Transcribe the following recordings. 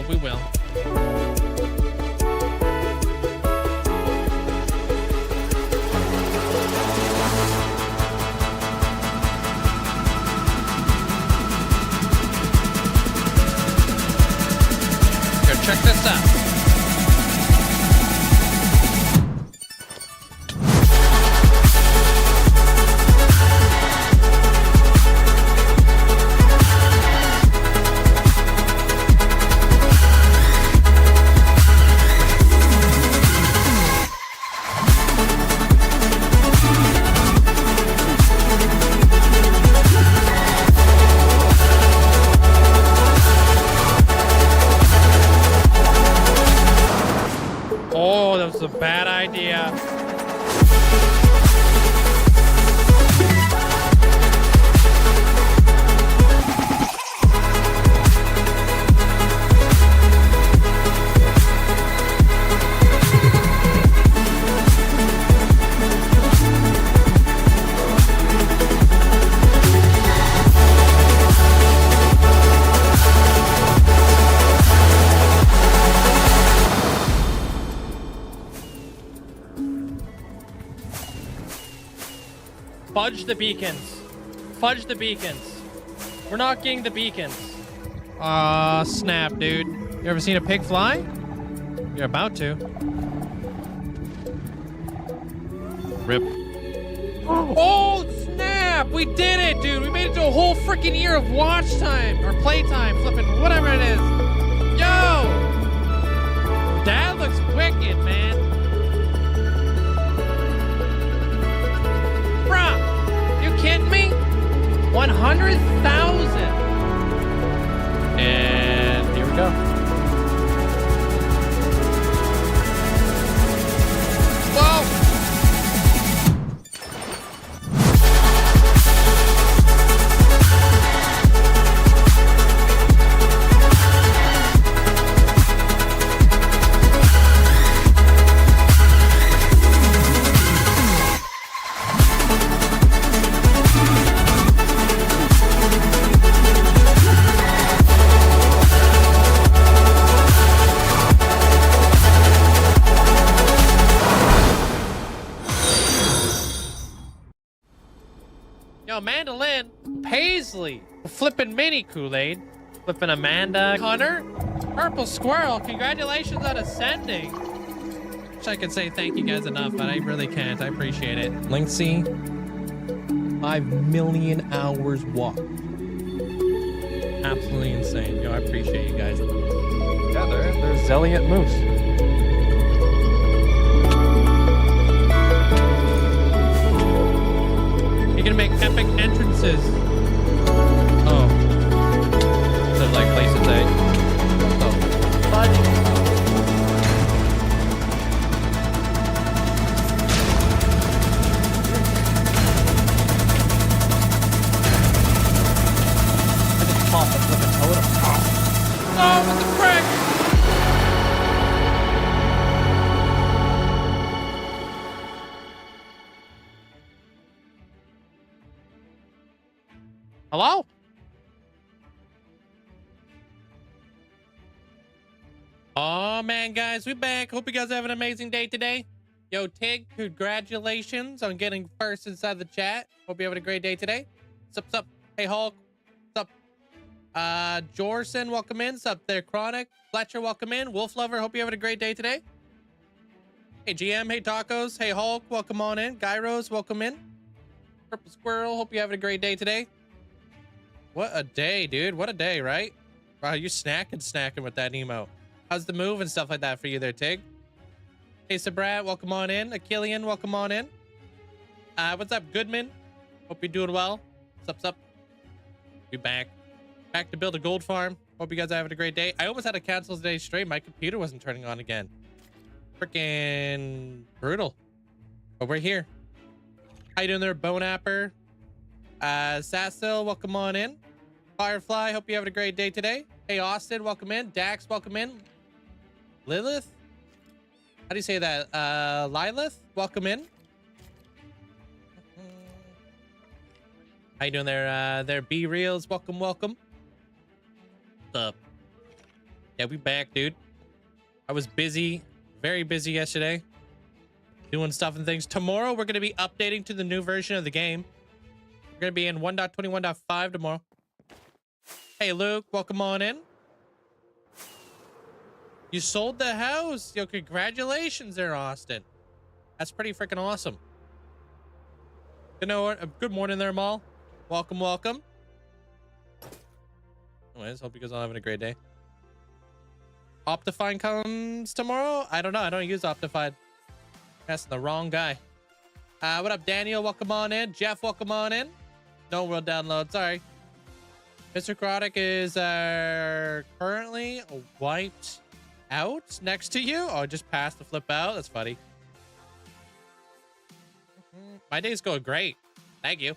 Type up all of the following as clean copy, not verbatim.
hope we will. Here, check this out. Oh, that was a bad idea. Fudge the beacons. Fudge the beacons. We're not getting the beacons. Aw, snap, dude. You ever seen a pig fly? You're about to. Rip. Oh, snap! We did it, dude! We made it to a whole freaking year of watch time, or playtime, flipping, whatever it is. Yo! That looks wicked, man. Bruh! You kidding me? 100,000! And here we go. Whoa! Yo, Mandolin, Paisley, flipping mini Kool-Aid, flipping Amanda, Hunter, Purple Squirrel, congratulations on ascending. Wish I could say thank you guys enough, but I really can't. I appreciate it. Linkzzey, 5 million hours walked. Absolutely insane. Yo, I appreciate you guys. Yeah, there's Zelliot Moose. You're gonna make epic entrances. Oh. So like places that. Oh. Fudge. I just popped a flipping totem. Oh, what the frick? Hello? Oh man, guys, we back. Hope you guys have an amazing day today. Yo, Tig, congratulations on getting first inside the chat. Hope you having a great day today. Sup, sup. Hey, Hulk. Sup. Jorson, welcome in. Sup there, Chronic. Fletcher, welcome in. Wolf Lover, hope you having a great day today. Hey, GM. Hey, Tacos. Hey, Hulk, welcome on in. Gyros, welcome in. Purple Squirrel, hope you having a great day today. What a day, dude. What a day, right? Wow, you're snacking with that emote. How's the move and stuff like that for you there, Tig? Hey, Sabrat, welcome on in. Achillean, welcome on in. What's up, Goodman? Hope you're doing well. Sup, sup. We back. Back to build a gold farm. Hope you guys are having a great day. I almost had to cancel today's stream. My computer wasn't turning on again. Freaking brutal. But we're here. How you doing there, Bonapper? Sassil, welcome on in. Firefly, hope you having a great day today. Hey, Austin, welcome in. Dax, welcome in. Lilith? How do you say that? Lilith, welcome in. How you doing there? There, B-Reels, welcome, welcome. What's up? Yeah, we back, dude. I was busy, very busy yesterday, doing stuff and things. Tomorrow, we're going to be updating to the new version of the game. We're going to be in 1.21.5 tomorrow. Hey, Luke, welcome on in. You sold the house. Yo, congratulations there, Austin. That's pretty freaking awesome. Good morning there, Maul. Welcome, welcome. Anyways, hope you guys all having a great day. Optifine comes tomorrow? I don't know. I don't use Optifine. That's the wrong guy. What up, Daniel? Welcome on in. Jeff, welcome on in. No world download. Sorry. Mr. Karotic is currently wiped out next to you. Oh, just passed the flip out. That's funny. My day's going great. Thank you. You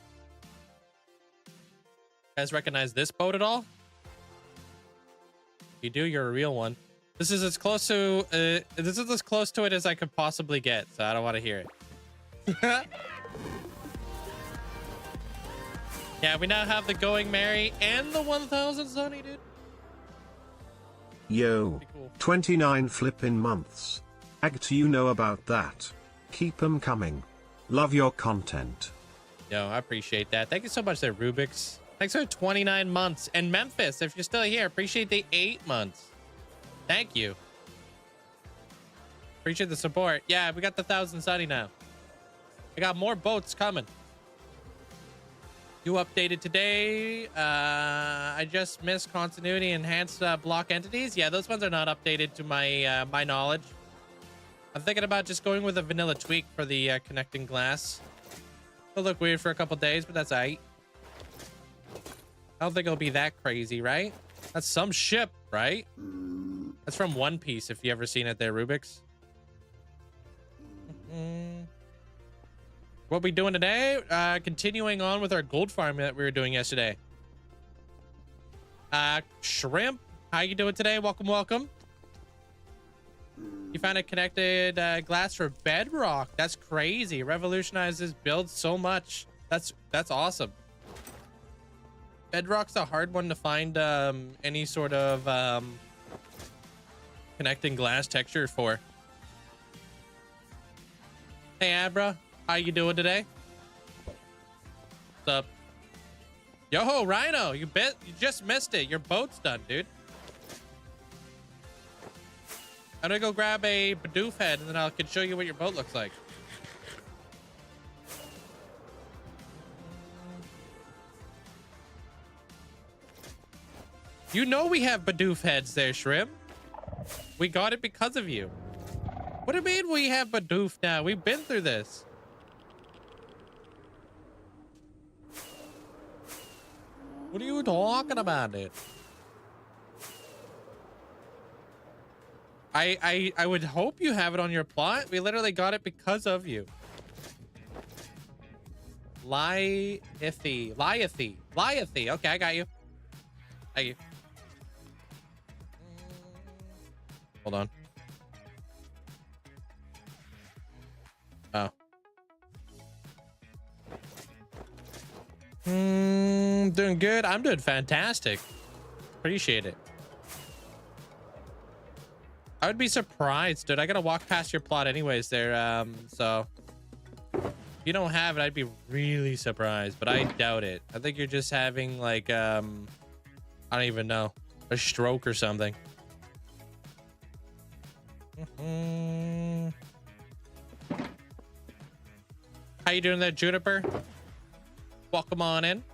guys recognize this boat at all? If you do, you're a real one. This is as close to it as I could possibly get, so I don't want to hear it. Yeah, we now have the Going Merry and the 1000 Sunny, dude. Yo, Cool. 29 flippin' months. Act, you know about that. Keep 'em coming. Love your content. Yo, I appreciate that. Thank you so much there, Rubik's. Thanks for 29 months. And Memphis, if you're still here, appreciate the 8 months. Thank you. Appreciate the support. Yeah, we got the 1000 Sunny now. I got more boats coming. You updated today. I just missed continuity enhanced block entities. Yeah, those ones are not updated to my my knowledge. I'm thinking about just going with a vanilla tweak for the connecting glass. It'll look weird for a couple days, but that's aight. I don't think it'll be that crazy, right? That's some ship, right? That's from One Piece, if you ever seen it there, Rubik's. What we doing today? Continuing on with our gold farm that we were doing yesterday. Shrimp, how you doing today? Welcome, welcome. You found a connected glass for bedrock. That's crazy. Revolutionizes builds so much. That's awesome. Bedrock's a hard one to find any sort of connecting glass texture for. Hey, Abra. How you doing today? What's up? Yo, Rhino, you just missed it. Your boat's done, dude. I'm gonna go grab a Bidoof head and then I can show you what your boat looks like. You know we have Bidoof heads there, Shrimp. We got it because of you. What do you mean we have Bidoof now? We've been through this. What are you talking about, dude? I would hope you have it on your plot. We literally got it because of you. Liathy. Okay, I got you. Thank you. Hold on. Oh. Doing good. I'm doing fantastic. Appreciate it. I would be surprised, dude. I gotta walk past your plot anyways there. So if you don't have it, I'd be really surprised, but I doubt it. I think you're just having like I don't even know, a stroke or something. How you doing there, Juniper? Welcome on in.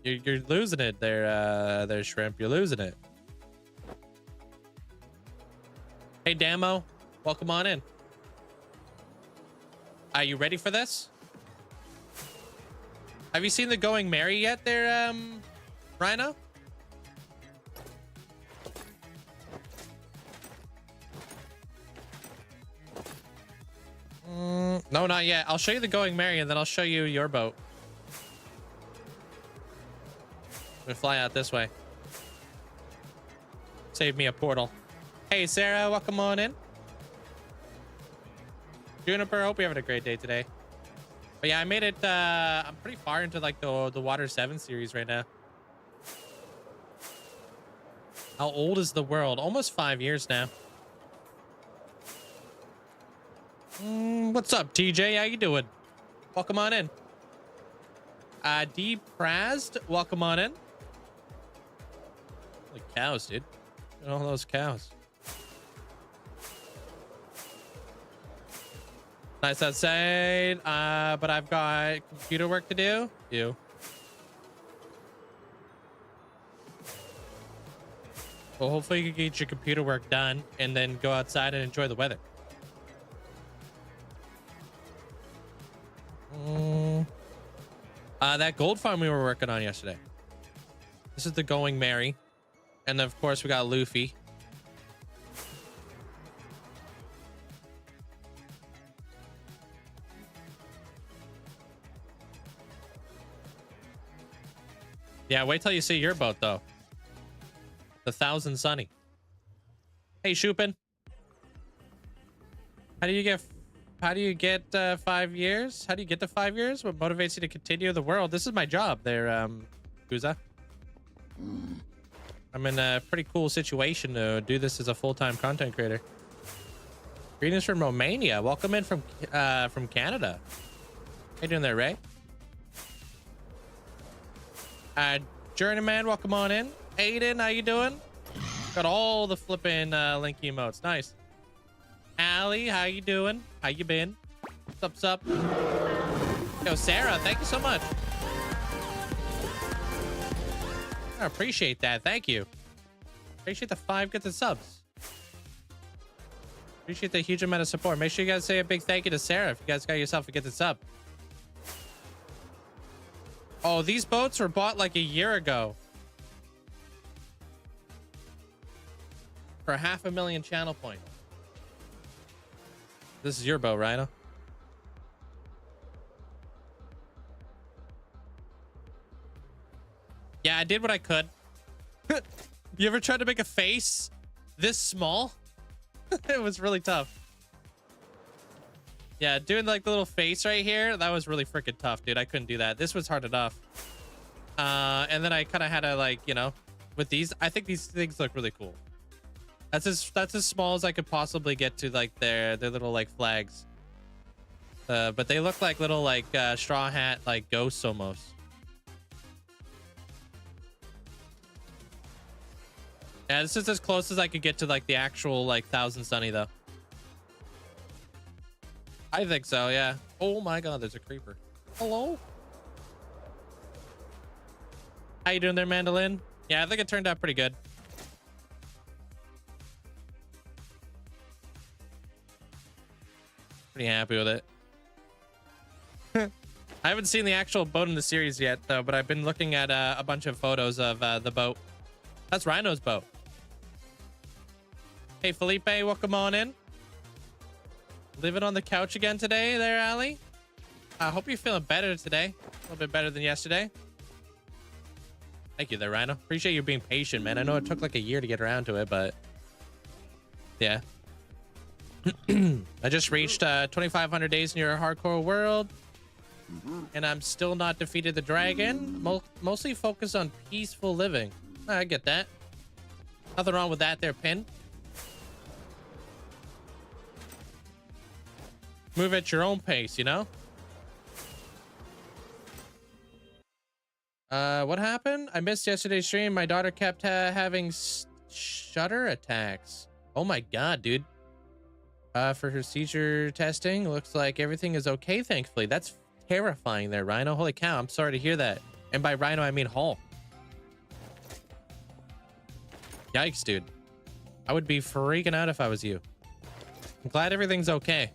You're losing it there, there, Shrimp. You're losing it. Hey, Damo. Welcome on in. Are you ready for this? Have you seen the Going Merry yet there, Rhino? No, not yet. I'll show you the Going Merry and then I'll show you your boat. I'm gonna fly out this way. Save me a portal. Hey, Sarah, welcome on in. Juniper, hope you're having a great day today. But yeah, I made it, I'm pretty far into like the Water 7 series right now. How old is the world? Almost 5 years now. What's up, TJ? How you doing? Welcome on in. D Prazd, welcome on in. Holy cows, dude. Look at all those cows. Nice outside, but I've got computer work to do. Well, hopefully you can get your computer work done and then go outside and enjoy the weather. That gold farm we were working on yesterday. This is the Going Merry. And of course we got Luffy. Yeah, wait till you see your boat though. The Thousand Sunny. Hey, Shupin. How do you get 5 years? How do you get to 5 years? What motivates you to continue the world? This is my job there, Guza. I'm in a pretty cool situation to do this as a full-time content creator. Greetings from Romania. Welcome in from Canada. How you doing there, Ray? Journeyman, welcome on in. Aiden, how you doing? Got all the flipping link emotes. Nice. Allie, how you doing? How you been? What's up? Yo, Sarah, thank you so much. I appreciate that. Thank you. Appreciate the 5 gifted subs. Appreciate the huge amount of support. Make sure you guys say a big thank you to Sarah if you guys got yourself a gifted sub. Oh, these boats were bought like a year ago. For 500,000 channel points. This is your boat, Rhino. Yeah, I did what I could. You ever tried to make a face this small? It was really tough. Yeah, doing like the little face right here, that was really freaking tough, dude. I couldn't do that. This was hard enough. And then I kind of had to, like, you know, with these, I think these things look really cool. That's as small as I could possibly get to, like their little like flags. But they look like little like straw hat like ghosts almost. Yeah, this is as close as I could get to like the actual like Thousand Sunny though. I think so, yeah. Oh my god, there's a creeper. Hello? How you doing there, Mandolin? Yeah, I think it turned out pretty good. Pretty happy with it. I haven't seen the actual boat in the series yet though, but I've been looking at a bunch of photos of the boat. That's Rhino's boat. Hey Felipe, welcome on in. Living on the couch again today there, Ali. I hope you're feeling better today. A little bit better than yesterday. Thank you there, Rhino. Appreciate you being patient, man. I know it took like a year to get around to it, but yeah. I just reached 2,500 days in your hardcore world, and I'm still not defeated the dragon. Mostly focused on peaceful living. I get that. Nothing wrong with that there, Pin. Move at your own pace, you know? What happened? I missed yesterday's stream. My daughter kept having shudder attacks. Oh my god, dude. For her seizure testing, looks like everything is okay, thankfully. That's terrifying there, Rhino. Holy cow, I'm sorry to hear that. And by Rhino, I mean Hulk. Yikes, dude. I would be freaking out if I was you. I'm glad everything's okay.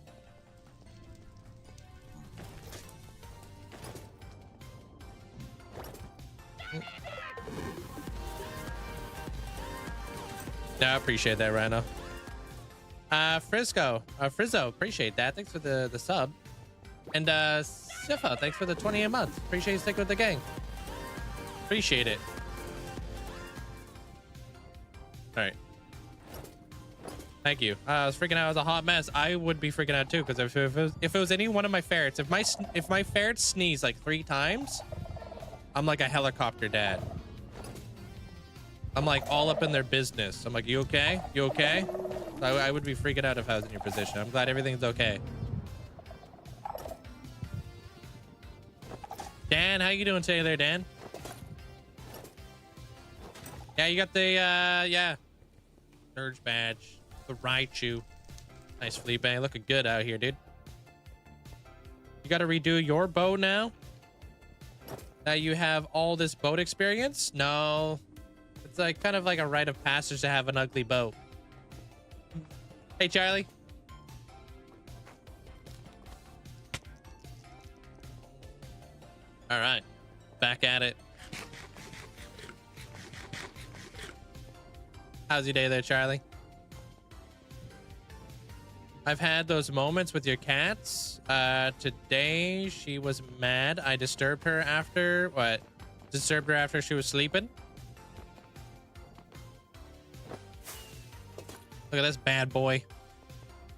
Yeah, I appreciate that, Rhino. Frizzo, appreciate that. Thanks for the sub. And Sifa, thanks for the 20 a month. Appreciate you sticking with the gang. Appreciate it. All right. Thank you. I was freaking out. It was a hot mess. I would be freaking out too, because if it was any one of my ferrets, if my ferrets sneeze like 3 times, I'm like a helicopter dad. I'm like all up in their business. I'm like, you okay? You okay? I would be freaking out if I was in your position. I'm glad everything's okay. Dan, how you doing today there, Dan? Yeah, you got the, yeah. Surge badge. The Raichu. Nice, Felipe. Looking good out here, dude. You got to redo your bow now? Now you have all this boat experience? No. It's like kind of like a rite of passage to have an ugly boat. Hey, Charlie. All right. Back at it. How's your day there, Charlie? I've had those moments with your cats. Today she was mad. I disturbed her after what? Disturbed her after she was sleeping. Look at this bad boy.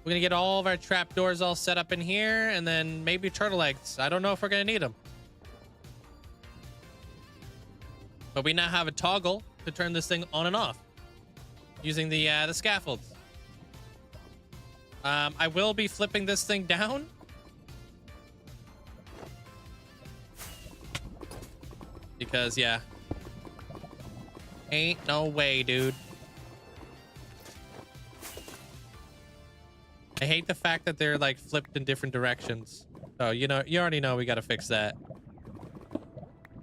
We're gonna get all of our trapdoors all set up in here, and then maybe turtle eggs. I don't know if we're gonna need them. But we now have a toggle to turn this thing on and off using the scaffolds. I will be flipping this thing down. Because, yeah. Ain't no way, dude. I hate the fact that they're, like, flipped in different directions. So, you know, you already know we gotta fix that.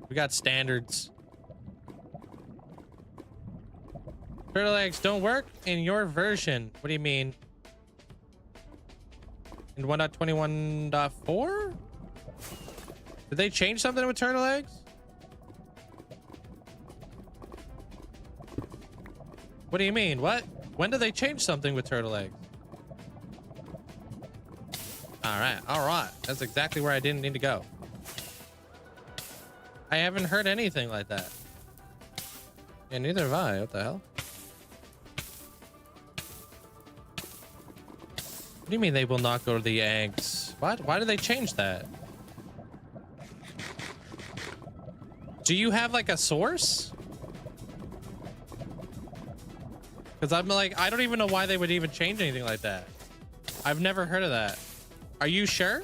We got standards. Turtle eggs don't work in your version. What do you mean? In 1.21.4? Did they change something with turtle eggs? What do you mean? What? When did they change something with turtle eggs? All right. That's exactly where I didn't need to go. I haven't heard anything like that. Yeah, neither have I. What the hell? What do you mean they will not go to the eggs? What? Why did they change that? Do you have like a source? Because I'm like, I don't even know why they would even change anything like that. I've never heard of that. Are you sure?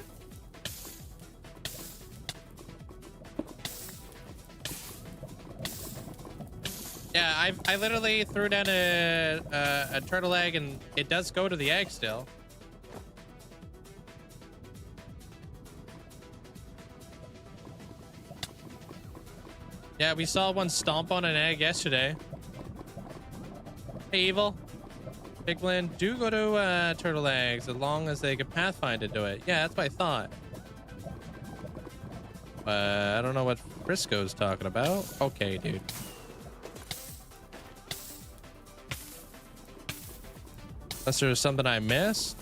Yeah, I literally threw down a turtle egg and it does go to the egg still. Yeah, we saw one stomp on an egg yesterday. Hey, Evil. Piglin, do go to turtle eggs as long as they can pathfind to do it. Yeah, that's what I thought. I don't know what Frisco's talking about. Okay, dude. Unless there's something I missed.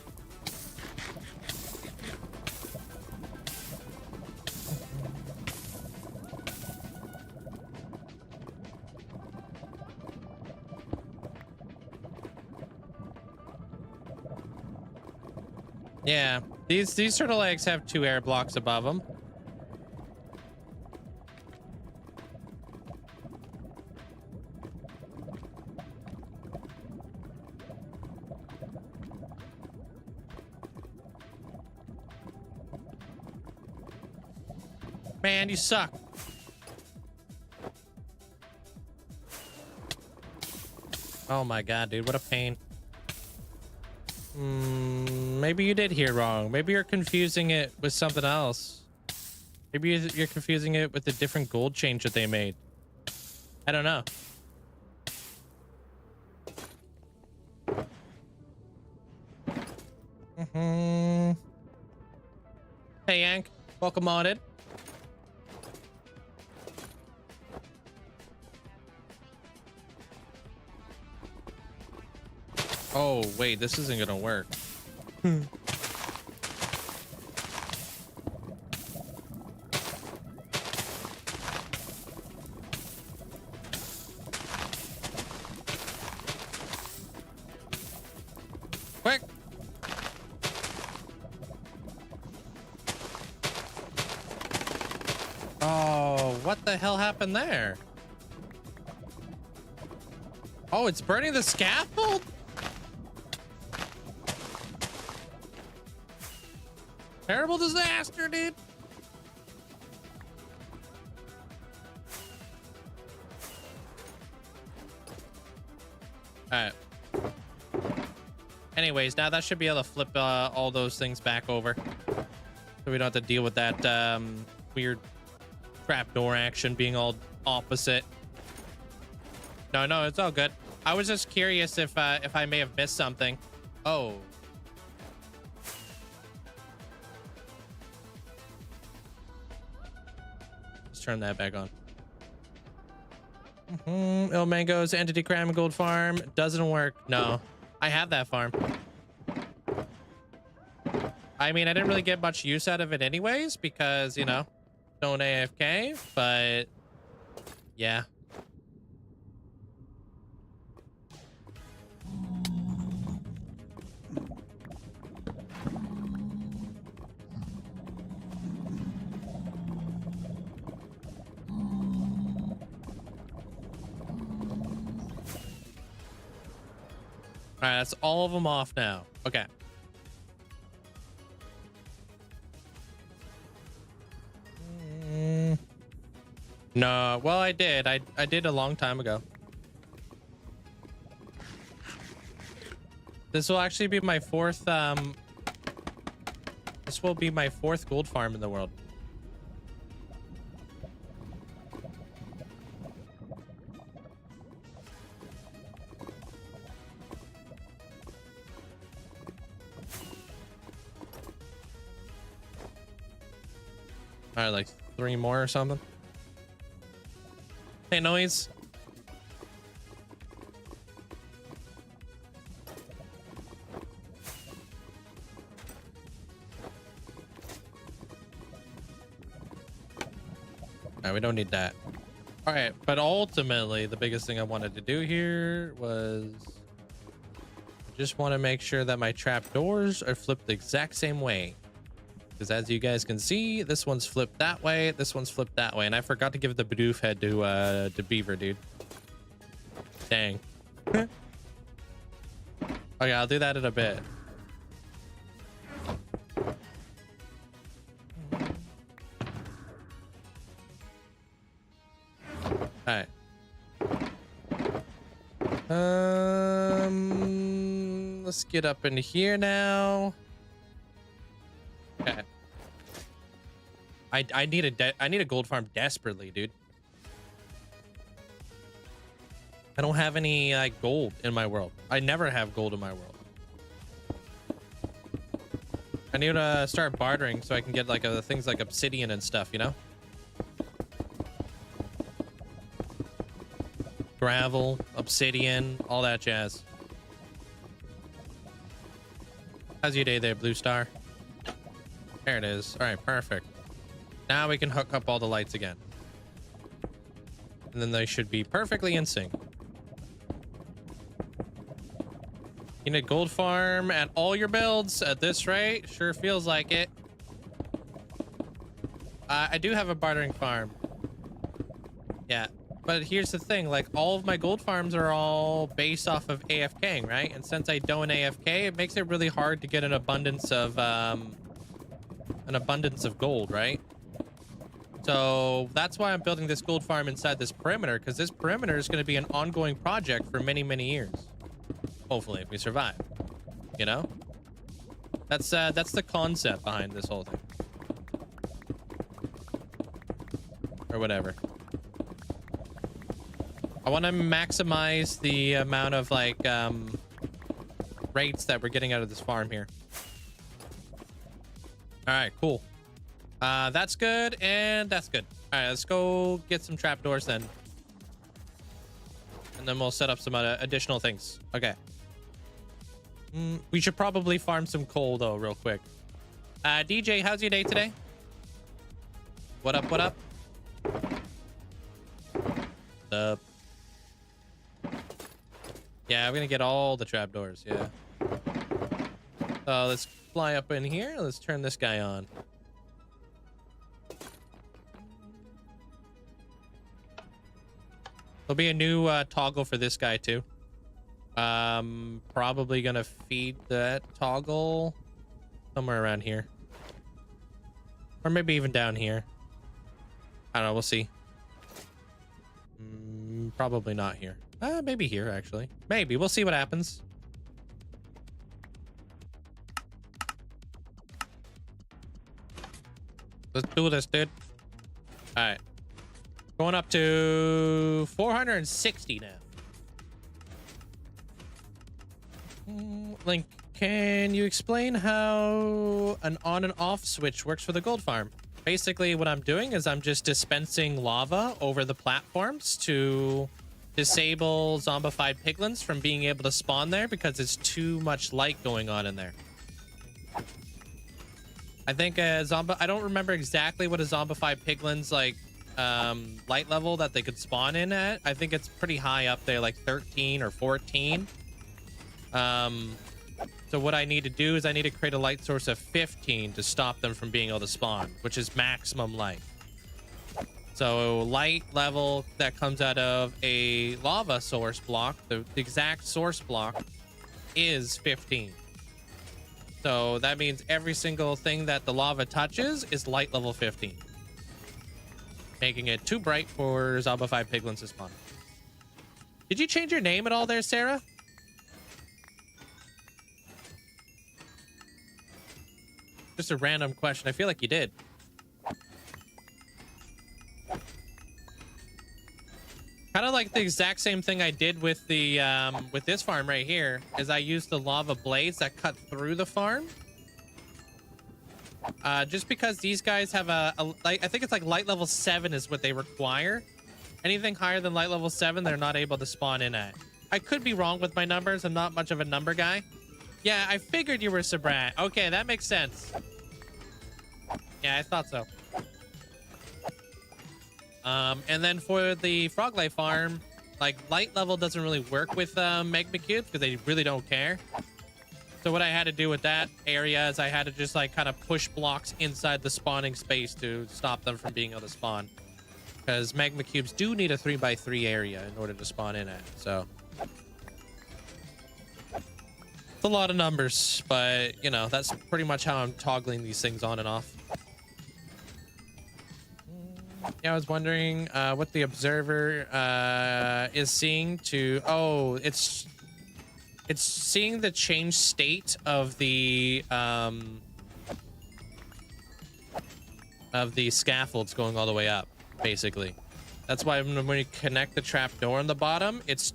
Yeah, these turtle eggs have 2 air blocks above them. Man, you suck. Oh my god, dude, what a pain. Maybe you did hear wrong. Maybe you're confusing it with something else. Maybe you're confusing it with the different gold change that they made. I don't know. Hey, Yank. Welcome on in. Oh, wait, this isn't gonna work. Quick. Oh, what the hell happened there? Oh, it's burning the scaffold? Terrible disaster, dude. All right. Anyways, now that should be able to flip all those things back over. So we don't have to deal with that weird trapdoor action being all opposite. No, it's all good. I was just curious if I may have missed something. Oh. Let's turn that back on. El Mango's Entity Crime Gold Farm doesn't work. No, I have that farm. I mean, I didn't really get much use out of it anyways because, you know, don't AFK, but yeah. All right, that's all of them off now. Okay. No, well, I did. I did a long time ago. This will actually be my fourth. This will be my fourth gold farm in the world. All right, like 3 more or something. Hey, noise. All right, we don't need that. All right, but ultimately, the biggest thing I wanted to do here was just want to make sure that my trapdoors are flipped the exact same way. Because as you guys can see, this one's flipped that way, this one's flipped that way, and I forgot to give the Bidoof head to Beaver, dude. Dang. Okay, I'll do that in a bit. All right. Let's get up into here now. Okay. I need a gold farm desperately, dude. I don't have any like gold in my world. I never have gold in my world. I need to start bartering so I can get like things like obsidian and stuff, you know? Gravel, obsidian, all that jazz. How's your day there, Blue Star? There it is. All right, perfect. Now we can hook up all the lights again. And then they should be perfectly in sync. You need a gold farm at all your builds at this rate? Sure feels like it. I do have a bartering farm. Yeah, but here's the thing. Like, all of my gold farms are all based off of AFKing, right? And since I don't AFK, it makes it really hard to get an abundance of gold, right? So that's why I'm building this gold farm inside this perimeter, because this perimeter is going to be an ongoing project for many, many years. Hopefully, if we survive, you know? That's the concept behind this whole thing. Or whatever. I want to maximize the amount of like rates that we're getting out of this farm here. All right, cool. That's good, and that's good. All right, let's go get some trapdoors then. And then we'll set up some additional things. Okay. We should probably farm some coal, though, real quick. DJ, how's your day today? What up, what up? Yeah, I'm gonna get all the trapdoors, yeah. Let's fly up in here. Let's turn this guy on. There'll be a new toggle for this guy, too. Probably gonna feed that toggle somewhere around here. Or maybe even down here. I don't know, we'll see. Probably not here. Maybe here, actually. Maybe, we'll see what happens. Let's do this, dude. All right. Going up to 460 now. Link, can you explain how an on and off switch works for the gold farm? Basically, what I'm doing is I'm just dispensing lava over the platforms to disable zombified piglins from being able to spawn there because there's too much light going on in there. I think I don't remember exactly what a zombified piglin's like light level that they could spawn in at. I think it's pretty high up there, like 13 or 14. So what I need to do is I need to create a light source of 15 to stop them from being able to spawn, which is maximum light. So light level that comes out of a lava source block, the exact source block, is 15. So that means every single thing that the lava touches is light level 15, making it too bright for zombified piglins to spawn. Did you change your name at all there, Sarah? Just a random question. I feel like you did. Kind of like the exact same thing I did with the with this farm right here, is I used the lava blades that cut through the farm. Just because these guys have I think it's like light level 7 is what they require. Anything higher than light level 7, they're not able to spawn in at. I could be wrong with my numbers. I'm not much of a number guy. Yeah, I figured you were Sabrat. Okay, that makes sense. Yeah, I thought so. And then for the Froglight farm, like light level doesn't really work with magma cubes because they really don't care. So what I had to do with that area is I had to just like kind of push blocks inside the spawning space to stop them from being able to spawn. Because magma cubes do need a 3x3 area in order to spawn in at. So it's a lot of numbers, but you know, that's pretty much how I'm toggling these things on and off. Yeah, I was wondering what the observer is seeing to... Oh, it's seeing the changed state of the scaffolds going all the way up, basically. That's why when you connect the trap door on the bottom, it's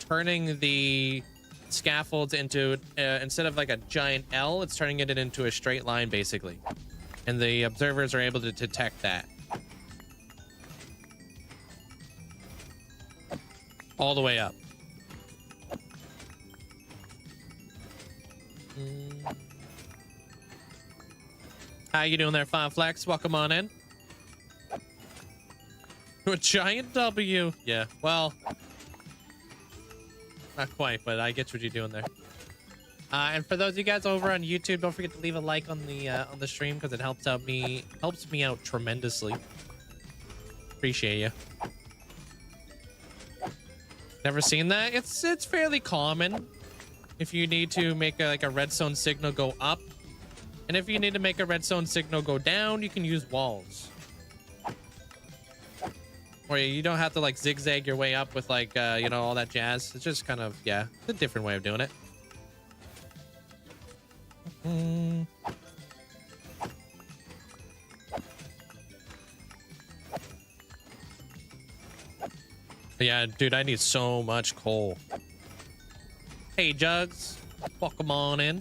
turning the scaffolds into instead of like a giant L, it's turning it into a straight line, basically. And the observers are able to detect that. All the way up. How you doing there, Fine Flex? Welcome on in. A giant W. Yeah, well, not quite, but I get what you're doing there. And for those of you guys over on YouTube, don't forget to leave a like on the stream because it helps me out tremendously. Appreciate you. Never seen that? It's fairly common. If you need to make like a redstone signal go up, and if you need to make a redstone signal go down, you can use walls. Or you don't have to like zigzag your way up with like you know, all that jazz. It's just kind of, yeah, it's a different way of doing it. Yeah, dude, I need so much coal. Hey, Jugs. Welcome on in.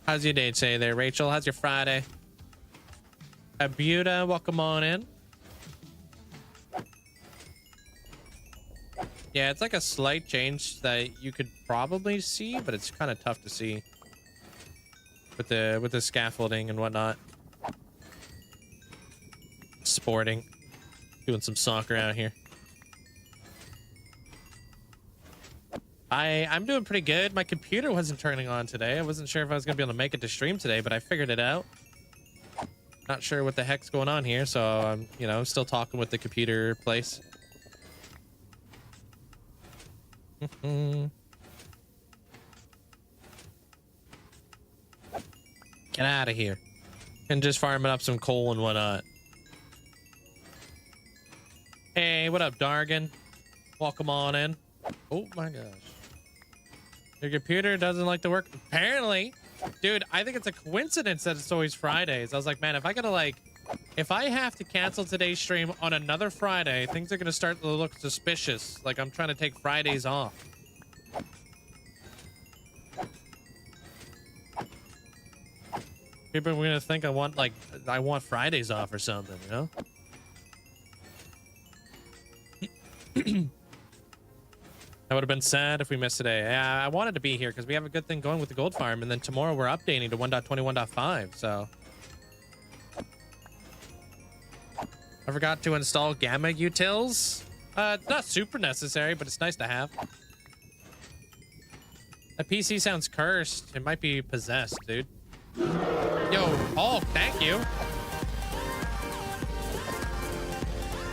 How's your day today there, Rachel? How's your Friday? Abuta, welcome on in. Yeah, it's like a slight change that you could probably see, but it's kind of tough to see with the scaffolding and whatnot. Sporting, doing some soccer out here. I'm doing pretty good. My computer wasn't turning on today. I wasn't sure if I was gonna be able to make it to stream today, but I figured it out. Not sure what the heck's going on here, so I'm, you know, still talking with the computer place. Get out of here. And just farming up some coal and whatnot. Hey, what up, Dargan? Welcome on in. Oh my gosh. Your computer doesn't like to work? Apparently. Dude, I think it's a coincidence that it's always Fridays. I was like, man, if I gotta like, if I have to cancel today's stream on another Friday, things are gonna start to look suspicious. Like I'm trying to take Fridays off. People are gonna think I want Fridays off or something, you know? That would have been sad if we missed today. Yeah, I wanted to be here because we have a good thing going with the gold farm, and then tomorrow we're updating to 1.21.5. So I forgot to install gamma utils. It's not super necessary, but it's nice to have. The PC sounds cursed. It might be possessed, dude. Yo, Hulk, thank you.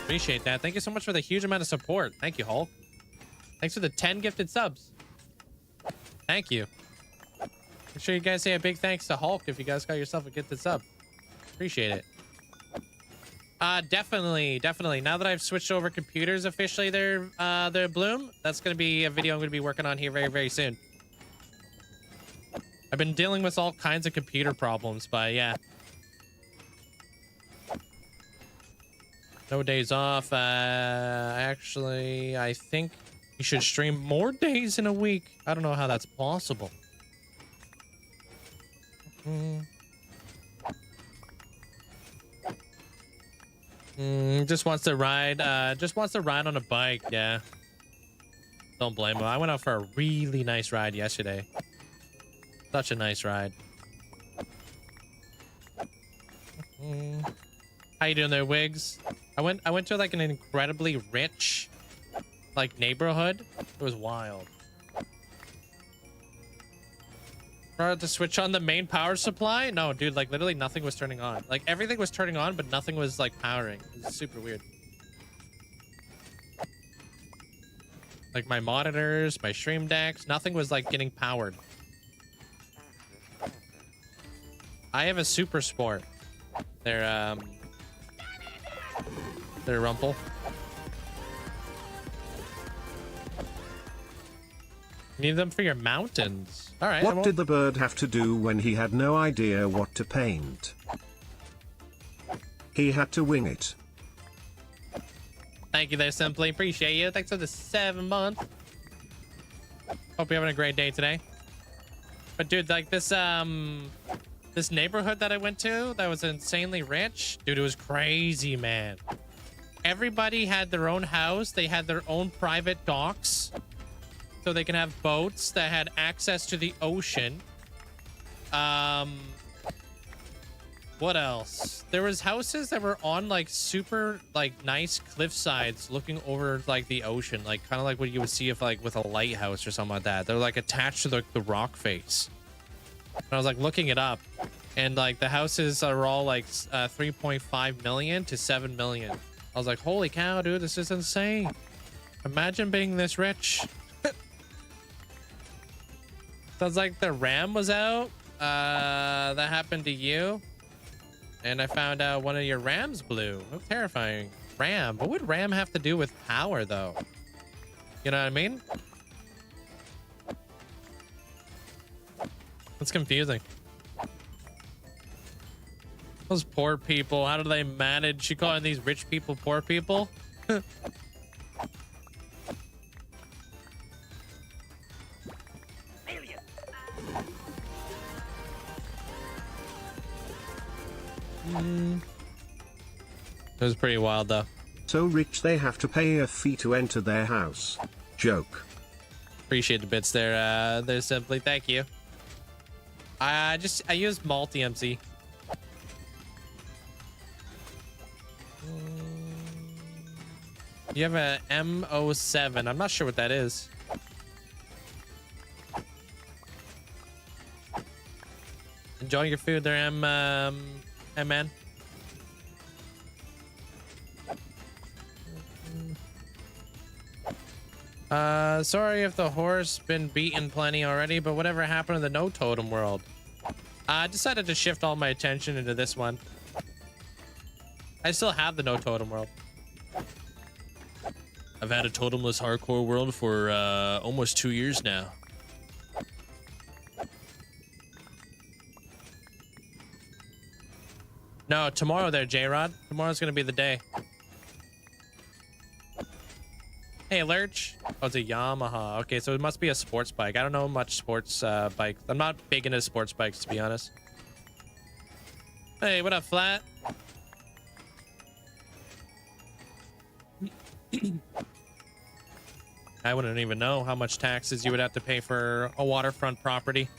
Appreciate that. Thank you so much for the huge amount of support. Thank you, Hulk. Thanks for the 10 gifted subs. Thank you. Make sure you guys say a big thanks to Hulk if you guys got yourself a gifted sub. Appreciate it. Definitely. Now that I've switched over computers officially, their Bloom, that's gonna be a video I'm gonna be working on here very, very soon. I've been dealing with all kinds of computer problems, but yeah. No days off. Actually, I think you should stream more days in a week. I don't know how that's possible. Just wants to ride. Just wants to ride on a bike. Yeah. Don't blame him. I went out for a really nice ride yesterday. Such a nice ride. How you doing there, Wigs? I went to like an incredibly rich like neighborhood. It was wild. Brought to switch on the main power supply? No, dude, like literally nothing was turning on. Like everything was turning on, but nothing was like powering. It was super weird. Like my monitors, my stream decks, nothing was like getting powered. I have a Super Sport. They're Rumple. Need them for your mountains. All right. What did the bird have to do when he had no idea what to paint? He had to wing it. Thank you there, Simply. Appreciate you. Thanks for the 7 months. Hope you're having a great day today. But dude, like this neighborhood that I went to that was insanely rich, dude, it was crazy, man. Everybody had their own house. They had their own private docks. So they can have boats that had access to the ocean. What else? There was houses that were on like super like nice cliff sides looking over like the ocean, like kind of like what you would see if like with a lighthouse or something like that. They're like attached to the rock face. And I was like looking it up, and like the houses are all like 3.5 million to 7 million. I was like, holy cow, dude, this is insane. Imagine being this rich. Sounds like the RAM was out. That happened to you. And I found out one of your RAMs blew. How terrifying. RAM. What would RAM have to do with power, though? You know what I mean? It's confusing. Those poor people. How do they manage? You calling these rich people poor people? It was pretty wild, though. So rich they have to pay a fee to enter their house. Joke. Appreciate the bits there. There, Simply. Thank you. I used multi-MC. You have a M07. I'm not sure what that is. Enjoy your food there, MN. Sorry if the horse been beaten plenty already, but whatever happened to the no totem world? I decided to shift all my attention into this one. I still have the no totem world. I've had a totemless hardcore world for almost 2 years now. No, tomorrow there, J-Rod. Tomorrow's gonna be the day. Hey, Lurch. Oh, it's a Yamaha. Okay, so it must be a sports bike. I don't know much sports bikes. I'm not big into sports bikes, to be honest. Hey, what up, Flat? I wouldn't even know how much taxes you would have to pay for a waterfront property.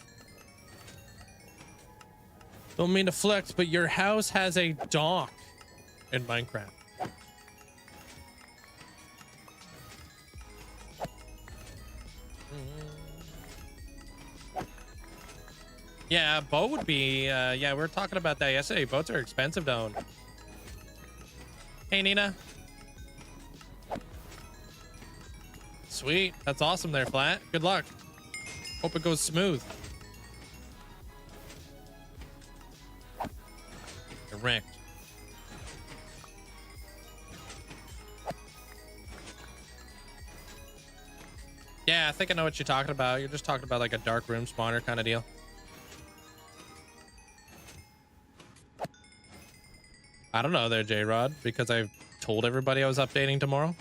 Don't mean to flex, but your house has a dock in Minecraft. Yeah, boat would be, yeah, we were talking about that yesterday. Boats are expensive to own. Hey, Nina. Sweet. That's awesome there, Flat. Good luck. Hope it goes smooth. Correct. Yeah, I think I know what you're talking about. You're just talking about like a dark room spawner kind of deal. I don't know there, J-Rod, because I've told everybody I was updating tomorrow.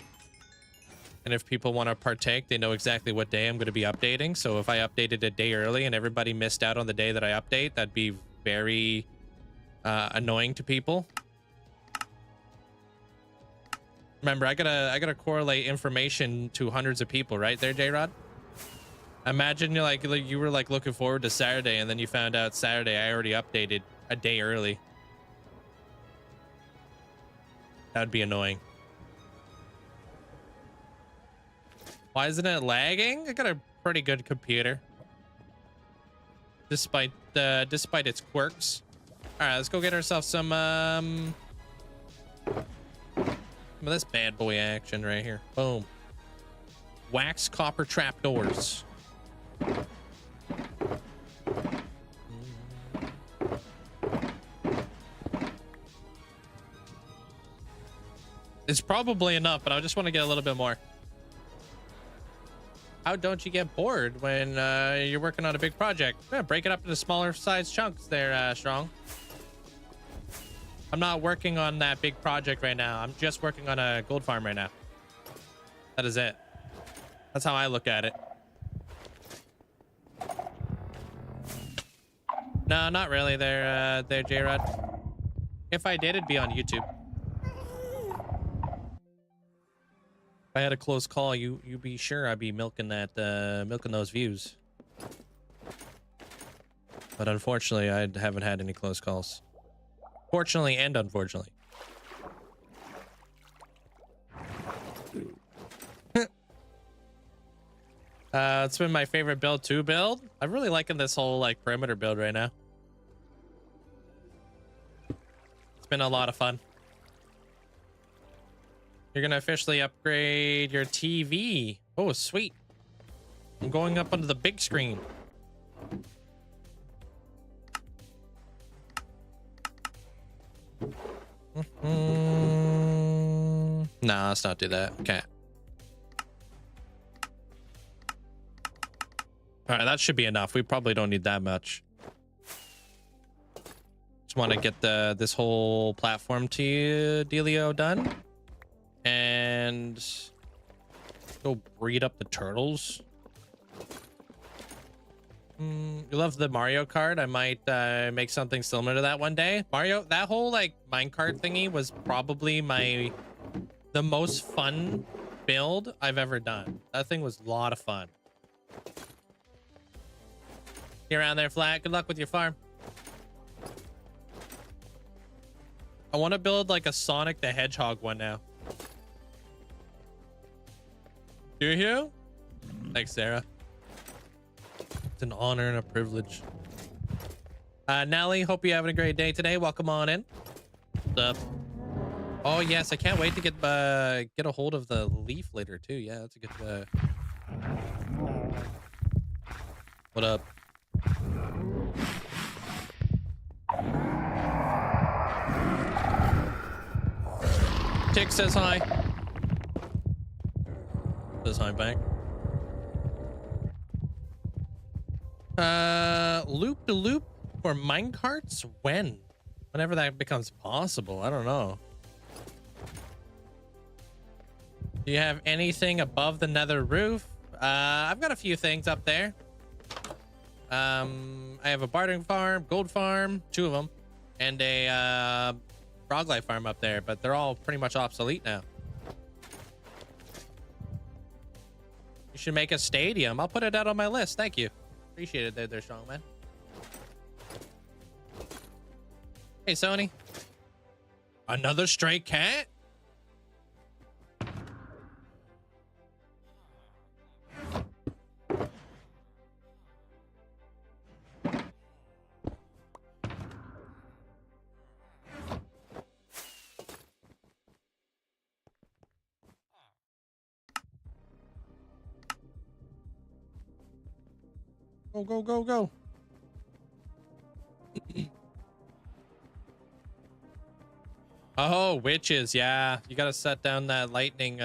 And if people want to partake, they know exactly what day I'm going to be updating. So if I updated a day early and everybody missed out on the day that I update, that'd be very annoying to people. Remember, I gotta correlate information to hundreds of people, right there, J-Rod? Imagine you were like looking forward to Saturday, and then you found out Saturday I already updated a day early. That'd be annoying. Why isn't it lagging? I got a pretty good computer, despite its quirks. All right, let's go get ourselves some of this bad boy action right here. Boom. Wax copper trapdoors. It's probably enough, but I just want to get a little bit more. How don't you get bored when you're working on a big project? Yeah, break it up into smaller size chunks there, Strong. I'm not working on that big project right now. I'm just working on a gold farm right now. That is it. That's how I look at it. No, not really there, J-Rod. If I did, it'd be on YouTube. If I had a close call, you be sure I'd be milking that, milking those views. But unfortunately, I haven't had any close calls. Fortunately and unfortunately. It's been my favorite build to build. I'm really liking this whole like perimeter build right now. It's been a lot of fun. You're gonna officially upgrade your TV. Oh, sweet. I'm going up onto the big screen. Nah, let's not do that. Okay. All right, that should be enough. We probably don't need that much. Just want to get this whole platform to dealio done. And go breed up the turtles. You love the Mario Kart? I might make something similar to that one day. Mario, that whole like minecart thingy was probably the most fun build I've ever done. That thing was a lot of fun. You around there, Flat? Good luck with your farm. I want to build like a Sonic the Hedgehog one now. You here? Thanks, Sarah. It's an honor and a privilege. Nelly, hope you're having a great day today. Welcome on in. What's up? Oh yes, I can't wait to get a hold of the leaf later too. Yeah, that's a good What up? Tick says hi. Says hi back. Loop to loop for minecarts? When? Whenever that becomes possible. I don't know. Do you have anything above the nether roof? I've got a few things up there. I have a bartering farm, gold farm, 2 of them, and a frog life farm up there, but they're all pretty much obsolete now. You should make a stadium. I'll put it out on my list. Thank you. Appreciate it there, strong man. Hey, Sony. Another stray cat? Go, go, go, go. Oh, witches. Yeah. You got to set down that lightning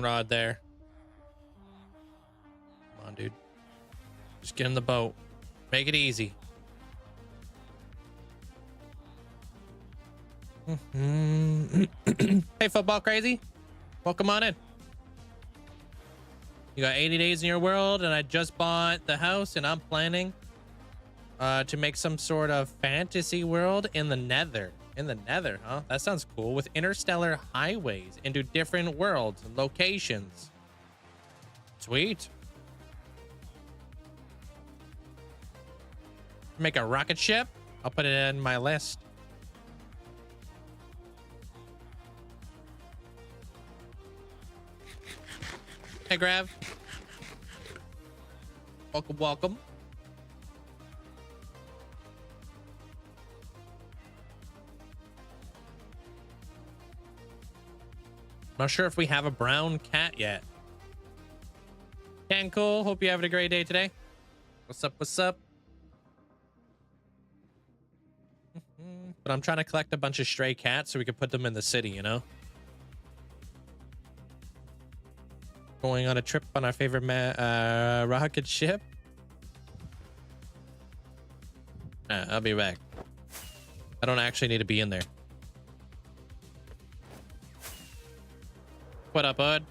rod there. Come on, dude. Just get in the boat. Make it easy. Hey, football crazy. Welcome on in. You got 80 days in your world, and I just bought the house, and I'm planning to make some sort of fantasy world in the Nether. In the Nether, huh? That sounds cool. With interstellar highways into different worlds and locations. Sweet. Make a rocket ship. I'll put it in my list. Hey, Grav. Welcome, welcome. Not sure if we have a brown cat yet. Can cool. Hope you're having a great day today. What's up? What's up? But I'm trying to collect a bunch of stray cats so we can put them in the city, you know? Going on a trip on our favorite rocket ship. I'll be back. I don't actually need to be in there. What up, bud?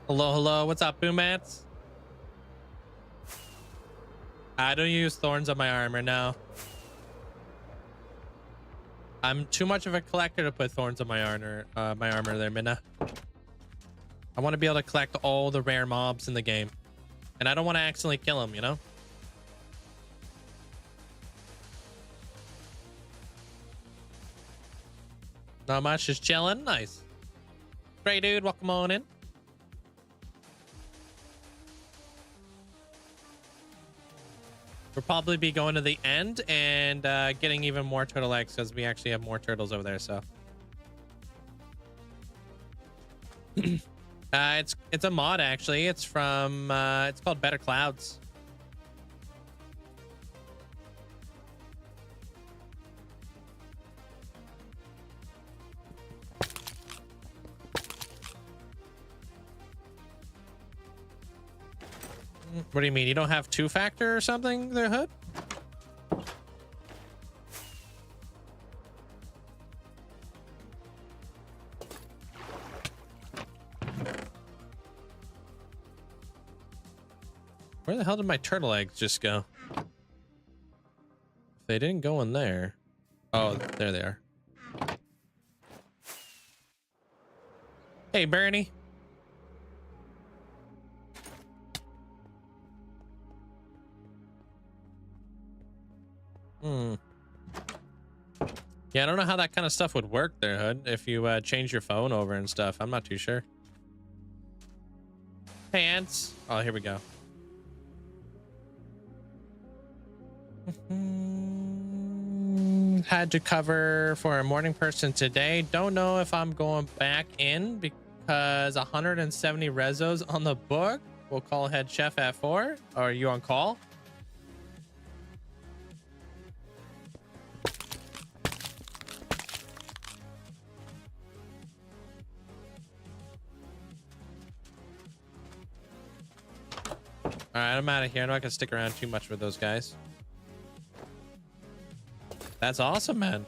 Hello, hello. What's up, Boomats? I don't use thorns on my armor now. I'm too much of a collector to put thorns on my armor there, Minna. I want to be able to collect all the rare mobs in the game. And I don't want to accidentally kill them, you know? Not much, just chilling. Nice. Great, dude. Welcome on in. We'll probably be going to the end and getting even more turtle eggs because we actually have more turtles over there, so. It's a mod, actually. It's from, it's called Better Clouds. What do you mean? You don't have two-factor or something there, Hood? Where the hell did my turtle eggs just go? They didn't go in there. Oh, there they are. Hey, Bernie. Yeah, I don't know how that kind of stuff would work there, Hood. If you change your phone over and stuff, I'm not too sure. pants. Oh, here we go. Had to cover for a morning person today. Don't know if I'm going back in because 170 rezos on the book. We'll call head chef at 4. Are you on call? All right, I'm out of here. I'm not gonna stick around too much with those guys. That's awesome, man.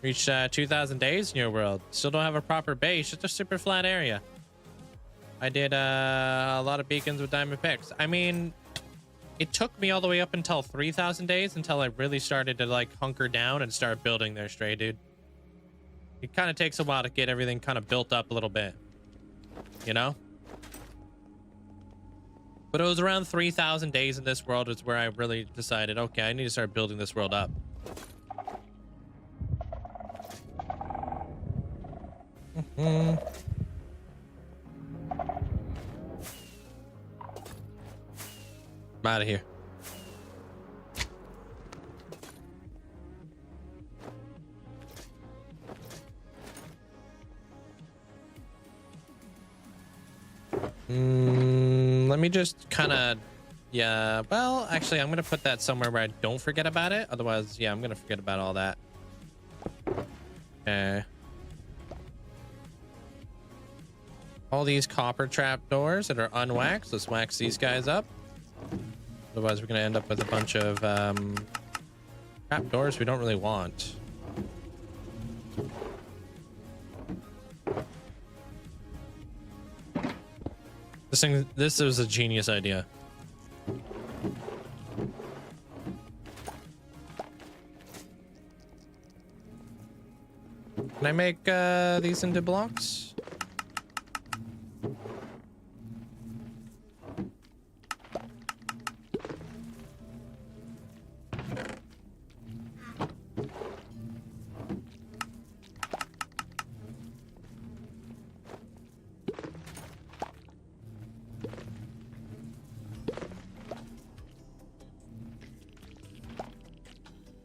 Reached 2,000 days in your world. Still don't have a proper base, just a super flat area. I did a lot of beacons with diamond picks. I mean, it took me all the way up until 3,000 days until I really started to like hunker down and start building there, Stray dude. It kind of takes a while to get everything kind of built up a little bit, you know? But it was around 3,000 days in this world is where I really decided, okay, I need to start building this world up. I'm out of here. Let me just kind of, yeah, well, actually, I'm going to put that somewhere where I don't forget about it. Otherwise, yeah, I'm going to forget about all that. Okay. All these copper trapdoors that are unwaxed. Let's wax these guys up. Otherwise, we're going to end up with a bunch of trapdoors we don't really want. This was a genius idea. Can I make these into blocks?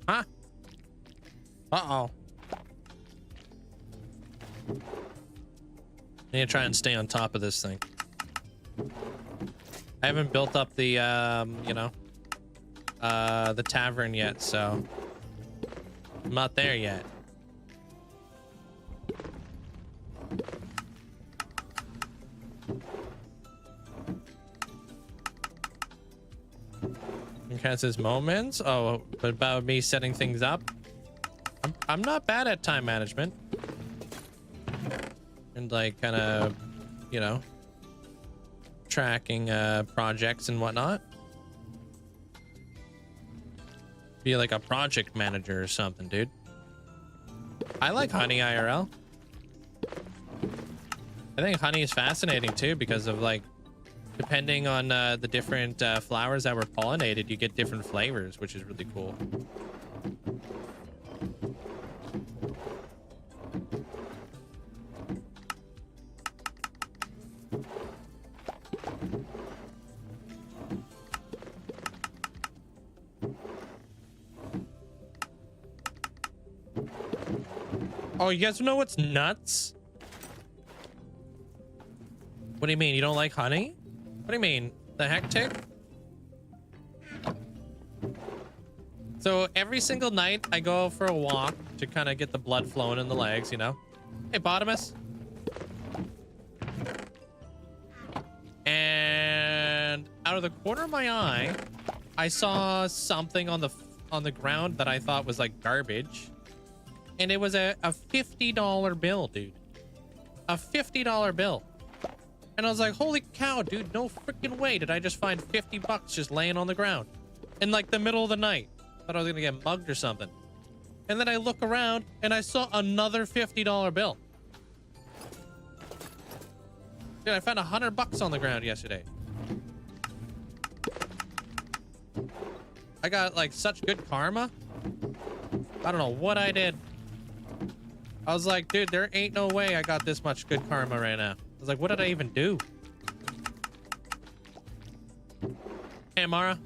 Huh? Uh-oh. I need to try and stay on top of this thing. I haven't built up the, you know, the tavern yet, so I'm not there yet. Has his moments. Oh, but about me setting things up. I'm not bad at time management and like kind of, you know, tracking projects and whatnot. Be like a project manager or something, dude. I like honey IRL. I think honey is fascinating too because of like, depending on the different flowers that were pollinated, you get different flavors, which is really cool. Oh, you guys know what's nuts? What do you mean? You don't like honey? What do you mean? The heck, Tick? So every single night I go for a walk to kind of get the blood flowing in the legs, you know? Hey, Bottomus. And out of the corner of my eye, I saw something on the ground that I thought was like garbage. And it was a $50 bill, dude. A $50 bill. And I was like, holy cow, dude, no freaking way did I just find 50 bucks just laying on the ground in like the middle of the night. Thought I was gonna get mugged or something. And then I look around and I saw another $50 bill. Dude, I found 100 bucks on the ground yesterday. I got like such good karma. I don't know what I did. I was like, dude, there ain't no way I got this much good karma right now. was like, what did I even do? Hey, Amara.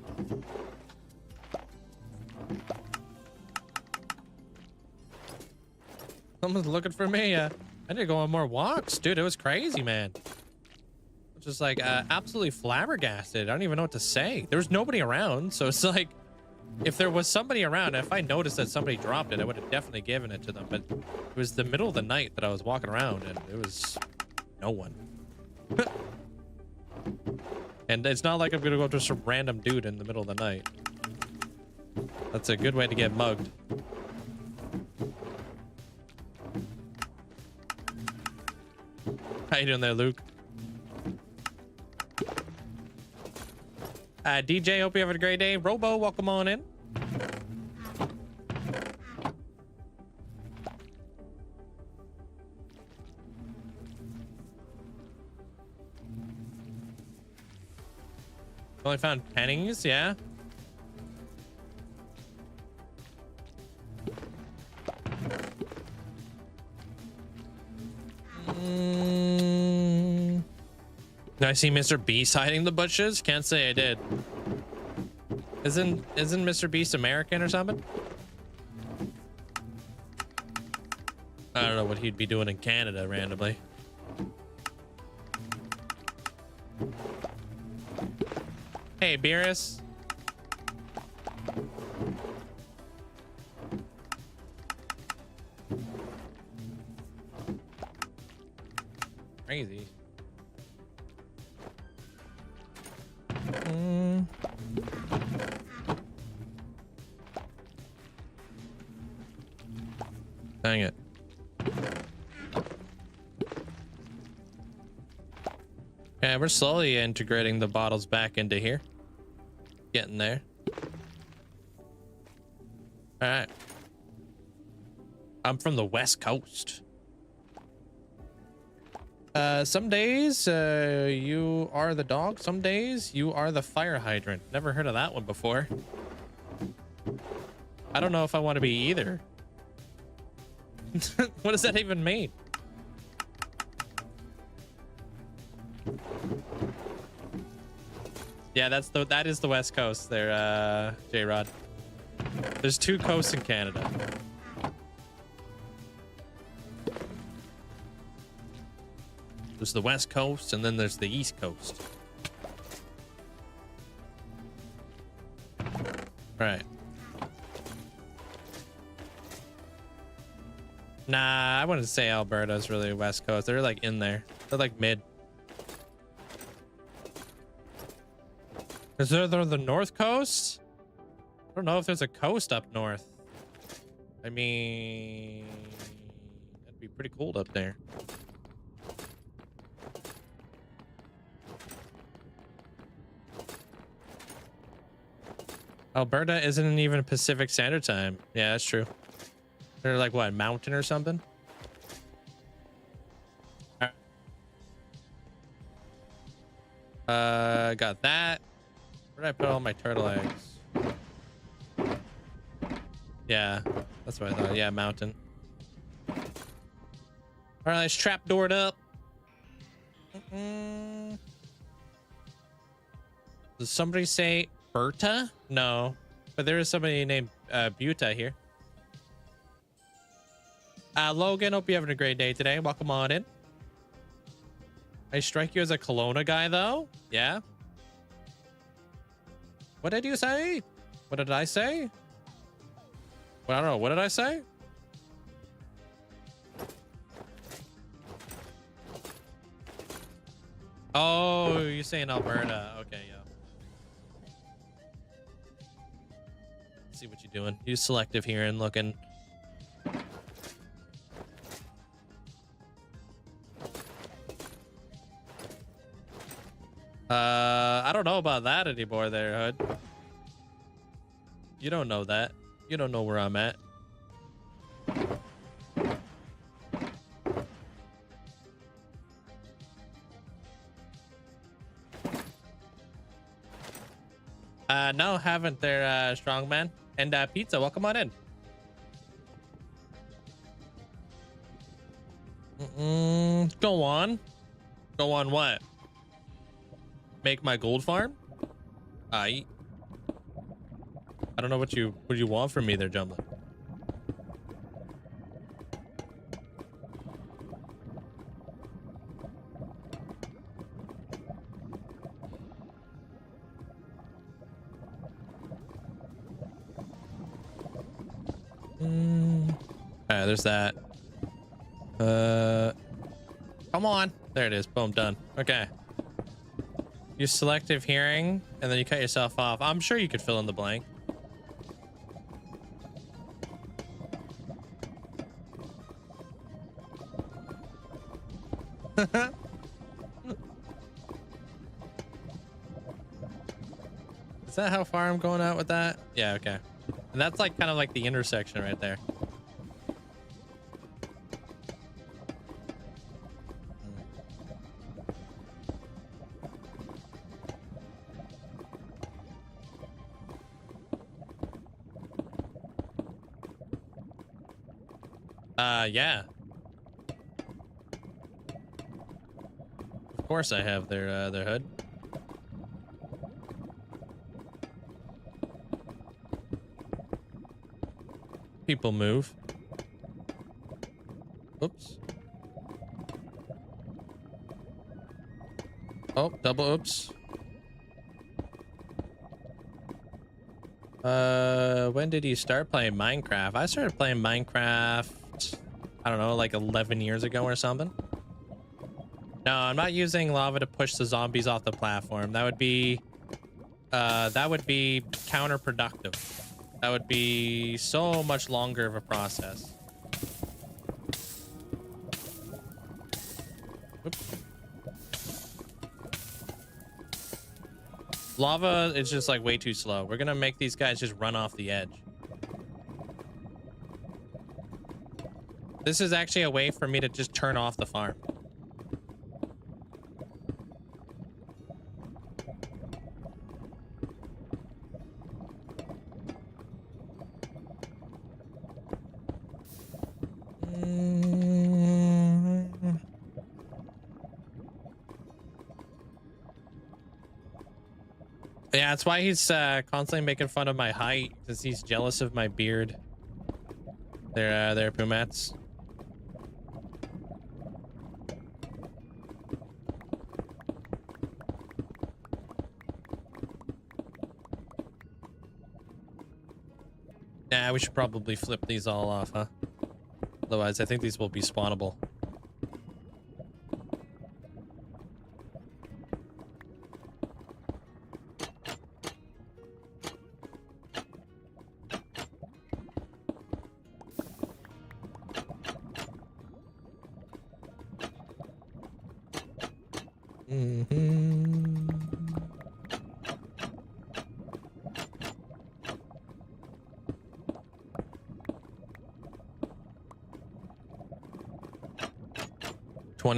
Someone's looking for me. I need to go on more walks, dude. It was crazy, man. Just like absolutely flabbergasted. I don't even know what to say. There was nobody around, so it's like, if there was somebody around, if I noticed that somebody dropped it, I would have definitely given it to them. But it was the middle of the night that I was walking around, and it was no one. And it's not like I'm gonna go up to some random dude in the middle of the night. That's a good way to get mugged. How you doing there, Luke? DJ, hope you have a great day. Robo, welcome on in. Only found pennies, yeah. Did I see Mr. Beast hiding the bushes? Can't say I did. Isn't Mr. Beast American or something? I don't know what he'd be doing in Canada randomly. Hey, Beerus. Crazy. Dang it. Yeah, we're slowly integrating the bottles back into here. Getting there. All right. I'm from the West Coast. Some days you are the dog. Some days you are the fire hydrant. Never heard of that one before. I don't know if I want to be either. What does that even mean? Yeah, that is the West Coast there, J-Rod. There's two coasts in Canada. There's the West Coast and then there's the East Coast. Right. Nah, I wouldn't say Alberta's really West Coast. They're like in there. They're like mid. Is there the North Coast? I don't know if there's a coast up north. I mean, that'd be pretty cold up there. Alberta isn't even Pacific Standard Time. Yeah, that's true. They're like what, mountain or something? Got that. Where did I put all my turtle eggs? Yeah, that's what I thought. Yeah, mountain. All right, let's trapdoored up. Does somebody say Berta? No, but there is somebody named Buta here. Logan, hope you're having a great day today. Welcome on in. I strike you as a Kelowna guy, though. Yeah. What did you say? What did I say? Well, I don't know. What did I say? Oh, you're saying Alberta. Okay, yeah. See what you're doing. You're selective here and looking. I don't know about that anymore there, Hood. You don't know that. You don't know where I'm at. No, haven't there, Strongman. And Pizza, welcome on in. Go on. Go on what? Make my gold farm? I don't know what you want from me there, Jumblin. Alright, there's that. Come on. There it is. Boom, done. Okay. Use selective hearing, and then you cut yourself off. I'm sure you could fill in the blank. Is that how far I'm going out with that? Yeah, okay. And that's like kind of like the intersection right there. Yeah. Of course I have their hood. People move. Oops. Oh, double oops. When did you start playing Minecraft? I started playing Minecraft, I don't know, like 11 years ago or something. No, I'm not using lava to push the zombies off the platform. That would be counterproductive. That would be so much longer of a process. Oops. Lava is just like way too slow. We're gonna make these guys just run off the edge. This is actually a way for me to just turn off the farm. Yeah, that's why he's constantly making fun of my height, because he's jealous of my beard. They're Pumats. Nah, we should probably flip these all off, huh? Otherwise, I think these will be spawnable.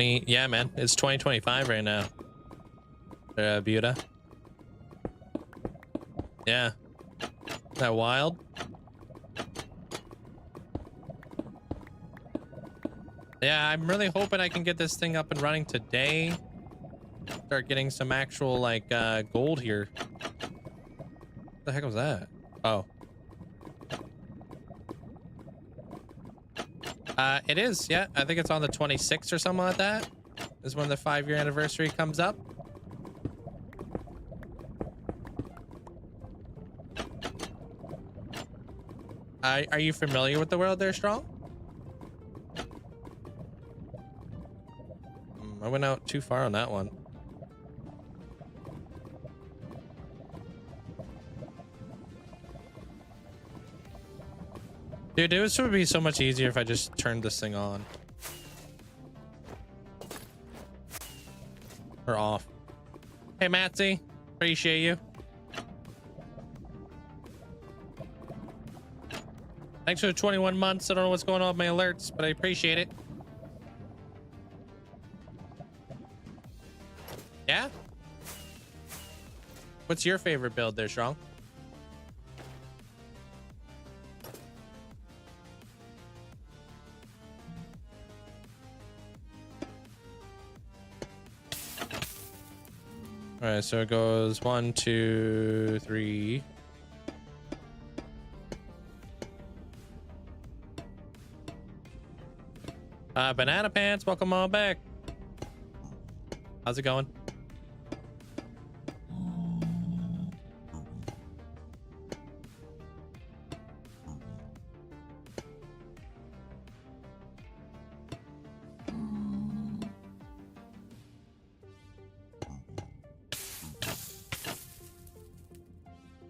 Yeah, man, it's 2025 right now. Buda. Yeah. Isn't that wild? Yeah, I'm really hoping I can get this thing up and running today. Start getting some actual, like, gold here. What the heck was that? Oh. It is, yeah. I think it's on the 26th or something like that. Is when the 5-year anniversary comes up. Are you familiar with the world there, Strong? I went out too far on that one. Dude, this would be so much easier if I just turned this thing on. Or off. Hey, Matsy. Appreciate you. Thanks for the 21 months. I don't know what's going on with my alerts, but I appreciate it. Yeah? What's your favorite build there, Strong? All right, so it goes 1, 2, 3. Banana Pants, welcome on back. How's it going?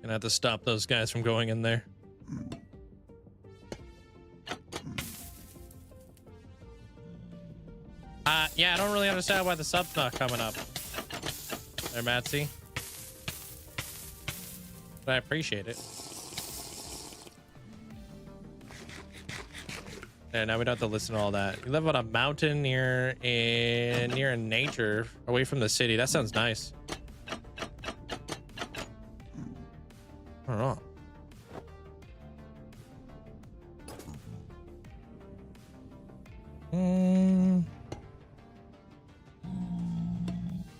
Gonna have to stop those guys from going in there. Yeah, I don't really understand why the sub's not coming up. There, Matsy. But I appreciate it. There, now we don't have to listen to all that. You live on a mountain near nature, away from the city. That sounds nice. I don't know.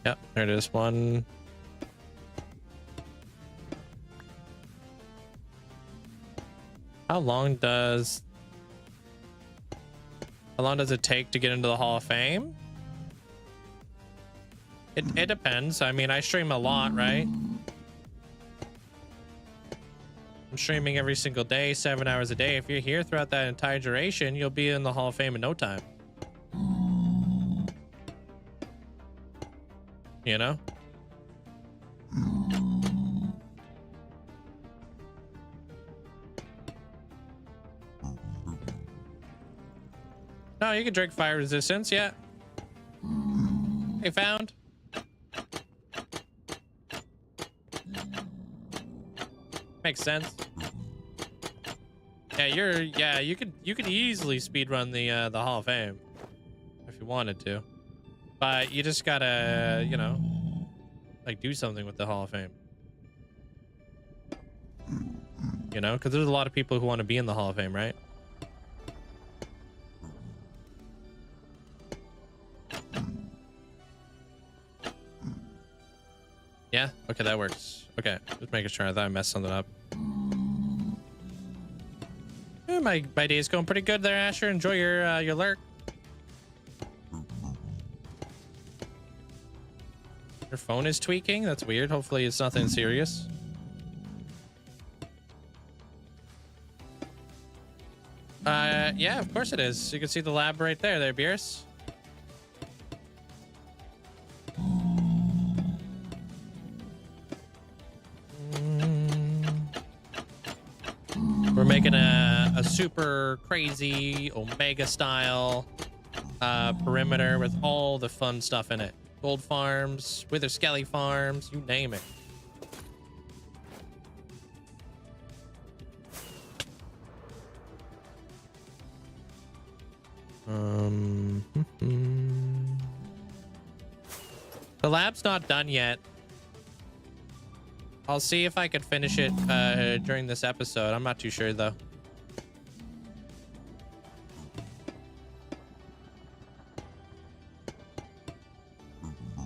Yep, there it is. One. How long does it take to get into the Hall of Fame? It depends. I mean, I stream a lot, right? I'm streaming every single day, 7 hours a day. If you're here throughout that entire duration, you'll be in the Hall of Fame in no time. You know? No, you can drink fire resistance, yeah. Hey, found. Makes sense. Yeah, you could easily speedrun the Hall of Fame if you wanted to. But you just gotta, you know, like do something with the Hall of Fame. You know, because there's a lot of people who want to be in the Hall of Fame, right? Yeah? Okay, that works. Okay, just making sure. I thought I messed something up. Yeah, my day's going pretty good there, Asher. Enjoy your lurk. Your phone is tweaking? That's weird. Hopefully it's nothing serious. Yeah, of course it is. You can see the lab right there, Beers. We're making a super crazy Omega style perimeter with all the fun stuff in it. Gold farms, Wither Skelly farms, you name it. The lab's not done yet. I'll see if I could finish it during this episode. I'm not too sure though.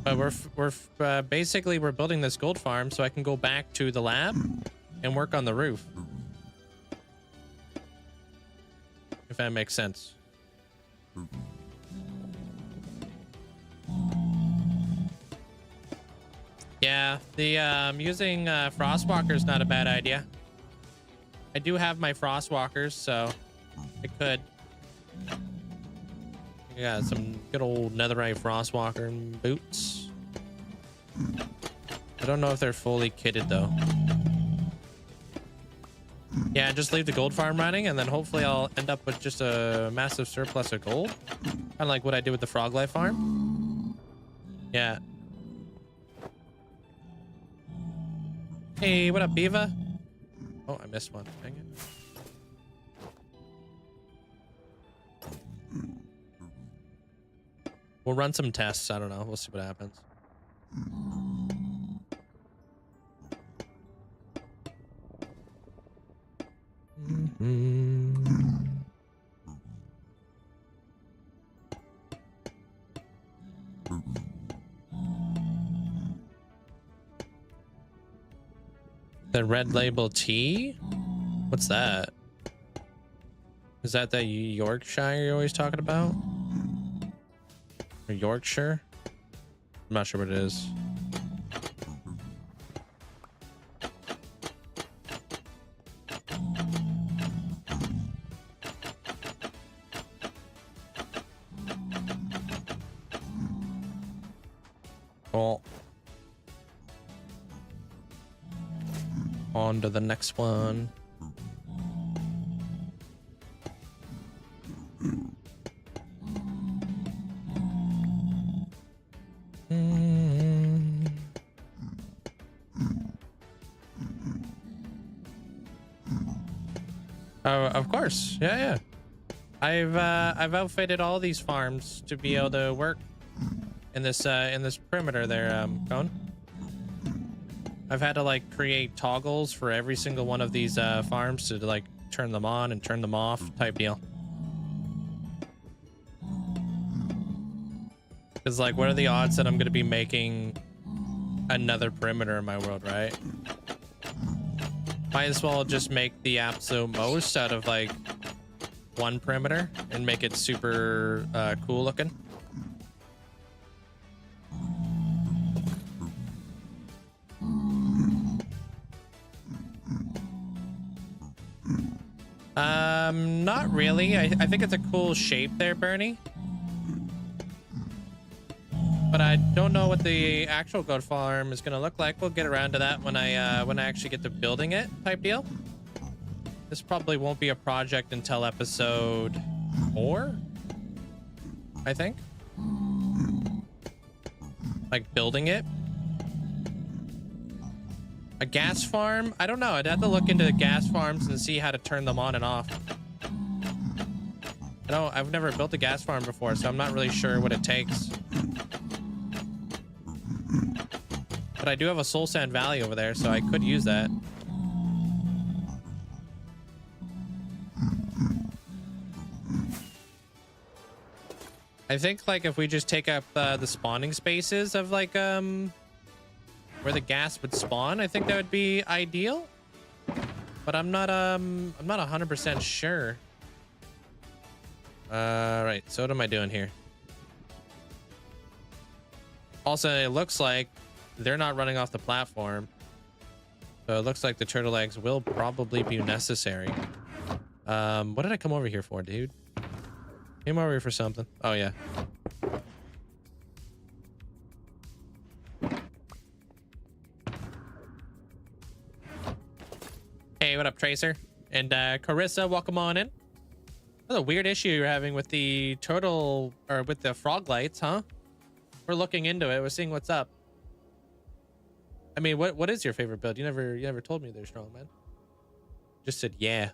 But we're basically we're building this gold farm so I can go back to the lab and work on the roof. If that makes sense. Yeah, the using Frostwalker is not a bad idea. I do have my Frostwalkers, so I could. I got some good old Netherite Frostwalker boots. I don't know if they're fully kitted though. Yeah, just leave the gold farm running, and then hopefully I'll end up with just a massive surplus of gold. Kind of like what I did with the frog life farm. Yeah. Hey, what up, Beaver? Oh, I missed one. Dang it. We'll run some tests. I don't know. We'll see what happens. The red label tea? What's that? Is that the Yorkshire you're always talking about? Or Yorkshire? I'm not sure what it is. Cool. On to the next one. Oh, of course. Yeah. I've outfitted all these farms to be able to work in this perimeter there, Cone. I've had to like create toggles for every single one of these farms to like turn them on and turn them off type deal. Because like, what are the odds that I'm going to be making another perimeter in my world, right? Might as well just make the absolute most out of like one perimeter and make it super cool looking. Not really. I think it's a cool shape there, Bernie. But I don't know what the actual goat farm is gonna look like. We'll get around to that when I actually get to building it type deal. This probably won't be a project until episode 4, I think. Like building it. A gas farm? I don't know. I'd have to look into the gas farms and see how to turn them on and off. I've never built a gas farm before, so I'm not really sure what it takes. But I do have a Soul Sand Valley over there, so I could use that. I think like if we just take up the spawning spaces of like where the gas would spawn, I think that would be ideal. But I'm not 100% sure. Right, so what am I doing here? Also, it looks like they're not running off the platform. So it looks like the turtle eggs will probably be necessary. What did I come over here for, dude? Came over here for something. Oh, yeah. Hey, what up, Tracer? And Carissa, welcome on in. That's a weird issue you're having with the turtle, or with the frog lights, huh? We're looking into it. We're seeing what's up. I mean, what is your favorite build? You never told me they're strong, man. Just said yeah.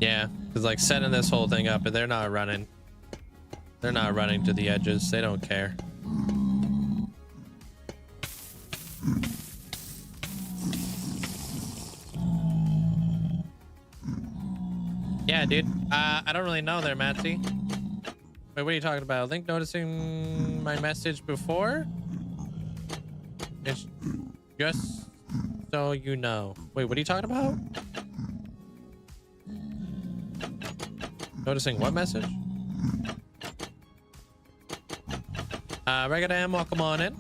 Yeah, because like setting this whole thing up, and they're not running. They're not running to the edges. They don't care. Yeah, dude. I don't really know there, Matsy. Wait, what are you talking about? Link noticing my message before? It's just so you know. Wait, what are you talking about? Noticing what message? Regadam, welcome on in.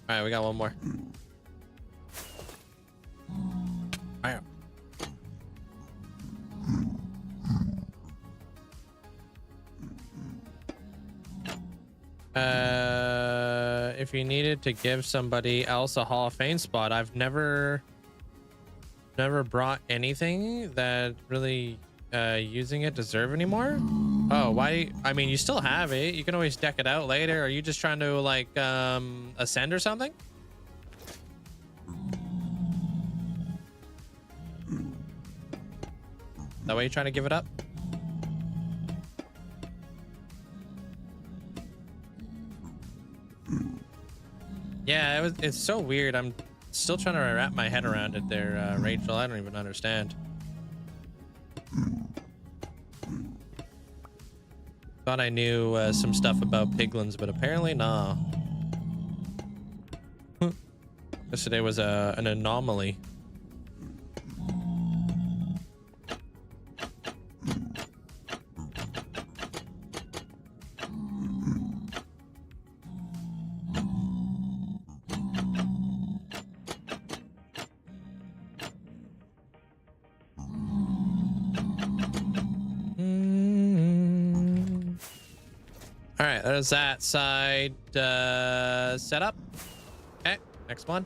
All right, we got one more. All right. If you needed to give somebody else a Hall of Fame spot, I've never brought anything that really using it deserve anymore? Oh, why? I mean, you still have it. You can always deck it out later. Are you just trying to like ascend or something? That way you're trying to give it up? Yeah, it's so weird. I'm still trying to wrap my head around it there, Rachel. I don't even understand. Thought I knew some stuff about piglins, but apparently nah. Yesterday was an anomaly. All right, there's that side set up. Okay, next one.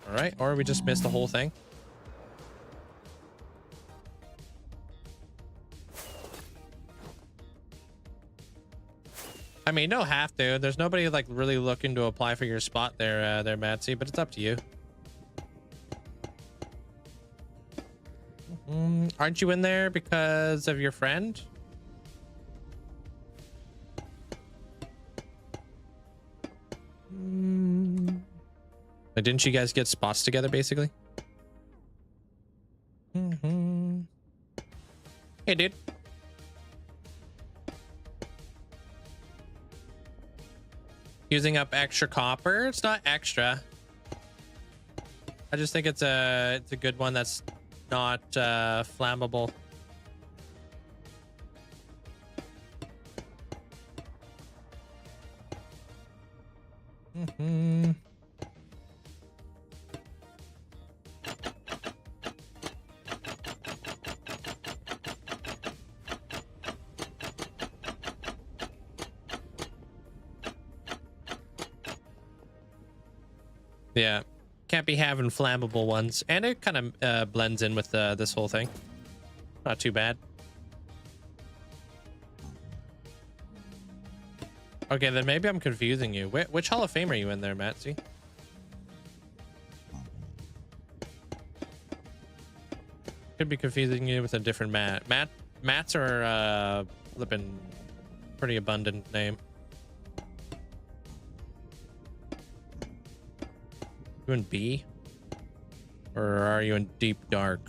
All right, or we just missed the whole thing. I mean, no have to. There's nobody like really looking to apply for your spot there, there, Matsy, but it's up to you. Aren't you in there because of your friend? Like, didn't you guys get spots together, basically? Hey, dude. Using up extra copper? It's not extra. I just think it's a good one that's not flammable. Yeah, can't be having flammable ones, and it kind of blends in with this whole thing. Not too bad. Okay, then maybe I'm confusing you. Which Hall of Fame are you in there, Matsy? Could be confusing you with a different Matt. Matts are flipping pretty abundant name. You in B? Or are you in deep dark?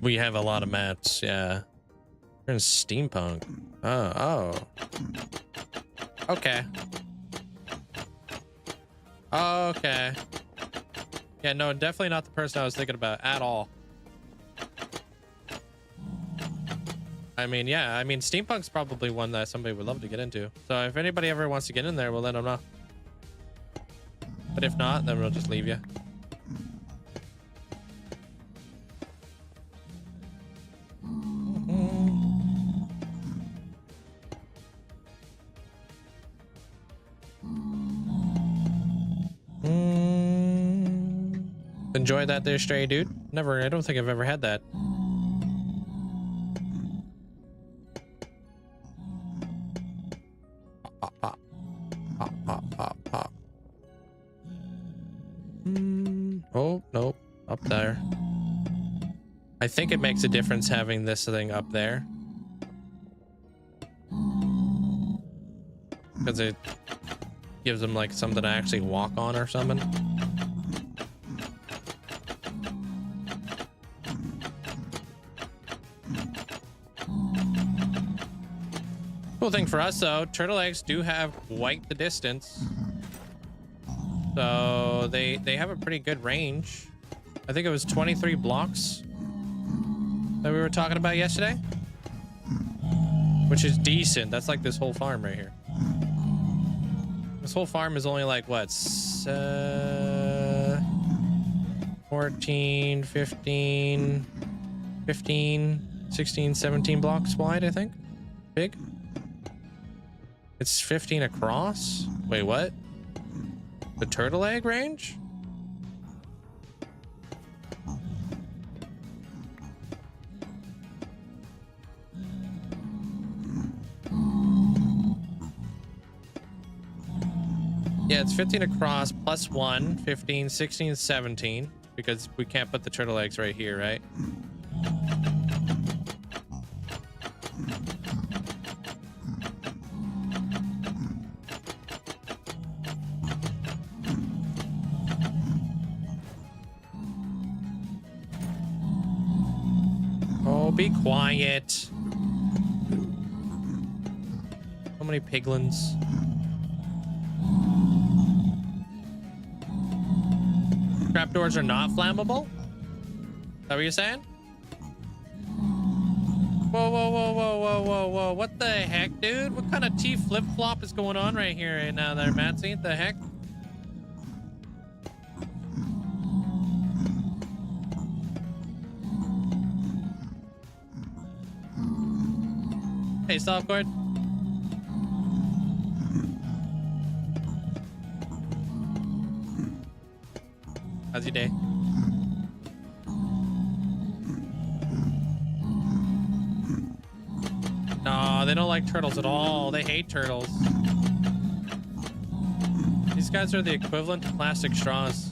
We have a lot of mats, yeah. We're in steampunk. Oh. Okay. Okay. Yeah, no, definitely not the person I was thinking about at all. I mean, yeah, I mean, steampunk's probably one that somebody would love to get into. So if anybody ever wants to get in there, we'll let them know. But if not, then we'll just leave you. Enjoy that there, stray dude. Never, I don't think I've ever had that. Oh, nope. Up there. I think it makes a difference having this thing up there. Because it gives them like something to actually walk on or something. Cool thing for us though, turtle eggs do have quite the distance. So they have a pretty good range. I think it was 23 blocks that we were talking about yesterday, which is decent. That's like this whole farm right here. This whole farm is only like what, 4 14, 15, 15, 16, 17 blocks wide, I think. Big. It's 15 across. Wait, what? The turtle egg range? Yeah, it's 15 across plus 1, 15, 16, 17. Because we can't put the turtle eggs right here, right? Oh, be quiet. So many piglins. Trapdoors are not flammable? Is that what you're saying? Whoa, whoa, whoa, whoa, whoa, whoa, whoa. What the heck, dude? What kind of T flip-flop is going on right here right now there, Matsy? What the heck? Hey, Softcore. How's your day? No, they don't like turtles at all. They hate turtles. These guys are the equivalent to plastic straws.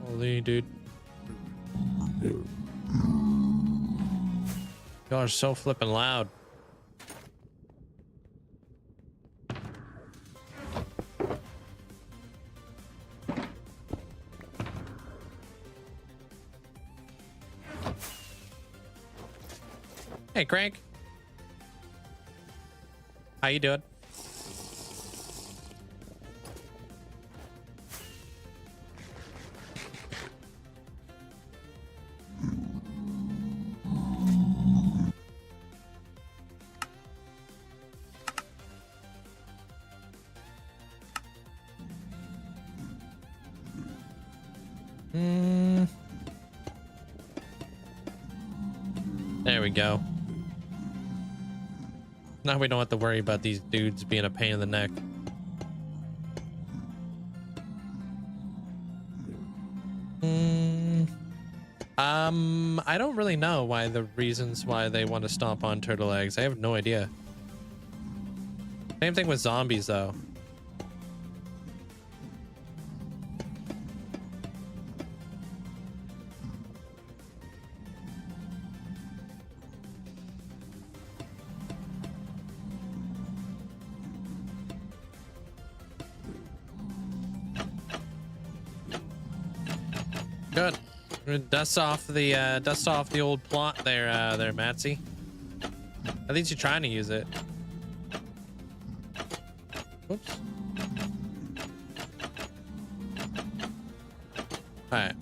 Holy dude. Y'all are so flippin' loud. Hey, Crank. How you doing? There we go. Now we don't have to worry about these dudes being a pain in the neck. I don't really know why the reasons why they want to stomp on turtle eggs. I have no idea. Same thing with zombies though. Good. Dust off the old plot there, there, Matsy. At least you're trying to use it. Whoops. All right,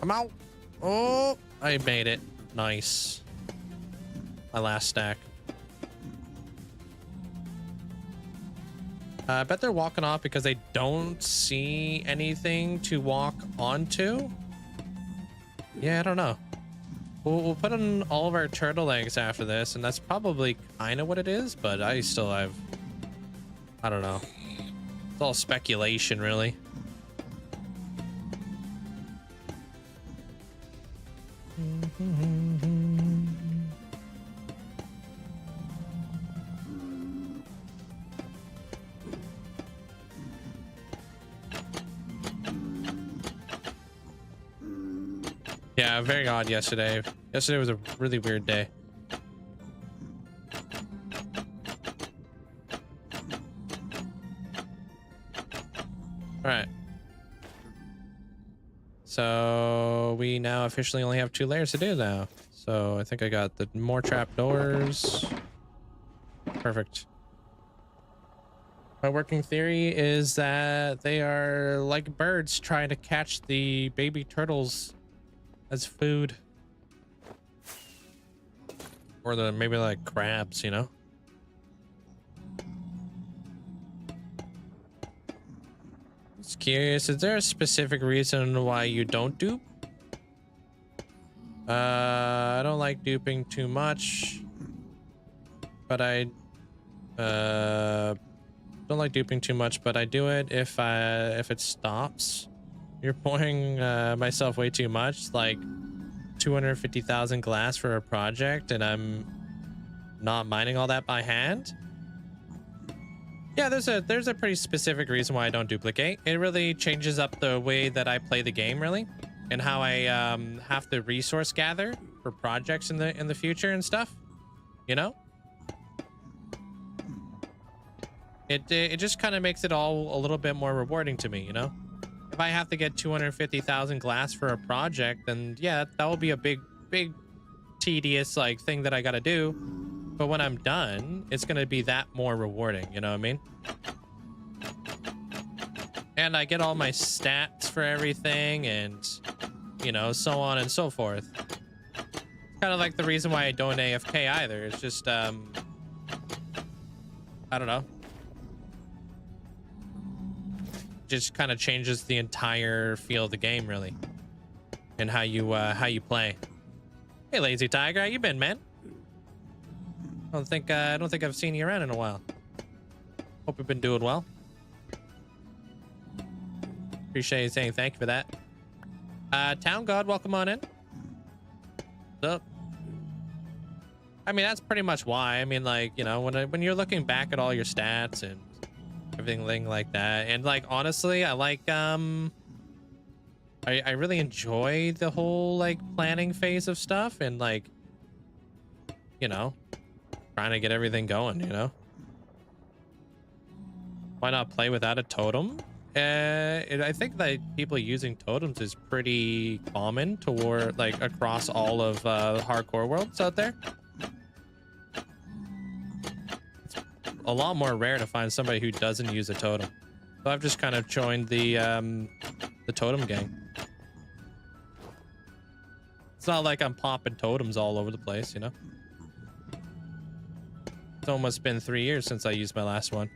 I'm out. Oh, I made it. Nice. My last stack. I bet they're walking off because they don't see anything to walk onto. Yeah, I don't know. We'll put in all of our turtle eggs after this, and that's probably kind of what it is, but I still have... I don't know. It's all speculation, really. Yeah, very odd yesterday. Yesterday was a really weird day. All right. So we now officially only have 2 layers to do now. So I think I got the more trapdoors. Perfect. My working theory is that they are like birds trying to catch the baby turtles as food. Or the maybe like crabs, you know? Just curious, is there a specific reason why you don't dupe? I don't like duping too much, but I don't like duping too much, but I do it if it stops. You're pouring myself way too much, like 250,000 glass for a project, and I'm not mining all that by hand. Yeah, there's a pretty specific reason why I don't duplicate. It really changes up the way that I play the game, really, and how I have to resource gather for projects in the future and stuff. You know, it just kind of makes it all a little bit more rewarding to me. You know, if I have to get 250,000 glass for a project, then yeah, that will be a big tedious like thing that I got to do. But when I'm done, it's going to be that more rewarding. You know what I mean? And I get all my stats for everything and, you know, so on and so forth. Kind of like the reason why I don't AFK either. It's just, I don't know. Just kind of changes the entire feel of the game, really. And how you play. Hey, Lazy Tiger, how you been, man? I don't think I've seen you around in a while. Hope you've been doing well. Appreciate you saying thank you for that. Town God, welcome on in. What's up? I mean, that's pretty much why. I mean, like, you know, when you're looking back at all your stats and everything like that, and like honestly, I like I really enjoy the whole like planning phase of stuff and like, you know, trying to get everything going, you know? Why not play without a totem? I think that people using totems is pretty common toward like across all of hardcore worlds out there. It's a lot more rare to find somebody who doesn't use a totem. So I've just kind of joined the totem gang. It's not like I'm popping totems all over the place, you know? It's almost been 3 years since I used my last one.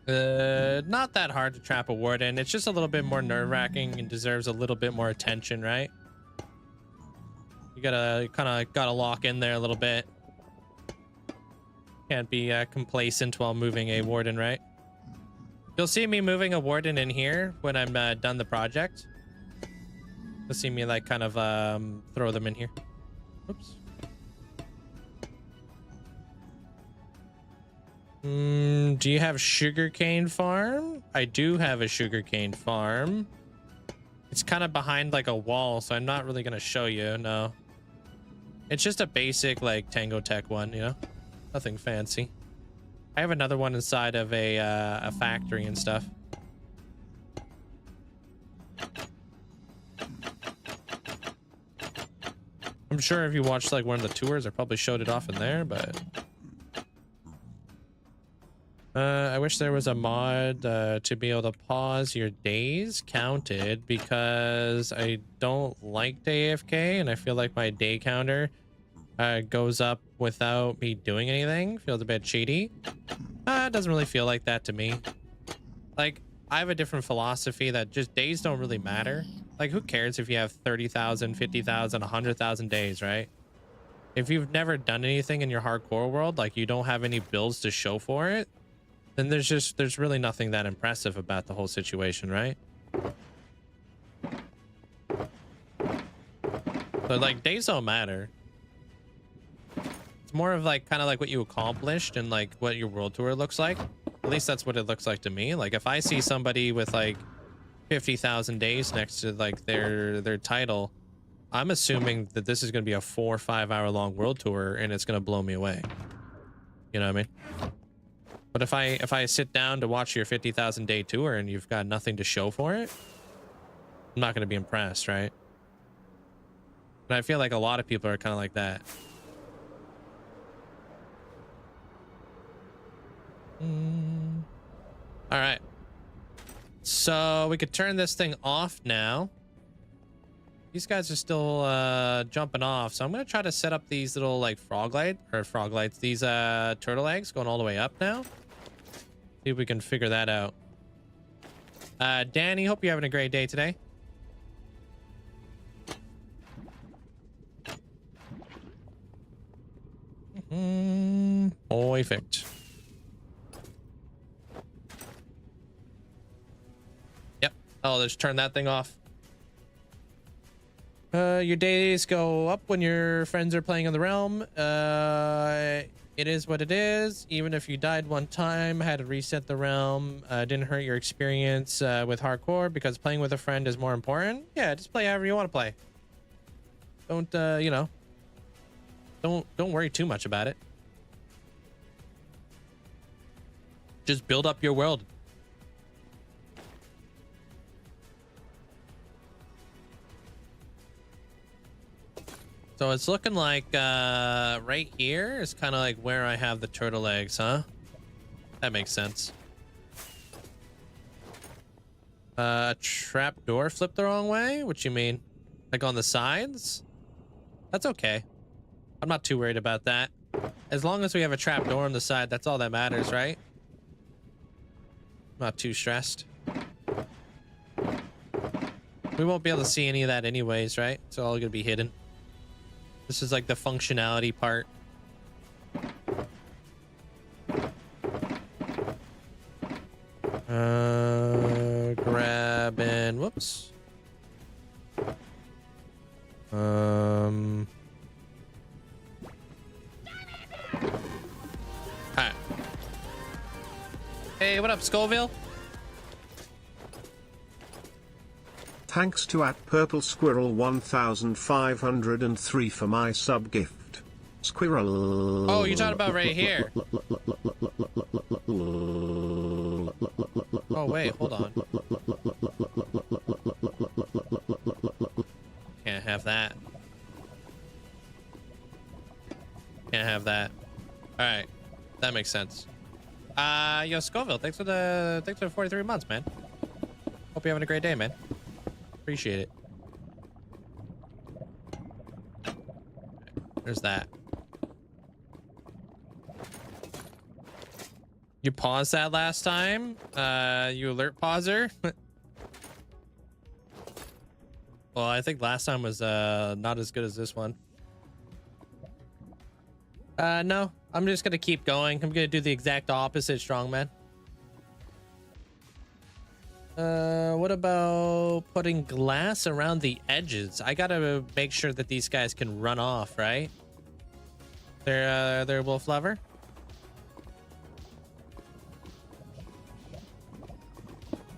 Not that hard to trap a warden. It's just a little bit more nerve-wracking and deserves a little bit more attention, right? You gotta lock in there a little bit. Can't be complacent while moving a warden, right? You'll see me moving a warden in here when I'm done the project. You'll see me like kind of throw them in here. Oops. Do you have sugarcane farm? I do have a sugarcane farm. It's kind of behind like a wall, so I'm not really gonna show you. No, it's just a basic like Tango Tech one, you know, nothing fancy. I have another one inside of a factory and stuff. I'm sure if you watched like one of the tours, I probably showed it off in there, but I wish there was a mod to be able to pause your days counted, because I don't like AFK and I feel like my day counter goes up without me doing anything. Feels a bit cheaty. It doesn't really feel like that to me. Like, I have a different philosophy that just days don't really matter. Like, who cares if you have 30,000, 50,000, 100,000 days, right? If you've never done anything in your hardcore world, like you don't have any builds to show for it, then there's really nothing that impressive about the whole situation, right? So like, days don't matter. It's more of like kind of like what you accomplished and like what your world tour looks like. At least that's what it looks like to me. Like if I see somebody with like 50,000 days next to like their title, I'm assuming that this is going to be a 4 or 5 hour long world tour and it's going to blow me away. You know what I mean? But if I sit down to watch your 50,000 day tour and you've got nothing to show for it, I'm not going to be impressed, right? And I feel like a lot of people are kind of like that. All right. So we could turn this thing off now. These guys are still jumping off, so I'm gonna try to set up these little like frog lights, these turtle eggs going all the way up now. See if we can figure that out. Danny, hope you're having a great day today. Perfect. Yep. Oh, let's turn that thing off. Your days go up when your friends are playing on the realm. It is what it is. Even if you died one time, had to reset the realm, didn't hurt your experience with hardcore because playing with a friend is more important. Yeah, just play however you want to play. Don't you know, don't worry too much about it. Just build up your world. So it's looking like right here is kind of like where I have the turtle eggs, huh? That makes sense. Trap door flipped the wrong way? What you mean? Like on the sides? That's okay. I'm not too worried about that. As long as we have a trap door on the side, that's all that matters, right? Not too stressed. We won't be able to see any of that anyways, right? It's all gonna be hidden. This is like the functionality part. Grab and whoops. Alright. Hey, what up, Scoville? Thanks to @PurpleSquirrel1503 for my sub gift. Squirrel. Oh, you're talking about right here. Oh, wait, hold on. Can't have that. Can't have that. All right, that makes sense. Yo, Scoville, thanks for the 43 months, man. Hope you're having a great day, man. Appreciate it. There's that. You paused that last time? You alert pauser? Well, I think last time was not as good as this one. No, I'm just gonna keep going. I'm gonna do the exact opposite, strongman. What about putting glass around the edges? I gotta make sure that these guys can run off, right? They're wolf lover.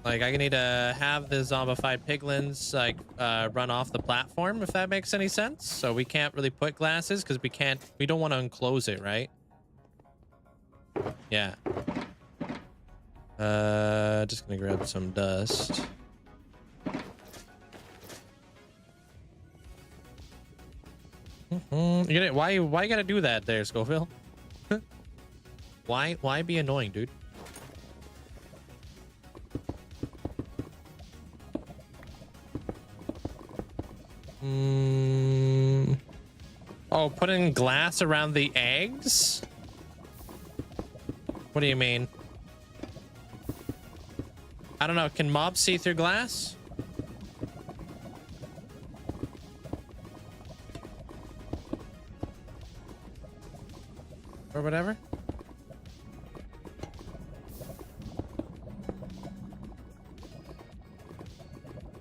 Like, I need to have the zombified piglins like run off the platform, if that makes any sense. So we can't really put glasses because we don't want to enclose it, right? Yeah. Just gonna grab some dust. Why you gotta do that there, Scoville? Why be annoying, dude? Oh, putting glass around the eggs? What do you mean? I don't know. Can mobs see through glass? Or whatever?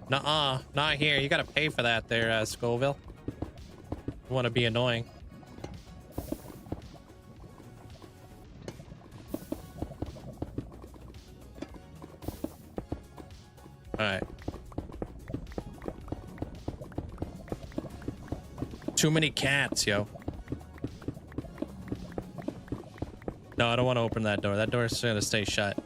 Nuh-uh. Not here. You gotta pay for that there, Scoville. You wanna be annoying. Alright. Too many cats, yo. No, I don't want to open that door. That door is gonna stay shut.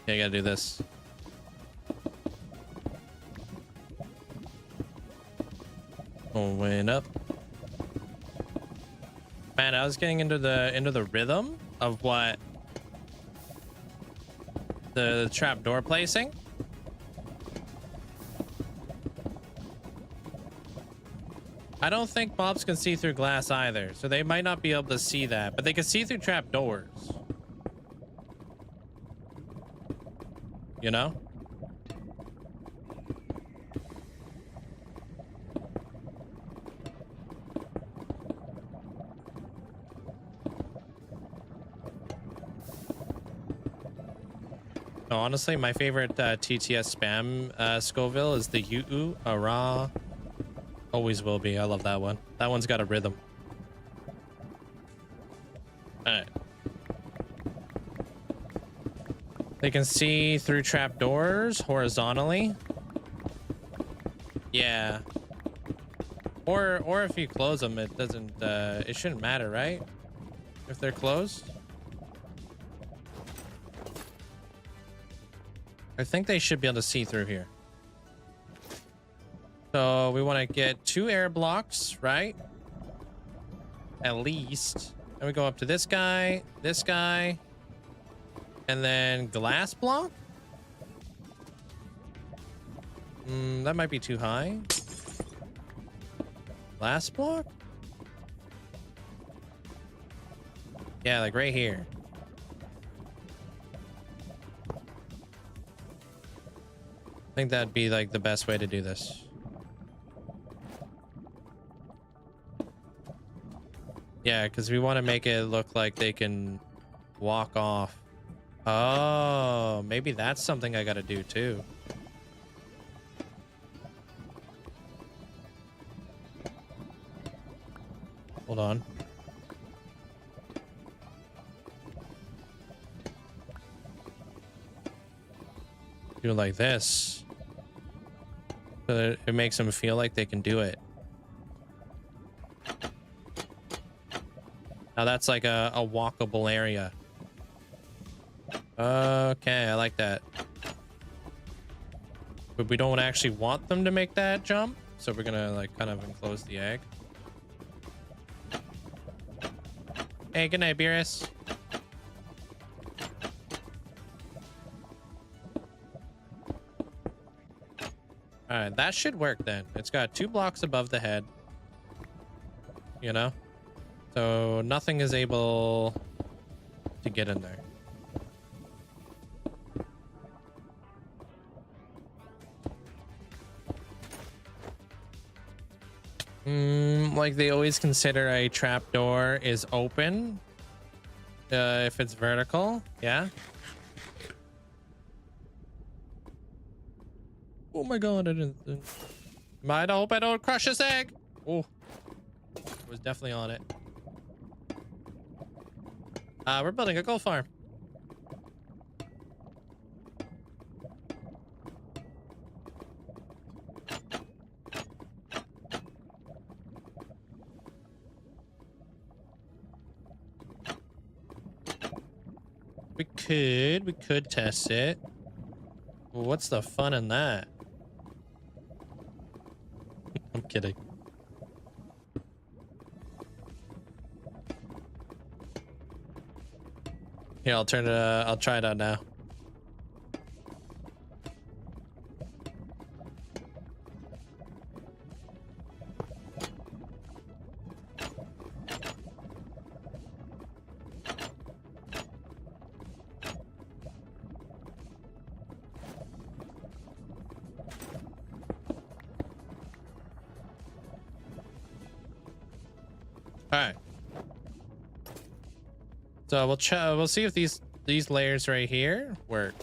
Yeah, you gotta do this. Going up. Man, I was getting into the rhythm of what the trap door placing. I don't think mobs can see through glass either, so they might not be able to see that, but they can see through trap doors. You know? No, honestly, my favorite TTS spam Scoville is the Yu Ara. Always will be. I love that one. That one's got a rhythm. All right. They can see through trap doors horizontally. Yeah. Or if you close them, it doesn't. It shouldn't matter, right? If they're closed. I think they should be able to see through here. So we want to get 2 air blocks, right? At least. And we go up to this guy, and then glass block. That might be too high. Glass block? Yeah, like right here. I think that'd be like the best way to do this. Yeah, because we want to make it look like they can walk off. Oh, maybe that's something I gotta do too. Hold on. Do it like this. So that it makes them feel like they can do it. Now that's like a walkable area. Okay, I like that. But we don't actually want them to make that jump, so we're gonna like kind of enclose the egg. Hey, good night, Beerus. All right, that should work then. It's got 2 blocks above the head, you know, so nothing is able to get in there. Like they always consider a trapdoor is open if it's vertical. Yeah. Oh my god, I didn't. I hope I don't crush this egg. Oh, I was definitely on it. We're building a gold farm. We could test it. Well, what's the fun in that? I'm kidding. Here, I'll turn it. I'll try it out now. All right. So we'll see if these layers right here work.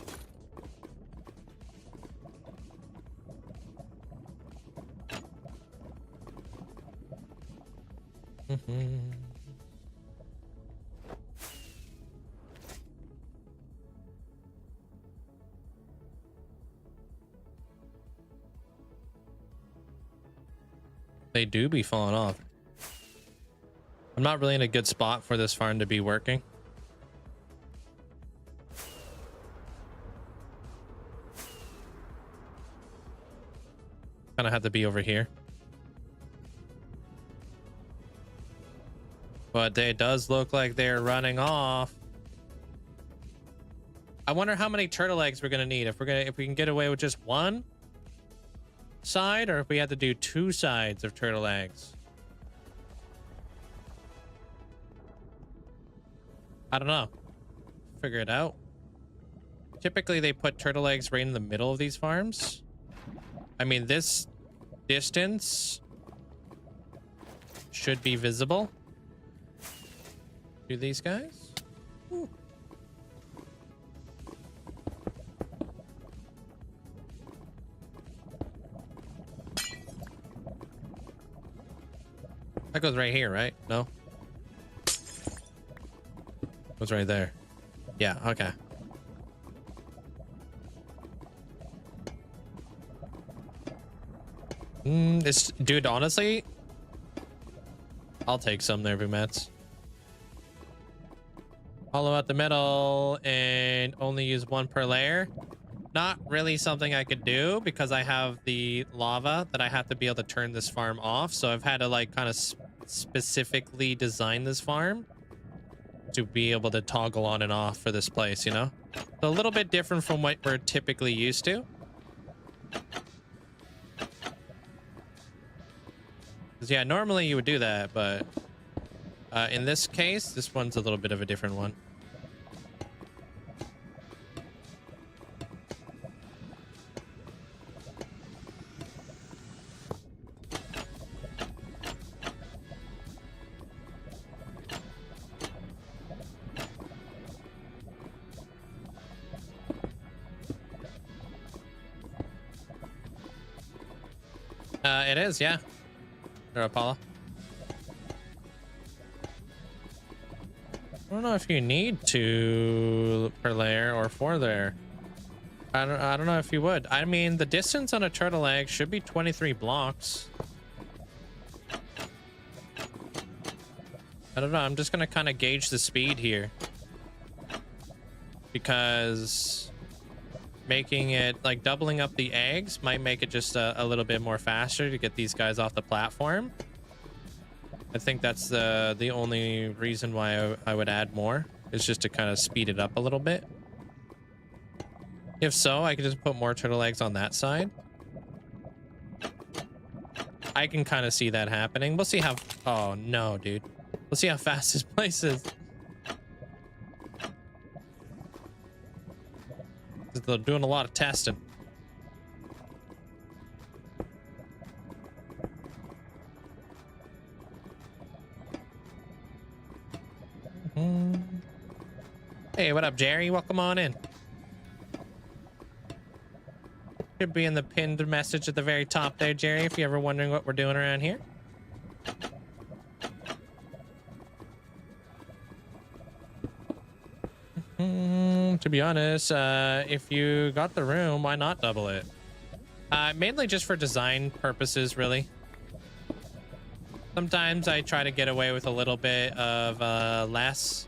They do be falling off. I'm not really in a good spot for this farm to be working. Kind of have to be over here. But it does look like they're running off. I wonder how many turtle eggs we're gonna need if we can get away with just one side, or if we have to do 2 sides of turtle eggs. I don't know. Figure it out. Typically they put turtle eggs right in the middle of these farms. I mean, this distance should be visible to these guys. Ooh. That goes right here, right? No? Goes right there. Yeah, okay. Dude, honestly, I'll take some there, Boomats. Hollow out the middle and only use 1 per layer. Not really something I could do because I have the lava that I have to be able to turn this farm off. So I've had to like kind of specifically design this farm to be able to toggle on and off for this place, you know? So a little bit different from what we're typically used to. Because yeah, normally you would do that, but in this case, this one's a little bit of a different one. It is, yeah. Or Apollo. I don't know if you need 2 per layer or 4 there. I don't know if you would. I mean, the distance on a turtle egg should be 23 blocks. I don't know. I'm just gonna kind of gauge the speed here, because making it like doubling up the eggs might make it just a little bit more faster to get these guys off the platform. I think that's the only reason why I would add more, is just to kind of speed it up a little bit. If so, I could just put more turtle eggs on that side. I can kind of see that happening. We'll see how... Oh, no, dude. We'll see how fast this place is. They're doing a lot of testing. Hey, what up, Jerry? Welcome on in. Should be in the pinned message at the very top there, Jerry, if you're ever wondering what we're doing around here. To be honest, if you got the room, why not double it? Mainly just for design purposes, really. Sometimes I try to get away with a little bit of less.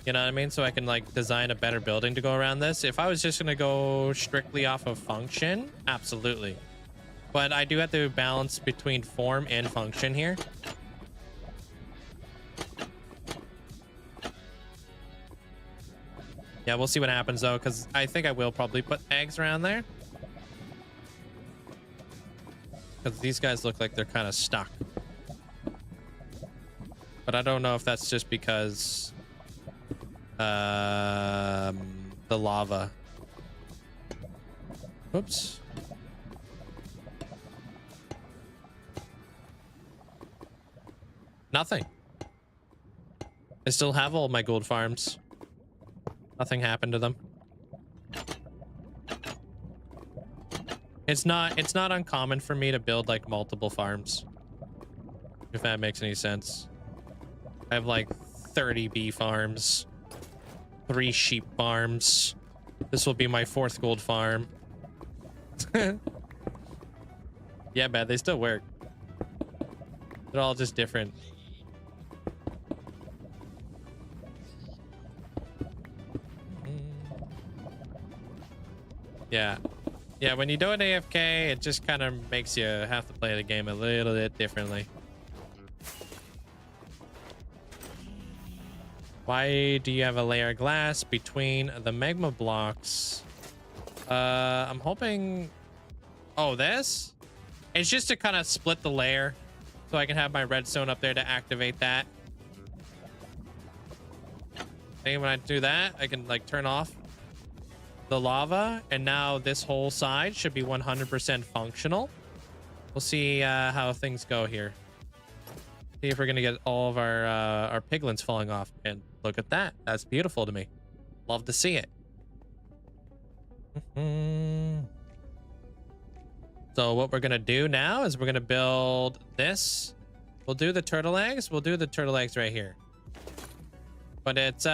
You know what I mean? So I can like design a better building to go around this. If I was just gonna go strictly off of function, absolutely. But I do have to balance between form and function here. Yeah, we'll see what happens though, because I think I will probably put eggs around there. Because these guys look like they're kind of stuck. But I don't know if that's just because the lava. Oops. Nothing. I still have all my gold farms. Nothing happened to them. It's not uncommon for me to build like multiple farms, if that makes any sense. I have like 30 bee farms, 3 sheep farms. This will be my 4th gold farm. Yeah, man, they still work. They're all just different. Yeah. Yeah, when you do an AFK, it just kind of makes you have to play the game a little bit differently. Why do you have a layer of glass between the magma blocks? I'm hoping... Oh, this? It's just to kind of split the layer so I can have my redstone up there to activate that. And when I do that, I can like turn off the lava, and now this whole side should be 100% functional. We'll see how things go here. See if we're gonna get all of our piglins falling off. And look at that. That's beautiful to me. Love to see it. So what we're gonna do now is we're gonna build this. We'll do the turtle eggs. We'll do the turtle eggs right here. But it's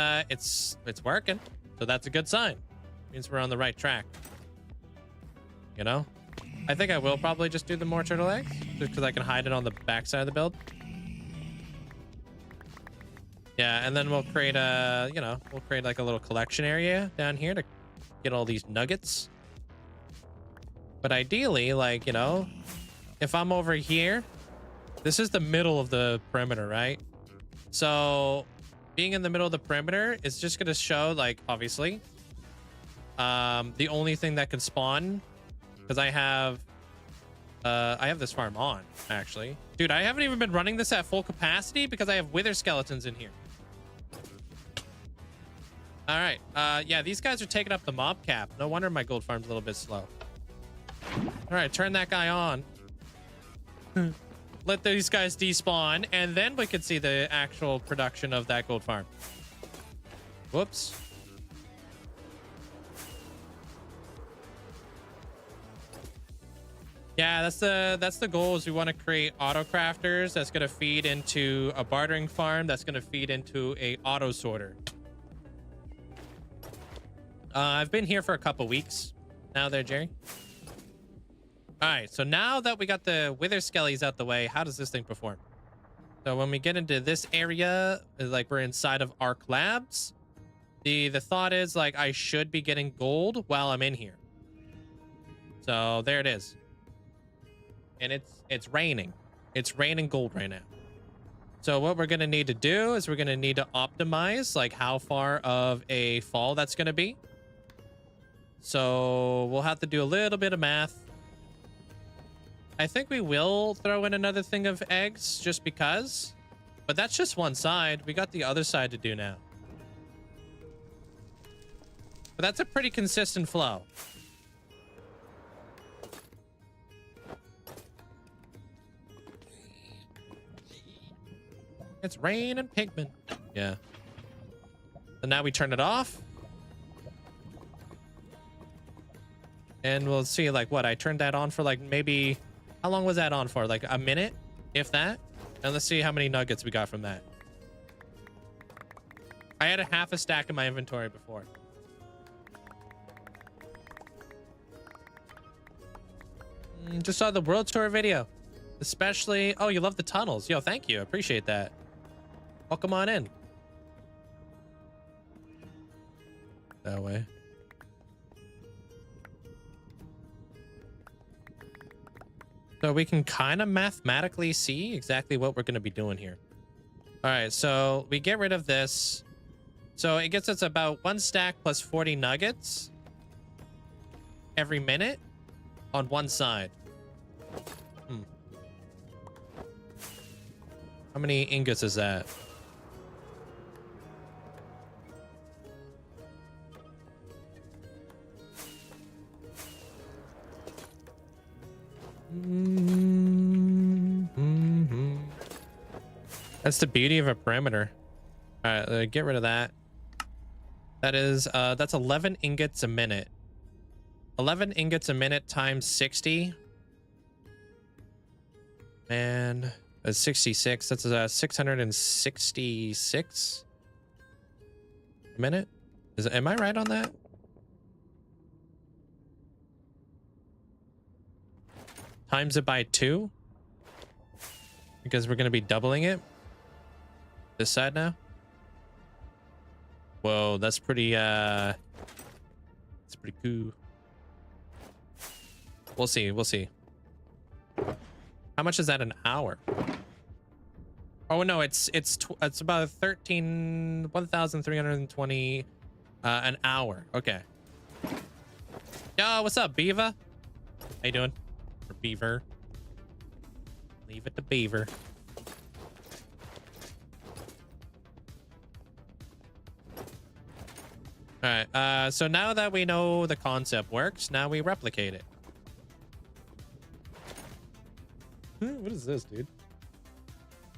working, so that's a good sign. Means we're on the right track. You know, I think I will probably just do the more turtle eggs just because I can hide it on the back side of the build. Yeah, and then we'll create a, you know, we'll create like a little collection area down here to get all these nuggets. But ideally, like, you know, if I'm over here, this is the middle of the perimeter, right? So being in the middle of the perimeter is just going to show, like, obviously, the only thing that can spawn, because I have this farm on, actually. Dude, I haven't even been running this at full capacity because I have wither skeletons in here. All right. Yeah, these guys are taking up the mob cap. No wonder my gold farm's a little bit slow. All right, turn that guy on. Let these guys despawn, and then we can see the actual production of that gold farm. Whoops. Yeah, that's the goal, is we want to create auto crafters that's going to feed into a bartering farm that's going to feed into a auto sorter. I've been here for a couple weeks now there, Jerry. All right, so now that we got the wither skellies out the way, how does this thing perform? So when we get into this area, like we're inside of Arc Labs, the thought is like I should be getting gold while I'm in here. So there it is. And it's raining. It's raining gold right now. So what we're going to need to do is we're going to need to optimize like how far of a fall that's going to be. So we'll have to do a little bit of math. I think we will throw in another thing of eggs just because, but that's just one side. We got the other side to do now. But that's a pretty consistent flow. It's rain and pigment. Yeah. So now we turn it off. And we'll see, like, what? I turned that on for, like, maybe... How long was that on for? Like, a minute? If that? And let's see how many nuggets we got from that. I had a half a stack in my inventory before. Just saw the world tour video. Especially... Oh, you love the tunnels. Yo, thank you. Appreciate that. Welcome on in. That way. So we can kind of mathematically see exactly what we're going to be doing here. All right, so we get rid of this. So it gets us about 1 stack plus 40 nuggets every minute on one side. How many ingots is that? That's the beauty of a perimeter. All right, get rid of that. That is that's 11 ingots a minute. 11 ingots a minute times 60. And 66. That's 666 a minute. Am I right on that? Times it by 2 because we're going to be doubling it this side now. Whoa, that's pretty that's pretty cool. We'll see. How much is that an hour? Oh no, it's about 1,320 an hour. Okay. Yo, what's up, Beaver? How you doing? Or Beaver? Leave it to Beaver. All right. So now that we know the concept works, now we replicate it. What is this, dude?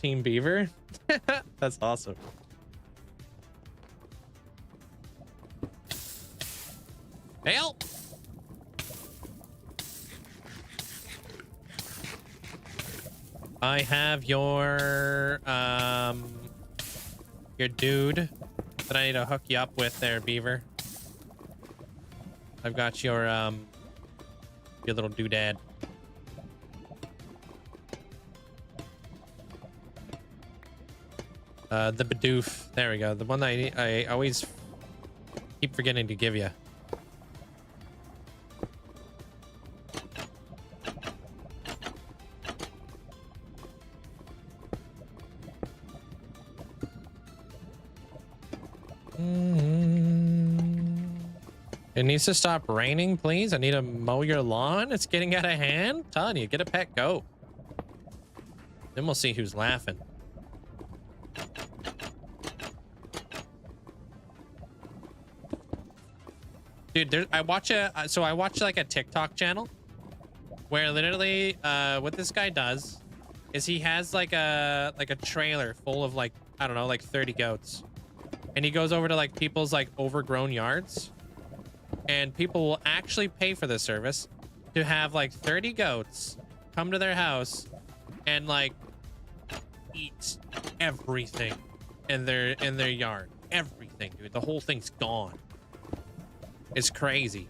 Team Beaver? That's awesome. Help! I have your dude that I need to hook you up with there, Beaver. I've got your little doodad. The Bidoof. There we go. The one that I always keep forgetting to give you. It needs to stop raining, please. I need to mow your lawn. It's getting out of hand. I'm telling you, get a pet goat. Then we'll see who's laughing. Dude, I watch like a TikTok channel where literally what this guy does is he has like a trailer full of like, I don't know, like 30 goats. And he goes over to like people's like overgrown yards, and people will actually pay for this service to have like 30 goats come to their house and like eat everything in their yard. Everything, dude. The whole thing's gone. It's crazy.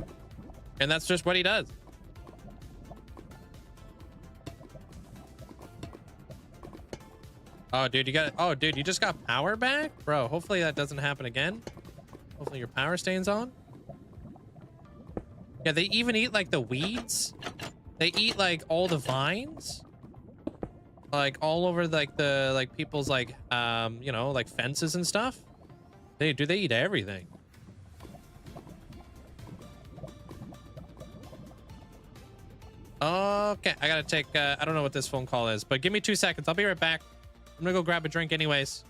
And that's just what he does. Oh, dude, you just got power back? Bro, hopefully that doesn't happen again. Hopefully your power stays on. Yeah, they even eat like the weeds. They eat like all the vines. Like all over like people's like you know, like fences and stuff. They eat everything. Okay, I gotta take I don't know what this phone call is, but give me 2 seconds. I'll be right back. I'm gonna go grab a drink anyways.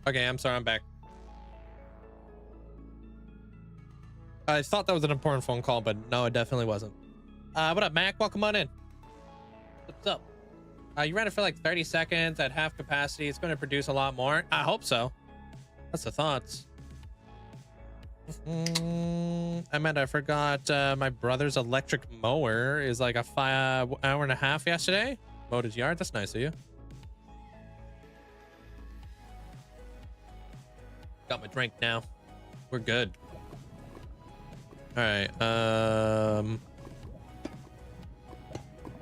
Okay, I'm sorry, I'm back. I thought that was an important phone call, but no, it definitely wasn't. What up, Mac? Welcome on in. What's up? You ran it for like 30 seconds at half capacity. It's going to produce a lot more. I hope so. That's the thoughts. I forgot my brother's electric mower is like a 5 hour and a half yesterday. Mowed his yard. That's nice of you. Got my drink now. We're good. All right.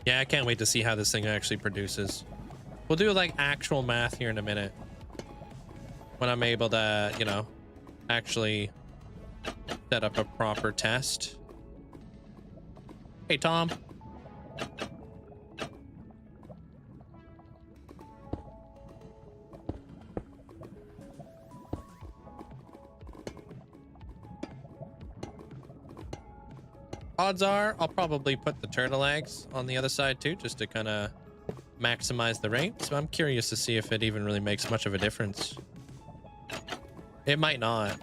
Yeah, I can't wait to see how this thing actually produces. We'll do like actual math here in a minute when I'm able to, you know, actually set up a proper test. Hey, Tom. Odds are I'll probably put the turtle eggs on the other side too, just to kind of maximize the rate. So I'm curious to see if it even really makes much of a difference. It might not.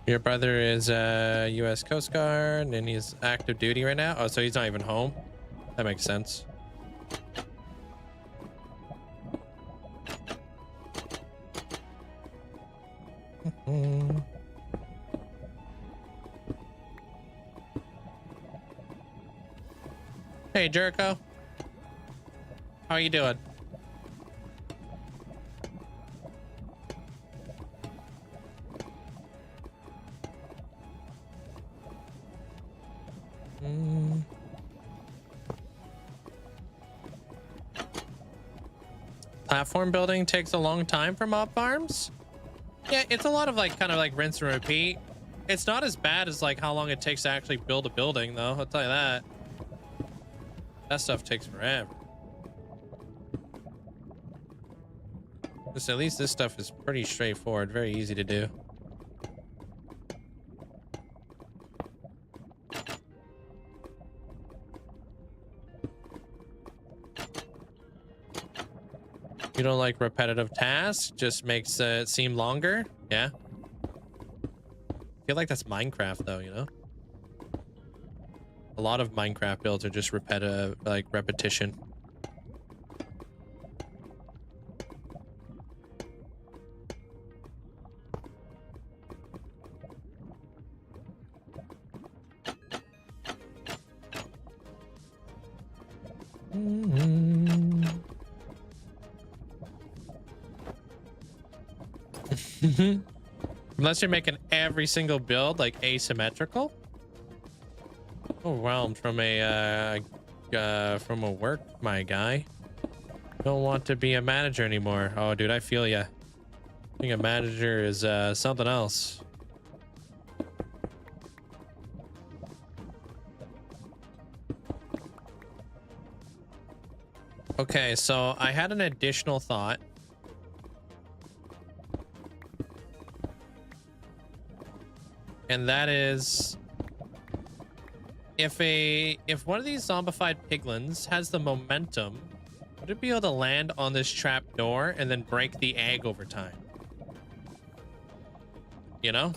Your brother is U.S. Coast Guard and he's active duty right now. Oh, so he's not even home. That makes sense. Hey, Jericho. How are you doing? Platform building takes a long time for mob farms. Yeah, it's a lot of like kind of like rinse and repeat. It's not as bad as like how long it takes to actually build a building though. I'll tell you that. That stuff takes forever. Just at least this stuff is pretty straightforward, very easy to do. You don't like repetitive tasks? Just makes it seem longer? Yeah. I feel like that's Minecraft though, you know? A lot of Minecraft builds are just repetitive, like repetition. Unless you're making every single build like asymmetrical. Overwhelmed from a work, my guy. Don't want to be a manager anymore. Oh, dude, I feel ya. Being a manager is something else. Okay, so I had an additional thought. And that is, if one of these zombified piglins has the momentum, would it be able to land on this trap door and then break the egg over time? You know?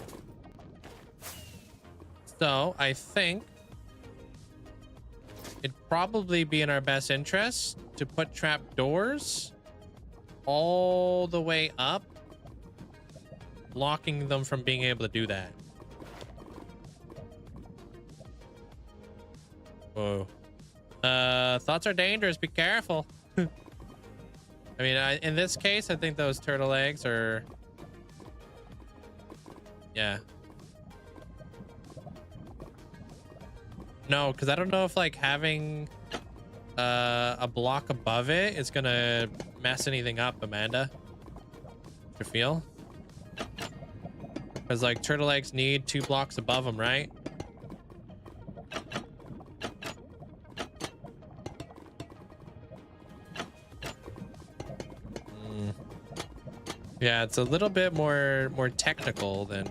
So I think it'd probably be in our best interest to put trap doors all the way up, blocking them from being able to do that. Whoa. Thoughts are dangerous. Be careful. I mean, in this case, I think those turtle eggs are... Yeah. No, because I don't know if, like, having a block above it is going to mess anything up, Amanda. You feel? Because, like, turtle eggs need 2 blocks above them, right? Yeah, it's a little bit more technical than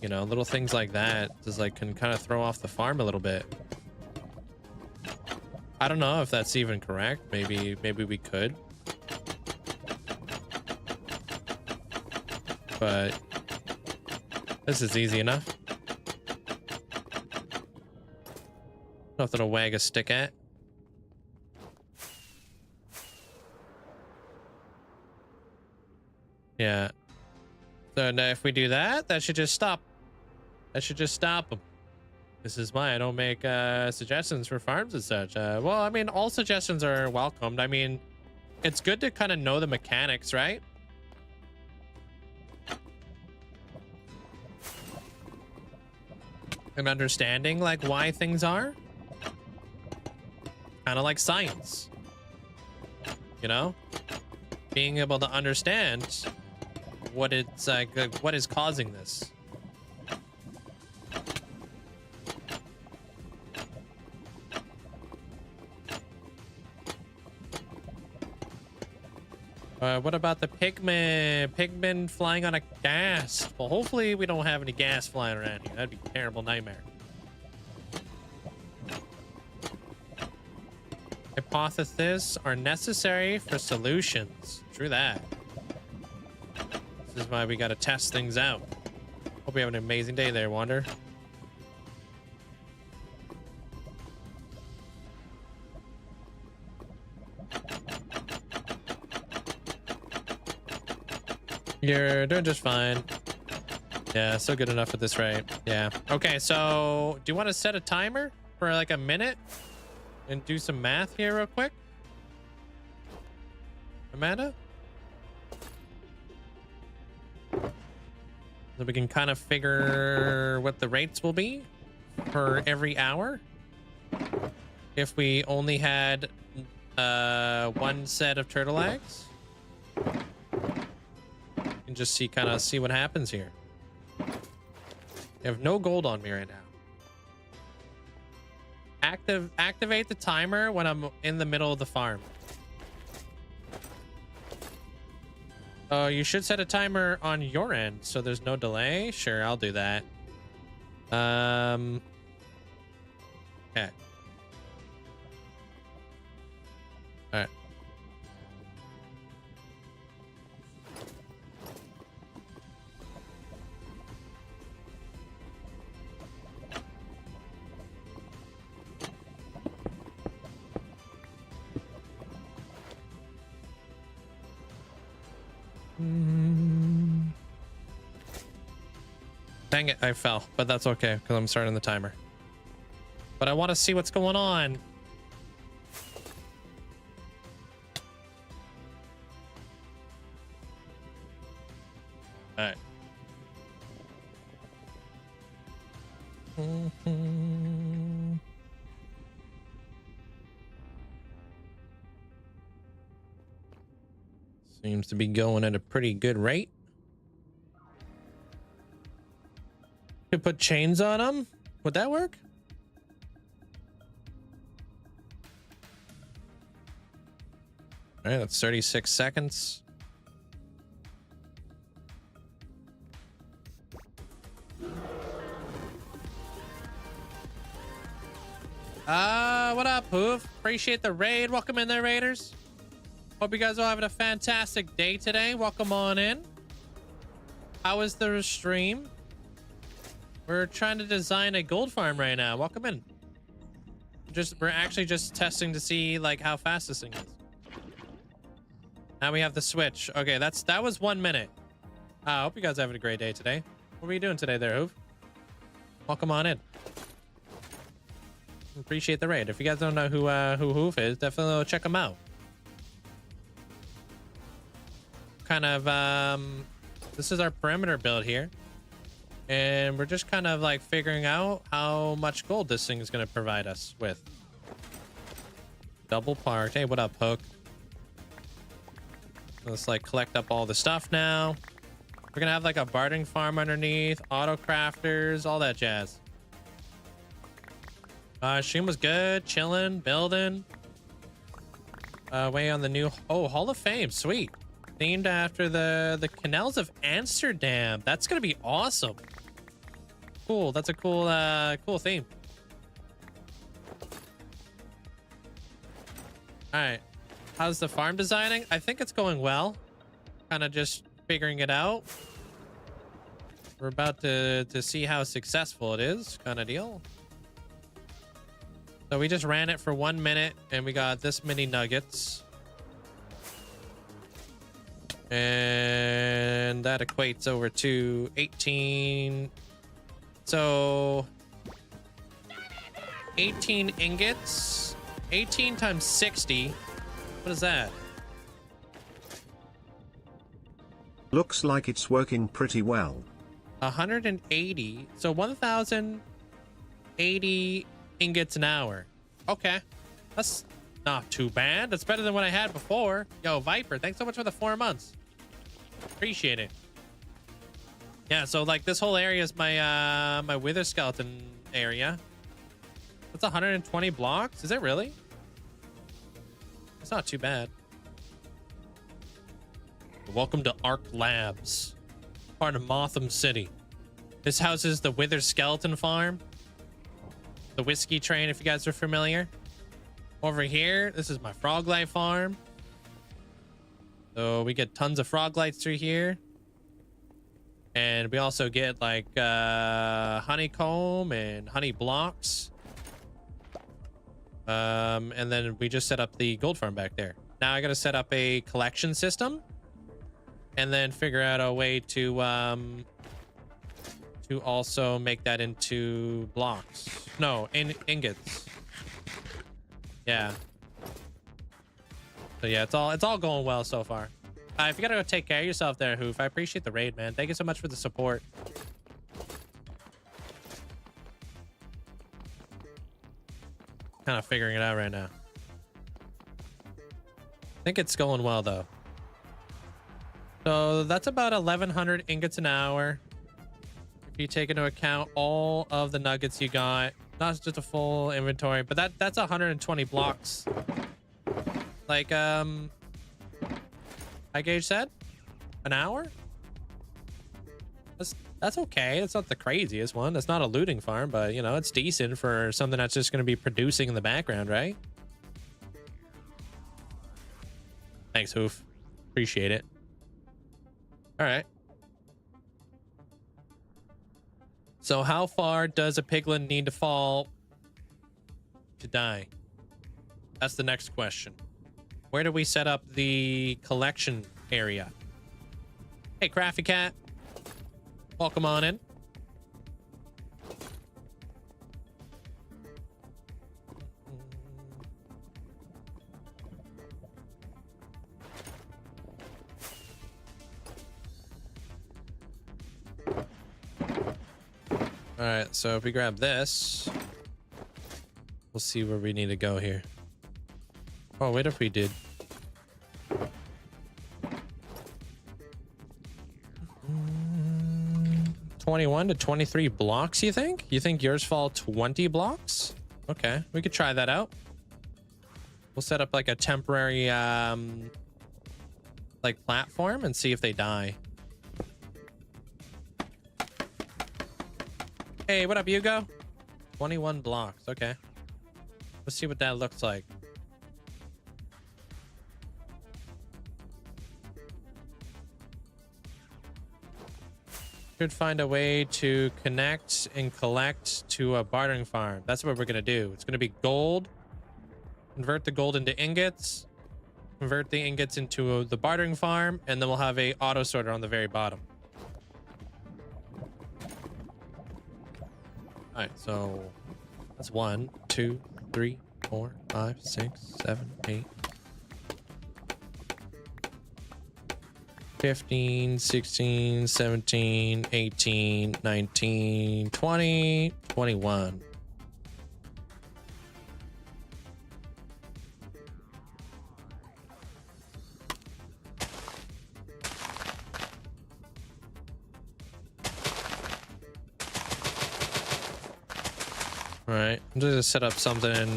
You know, little things like that just like can kind of throw off the farm a little bit. I don't know if that's even correct. Maybe we could. But this is easy enough. Nothing to wag a stick at. Yeah. So now if we do that, that should just stop. That should just stop them. This is why I don't make suggestions for farms and such. Well, I mean, all suggestions are welcomed. I mean, it's good to kind of know the mechanics, right? And understanding like why things are. Kind of like science. You know? Being able to understand what it's like what is causing this. What about the pigmen? Pigmen flying on a gas. Well, hopefully we don't have any gas flying around here. That'd be a terrible nightmare. Hypotheses are necessary for solutions. True that. This is why we gotta test things out. Hope you have an amazing day there, Wander. You're doing just fine. Yeah, so good enough at this rate. Yeah. Okay, so do you want to set a timer for like a minute and do some math here real quick? Amanda? So we can kind of figure what the rates will be for every hour. If we only had one set of turtle eggs. And just see see what happens here. I have no gold on me right now. Activate the timer when I'm in the middle of the farm. Oh, you should set a timer on your end so there's no delay. Sure, I'll do that. Okay. All right. Dang it, I fell, but that's okay because I'm starting the timer. But I want to see what's going on. All right. Seems to be going at a pretty good rate. Could put chains on them. Would that work? All right, that's 36 seconds. What up, Hoof? Appreciate the raid. Welcome in there, Raiders. Hope you guys are having a fantastic day today. Welcome on in. How was the stream? We're trying to design a gold farm right now. Welcome in. We're actually just testing to see like how fast this thing is. Now we have the switch. Okay, that was 1 minute. I hope you guys are having a great day today. What are you doing today there, Hoof? Welcome on in. Appreciate the raid. If you guys don't know who Hoof is, definitely check him out. Kind of this is our perimeter build here. And we're just kind of like figuring out how much gold this thing is going to provide us with. Double parked. Hey, what up, Poke? Let's like collect up all the stuff now. We're going to have like a bartering farm underneath, auto crafters, all that jazz. Stream was good, chilling, building. Way on the new Hall of Fame, sweet. Themed after the canals of Amsterdam. That's gonna be awesome. cool. That's a cool, cool theme. All right. How's the farm designing? I think it's going well. Kind of just figuring it out. We're about to see how successful it is, kind of deal. So we just ran it for 1 minute and we got this many nuggets. And that equates over to 18. So 18 ingots, 18 times 60. What is that? Looks like it's working pretty well. 180. So 1,080 ingots an hour. Okay. That's not too bad. That's better than what I had before. Yo, Viper, thanks so much for the 4 months. Appreciate it. Yeah, so like this whole area is my my wither skeleton area. That's 120 blocks. Is it really? It's not too bad. Welcome to Ark Labs, part of Motham City. This houses the Wither Skeleton Farm, the Whiskey Train, if you guys are familiar. Over here, this is my Froglight Farm. So we get tons of Froglights through here. And we also get like honeycomb and honey blocks. And then we just set up the gold farm back there. Now I got to set up a collection system. And then figure out a way to also make that into blocks. No, ingots. Yeah. So yeah, it's all going well so far. If you gotta go take care of yourself there, Hoof, I appreciate the raid, man. Thank you so much for the support. Kind of figuring it out right now. I think it's going well though. So that's about 1,100 ingots an hour. If you take into account all of the nuggets you got, not just a full inventory, but that's 120 blocks. Like, High Gauge said, an hour? That's okay. It's not the craziest one. It's not a looting farm, but you know, it's decent for something that's just going to be producing in the background, right? Thanks, Hoof. Appreciate it. All right. So how far does a piglin need to fall to die? That's the next question. Where do we set up the collection area? Hey, Crafty Cat. Welcome on in. All right, so if we grab this, we'll see where we need to go here. Oh, wait, if we did. Mm, 21 to 23 blocks, you think? You think yours fall 20 blocks? Okay, we could try that out. We'll set up like a temporary like platform and see if they die. Hey, what up, Hugo? 21 blocks. Okay. Let's see what that looks like. Should find a way to connect and collect to a bartering farm. That's what we're going to do. It's going to be gold. Convert the gold into ingots. Convert the ingots into the bartering farm. And then we'll have a auto sorter on the very bottom. All right, so that's 1, 2, 3, 4, 5, 6, 7, 8, 15, 16, 17, 18, 19, 20, 21. All right, I'm just gonna set up something.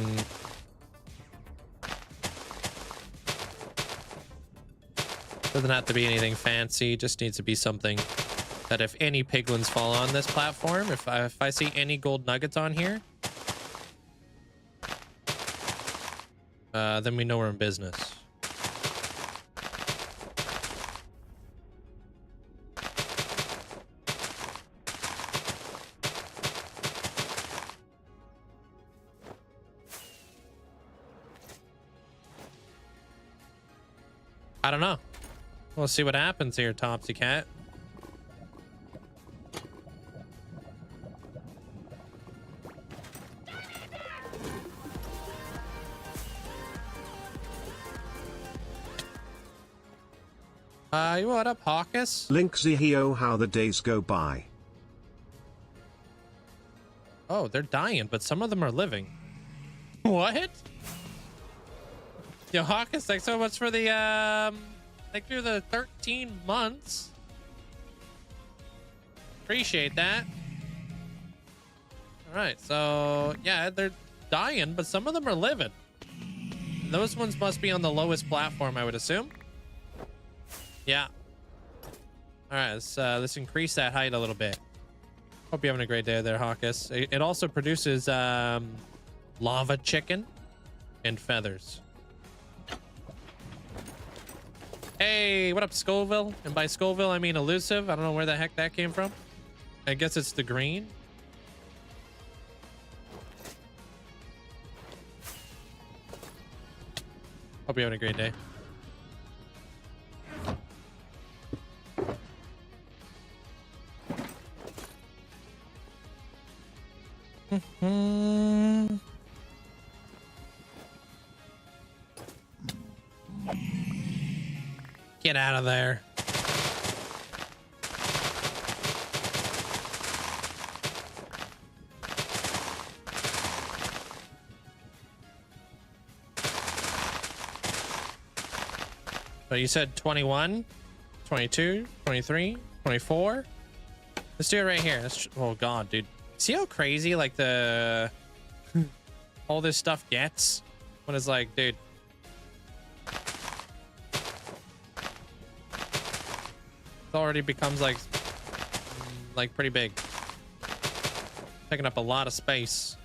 Doesn't have to be anything fancy, just needs to be something that if any piglins fall on this platform, if I see any gold nuggets on here, then we know we're in business. I don't know. We'll see what happens here, Topsy Cat. What up, Hawkus? Linkzzey, oh how the days go by. Oh, they're dying, but some of them are living. What? Yo, Hawkus, thanks so much for the, thank you for the 13 months. Appreciate that. All right, so, yeah, they're dying, but some of them are living. Those ones must be on the lowest platform, I would assume. Yeah. All right, let's increase that height a little bit. Hope you're having a great day there, Hawkus. It also produces lava chicken and feathers. Hey, what up, Scoville? And by Scoville, I mean elusive. I don't know where the heck that came from. I guess it's the green. Hope you're having a great day. Get out of there. So you said 21, 22, 23, 24. Let's do it right here. Oh God, dude. See how crazy like the all this stuff gets when it's like, dude. It already becomes like pretty big. Taking up a lot of space.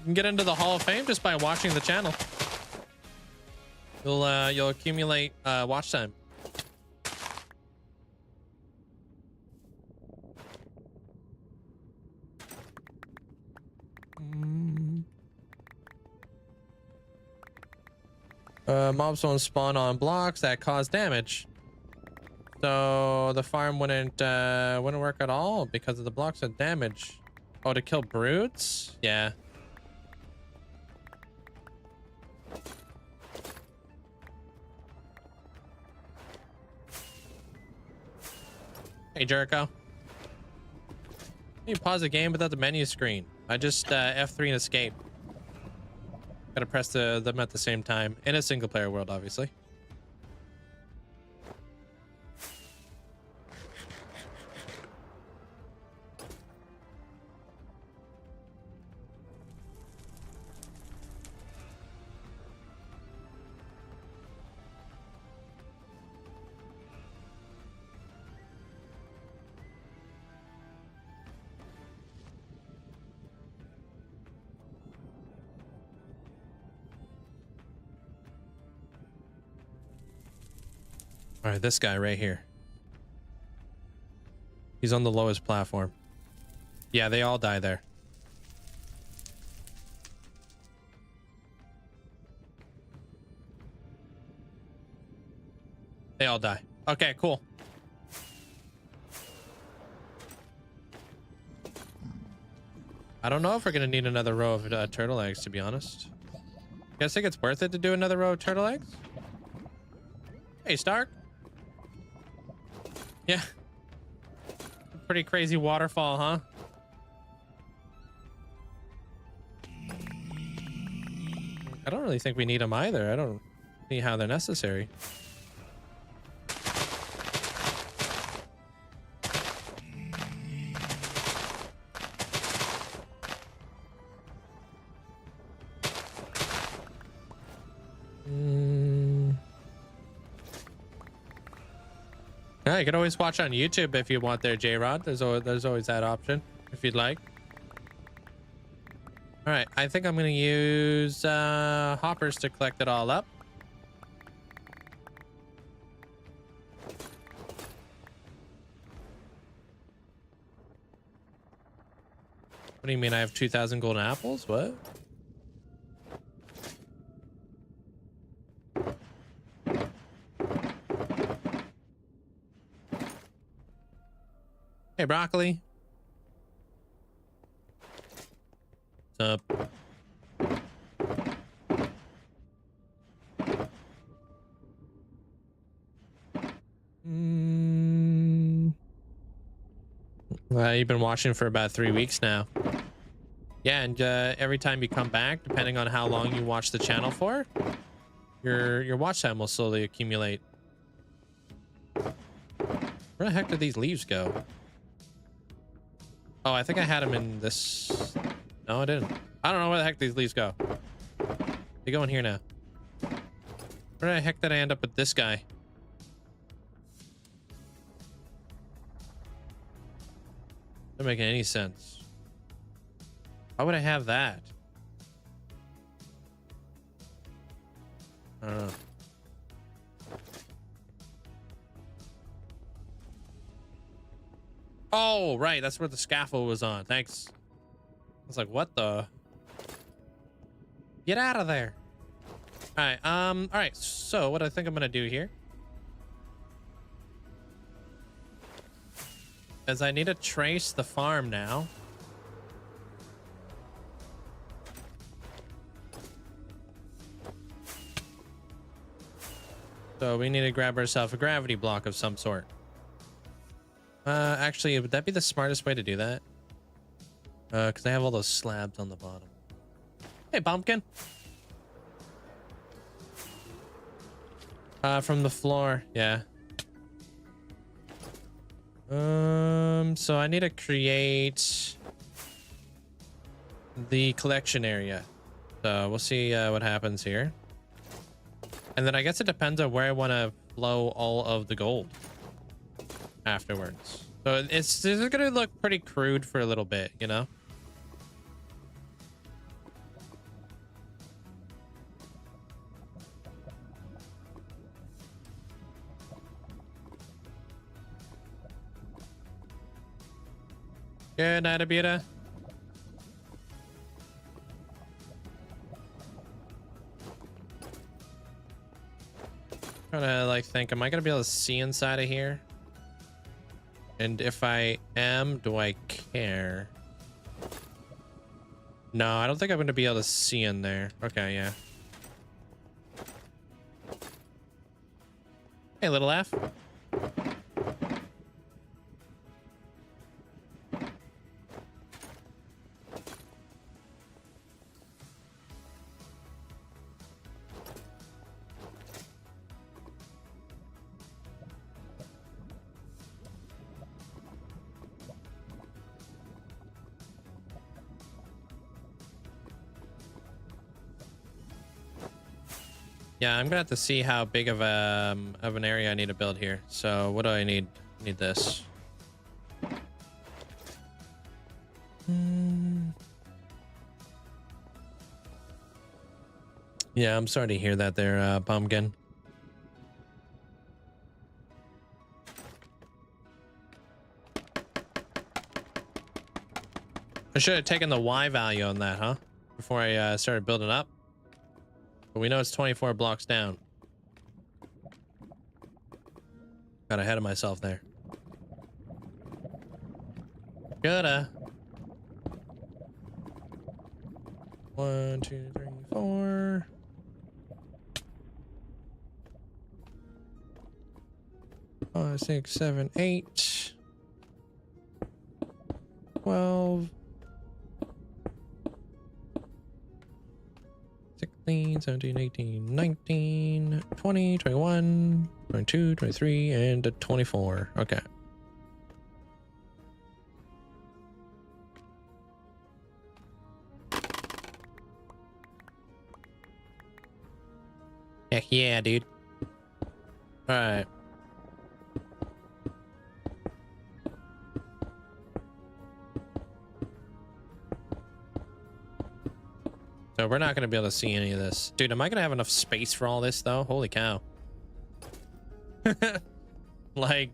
You can get into the Hall of Fame just by watching the channel. You'll accumulate watch time. Mobs won't spawn on blocks that cause damage, so the farm wouldn't work at all because of the blocks that damage. Oh, to kill brutes? Yeah. Hey, Jericho. You pause the game without the menu screen. I just F3 and escape. Gotta press them at the same time in a single player world, obviously. All right, this guy right here. He's on the lowest platform. Yeah, they all die there. They all die. Okay, cool. I don't know if we're gonna need another row of turtle eggs, to be honest. You guys think it's worth it to do another row of turtle eggs? Hey, Stark. Yeah. Pretty crazy waterfall, huh? I don't really think we need them either. I don't see how they're necessary. Yeah, you can always watch on YouTube if you want there, J-Rod. There's always that option if you'd like. All right, I think I'm gonna use hoppers to collect it all up. What do you mean I have 2,000 golden apples? What? Hey, broccoli. What's up? Well, you've been watching for about 3 weeks now. Yeah, and every time you come back, depending on how long you watch the channel for, your watch time will slowly accumulate. Where the heck did these leaves go? Oh, I think I had them in this. No, I didn't. I don't know where the heck these leaves go. They go in here now. Where the heck did I end up with this guy? Doesn't make any sense. Why would I have that? I don't know. Oh, right. That's where the scaffold was on. Thanks. I was like, what the? Get out of there. All right. All right. So what I think I'm going to do here is I need to trace the farm now. So we need to grab ourselves a gravity block of some sort. Actually, would that be the smartest way to do that? Because I have all those slabs on the bottom. Hey, pumpkin. From the floor, yeah. So I need to create the collection area. So we'll see what happens here. And then I guess it depends on where I want to flow all of the gold afterwards. So it's gonna look pretty crude for a little bit, you know? Good night, Abita. Trying to like think, am I gonna be able to see inside of here? And if I am, do I care? No, I don't think I'm gonna be able to see in there. Okay, yeah. Hey, little F. Yeah, I'm gonna have to see how big of an area I need to build here. So what do I need? I need this. Yeah, I'm sorry to hear that there, Pumpkin. I should have taken the Y value on that, huh? Before I started building up. But we know it's 24 blocks down. Got ahead of myself there. Gotta. 1, 2, 3, 4. Five, 6, 7, 8. 12. 16, 17, 18, 19, 20, 21, 22, 23, and 24. Okay. Heck yeah, dude. All right. So we're not going to be able to see any of this. Dude, am I going to have enough space for all this, though? Holy cow. Like,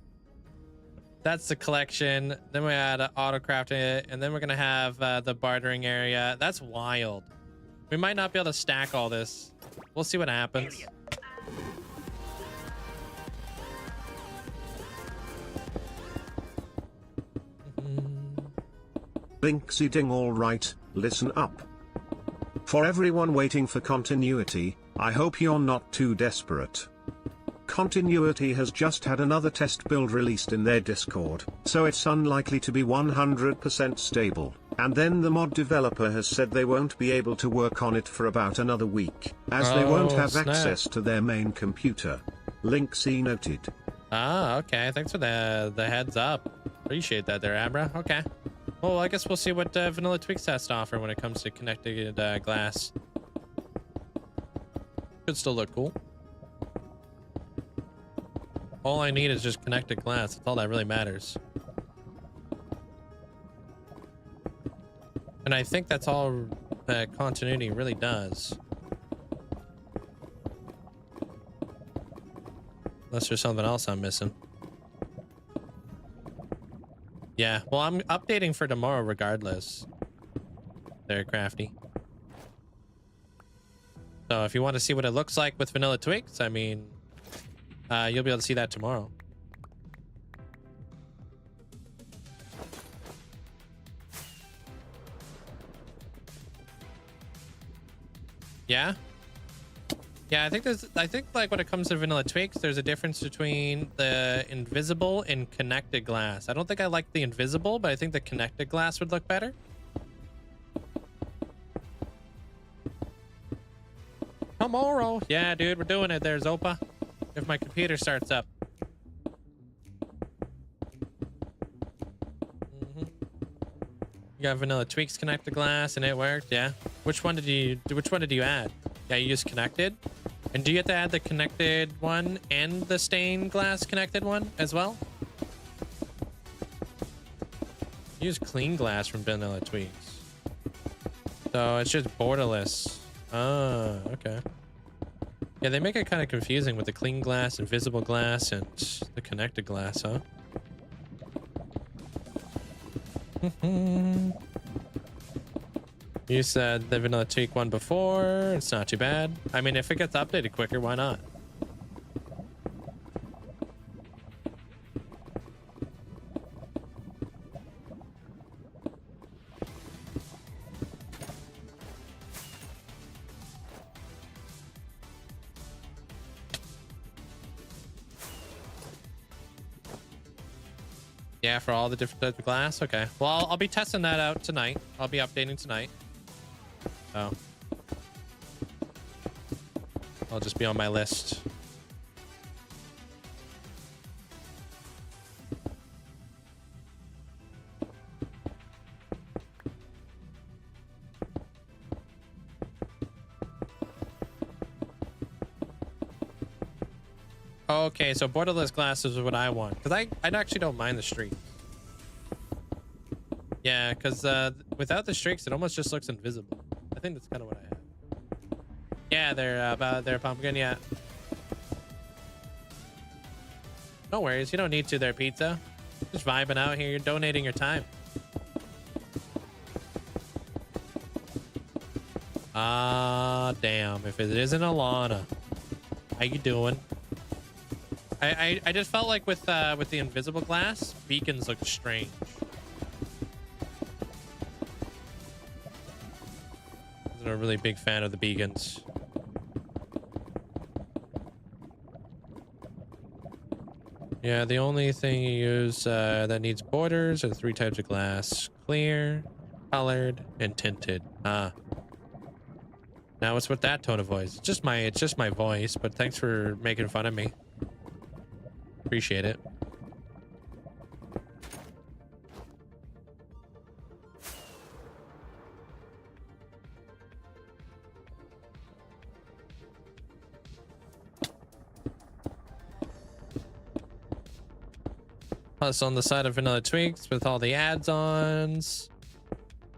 that's the collection. Then we had auto-crafting it. And then we're going to have the bartering area. That's wild. We might not be able to stack all this. We'll see what happens. Linkzzey ding, alright, listen up. For everyone waiting for continuity, I hope you're not too desperate. Continuity has just had another test build released in their Discord, so it's unlikely to be 100% stable, and then the mod developer has said they won't be able to work on it for about another week, as they won't have access to their main computer. Linkzzey noted. Ah, okay, thanks for the heads up. Appreciate that there, Abra. Okay. Well, I guess we'll see what Vanilla Tweaks has to offer when it comes to connected glass. Could still look cool. All I need is just connected glass. That's all that really matters. And I think that's all that continuity really does. Unless there's something else I'm missing. Yeah, well, I'm updating for tomorrow regardless. There, Crafty. So if you want to see what it looks like with Vanilla Twigs, I mean, you'll be able to see that tomorrow. Yeah? Yeah, I think like when it comes to Vanilla Twigs, there's a difference between the invisible and connected glass. I don't think I like the invisible, but I think the connected glass would look better. Tomorrow. Yeah, dude, we're doing it there, Zopa. If my computer starts up. You got Vanilla Tweaks connected glass and it worked, yeah. Which one did you add? Yeah, you used connected. And do you have to add the connected one and the stained glass connected one as well? Use clean glass from Vanilla Tweaks. So it's just borderless. Ah, okay. Yeah, they make it kind of confusing with the clean glass, invisible glass, and the connected glass, huh? You said the Vanilla Tweak one before. It's not too bad. I mean, if it gets updated quicker, why not? Yeah, for all the different types of glass? Okay. Well, I'll be testing that out tonight. I'll be updating tonight. Oh. I'll just be on my list. Okay, so borderless glass is what I want. Because I actually don't mind the streaks. Yeah, because without the streaks, it almost just looks invisible. I think that's kind of what I have. Yeah, they're about their pumpkin, yeah. No worries, you don't need to there, pizza. Just vibing out here, you're donating your time. Ah, damn, if it isn't Alana. How you doing? I just felt like with the invisible glass, beacons look strange. I'm a really big fan of the beacons. Yeah, the only thing you use that needs borders are 3 types of glass: clear, colored, and tinted. Ah. Now what's with that tone of voice? It's just my voice, but thanks for making fun of me. Appreciate it. Plus on the side of Vanilla Tweaks with all the add-ons.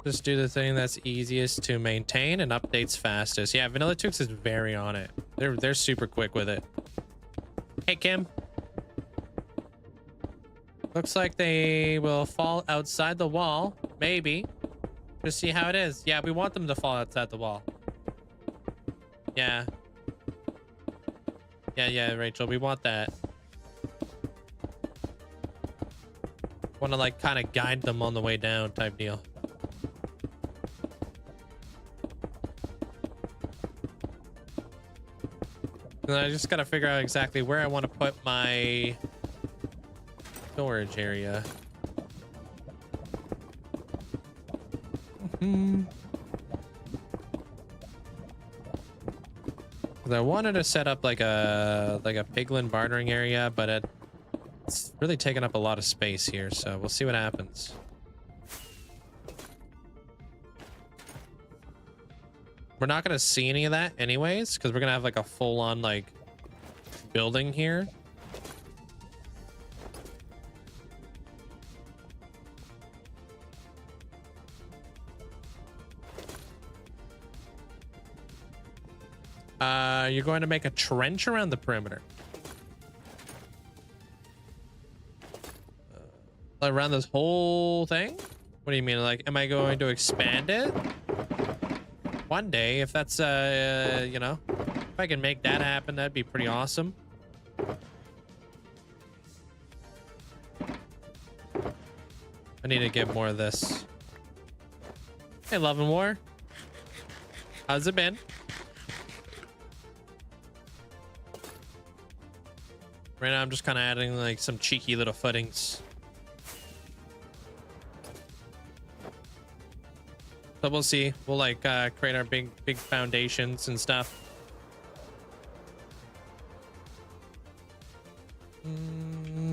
Just do the thing that's easiest to maintain and updates fastest. Yeah, Vanilla Tux is very on it. They're super quick with it. Hey, Kim. Looks like they will fall outside the wall. Maybe. Just see how it is. Yeah, we want them to fall outside the wall. Yeah. Yeah, Rachel, we want that. Want to like kind of guide them on the way down type deal. And I just gotta figure out exactly where I want to put my storage area. I wanted to set up like a piglin bartering area, but it's really taking up a lot of space here, so we'll see what happens. We're not gonna see any of that anyways, because we're gonna have like a full-on like building here. You're going to make a trench around the perimeter. Around this whole thing? What do you mean? Like, am I going to expand it? One day, if that's, you know, if I can make that happen, that'd be pretty awesome. I need to get more of this. Hey, Love and War. How's it been? Right now, I'm just kind of adding like some cheeky little footings. So we'll see. We'll like create our big foundations and stuff.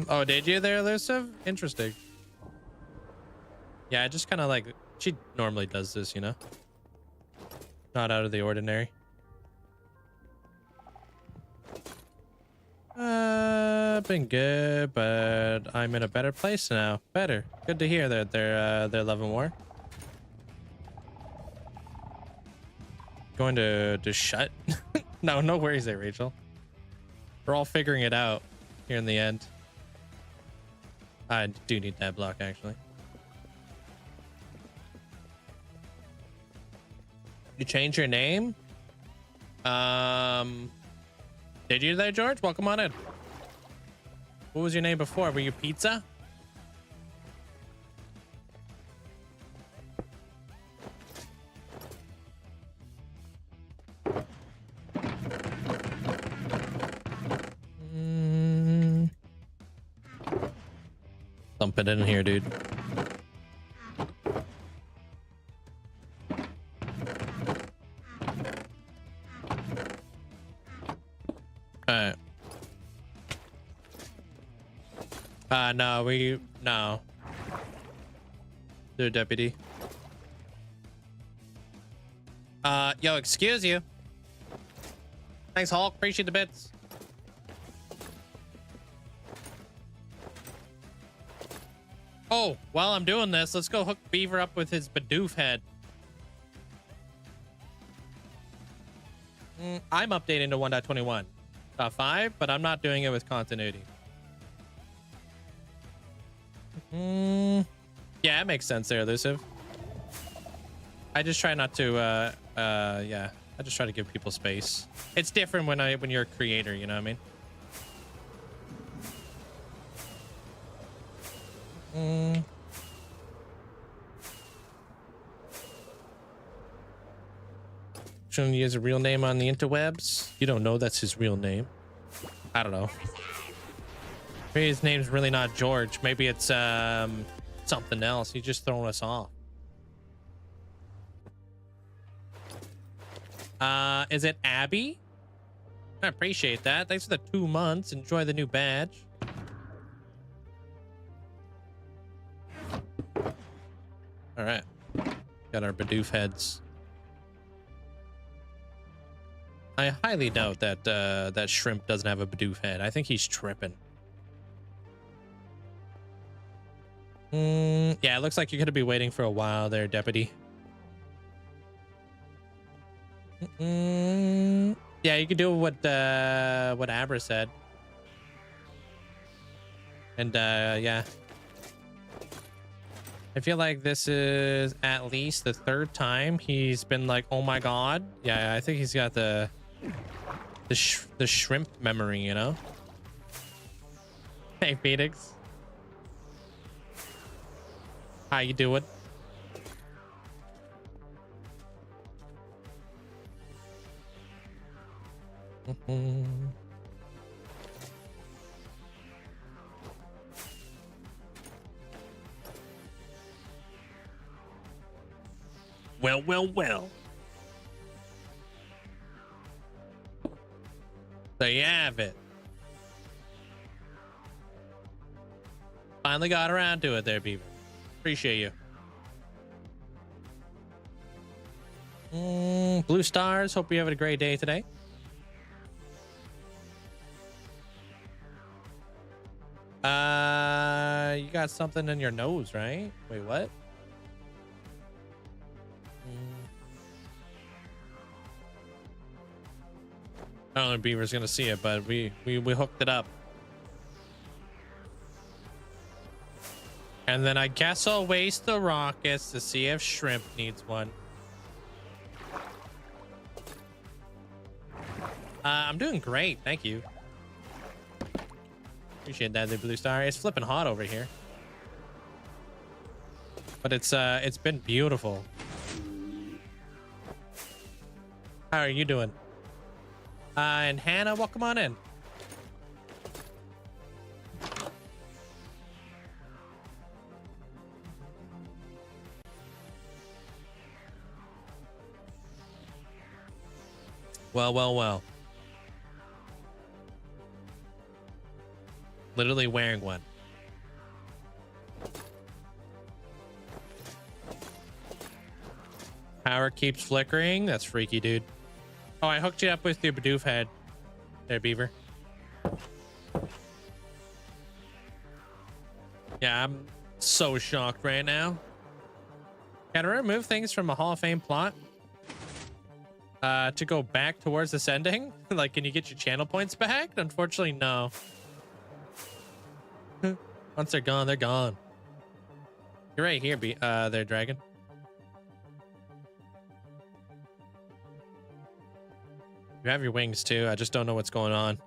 Oh, did you there, Elusive? Interesting. Yeah, I just kind of like, she normally does this, you know? Not out of the ordinary. Been good, but I'm in a better place now. Better. Good to hear that they're loving war. Going to shut? No worries there, Rachel. We're all figuring it out here in the end. I do need that block, actually. You change your name? Did you there, George? Welcome on in. What was your name before? Were you Pizza? Dump it in here, dude. Alright. No. Dear deputy. Yo, excuse you. Thanks, Hulk. Appreciate the bits. Oh, while I'm doing this, let's go hook Beaver up with his Bidoof head. I'm updating to 1.21.5, but I'm not doing it with continuity. Yeah, it makes sense there, Elusive. I just try not to, yeah. I just try to give people space. It's different when you're a creator, you know what I mean? Shouldn't he use a real name on the interwebs? You don't know that's his real name. I don't know. Maybe his name's really not George. Maybe it's something else. He's just throwing us off. Is it Abby? I appreciate that. Thanks for the 2 months. Enjoy the new badge. All right, got our Bidoof heads. I highly doubt that that shrimp doesn't have a Bidoof head. I think he's tripping. Yeah, it looks like you're gonna be waiting for a while there, deputy. Yeah, you can do what Abra said. And yeah. I feel like this is at least the third time he's been like, oh my god. Yeah, I think he's got the shrimp memory, you know? Hey, Phoenix. How you doing? Well, well, well. There you have it. Finally got around to it there, Beaver. Appreciate you. Blue stars. Hope you're having a great day today. You got something in your nose, right? Wait, what? I don't know if Beaver's gonna see it, but we hooked it up. And then I guess I'll waste the rockets to see if Shrimp needs one. I'm doing great, thank you. Appreciate that, the blue star. It's flipping hot over here, but it's been beautiful. How are you doing? And Hannah, welcome on in. Well, well, well. Literally wearing one. Power keeps flickering. That's freaky, dude. Oh, I hooked you up with your Bidoof head. There, Beaver. Yeah, I'm so shocked right now. Can I remove things from a Hall of Fame plot? To go back towards ascending? Like, can you get your channel points back? Unfortunately, no. Once they're gone, they're gone. You're right here, there, Dragon. You have your wings too. I just don't know what's going on.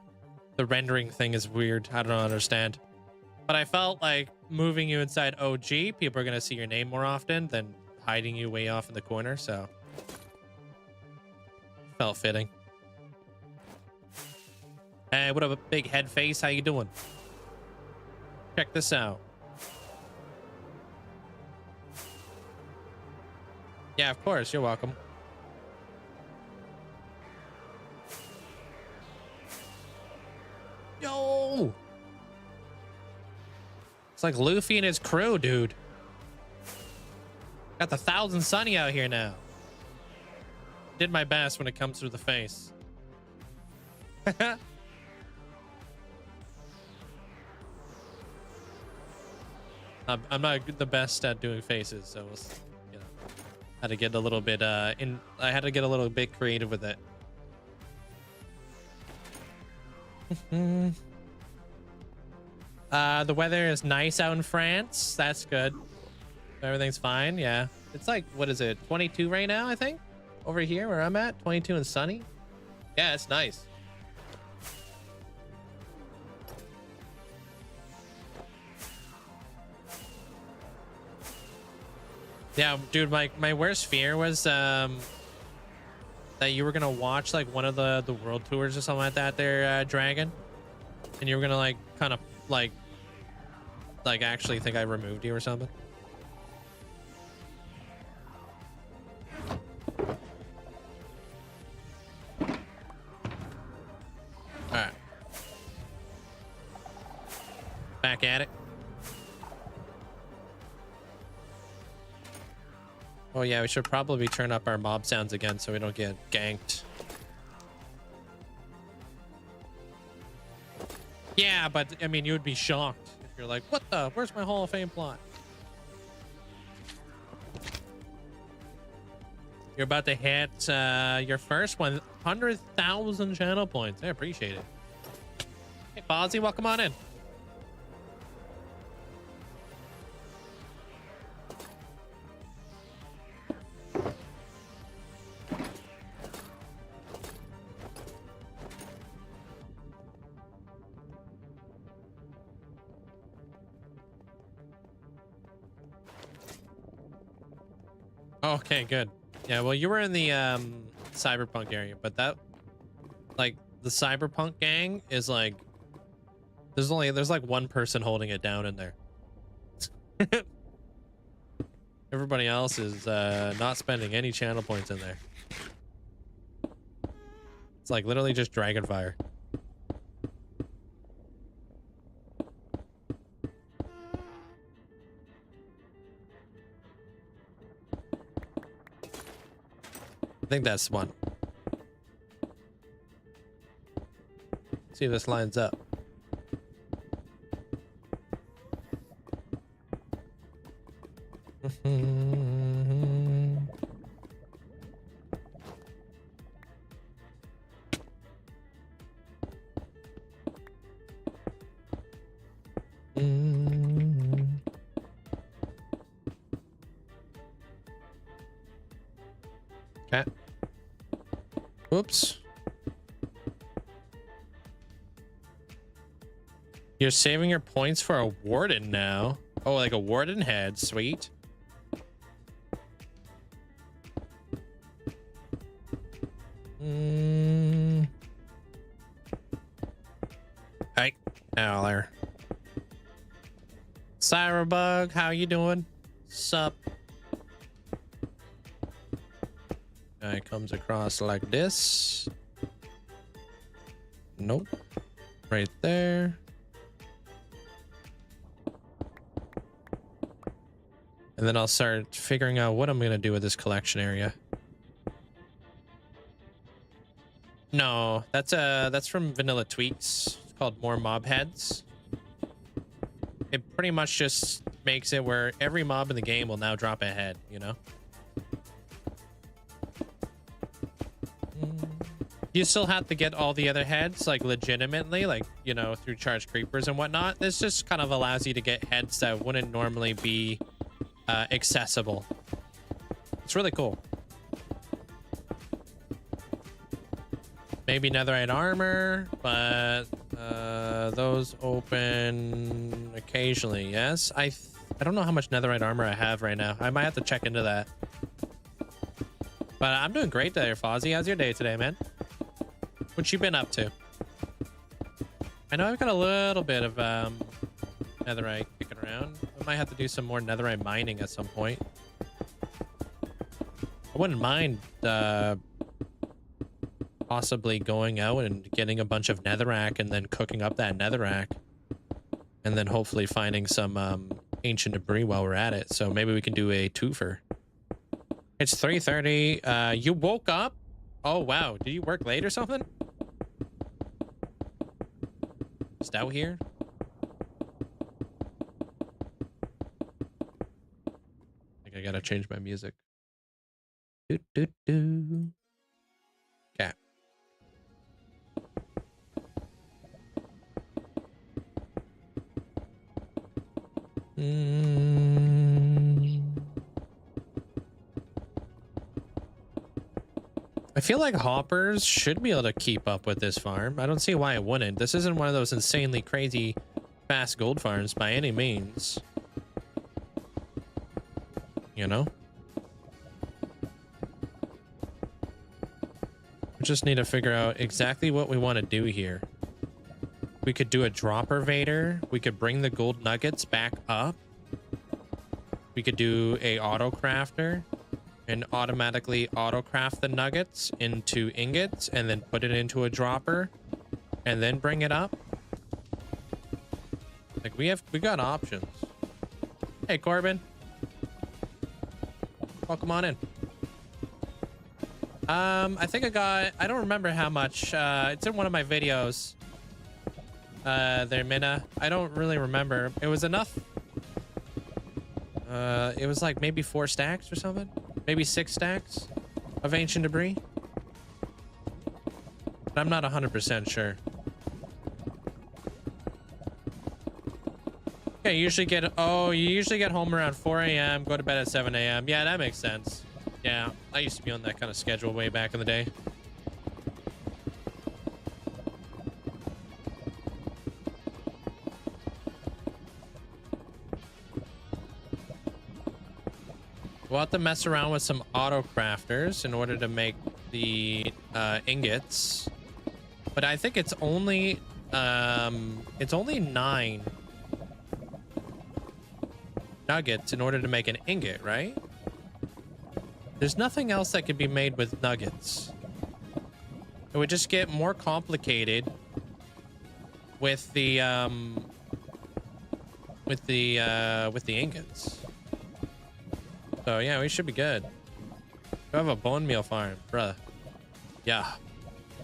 The rendering thing is weird. I don't understand. But I felt like moving you inside OG, people are going to see your name more often than hiding you way off in the corner, so felt fitting. Hey, what up, big head face? How you doing? Check this out. Yeah, of course. You're welcome. Yo! It's like Luffy and his crew, dude. Got the Thousand Sunny out here now. Did my best when it comes through the face. I'm not the best at doing faces, so you know, had to get a little bit I had to get a little bit creative with it. The weather is nice out in France. That's good. Everything's fine. Yeah, it's like, what is it, 22 right now, I think, over here where I'm at. 22 and sunny. Yeah, it's nice. Yeah, dude, my worst fear was that you were gonna watch like one of the world tours or something like that there, Dragon, and you were gonna like kind of like actually think I removed you or something. All right, back at it. Oh yeah, we should probably turn up our mob sounds again so we don't get ganked. Yeah, but I mean, you would be shocked if you're like, what the? Where's my Hall of Fame plot? You're about to hit your first 100,000 channel points. I appreciate it. Hey, Fozzie, welcome on in. Okay, good. Yeah, well, you were in the cyberpunk area, but that, like, the cyberpunk gang is like, there's like one person holding it down in there. Everybody else is not spending any channel points in there. It's like literally just Dragonfire. I think that's one. See if this lines up. Okay. Oops. You're saving your points for a warden now. Oh, like a warden head. Sweet. Hey, now there. Cyberbug, how you doing? Sup? Guy comes across like this. Nope. Right there. And then I'll start figuring out what I'm going to do with this collection area. No, that's from Vanilla Tweaks. It's called More Mob Heads. It pretty much just makes it where every mob in the game will now drop a head, you know? You still have to get all the other heads, like, legitimately, like, you know, through charged creepers and whatnot. This just kind of allows you to get heads that wouldn't normally be accessible. It's really cool. Maybe netherite armor, but those open occasionally. Yes, I don't know how much netherite armor I have right now. I might have to check into that. But I'm doing great there, Fozzie. How's your day today, man? What you been up to? I know I've got a little bit of netherite kicking around. I might have to do some more netherite mining at some point. I wouldn't mind possibly going out and getting a bunch of netherrack and then cooking up that netherrack, and then hopefully finding some ancient debris while we're at it. So maybe we can do a twofer. It's 3:30. You woke up? Oh wow, did you work late or something? Stout here. I think I gotta change my music. Okay. I feel like hoppers should be able to keep up with this farm. I don't see why it wouldn't. This isn't one of those insanely crazy fast gold farms by any means. You know? We just need to figure out exactly what we want to do here. We could do a dropper vader. We could bring the gold nuggets back up. We could do a auto crafter and automatically auto craft the nuggets into ingots and then put it into a dropper and then bring it up. Like we got options. Hey Corbin, welcome on in. I think I don't remember how much. It's in one of my videos there, Minna. I don't really remember. It was enough. It was like maybe 4 stacks or something. Maybe 6 stacks. of ancient debris. But I'm not 100% sure. Okay, you usually get home around 4 a.m., go to bed at 7 a.m. Yeah, that makes sense. Yeah, I used to be on that kind of schedule way back in the day. We'll have to mess around with some auto crafters in order to make the ingots. But I think it's only 9 nuggets in order to make an ingot, right? There's nothing else that could be made with nuggets. It would just get more complicated with the ingots. So yeah, we should be good. We have a bone meal farm, bruh. Yeah.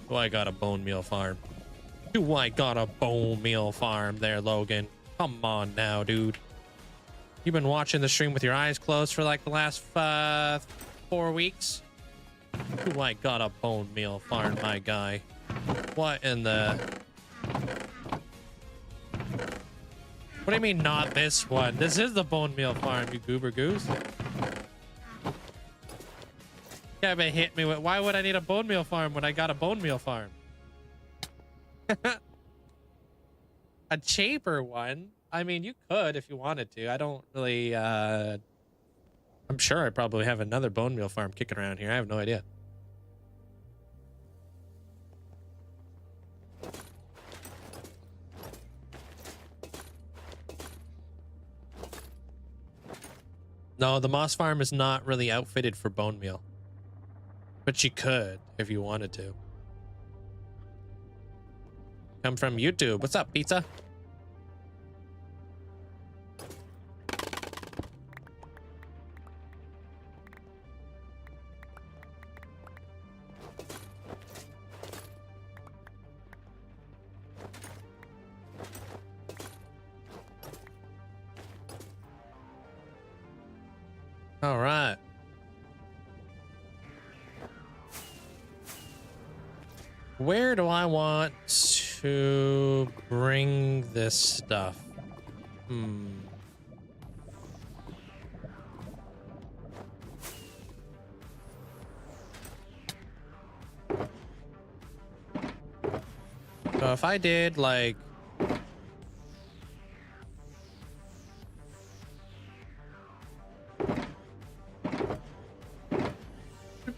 Oh, I got a bone meal farm. Do I got a bone meal farm there, Logan? Come on now, dude. You've been watching the stream with your eyes closed for like the last 4 weeks. Do I got a bone meal farm, my guy? What in the... What do you mean not this one? This is the bone meal farm, you goober goose. Yeah, but hit me with, why would I need a bone meal farm when I got a bone meal farm? A cheaper one? I mean, you could if you wanted to. I don't really, I'm sure I probably have another bone meal farm kicking around here. I have no idea. No, the moss farm is not really outfitted for bone meal. But you could if you wanted to. Come from YouTube. What's up, pizza? All right. Where do I want to bring this stuff? So if I did like...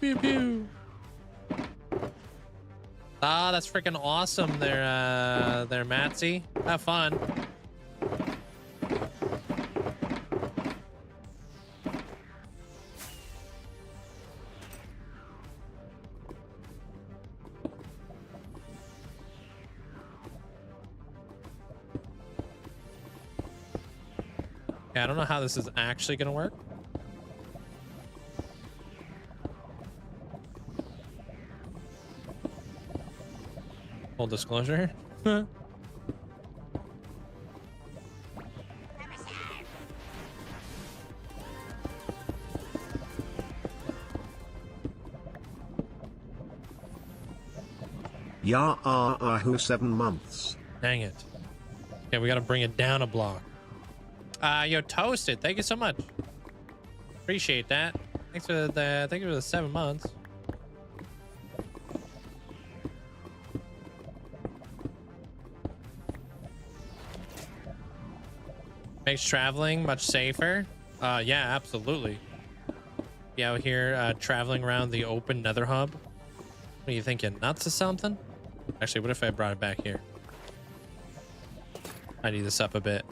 Pew, pew. Ah, that's freaking awesome there, Matsy. Have fun. Yeah, I don't know how this is actually gonna work. Full disclosure. Who 7 months. Dang it. Okay, we gotta bring it down a block. Yo, Toasted, thank you so much. Appreciate that. Thank you for the 7 months. Makes traveling much safer. Yeah, absolutely. Be out here traveling around the open Nether hub. What are you thinking? Nuts or something? Actually, what if I brought it back here? I need this up a bit.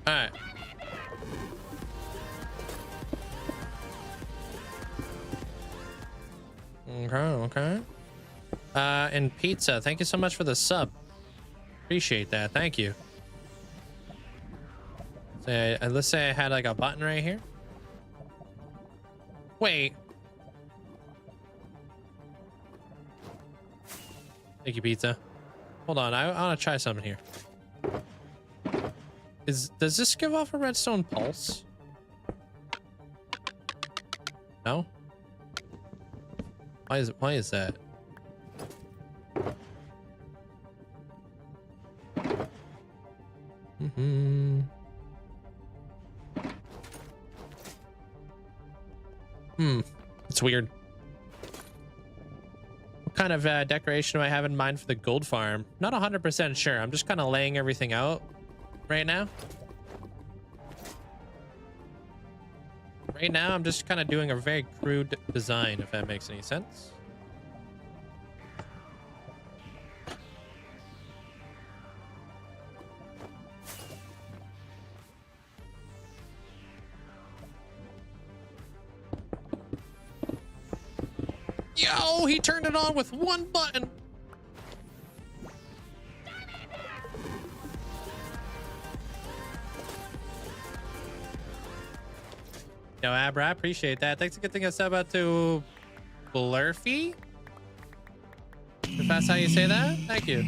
All right. Okay. And pizza, thank you so much for the sub. Appreciate that. Thank you. So, let's say I had like a button right here. Wait. Thank you, pizza. Hold on, I want to try something here. Does this give off a redstone pulse? No? Why is that? It's weird. What kind of decoration do I have in mind for the gold farm? Not 100% sure. I'm just kind of laying everything out right now. Right now, I'm just kind of doing a very crude design, if that makes any sense. Yo, he turned it on with one button. Yo, Abra, I appreciate that. Thanks for getting us up to Blurfy. If that's how you say that, thank you.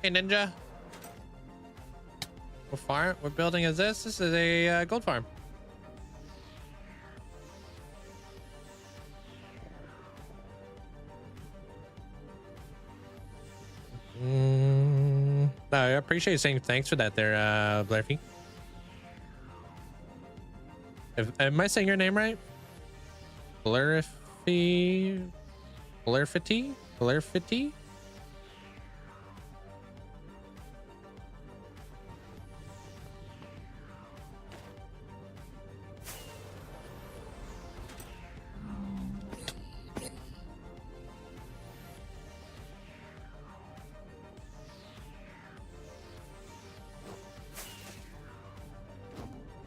Hey, Ninja. What building is this? This is a gold farm. I appreciate you saying thanks for that there, Blurfy. Am I saying your name right? Blurfy? Blurfity? Blurfity?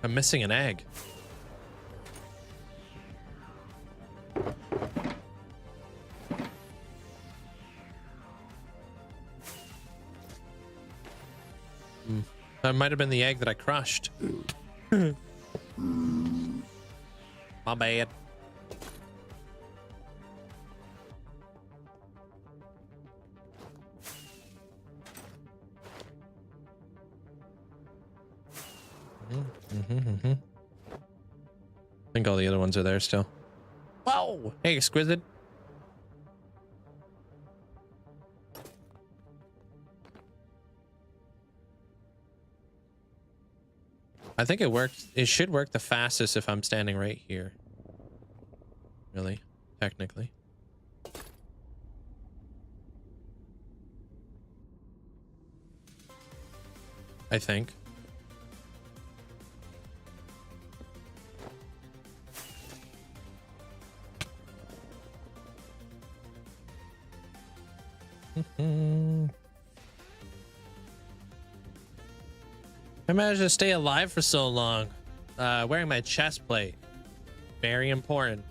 I'm missing an egg. That might have been the egg that I crushed. My bad. I think all the other ones are there still. Whoa! Hey, Exquisite. I think it works. It should work the fastest if I'm standing right here. Really, technically. I think. I managed to stay alive for so long. Wearing my chest plate. Very important.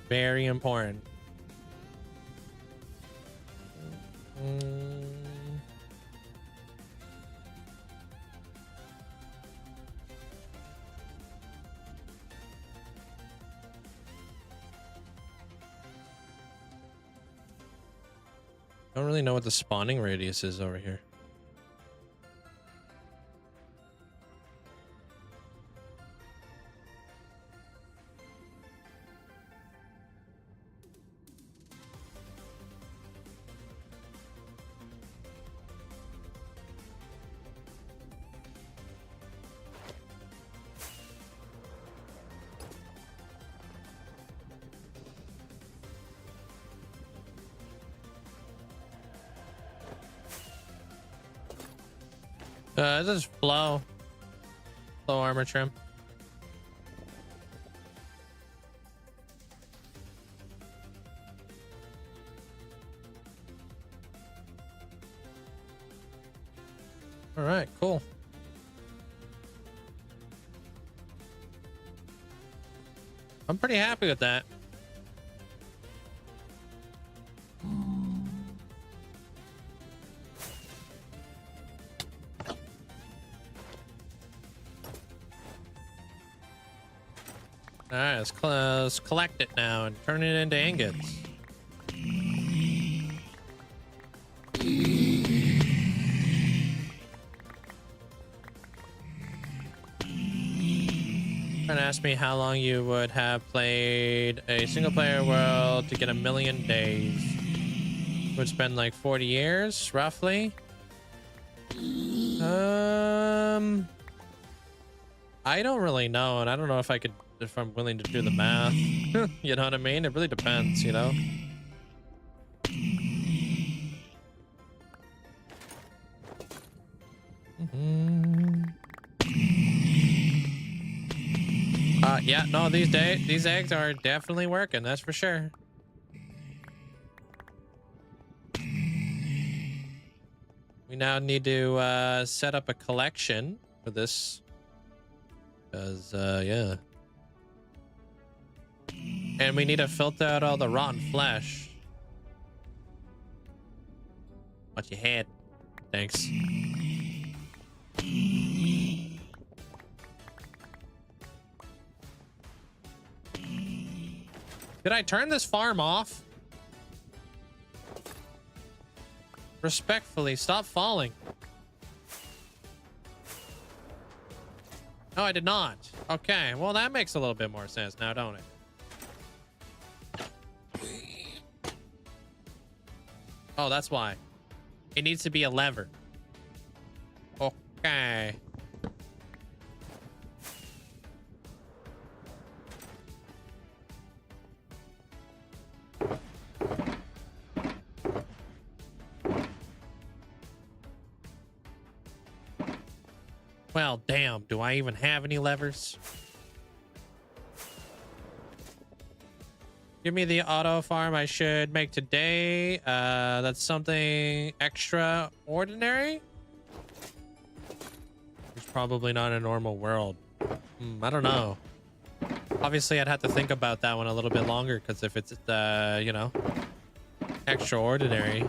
Very important. I don't really know what the spawning radius is over here. This is flow armor trim. All right, cool. I'm pretty happy with that. All right, let's collect it now and turn it into ingots. Trying to ask me how long you would have played a single player world to get 1,000,000 days. Would spend like 40 years, roughly. I don't really know, and I don't know if I'm willing to do the math. You know what I mean? It really depends, you know? Yeah, no, these eggs are definitely working, that's for sure. We now need to set up a collection for this. Because, yeah. And we need to filter out all the rotten flesh. Watch your head. Thanks. Did I turn this farm off? Respectfully, stop falling. No, I did not. Okay, well, that makes a little bit more sense now, don't it? Oh, that's why. It needs to be a lever. Okay. Well, damn, do I even have any levers? Give me the auto farm I should make today. That's something extraordinary. It's probably not a normal world. I don't know. Obviously, I'd have to think about that one a little bit longer, because if it's, you know, extraordinary,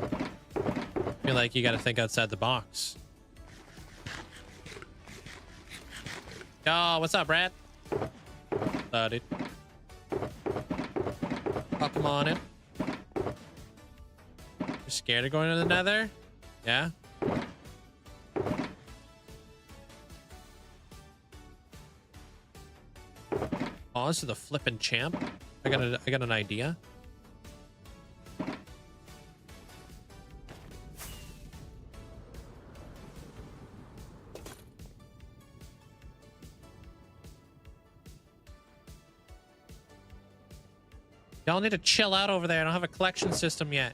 I feel like you got to think outside the box. Oh, what's up, Brad? Dude. Oh, come on in. You're scared of going to the Nether? Yeah? Oh, this is the flippin' champ. I got an idea. Y'all need to chill out over there. I don't have a collection system yet.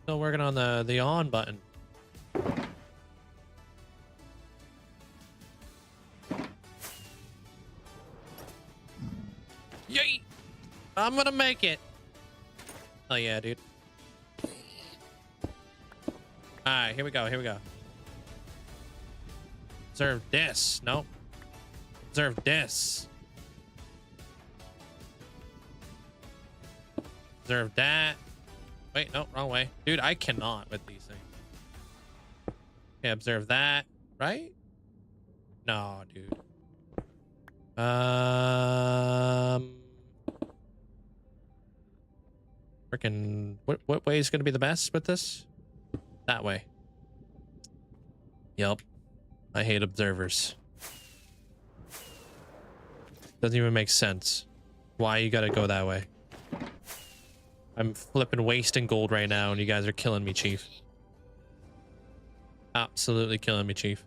Still working on the on button. Yay! I'm gonna make it. Oh yeah, dude. All right, here we go. Here we go. Observe this. Nope. Observe this. Observe that. Wait, no, wrong way. Dude, I cannot with these things. Okay, observe that. Right? No, dude. Freaking. What way is going to be the best with this? That way. Yep. I hate observers. Doesn't even make sense. Why you gotta go that way? I'm flipping wasting gold right now and you guys are killing me, Chief. Absolutely killing me, Chief.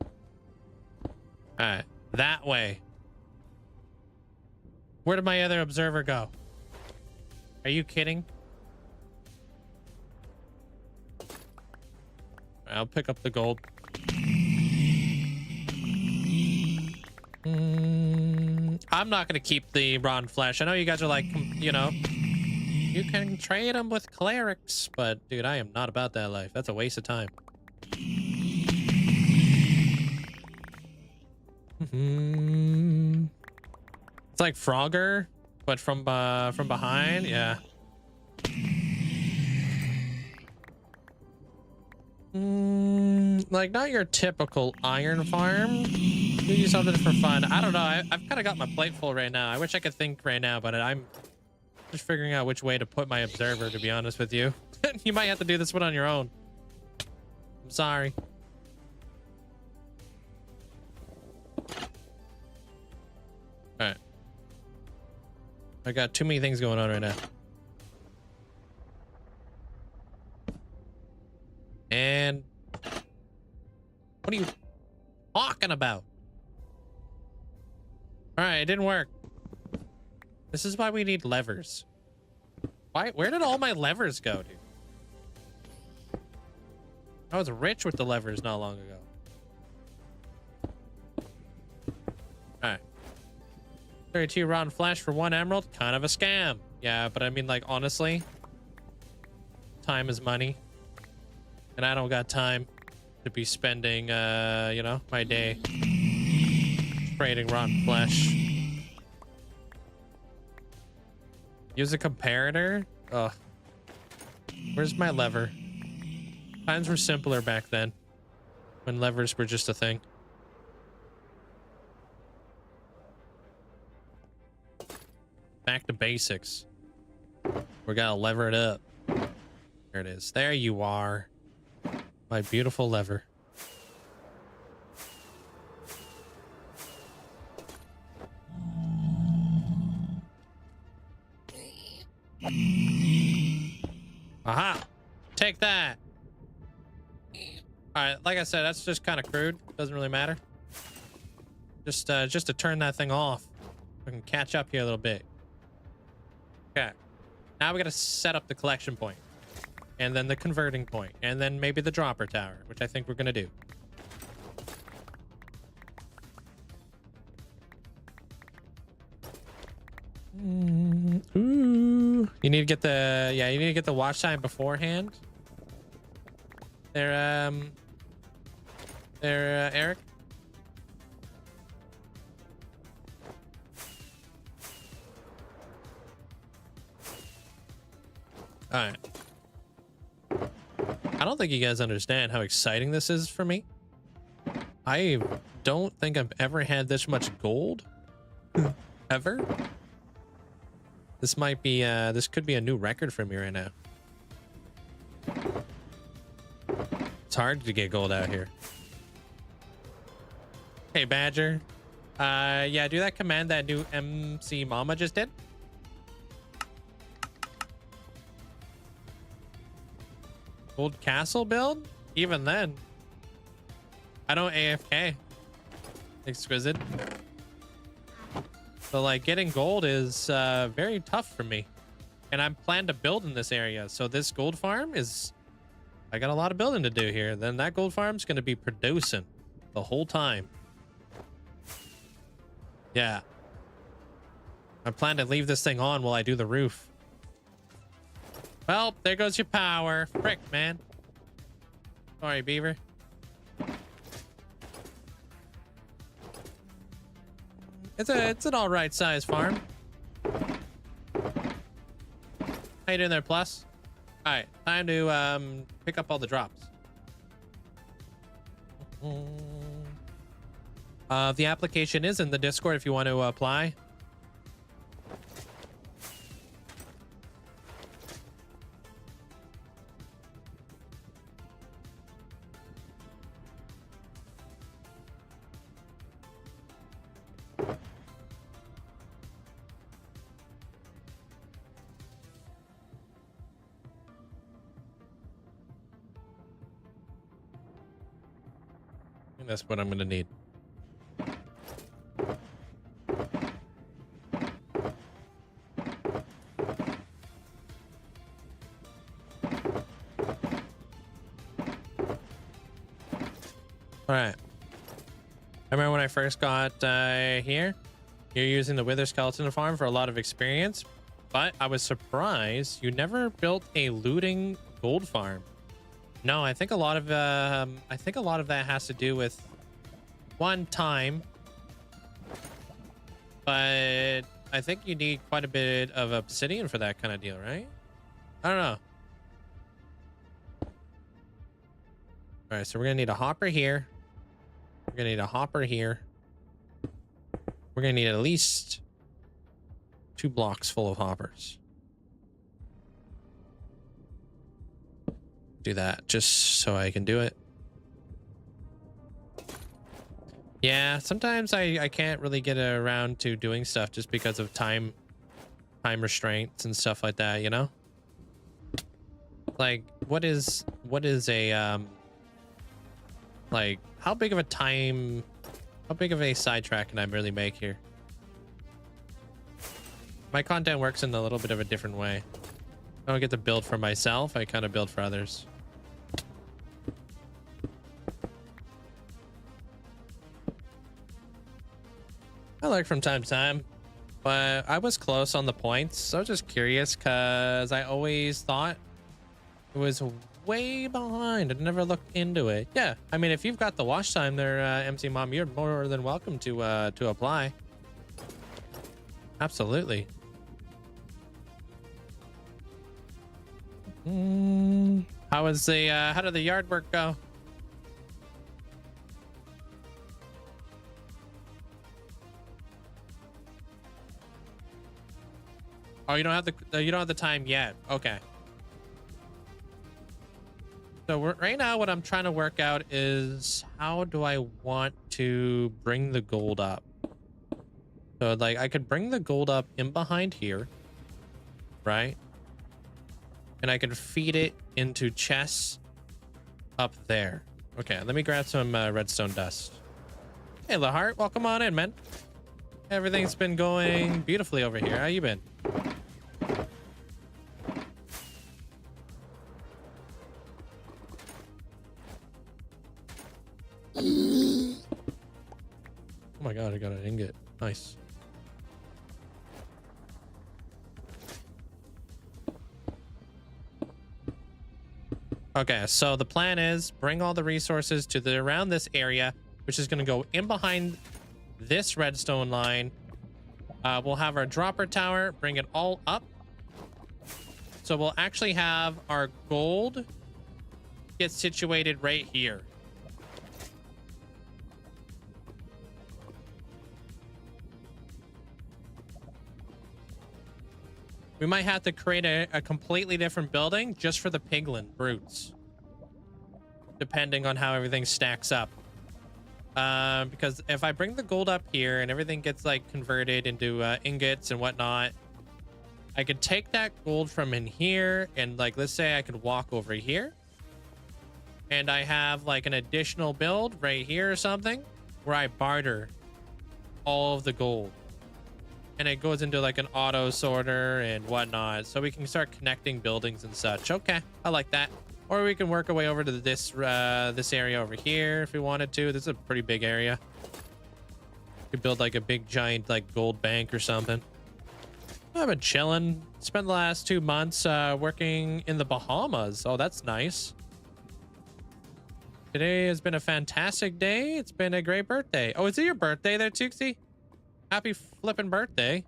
Alright. That way. Where did my other observer go? Are you kidding? I'll pick up the gold. I'm not gonna keep the rotten flesh. I know you guys are like, you know, You can trade them with clerics, but dude, I am not about that life. That's a waste of time. It's like Frogger, but from behind. Yeah. Like not your typical iron farm. Do something for fun. I don't know. I've kind of got my plate full right now. I wish I could think right now, but I'm just figuring out which way to put my observer, to be honest with you. You might have to do this one on your own. I'm sorry. All right. I got too many things going on right now. And what are you talking about? All right, it didn't work. This is why we need levers. Where did all my levers go, dude? I was rich with the levers not long ago. All right. 32 rotten flesh for 1 emerald, kind of a scam. Yeah, but I mean, like, honestly, time is money. And I don't got time to be spending, you know, my day trading rotten flesh. Use a comparator? Ugh. Where's my lever? Times were simpler back then, when levers were just a thing. Back to basics. We gotta lever it up. There it is. There you are. My beautiful lever. Aha! Take that! Alright, like I said, that's just kind of crude. Doesn't really matter. Just to turn that thing off. We can catch up here a little bit. Okay. Now we gotta set up the collection point. And then the converting point. And then maybe the dropper tower, which I think we're gonna do. Ooh. You need to get the, yeah, you need to get the watch time beforehand. There, Eric. All right. I don't think you guys understand how exciting this is for me. I don't think I've ever had this much gold. Ever. This might be, this could be a new record for me right now. It's hard to get gold out here. Hey, Badger. Yeah, do that command that new MC Mama just did. Gold castle build? Even then. I don't AFK. Exquisite. So like getting gold is very tough for me. And I'm planned to build in this area. So this gold farm is, I got a lot of building to do here. Then that gold farm's going to be producing the whole time. Yeah. I plan to leave this thing on while I do the roof. Well, there goes your power. Frick, man. Sorry, Beaver. It's an all right size farm. How you doing there, Plus? All right, time to pick up all the drops. The application is in the Discord if you want to apply. That's what I'm gonna need. All right. I remember when I first got here, you're using the Wither Skeleton farm for a lot of experience, but I was surprised you never built a looting gold farm. No, I think a lot of that has to do with one time, but I think you need quite a bit of obsidian for that kind of deal, right? I don't know. All right, so we're gonna need a hopper here. We're gonna need a hopper here. We're gonna need at least 2 blocks full of hoppers. Do that just so I can do it. Yeah, sometimes I can't really get around to doing stuff just because of time restraints and stuff like that, you know? Like what is a like how big of a sidetrack can I really make here? My content works in a little bit of a different way. I don't get to build for myself, I kind of build for others. I like from time to time, but I was close on the points. So I was just curious because I always thought it was way behind. I never looked into it. Yeah, I mean, if you've got the watch time there, MC Mom, you're more than welcome to apply. Absolutely. How did the yard work go? Oh, you don't have the time yet. Okay. So right now what I'm trying to work out is how do I want to bring the gold up? So like I could bring the gold up in behind here, right? And I could feed it into chests up there. Okay, let me grab some redstone dust. Hey, Lahart, welcome on in, man. Everything's been going beautifully over here. How you been? Oh my god, I got an ingot. Nice. Okay, so the plan is bring all the resources to around this area, which is going to go in behind this redstone line. We'll have our dropper tower, bring it all up. So we'll actually have our gold get situated right here. We might have to create a completely different building just for the piglin brutes, depending on how everything stacks up. Because if I bring the gold up here and everything gets like converted into ingots and whatnot, I could take that gold from in here and like, let's say I could walk over here and I have like an additional build right here or something where I barter all of the gold. And it goes into like an auto sorter and whatnot. So we can start connecting buildings and such. Okay, I like that. Or we can work our way over to this area over here if we wanted to. This is a pretty big area. We could build like a big giant like gold bank or something. I've been chilling. Spent the last 2 months working in the Bahamas. Oh, that's nice. Today has been a fantastic day. It's been a great birthday. Oh, is it your birthday there, Tuxie? Happy flippin' birthday.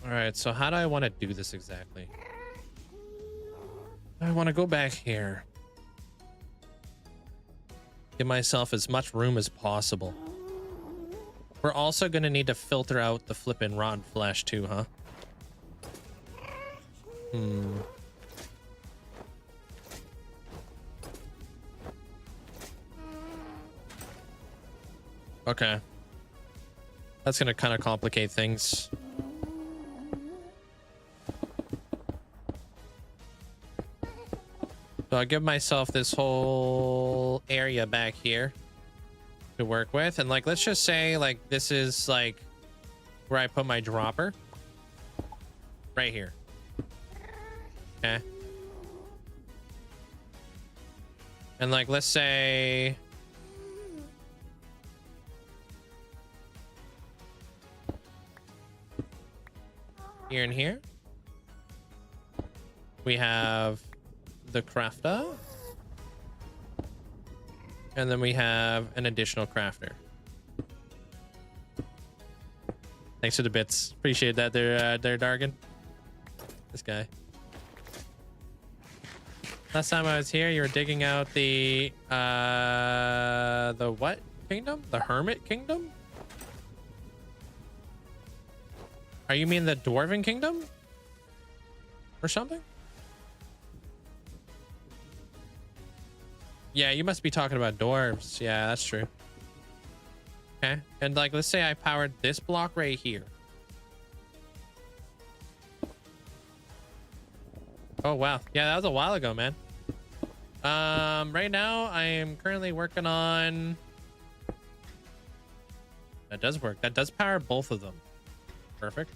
All right, so how do I want to do this exactly? I want to go back here. Give myself as much room as possible. We're also going to need to filter out the flippin' rotten flesh too, huh? Okay. That's going to kind of complicate things. So I'll give myself this whole area back here to work with. And like, let's just say like this is like where I put my dropper right here. Okay. And like, let's say here and here we have the crafter, and then we have an additional crafter. Thanks for the bits, appreciate that there, Dargan. This guy. Last time I was here, you were digging out the what kingdom? The Hermit Kingdom? Are you mean the Dwarven Kingdom? Or something? Yeah, you must be talking about dwarves. Yeah, that's true. Okay, and like, let's say I powered this block right here. Oh, wow. Yeah, that was a while ago, man. Right now I am currently working on... That does work. That does power both of them. Perfect.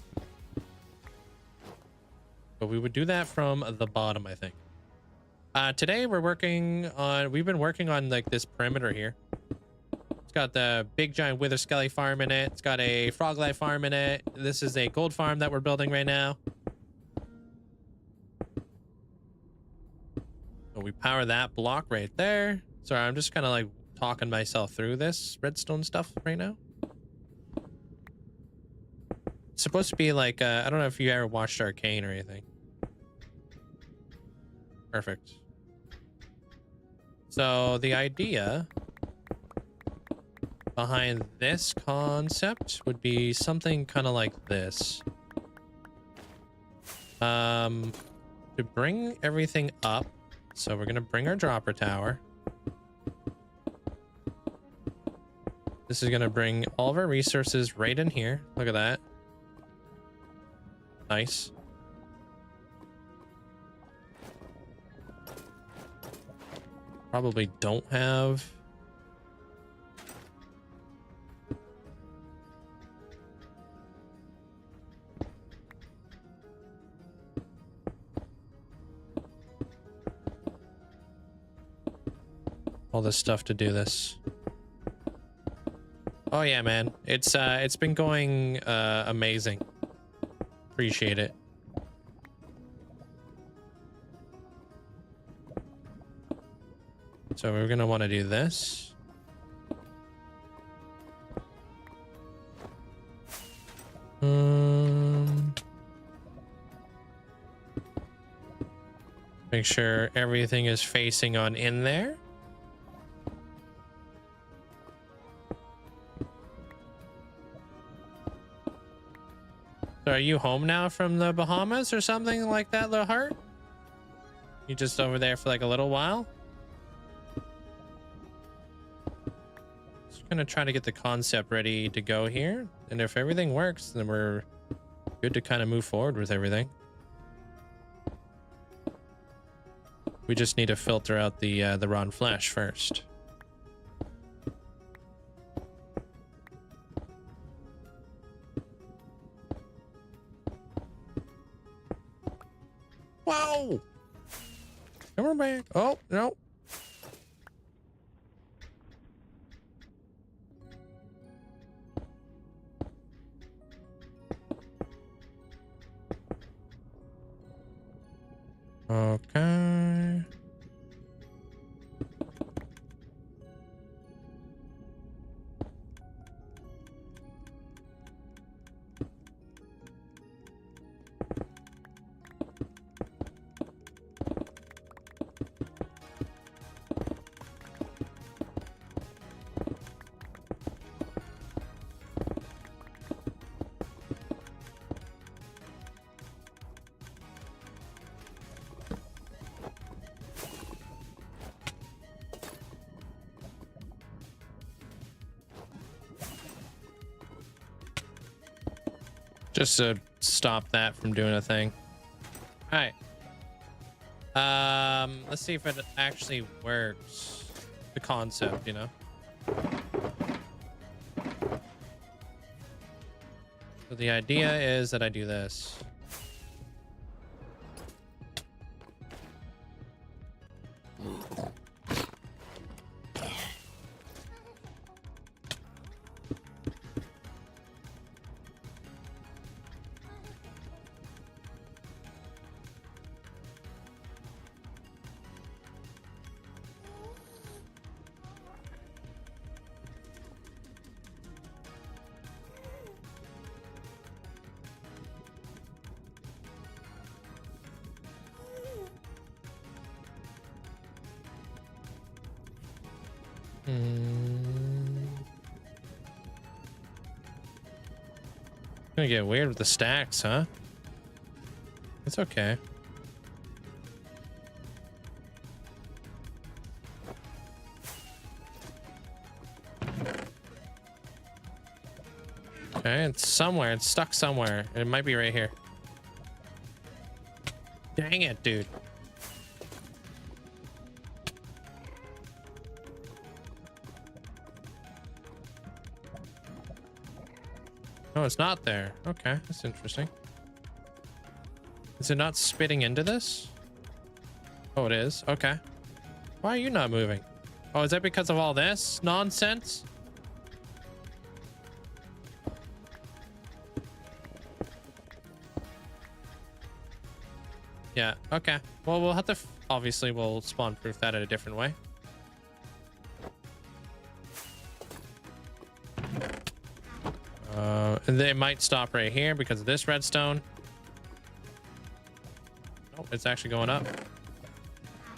But we would do that from the bottom, I think. Today we're working on... We've been working on like this perimeter here. It's got the big giant wither skelly farm in it. It's got a frog life farm in it. This is a gold farm that we're building right now. So we power that block right there. Sorry, I'm just kind of like talking myself through this redstone stuff right now. It's supposed to be like, I don't know if you ever watched Arcane or anything. Perfect. So the idea behind this concept would be something kind of like this. To bring everything up. So we're going to bring our dropper tower. This is going to bring all of our resources right in here. Look at that. Nice. Probably don't have... all this stuff to do this. Oh yeah, man. It's been going amazing. Appreciate it. So we're gonna want to do this. Make sure everything is facing on in there. So are you home now from the Bahamas or something like that, little heart? You just over there for like a little while? Just gonna try to get the concept ready to go here. And if everything works, then we're good to kind of move forward with everything. We just need to filter out the rotten flesh first. Whoa! Come on back. Oh, no. Okay. Just to stop that from doing a thing. All right. Let's see if it actually works. The concept, you know. So the idea is that I do this. Gonna get weird with the stacks, huh? It's okay. Okay, it's somewhere. It's stuck somewhere. It might be right here. Dang it, dude. Oh, it's not there. Okay, that's interesting. Is it not spitting into this? Oh, it is. Okay. Why are you not moving? Oh, is that because of all this nonsense? Yeah, okay. Well, we'll have to... Obviously, we'll spawn proof that in a different way. And they might stop right here because of this redstone. Oh, it's actually going up.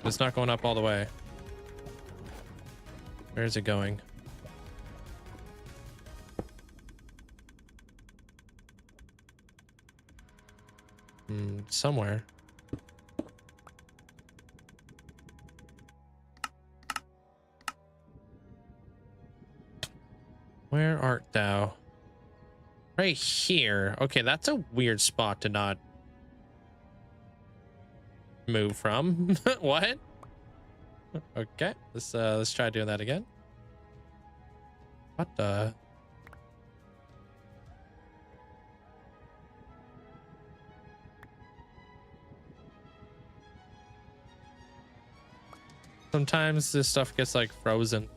It's not going up all the way. Where is it going? Somewhere. Where art thou? Right here. Okay, that's a weird spot to not move from. What? Okay, let's try doing that again. What the? Sometimes this stuff gets like frozen.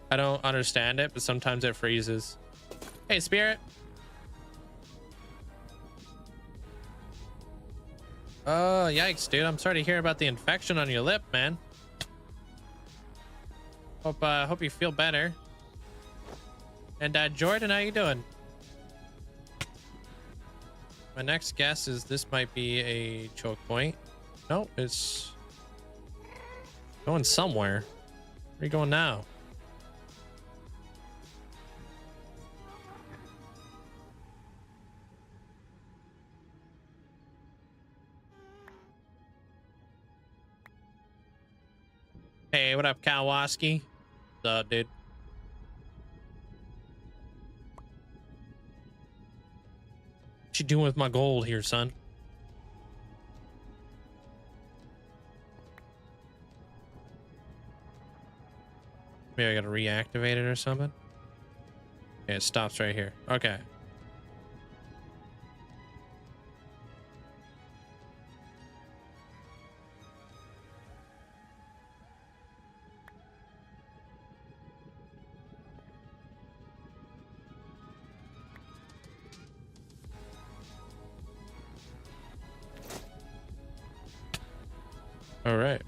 I don't understand it, but sometimes it freezes. Hey, Spirit. Oh, yikes, dude. I'm sorry to hear about the infection on your lip, man. Hope you feel better. And Jordan, how you doing? My next guess is this might be a choke point. No, it's going somewhere. Where are you going now? Hey, what up, Kawaski? What's up, dude? What you doing with my gold here, son? Maybe I gotta reactivate it or something. Okay, it stops right here. Okay. All right.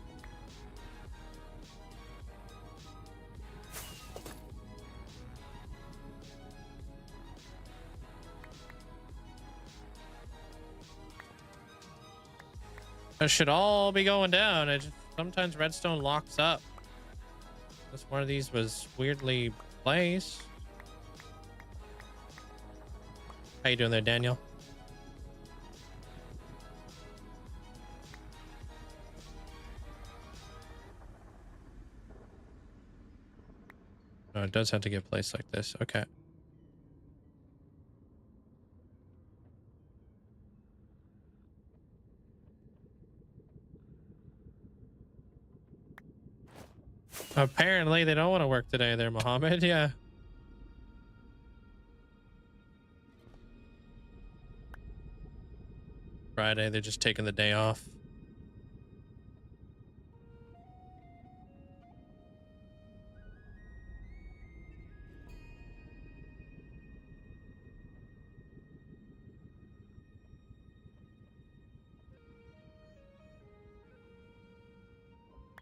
It should all be going down. Sometimes redstone locks up. This one of these was weirdly placed. How you doing there, Daniel? Oh, it does have to get placed like this. Okay. Apparently they don't want to work today there, Mohammed. Yeah. Friday, they're just taking the day off.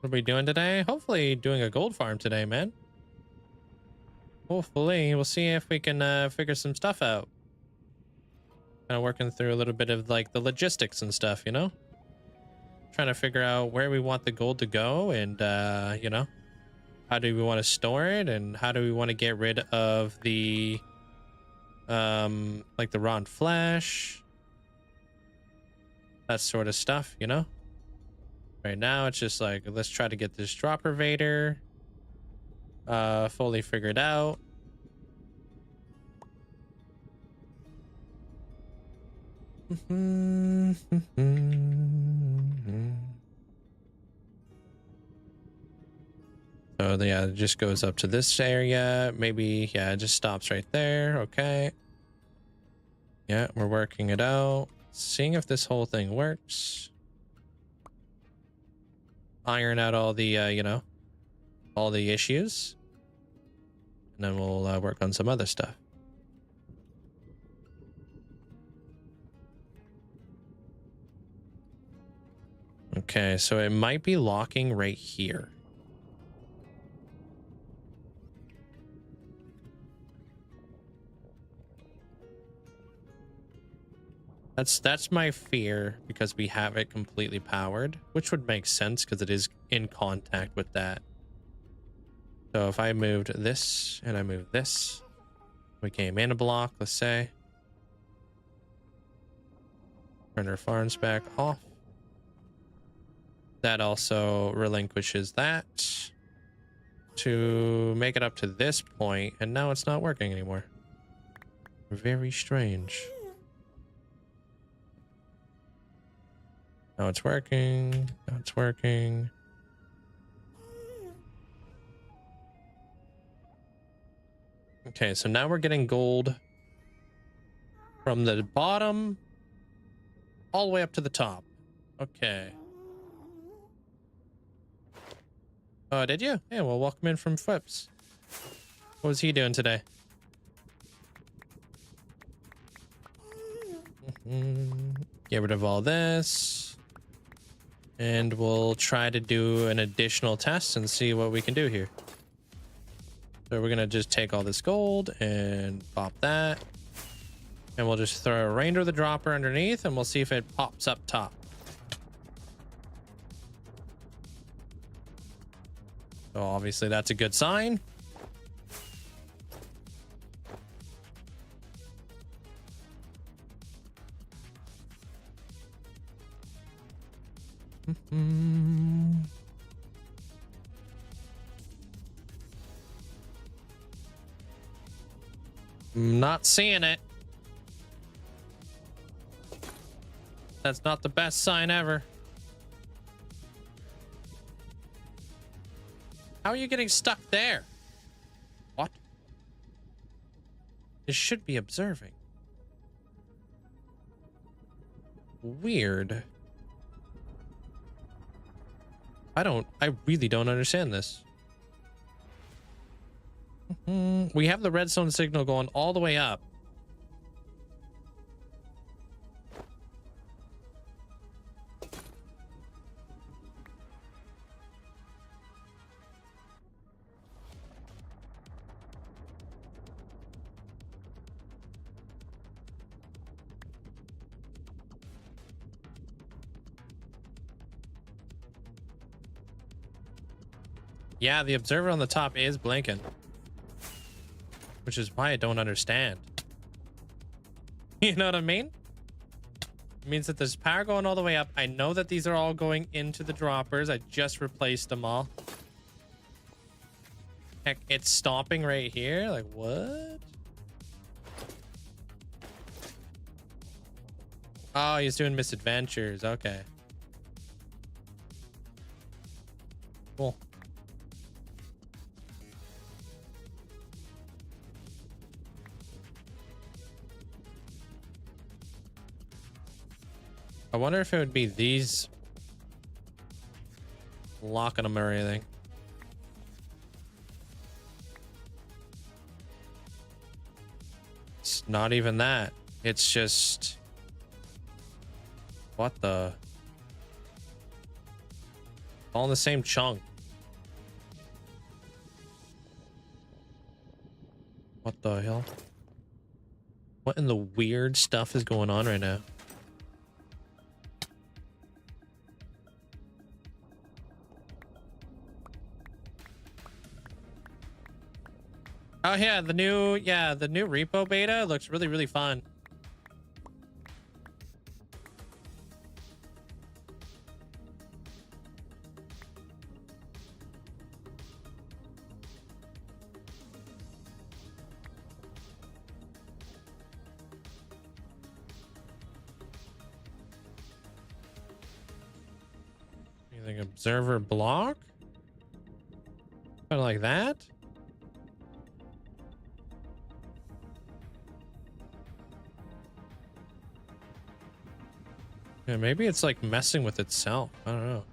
What are we doing today? Hopefully doing a gold farm today, man. Hopefully. We'll see if we can figure some stuff out. Kind of working through a little bit of like the logistics and stuff, you know? Trying to figure out where we want the gold to go and, you know, how do we want to store it and how do we want to get rid of the, like the rotten flesh, that sort of stuff, you know? Right now, it's just like, let's try to get this dropper Vader fully figured out. So yeah, it just goes up to this area. Maybe, yeah, it just stops right there. Okay. Yeah, we're working it out. Seeing if this whole thing works. Iron out all the, you know, all the issues. And then we'll work on some other stuff. Okay, so it might be locking right here. That's my fear because we have it completely powered, which would make sense because it is in contact with that. So if I moved this and I moved this, we came in a block, let's say. Turn our farms back off. That also relinquishes that to make it up to this point, and now it's not working anymore. Very strange. Now it's working. Now it's working. Okay, so now we're getting gold from the bottom all the way up to the top. Okay. Oh, did you? Yeah, well, welcome in from Flips. What was he doing today? Get rid of all this. And we'll try to do an additional test and see what we can do here. So we're going to just take all this gold and pop that. And we'll just throw a Ranger the Dropper underneath and we'll see if it pops up top. So obviously that's a good sign. Not seeing it. That's not the best sign ever. How are you getting stuck there? What? This should be observing. Weird. I really don't understand this. We have the redstone signal going all the way up. Yeah, the observer on the top is blinking. Which is why I don't understand. You know what I mean? It means that there's power going all the way up. I know that these are all going into the droppers. I just replaced them all. Heck, it's stopping right here. Like, what? Oh, he's doing misadventures. Okay. Cool. I wonder if it would be these locking them or anything. It's not even that. It's just... What the... All in the same chunk. What the hell? What in the weird stuff is going on right now? Oh yeah, the new repo beta looks really, really fun. Anything observer block? Kind of like that? Yeah, maybe it's like messing with itself. I don't know.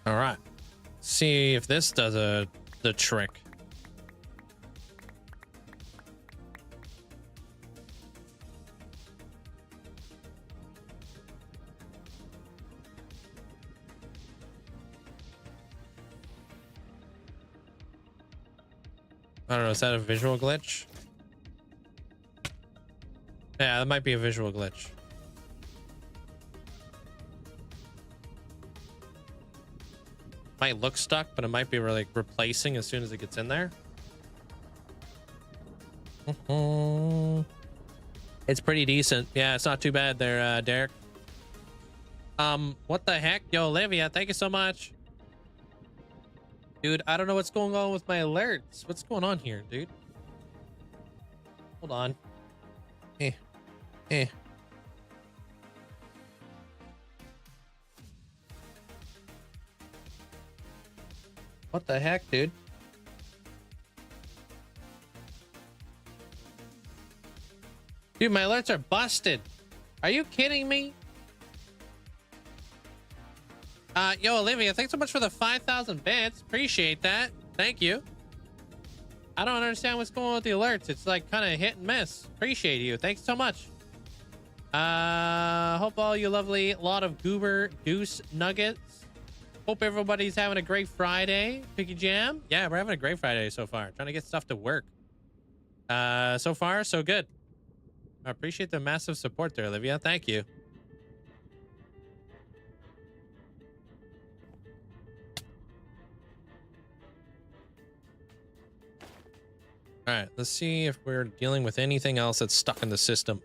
All right, see if this does the trick. I don't know, is that a visual glitch? Yeah, that might be a visual glitch. Might look stuck, but it might be like replacing as soon as it gets in there. It's pretty decent. Yeah, it's not too bad there, Derek. What the heck? Yo, Olivia, thank you so much. Dude, I don't know what's going on with my alerts. What's going on here, dude? Hold on. What the heck, dude? Dude, my alerts are busted. Are you kidding me? Yo, Olivia, thanks so much for the 5,000 bits. Appreciate that. Thank you. I don't understand what's going on with the alerts. It's like kind of hit and miss. Appreciate you. Thanks so much. Hope all you lovely lot of goober goose nuggets. Hope everybody's having a great Friday. Picky Jam. Yeah, we're having a great Friday so far. Trying to get stuff to work. So far, so good. I appreciate the massive support there, Olivia. Thank you. All right, let's see if we're dealing with anything else that's stuck in the system.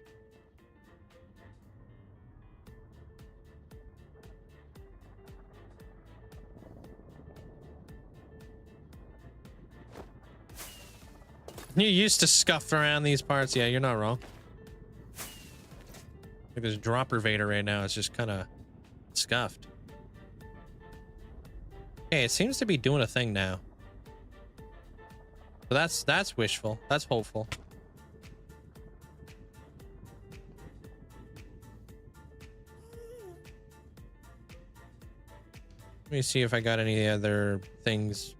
You used to scuff around these parts. Yeah, you're not wrong. Like this dropper Vader right now is just kind of scuffed. Okay, it seems to be doing a thing now. So that's wishful. That's hopeful. Let me see if I got any other things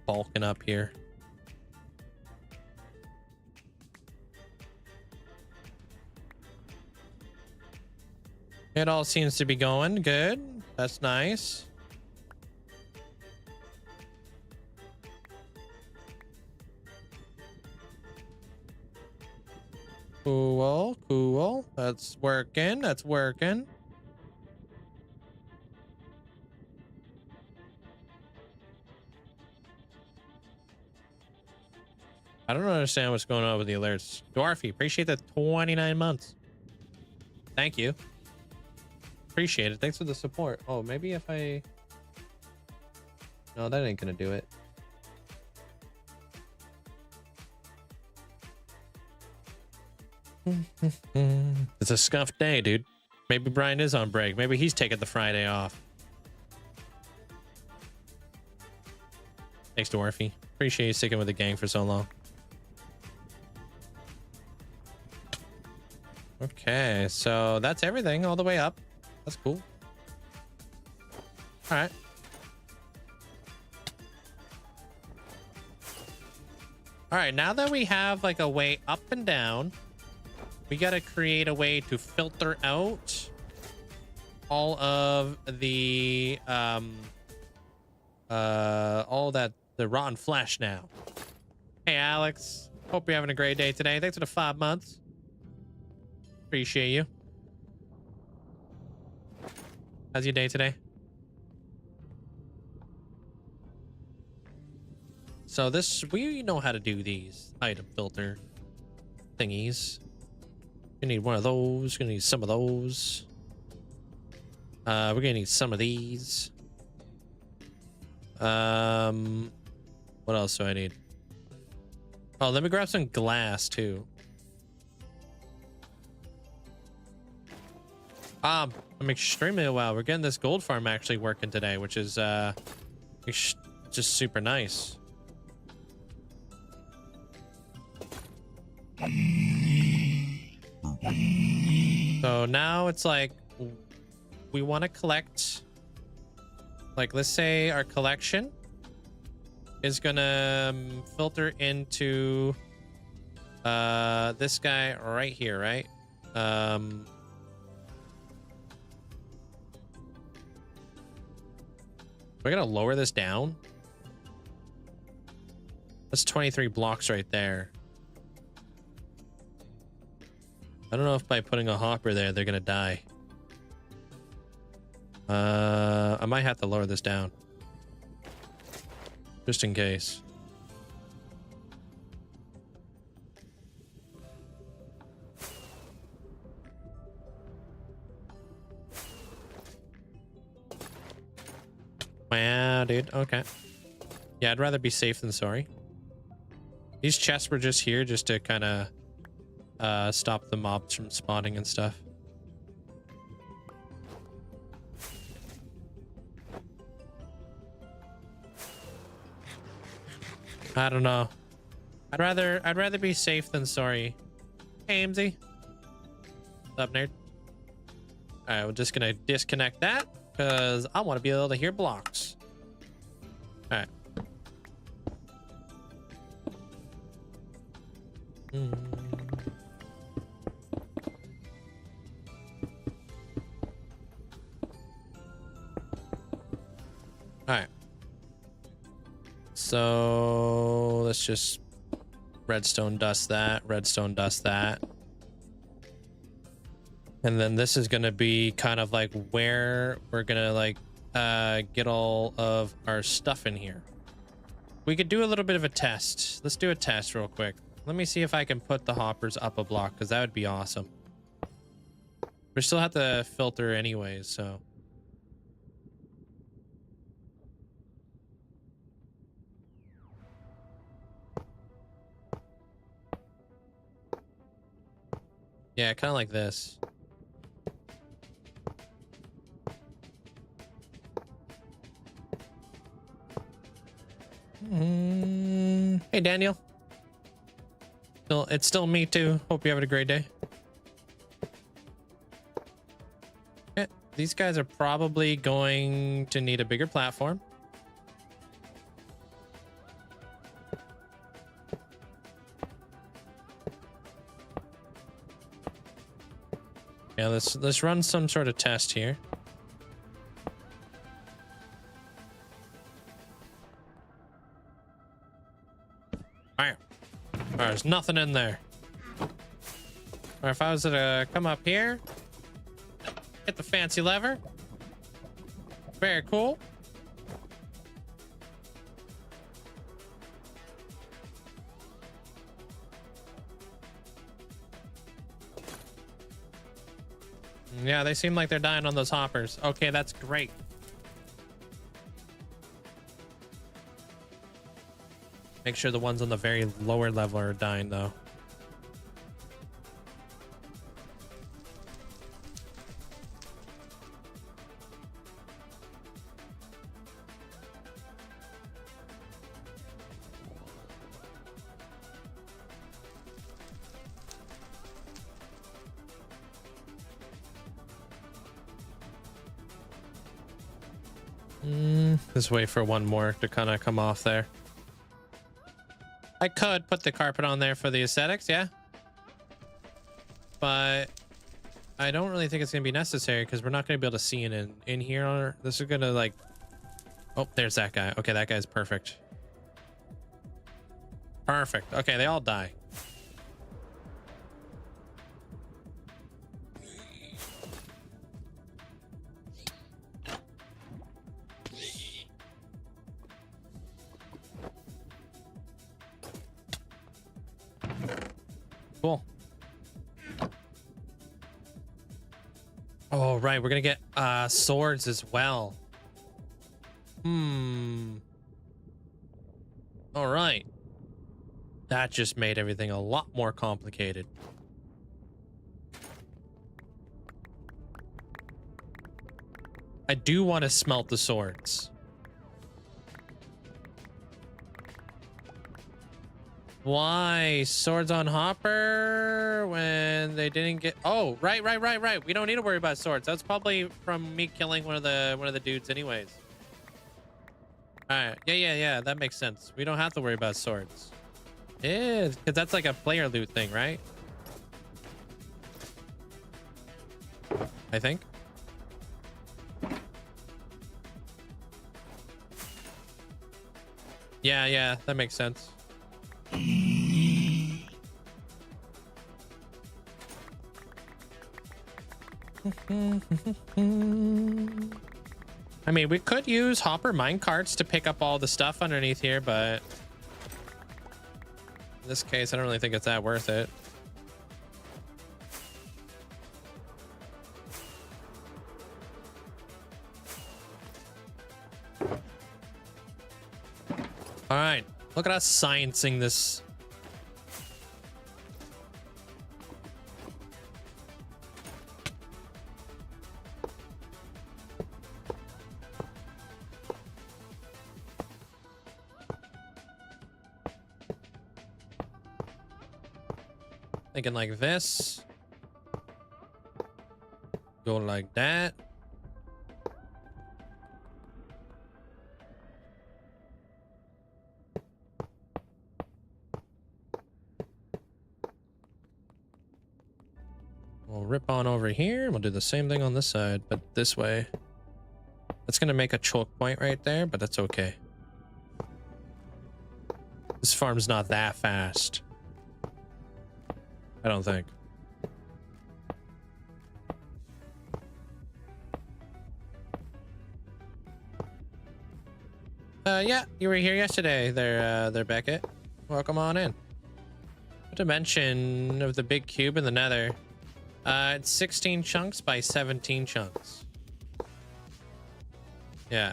bulking up here. It all seems to be going good. That's nice. Cool, cool. That's working. That's working. I don't understand what's going on with the alerts. Dwarfy, appreciate the 29 months. Thank you. Appreciate it. Thanks for the support. Oh, maybe if I... No, that ain't gonna do it. It's a scuffed day, dude. Maybe Brian is on break. Maybe he's taking the Friday off. Thanks, Dwarfy. Appreciate you sticking with the gang for so long. Okay, so that's everything all the way up. That's cool. All right. All right, now that we have like a way up and down, we got to create a way to filter out all of the all that the rotten flesh now. Hey Alex, hope you're having a great day today. Thanks for the 5 months. Appreciate you. How's your day today? So this, we know how to do these item filter thingies. We need one of those. Gonna need some of those. We're gonna need some of these. What else do I need? Oh, let me grab some glass too. I'm extremely well. We're getting this gold farm actually working today, which is just super nice. So now it's like we want to collect, like, let's say our collection is gonna filter into this guy right here, right? We're gonna lower this down. That's 23 blocks right there. I don't know if by putting a hopper there, they're gonna die. I might have to lower this down. Just in case. Wow, dude. Okay. Yeah, I'd rather be safe than sorry. These chests were just here just to kind of stop the mobs from spawning and stuff. I don't know. I'd rather be safe than sorry. Hey, Linkzzey. What's up, nerd? All right, we're just gonna disconnect that because I want to be able to hear blocks. All right. All right. So let's just redstone dust that, redstone dust that. And then this is going to be kind of like where we're going to like get all of our stuff in here. We could do a little bit of a test. Let's do a test real quick. Let me see if I can put the hoppers up a block because that would be awesome. We still have to filter anyways, so. Yeah, kind of like this. Hey, Daniel. It's still me too. Hope you're having a great day. Okay, these guys are probably going to need a bigger platform. Yeah, let's run some sort of test here. Fire. There's nothing in there. Or if I was to come up here, hit the fancy lever. Very cool. Yeah, they seem like they're dying on those hoppers. Okay, that's great. Make sure the ones on the very lower level are dying, though. Just wait for one more to kind of come off there. I could put the carpet on there for the aesthetics, yeah. But I don't really think it's going to be necessary because we're not going to be able to see it in here. This is going to like... Oh, there's that guy. Okay, that guy's perfect. Perfect. Okay, they all die. Cool. Oh, right. We're gonna get swords as well. All right. That just made everything a lot more complicated. I do want to smelt the swords. Why swords on hopper when they didn't get... Oh, right. We don't need to worry about swords. That's probably from me killing one of the dudes anyways. All right. Yeah. That makes sense. We don't have to worry about swords. Yeah, because that's like a player loot thing, right? I think. Yeah, that makes sense. I mean, we could use hopper mine carts to pick up all the stuff underneath here, but in this case, I don't really think it's that worth it. All right, look at us sciencing this. Thinking like this. Go like that. We'll rip on over here. We'll do the same thing on this side, but this way. That's going to make a choke point right there, but that's okay. This farm's not that fast. I don't think. Yeah, you were here yesterday there, Beckett. Welcome on in. What dimension of the big cube in the Nether? It's 16 chunks by 17 chunks. Yeah.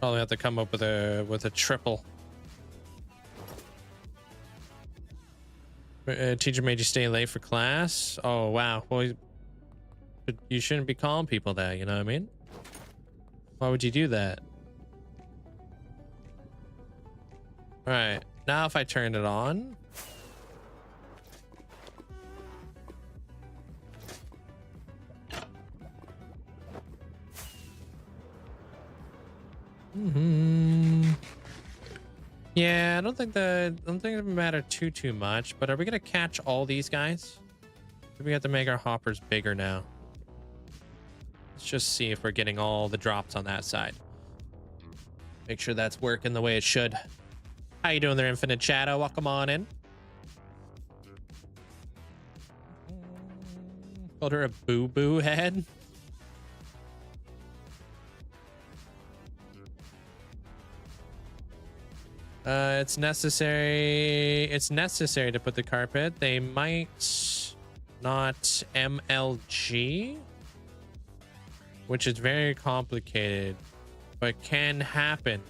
Probably have to come up with a triple. Teacher made you stay late for class. Oh wow. Well, you shouldn't be calling people that. You know what I mean? Why would you do that? All right. Now, if I turn it on. Yeah, I don't think it matter too much, but are we gonna catch all these guys? Or do we have to make our hoppers bigger now? Let's just see if we're getting all the drops on that side. Make sure that's working the way it should. How you doing there, Infinite Shadow? Welcome on in. Called her a boo-boo head. It's necessary to put the carpet. They might not MLG, which is very complicated, but can happen.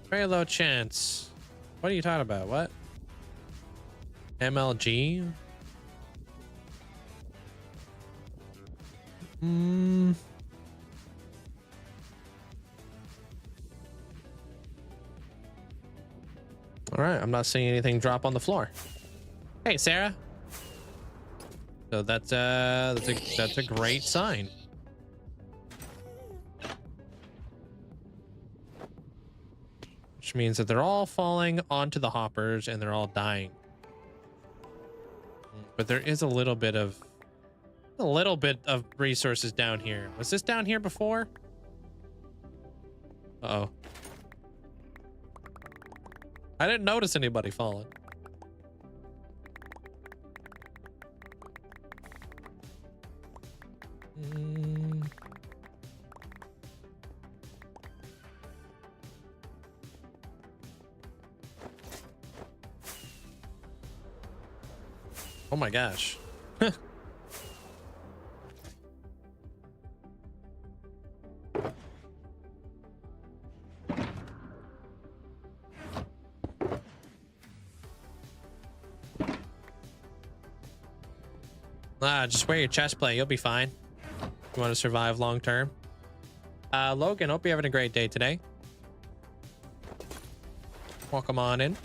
Very low chance. What are you talking about? What? MLG? All right, I'm not seeing anything drop on the floor. Hey, Sarah. So that's a great sign. Which means that they're all falling onto the hoppers and they're all dying. But there is a little bit of resources down here. Was this down here before? Uh-oh. I didn't notice anybody falling. Oh my gosh. Just wear your chest plate. You'll be fine. You want to survive long term. Logan, hope you're having a great day today. Welcome on in.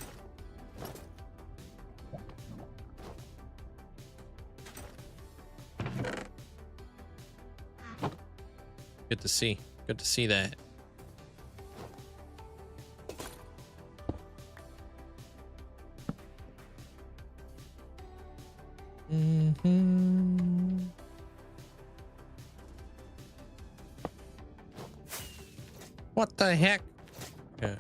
Good to see. Good to see that. What the heck? Okay.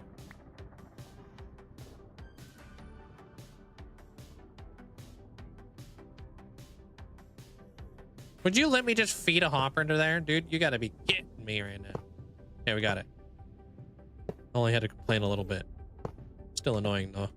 Would you let me just feed a hopper into there? Dude, you gotta be kidding me right now. Yeah, we got it. Only had to complain a little bit. Still annoying though.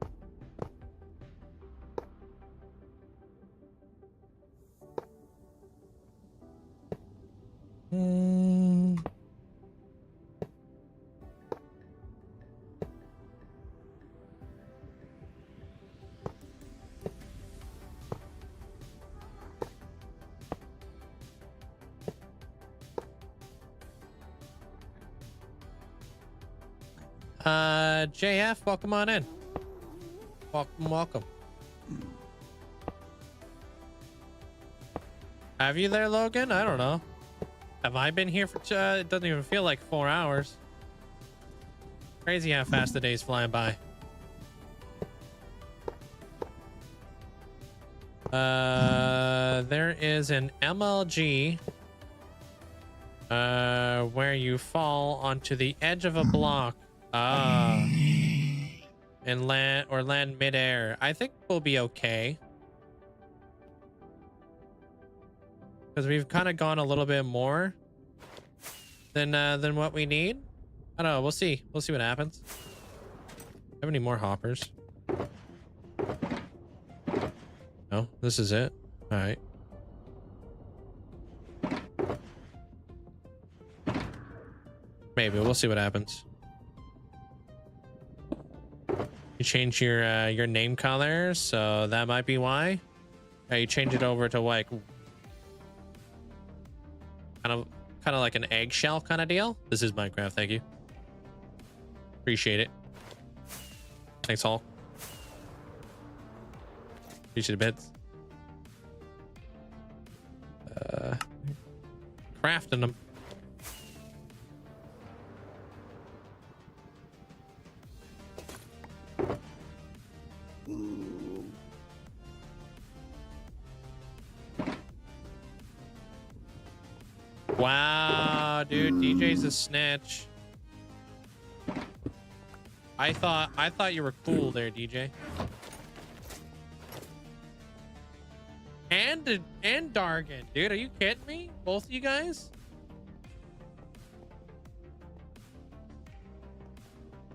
JF, welcome on in. Welcome. Have you there, Logan? I don't know. Have I been here for it doesn't even feel like 4 hours. Crazy how fast the day's flying by. There is an MLG where you fall onto the edge of a block. And land midair. I think we'll be okay. Because we've kind of gone a little bit more than what we need. I don't know. We'll see. We'll see what happens. Have any more hoppers? No, this is it. All right. Maybe we'll see what happens. You change your name color, so that might be why. You change it over to like kind of like an eggshell kind of deal. This is Minecraft, thank you. Appreciate it. Thanks, Hulk. Appreciate the bits. Crafting them. Wow, dude, DJ's a snitch. I thought you were cool there, DJ. And Dargan, dude, are you kidding me? Both of you guys?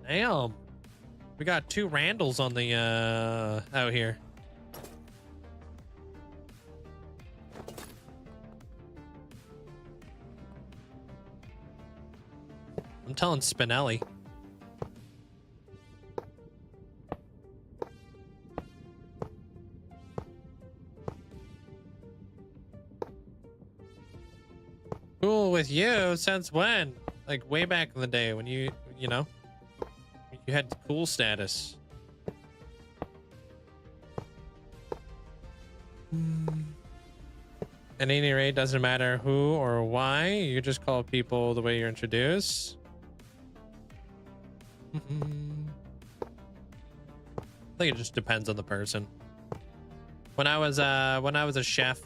Damn. We got 2 Randalls on the out here. I'm telling Spinelli. Cool with you since when? Like way back in the day when you know, you had cool status. At any rate, doesn't matter who or why, you just call people the way you're introduced. I think it just depends on the person. When I was a chef,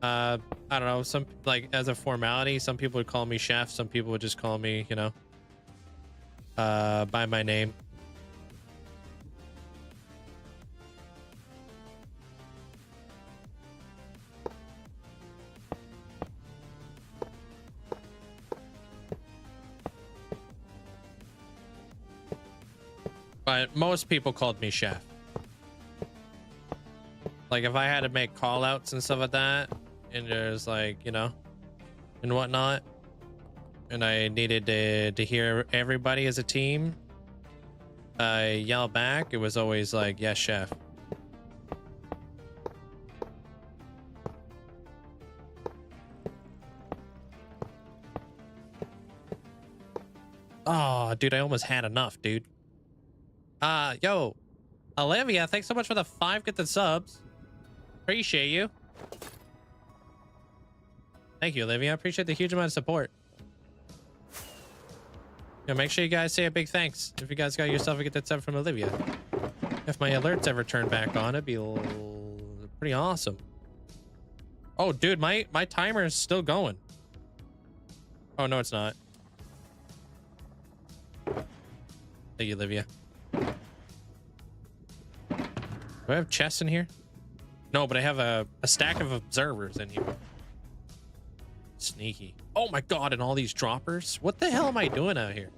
I don't know, some like as a formality, some people would call me chef, some people would just call me, you know, by my name. But most people called me chef. Like if I had to make call outs and stuff like that, and there's like, you know, and whatnot, and I needed to hear everybody as a team yell back, it was always like, yes, chef. Oh, dude, I almost had enough, dude. Yo, Olivia, thanks so much for the 5 gifted subs. Appreciate you. Thank you, Olivia. I appreciate the huge amount of support. Yeah, make sure you guys say a big thanks if you guys got yourself a gifted sub from Olivia. If my alerts ever turn back on, it'd be pretty awesome. Oh, dude, my timer is still going. Oh, no, it's not. Thank you, Olivia. Do I have chests in here? No, but I have a stack of observers in here. Sneaky. Oh my god, and all these droppers? What the hell am I doing out here?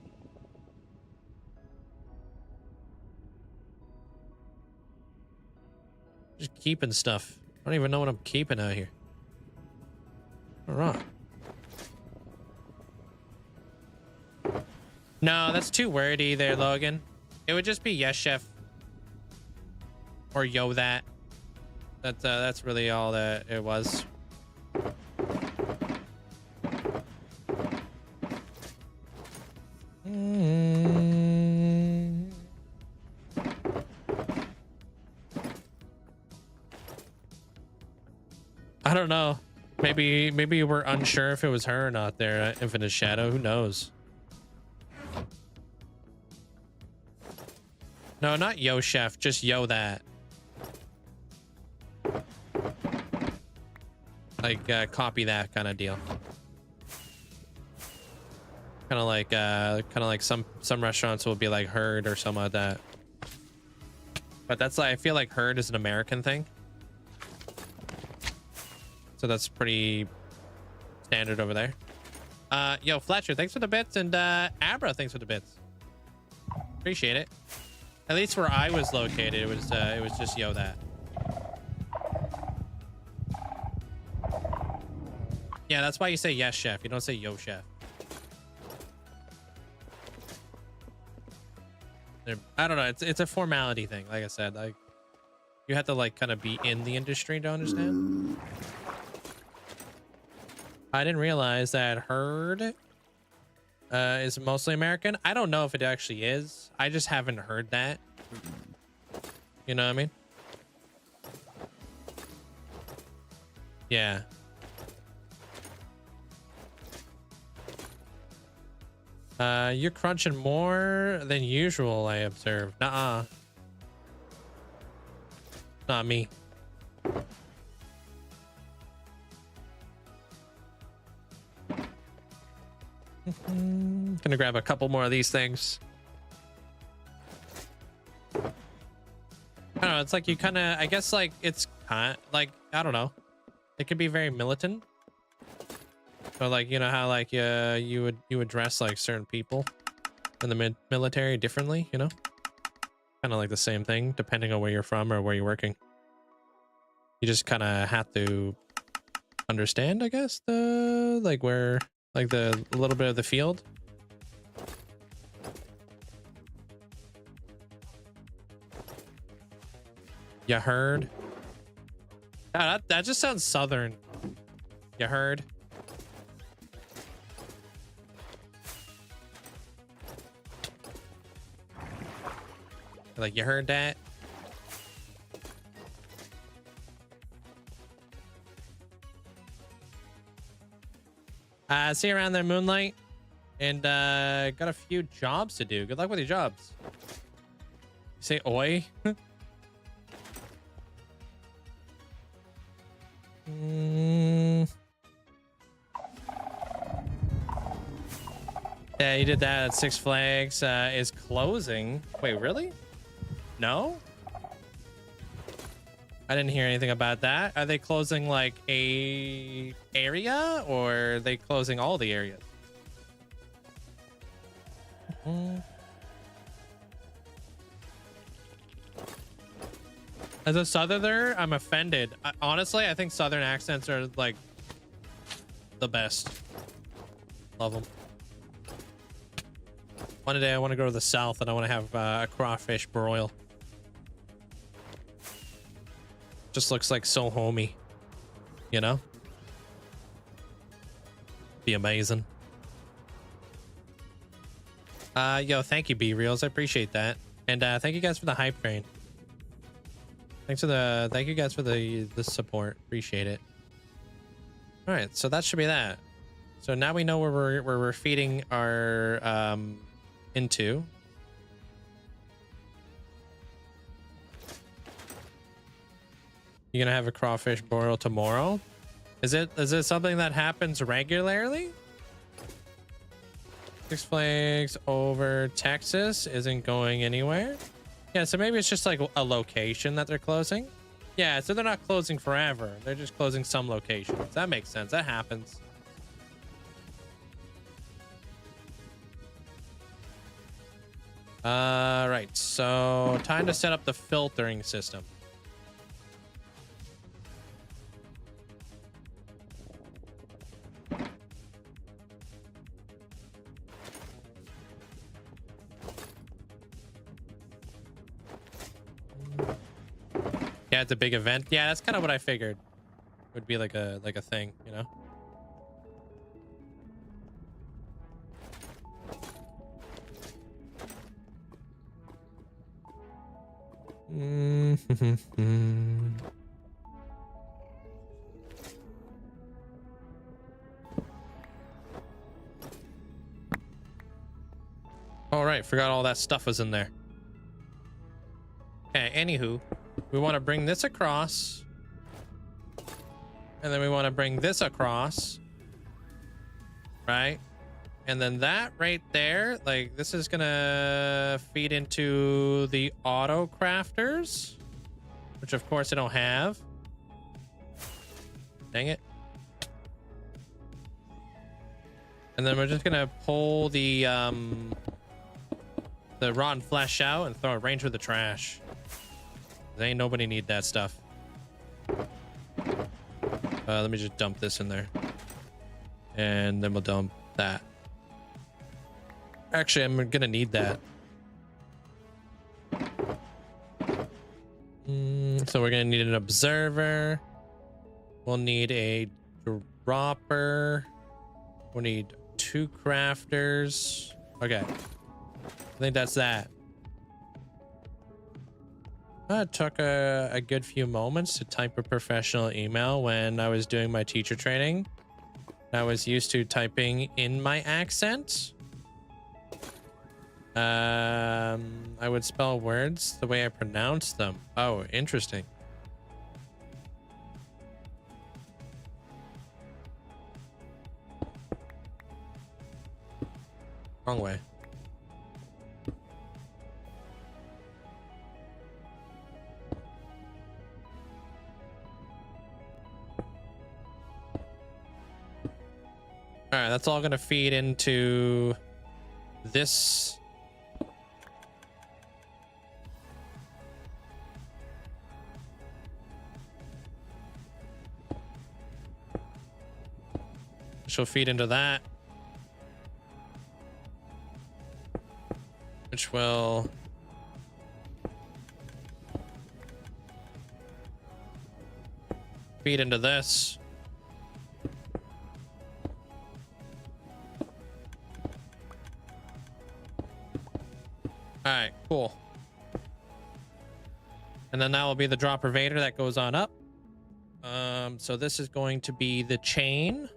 Just keeping stuff. I don't even know what I'm keeping out here. All right. No, that's too wordy there, Logan. It would just be yes, chef. Or yo, that. That's really all that it was. I don't know. Maybe we're unsure if it was her or not there, Infinite Shadow. Who knows? No, not yo, chef. Just yo, that. Like copy that kind of deal. Kind of like some restaurants will be like herd or something like that. But that's like, I feel like herd is an American thing. So that's pretty standard over there. Yo, Fletcher, thanks for the bits, and Abra, thanks for the bits. Appreciate it. At least where I was located, it was just yo, that. Yeah, that's why you say yes, chef. You don't say yo, chef. I don't know. It's a formality thing. Like I said, like you have to like kind of be in the industry to understand. I didn't realize that herd is mostly American. I don't know if it actually is. I just haven't heard that. You know what I mean? Yeah. You're crunching more than usual, I observed. Nuh-uh. Not me. Gonna grab a couple more of these things. I don't know. It's like you kind of, I guess, like it's kind of like, I don't know. It could be very militant. So like, you know how like you would dress like certain people in the military differently, you know? Kind of like the same thing depending on where you're from or where you're working. You just kind of have to understand, I guess, the like where like the a little bit of the field. You heard? Ah, that just sounds southern. You heard? Like, you heard that? See you around there, Moonlight. And got a few jobs to do. Good luck with your jobs. You say oi? Yeah, you did that at Six Flags. Is closing. Wait, really? No? I didn't hear anything about that. Are they closing like a area, or are they closing all the areas? As a southerner, I'm offended. Honestly, I think southern accents are like the best. Love them. One day I want to go to the south and I want to have a crawfish broil. Just looks like so homey, you know? Be amazing. Yo, thank you, B-Reels. I appreciate that. And thank you guys for the hype train. Thank you guys for the support. Appreciate it. All right, so that should be that. So now we know where we're feeding our into. You're gonna have a crawfish broil tomorrow? Is it something that happens regularly? Six Flags over Texas isn't going anywhere. Yeah, so maybe it's just like a location that they're closing. Yeah, so they're not closing forever. They're just closing some locations. That makes sense. That happens. Right. So time to set up the filtering system. Yeah, it's a big event. Yeah, that's kind of what I figured. Would be like a thing, you know? All right, forgot all that stuff was in there. Okay, anywho, we want to bring this across. And then we want to bring this across. Right? And then that right there, like this is gonna feed into the auto crafters, which of course I don't have. Dang it. And then we're just gonna pull the rotten flesh out and throw it right into the trash. There ain't nobody need that stuff. Let me just dump this in there. And then we'll dump that. Actually, I'm gonna need that. So we're gonna need an observer. We'll need a dropper. We'll need 2 crafters. Okay. I think that's that. It took a good few moments to type a professional email when I was doing my teacher training. I was used to typing in my accent. I would spell words the way I pronounce them. Oh, interesting. Wrong way. All right, that's all gonna feed into this. Which will feed into that. Which will feed into this. All right, cool. And then that will be the dropper Vader that goes on up. So this is going to be the chain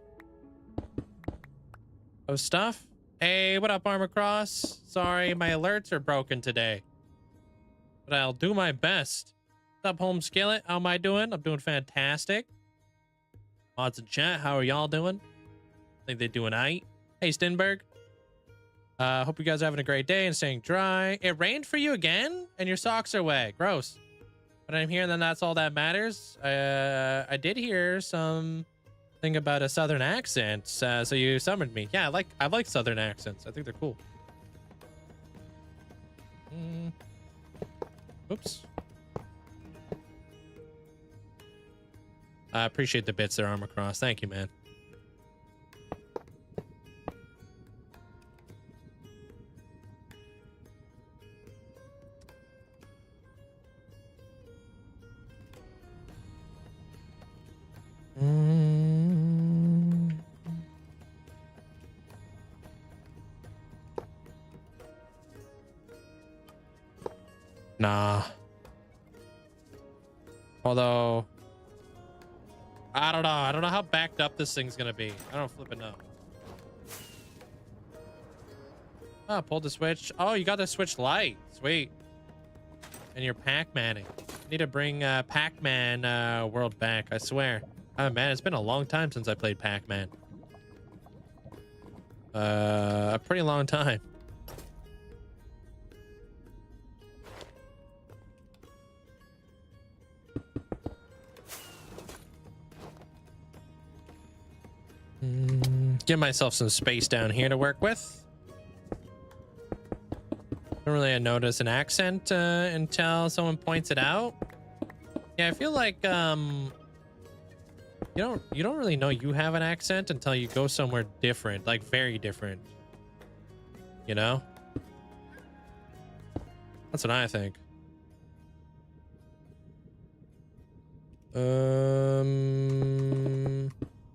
of stuff. Hey, what up, Armor Cross? Sorry, my alerts are broken today, but I'll do my best. What's up, Home Skillet? How am I doing? I'm doing fantastic. Mods in chat, how are y'all doing? I think they're doing aight. Hey, Stenberg. Hope you guys are having a great day and staying dry. It rained for you again, and your socks are wet. Gross. But I'm here, and then that's all that matters. I did hear something about a southern accent, so you summoned me. Yeah, I like southern accents. I think they're cool. Oops. I appreciate the bits there, Armor Cross. Thank you, man. Nah. Although, I don't know. I don't know how backed up this thing's gonna be. I don't flip it know. Oh, pulled the switch. Oh, you got the switch light. Sweet. And you're Pac-Manning. Need to bring Pac-Man world back, I swear. Oh man, it's been a long time since I played Pac-Man. A pretty long time. Give myself some space down here to work with. Don't really notice an accent until someone points it out. Yeah, I feel like you don't really know you have an accent until you go somewhere different, like very different. You know? That's what I think.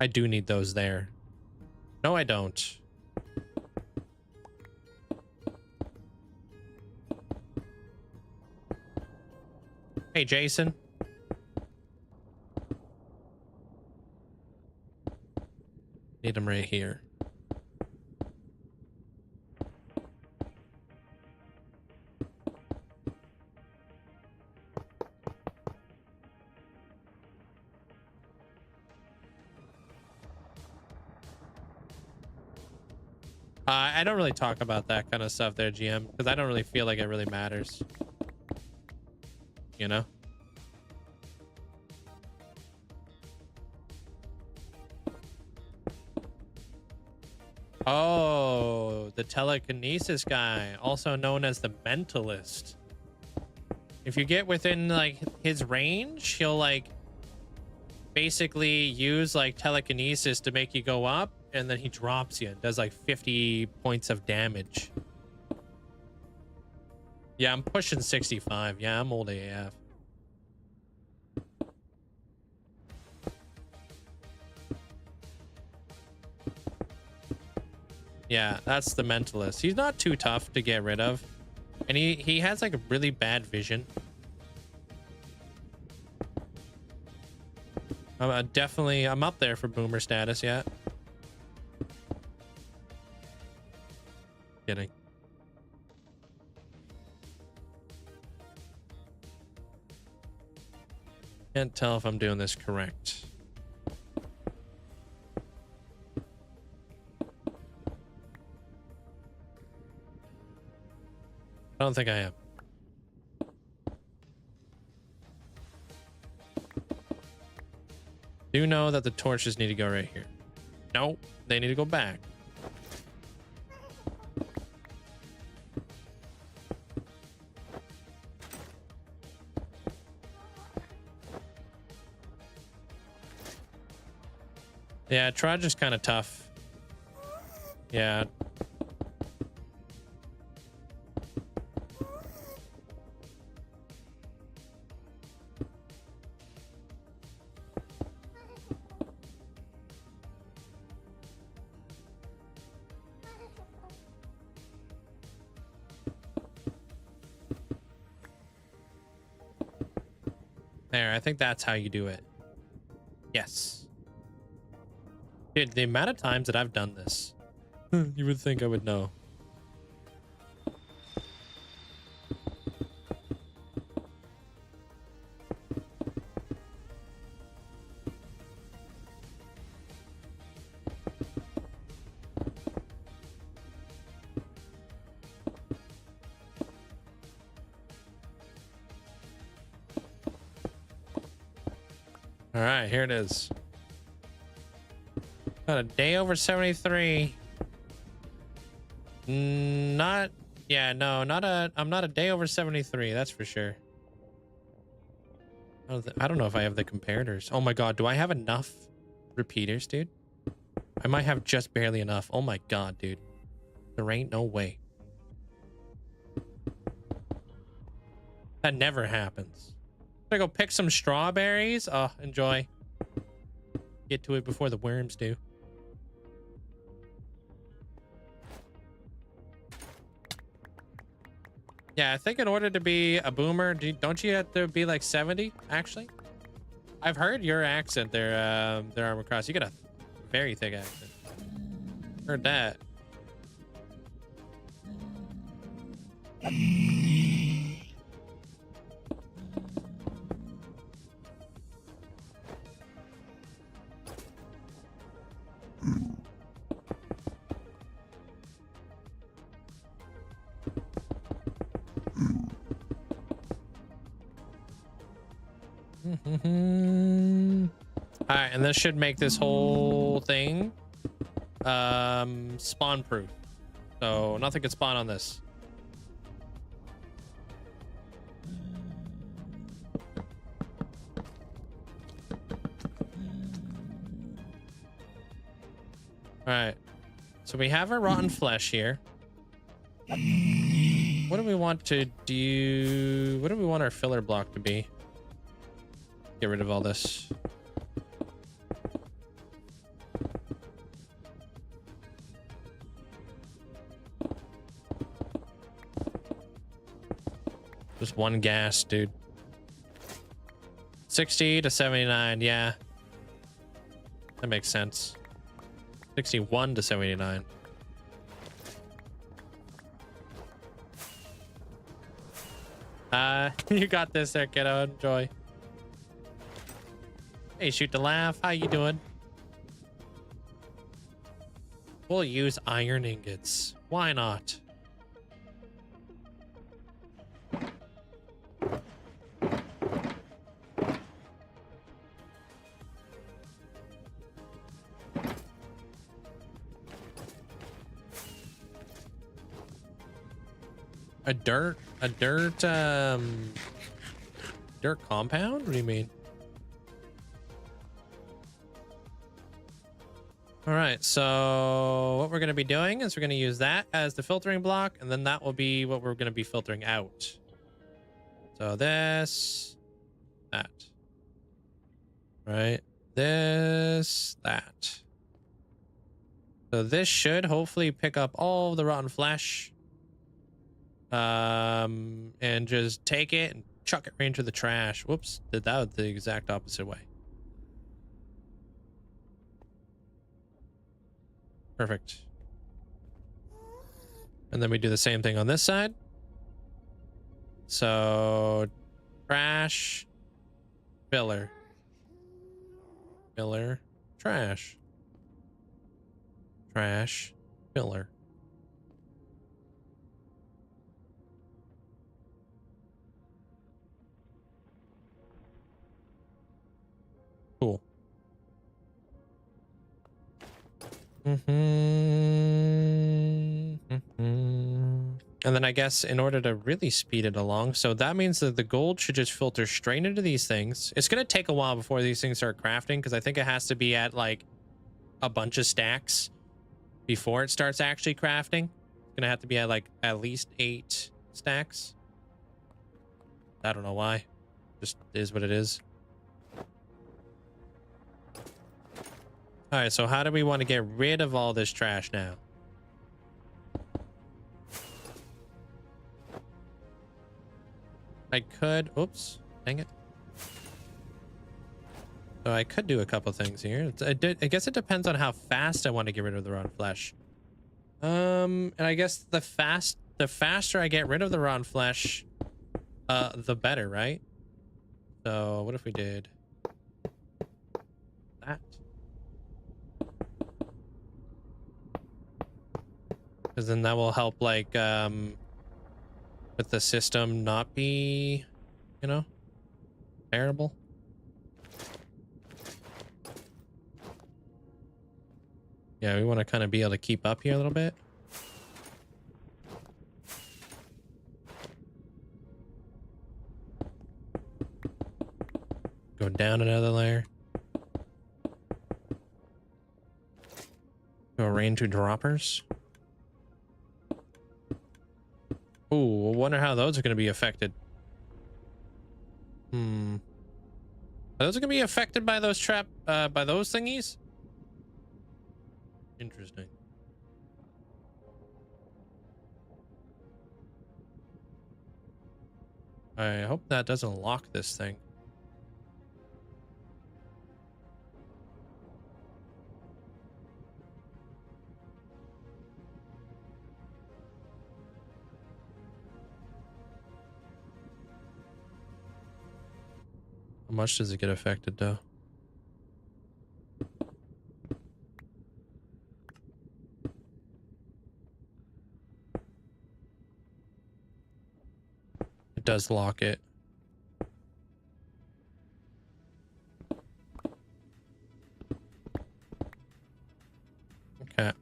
I do need those there. No, I don't. Hey, Jason. Need them right here. I don't really talk about that kind of stuff there, GM, because I don't really feel like it really matters. You know? Oh, the telekinesis guy, also known as the mentalist. If you get within like his range, he'll like basically use like telekinesis to make you go up, and then he drops you and does like 50 points of damage. Yeah, I'm pushing 65. Yeah, I'm old AF. Yeah, that's the mentalist. He's not too tough to get rid of. And he has like a really bad vision. I'm up there for boomer status yet. Kidding. Can't tell if I'm doing this correct. I don't think I am. Do know that the torches need to go right here. Nope, they need to go back. Yeah, Trudge is kind of tough. Yeah. There, I think that's how you do it. Yes. Dude, the amount of times that I've done this, you would think I would know. All right, here it is. Got a day over 73. Not, yeah, no, not a, I'm not a day over 73. That's for sure. I don't know if I have the comparators. Oh my God. Do I have enough repeaters, dude? I might have just barely enough. Oh my God, dude. There ain't no way. That never happens. I go pick some strawberries. Oh, enjoy. Get to it before the worms do. Yeah, I think in order to be a boomer, don't you have to be like 70, actually? I've heard your accent there, Armor Cross. You got a very thick accent. Heard that. All right, and this should make this whole thing spawn proof, so nothing can spawn on this. All right, so we have our rotten flesh here. What do we want to do? What do we want our filler block to be? Get rid of all this. Just one gas, dude. 60 to 79, yeah. That makes sense. 61 to 79. You got this there, kiddo. Enjoy. Hey, shoot to laugh. How you doing? We'll use iron ingots. Why not? A dirt compound? What do you mean? All right, so what we're going to be doing is we're going to use that as the filtering block, and then that will be what we're going to be filtering out. So this, that, right? This, that. So this should hopefully pick up all the rotten flesh, and just take it and chuck it right into the trash. Whoops, did that the exact opposite way. Perfect. And then we do the same thing on this side. So trash, filler, filler, trash, trash, filler. And then I guess in order to really speed it along, so that means that the gold should just filter straight into these things. It's going to take a while before these things start crafting, because I think it has to be at like a bunch of stacks before it starts actually crafting. It's going to have to be at like at least 8 stacks. I don't know why. Just is what it is. All right, so how do we want to get rid of all this trash now? I could, oops, dang it. So I could do a couple things here. I guess it depends on how fast I want to get rid of the rotten flesh. And I guess the faster I get rid of the rotten flesh, the better, right? So what if we did that? Because then that will help, like, with the system not be, you know, terrible. Yeah, we want to kind of be able to keep up here a little bit. Go down another layer. Go rain to droppers. Ooh, I wonder how those are going to be affected. Are those going to be affected by those by those thingies? Interesting. I hope that doesn't lock this thing. How much does it get affected though? It does lock it. Okay.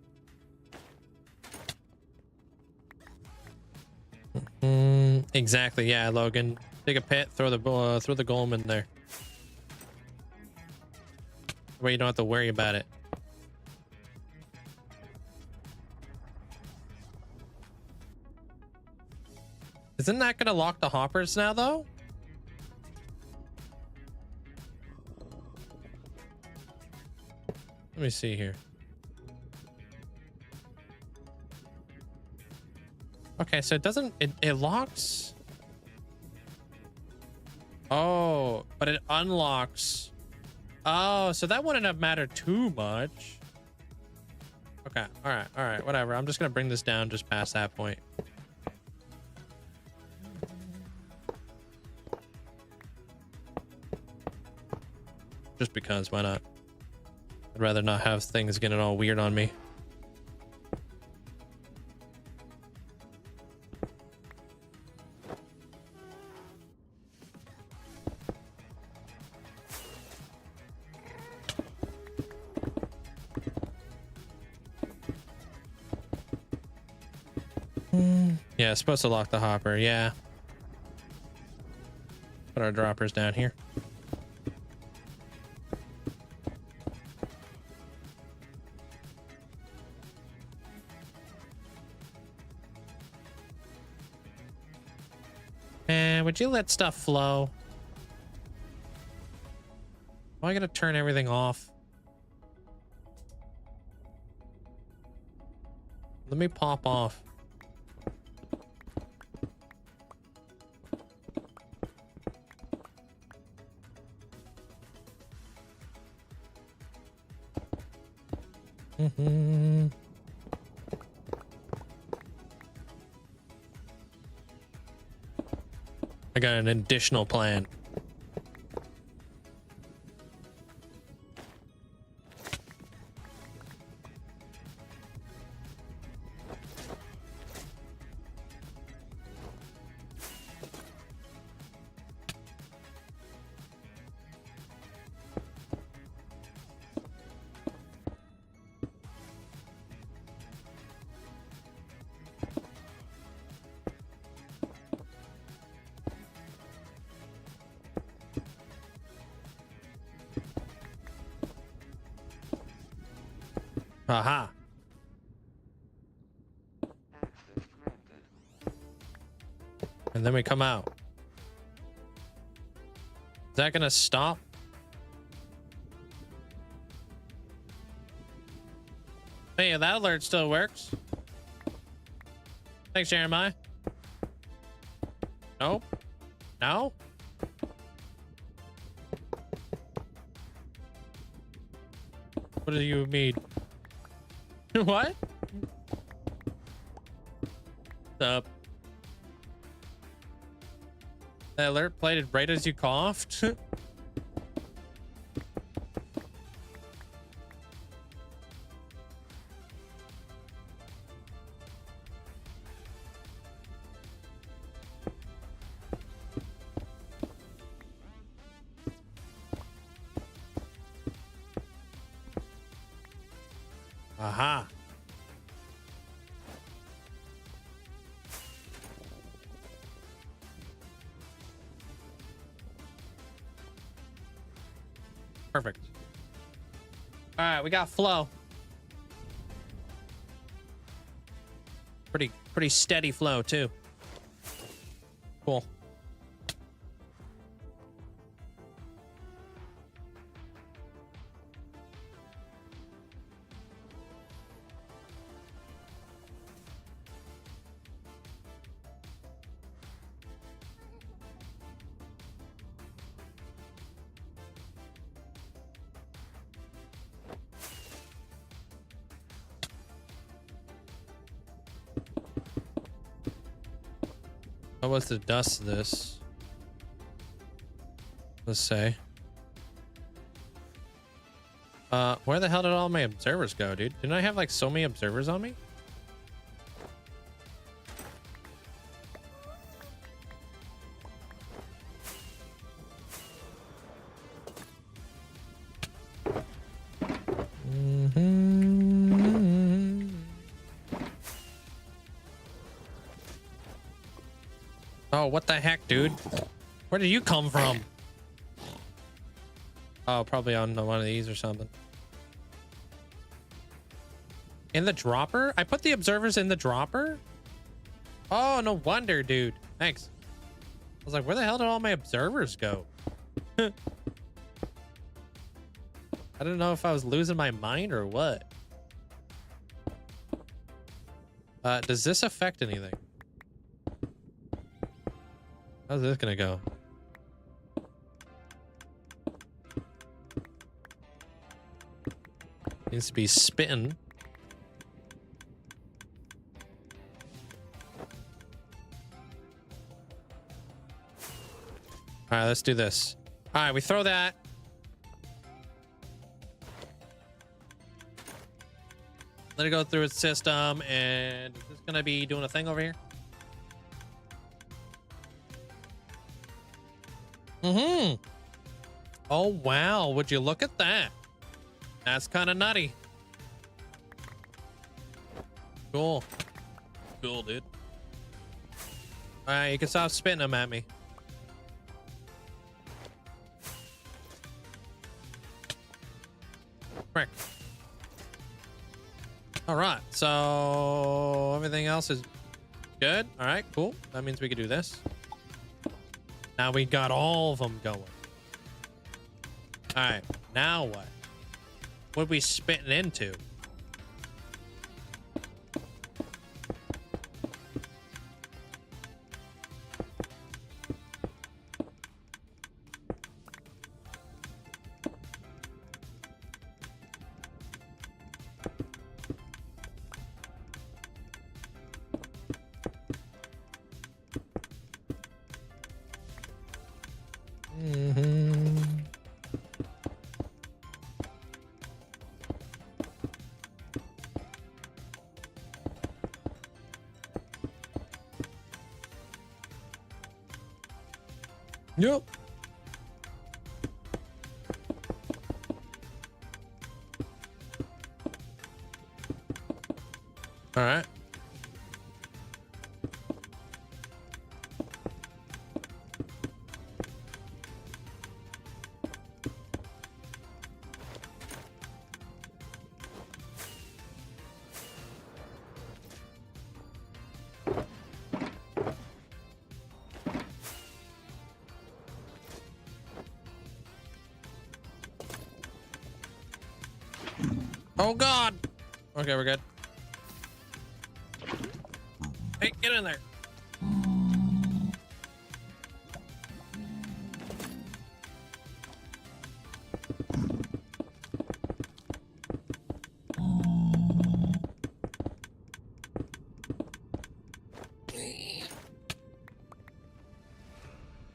Exactly. Yeah, Logan. Dig a pit. Throw the golem in there. Where you don't have to worry about it. Isn't that gonna lock the hoppers now, though? Let me see here. Okay, so it doesn't... It locks... Oh, but it unlocks... Oh, so that wouldn't have mattered too much. Okay, alright, whatever. I'm just gonna bring this down just past that point. Just because, why not? I'd rather not have things getting all weird on me. Yeah, it's supposed to lock the hopper, yeah. Put our droppers down here. Man, would you let stuff flow? Why I gotta turn everything off? Let me pop off. I got an additional plan. Aha. And then we come out. Is that gonna stop? Hey, that alert still works. Thanks, Jeremiah. Nope. No? What do you mean? What? Up. The alert played right as you coughed. Aha. Perfect. All right, we got flow. Pretty steady flow too. Cool. What was the dust of this? Let's say. Where the hell did all my observers go, dude? Didn't I have like so many observers on me? Oh, what the heck, dude? Where did you come from? Oh, probably on one of these or something. In the dropper? I put the observers in the dropper? Oh, no wonder, dude. Thanks. I was like, where the hell did all my observers go? I don't know if I was losing my mind or what. Does this affect anything? How's this gonna go? Needs to be spitting. All right, let's do this. All right, we throw that. Let it go through its system, and is this gonna be doing a thing over here? Oh, wow. Would you look at that? That's kind of nutty. Cool. Cool, dude. All right, you can stop spitting them at me. Frick. All right, so everything else is good. All right, cool. That means we can do this. Now we got all of them going. All right, now what? What are we spitting into? Yep. All right. Oh God. Okay, we're good. Hey, get in there.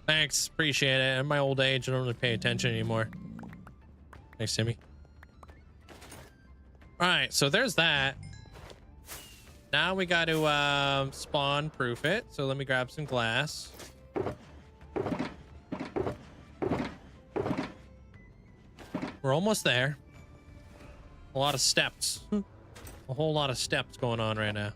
Thanks, appreciate it. At my old age, I don't really pay attention anymore. Thanks, Timmy. All right, so there's that. Now we got to spawn proof it. So let me grab some glass. We're almost there. A lot of steps. A whole lot of steps going on right now.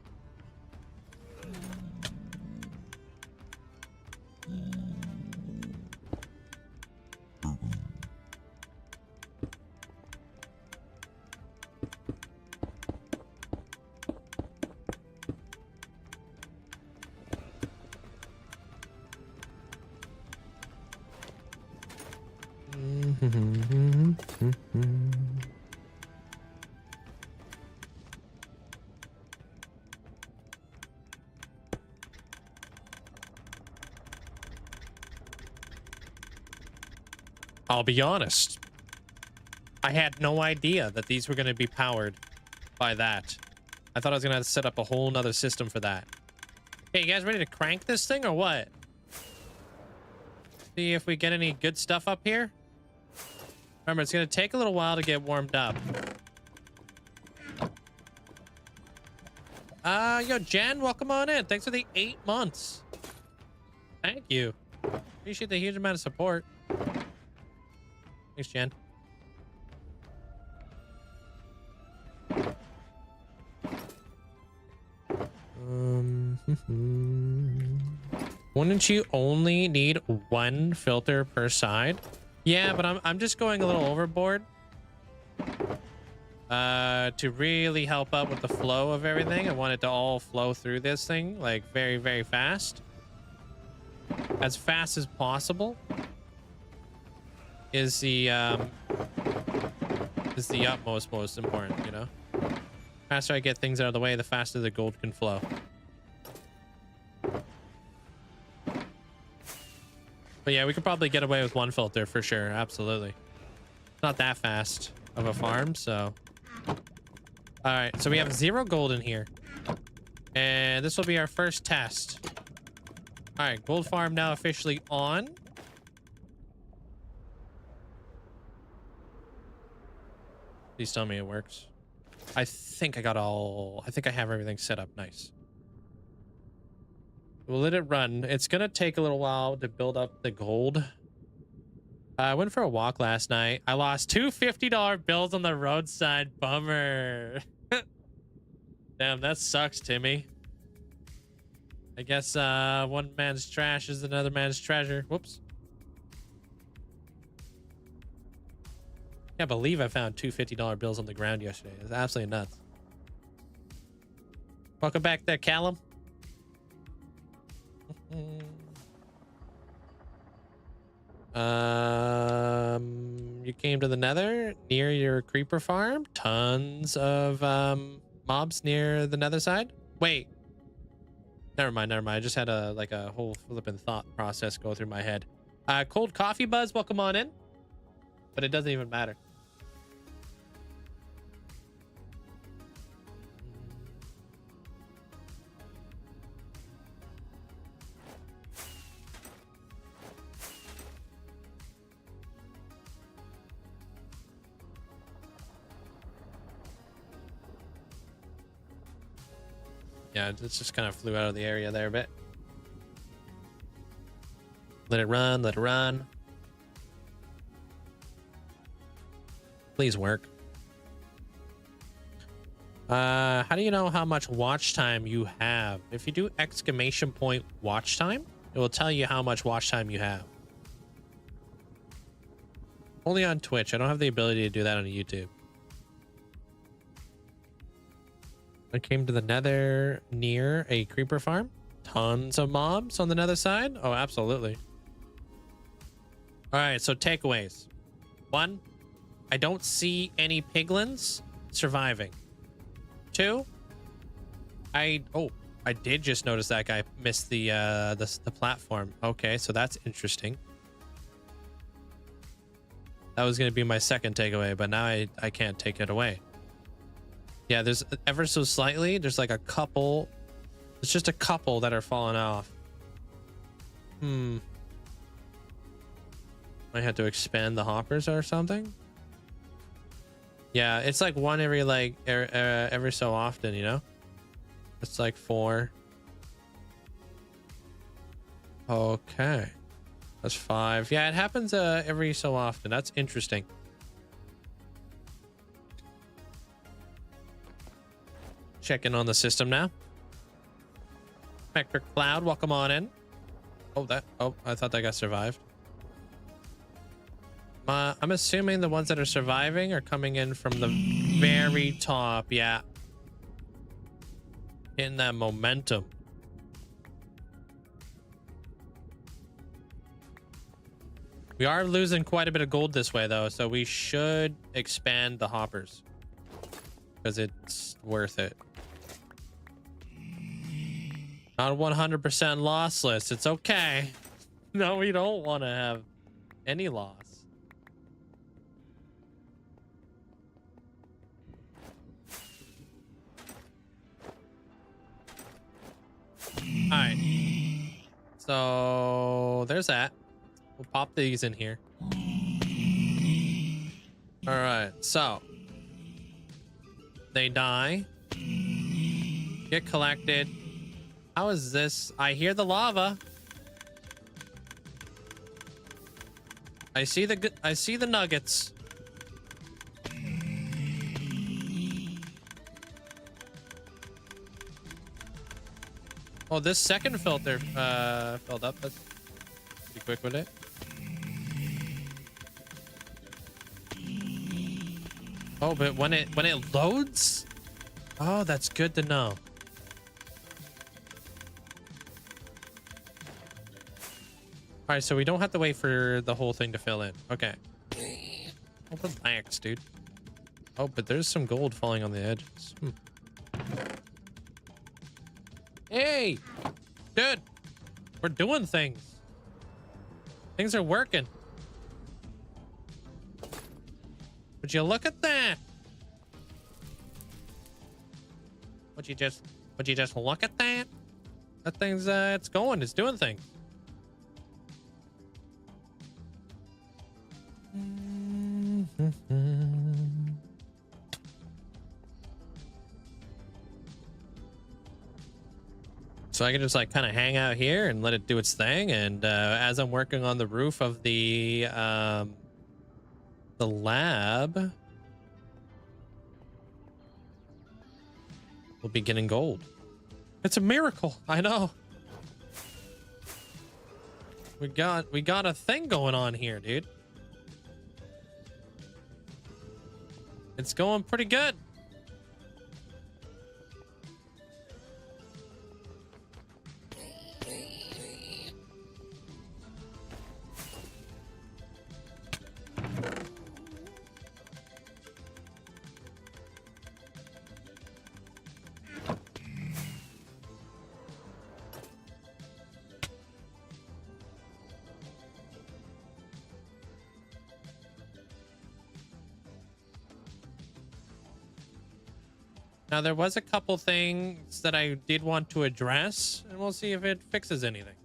I'll be honest. I had no idea that these were going to be powered by that. I thought I was going to have to set up a whole nother system for that. Hey, you guys ready to crank this thing or what? See if we get any good stuff up here. Remember, it's going to take a little while to get warmed up. Yo, Jen, welcome on in. Thanks for the 8 months. Thank you. Appreciate the huge amount of support. Thanks, Jen. Wouldn't you only need one filter per side? Yeah, but I'm just going a little overboard. To really help out with the flow of everything. I want it to all flow through this thing like very, very fast. As fast as possible is the utmost most important, you know? The faster I get things out of the way, the faster the gold can flow. But yeah, we could probably get away with one filter for sure. Absolutely. It's not that fast of a farm, so. All right, so we have 0 gold in here. And this will be our first test. All right, gold farm now officially on. Please tell me it works. I think I have everything set up nice. We'll let it run. It's gonna take a little while to build up the gold. I went for a walk last night. I lost two $50 bills on the roadside. Bummer. Damn, that sucks, Timmy. I guess one man's trash is another man's treasure. Whoops. Can't believe I found two $50 bills on the ground yesterday. It's absolutely nuts. Welcome back there, Callum. You came to the Nether near your creeper farm. Tons of mobs near the Nether side. Wait, never mind. I just had a whole flippin' thought process go through my head. Cold coffee buzz, welcome on in. But it doesn't even matter. Yeah, it just kind of flew out of the area there a bit. Let it run, let it run. Please work. How do you know how much watch time you have? If you do exclamation point watch time, it will tell you how much watch time you have. Only on Twitch. I don't have the ability to do that on YouTube. I came to the Nether near a creeper farm. Tons of mobs on the Nether side. Oh, absolutely. All right, so takeaways. 1, I don't see any piglins, surviving. 2, I did just notice that guy missed the platform. Okay, so that's interesting. That was going to be my second takeaway, but now I can't take it away. Yeah, there's ever so slightly, there's like a couple. It's just a couple that are falling off. Might have to expand the hoppers or something. Yeah, it's like one every like every so often, you know? It's like 4. Okay. That's 5. Yeah, it happens every so often. That's interesting. Checking on the system now. Spectre Cloud, welcome on in. Oh, I thought that guy survived. I'm assuming the ones that are surviving are coming in from the very top. Yeah. In that momentum. We are losing quite a bit of gold this way, though, so we should expand the hoppers. Because it's worth it. Not 100% lossless. It's okay. No, we don't want to have any loss. All right. So there's that. We'll pop these in here. All right. So they die. Get collected. How is this? I hear the lava. I see the nuggets. Oh, this second filter filled up. That's pretty quick with it. Oh, but when it loads? Oh, that's good to know. All right, so we don't have to wait for the whole thing to fill in. Okay. Oh, relax, dude. Oh, but there's some gold falling on the edges. Hey, dude, we're doing things. Things are working. Would you look at that? Would you just look at that? That thing's it's going. It's doing things. So I can just like kind of hang out here and let it do its thing. And as I'm working on the roof of the lab, we'll be getting gold. It's a miracle. I know. We got a thing going on here, dude. It's going pretty good. Now, there was a couple things that I did want to address, and we'll see if it fixes anything.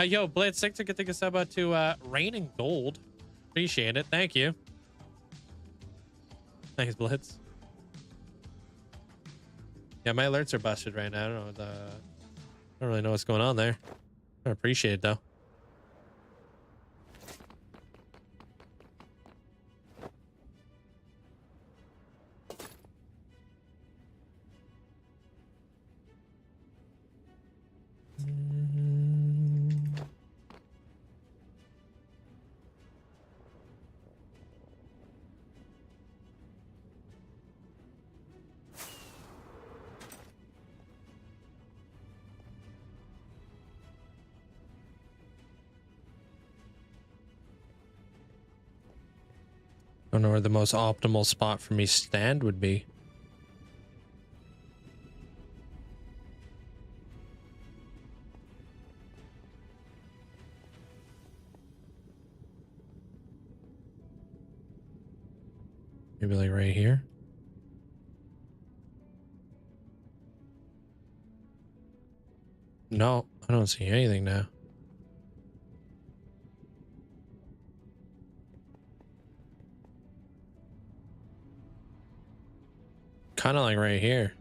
Yo, Blitz, thanks for getting us about to Raining Gold. Appreciate it. Thank you. Thanks, Blitz. Yeah, my alerts are busted right now. I don't really know what's going on there. I appreciate it, though. don't know where the most optimal spot for me stand would be. Maybe like right here. No, I don't see anything now. Kind of like right here.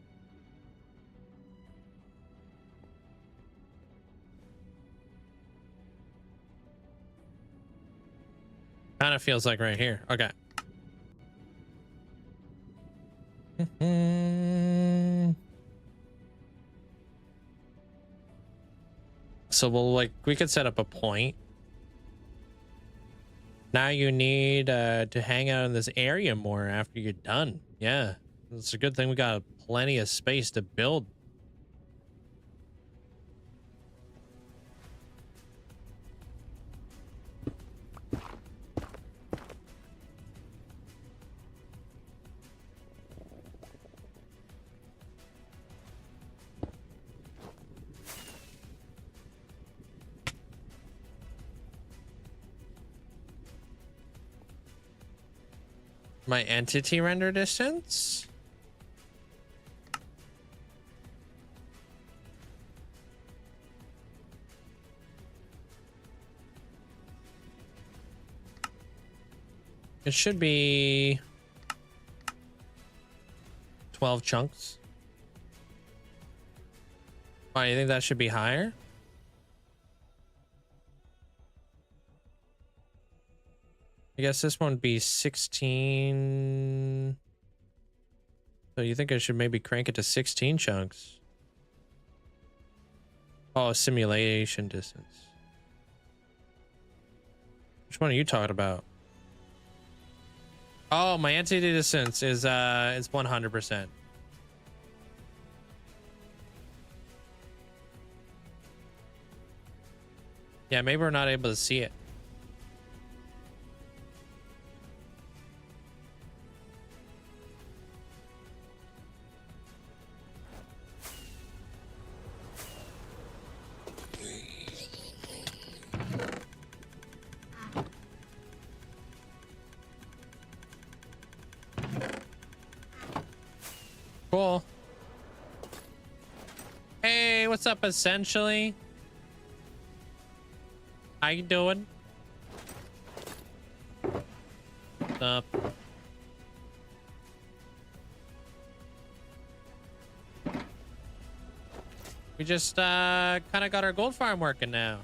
Kind of feels like right here. Okay. So we could set up a point. Now you need to hang out in this area more after you're done. Yeah, it's a good thing we got plenty of space to build. My entity render distance? It should be 12 chunks. Oh, you think that should be higher? I guess this one would be 16. So you think I should maybe crank it to 16 chunks? Oh, simulation distance. Which one are you talking about? Oh, my entity distance is 100%. Yeah, maybe we're not able to see it. Cool. Hey, what's up, essentially? How you doing? What's up? We just kind of got our gold farm working now.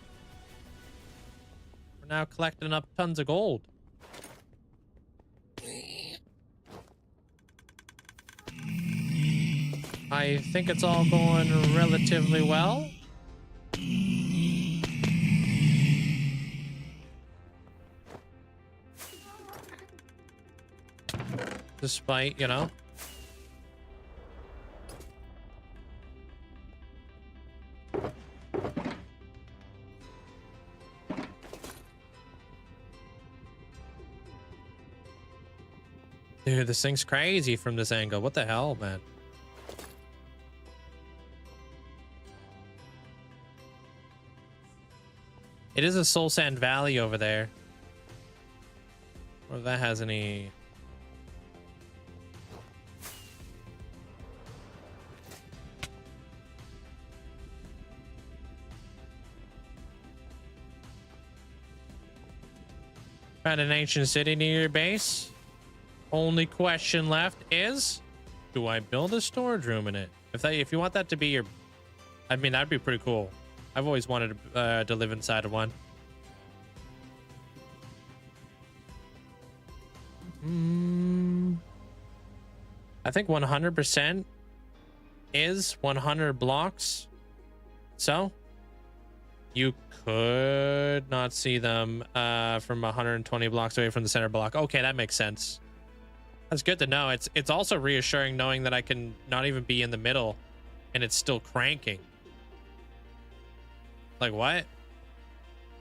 We're now collecting up tons of gold. I think it's all going relatively well. Despite, you know. Dude, this thing's crazy from this angle. What the hell, man? It is a soul sand valley over there. Or if that has any... Found an ancient city near your base. Only question left is, do I build a storage room in it? If you want that to be your... I mean, that'd be pretty cool. I've always wanted to live inside of one. I think 100% is 100 blocks. So you could not see them from 120 blocks away from the center block. Okay, that makes sense. That's good to know. It's also reassuring knowing that I can not even be in the middle and it's still cranking. Like what?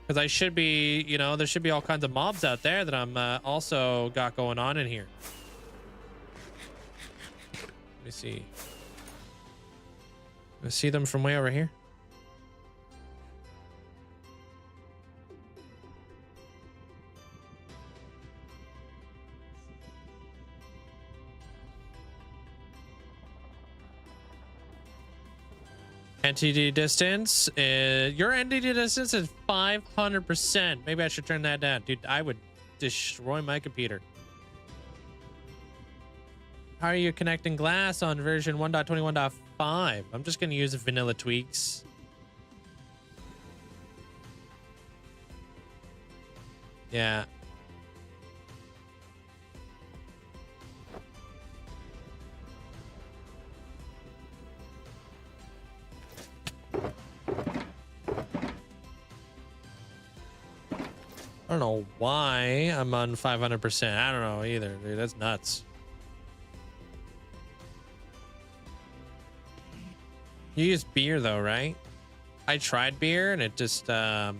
Because I should be, you know, there should be all kinds of mobs out there that I'm also got going on in here. Let me see. I see them from way over here. NTD distance, your NTD distance is 500%. Maybe I should turn that down. Dude, I would destroy my computer. How are you connecting glass on version 1.21.5? I'm just going to use vanilla tweaks. Yeah. I don't know why I'm on 500%. I don't know either, dude. That's nuts. You use beer though, right? I tried beer and it just yeah.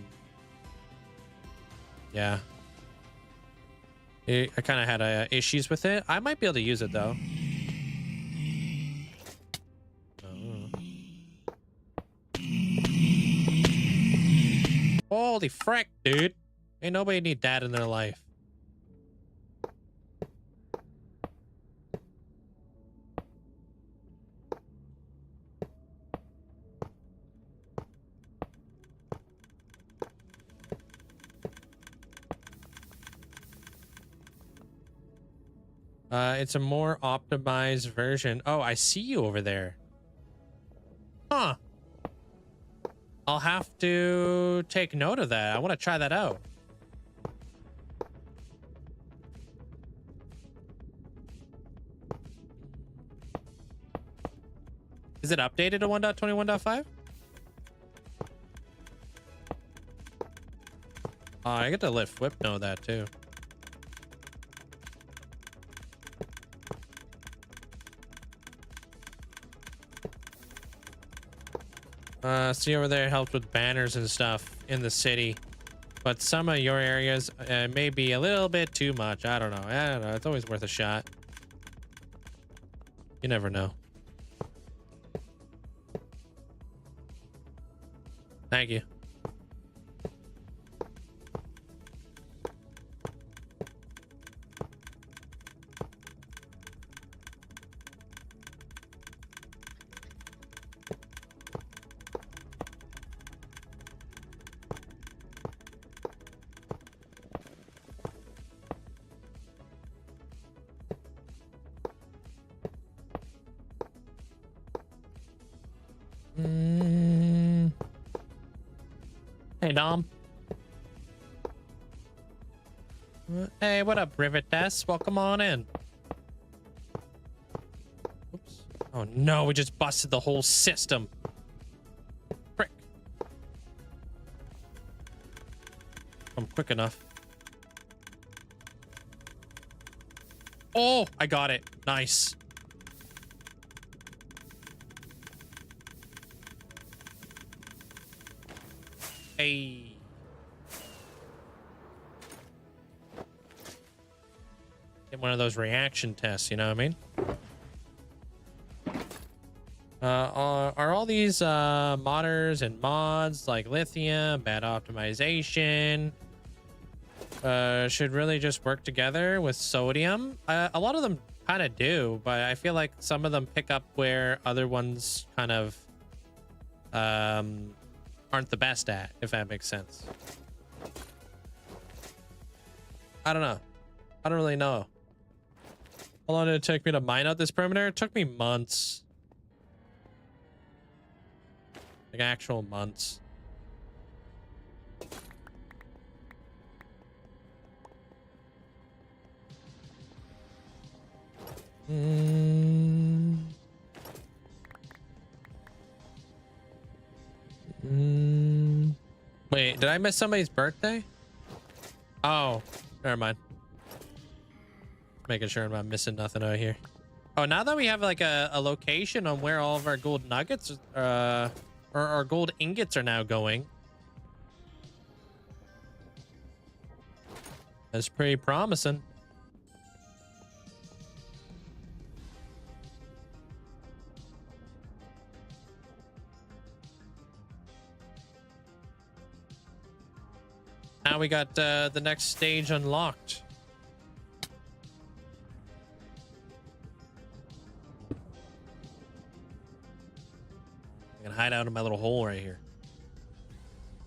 I kind of had issues with it. I might be able to use it though. Holy frick, dude. Ain't nobody need that in their life. It's a more optimized version. Oh, I see you over there. Huh. I'll have to take note of that. I want to try that out. Is it updated to 1.21.5? Oh, I get to let Flip know that too. See over there helps with banners and stuff in the city, but some of your areas may be a little bit too much. I don't know. It's always worth a shot. You never know. Thank you. Hey, Dom. Hey, what up, Rivet Tess? Welcome on in. Oops. Oh no, we just busted the whole system. Frick. I'm quick enough. Oh, I got it. Nice. Hey. Get one of those reaction tests, you know what I mean? Are all these modders and mods like lithium, bad optimization, should really just work together with sodium? A lot of them kind of do, but I feel like some of them pick up where other ones kind of aren't the best at, if that makes sense. I don't know. I don't really know. How long did it take me to mine out this perimeter? It took me months. Like actual months. Wait, did I miss somebody's birthday? Oh, never mind. Making sure I'm not missing nothing out here. Oh, now that we have like a location on where all of our gold nuggets or our gold ingots are now going. That's pretty promising. Now we got the next stage unlocked. I can hide out in my little hole right here.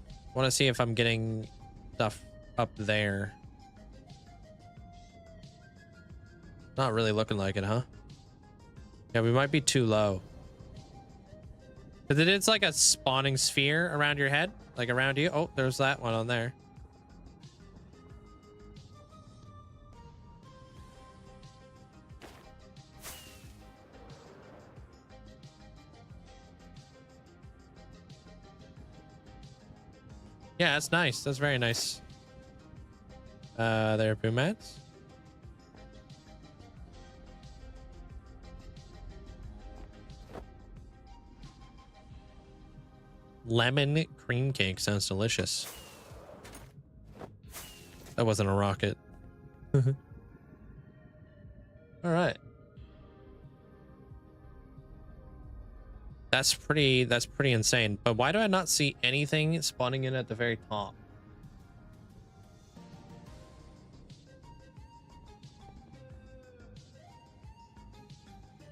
I want to see if I'm getting stuff up there. Not really looking like it, huh? Yeah, we might be too low. Because it is like a spawning sphere around your head, like around you. Oh, there's that one on there. Yeah, that's nice. That's very nice. There are boomats. Lemon cream cake sounds delicious. That wasn't a rocket. All right. That's pretty insane. But why do I not see anything spawning in at the very top?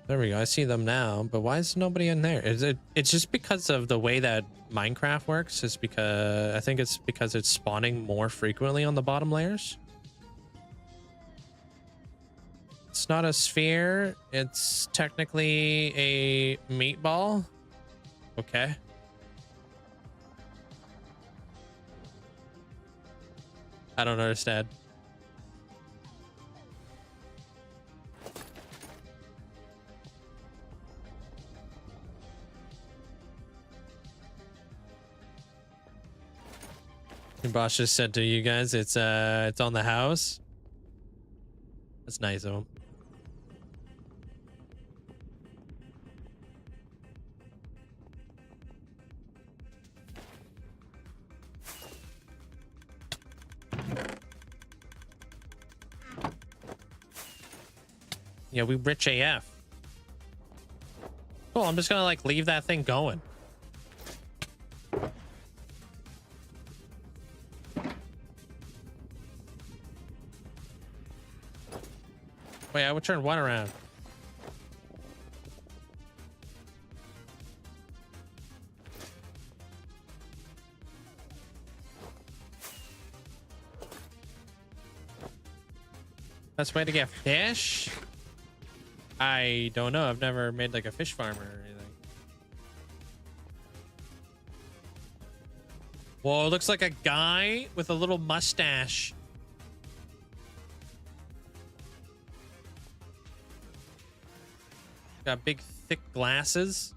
There we go. I see them now, but why is nobody in there? It's just because of the way that Minecraft works. It's because I think it's because it's spawning more frequently on the bottom layers. It's not a sphere. It's technically a meatball. Okay. I don't understand. Your boss just said to you guys, it's on the house. That's nice of him. Yeah, we rich AF. Cool, I'm just gonna like leave that thing going. Wait, I would turn one around. Best way to get fish? I don't know. I've never made like a fish farm or anything. Whoa, it looks like a guy with a little mustache. Got big, thick glasses.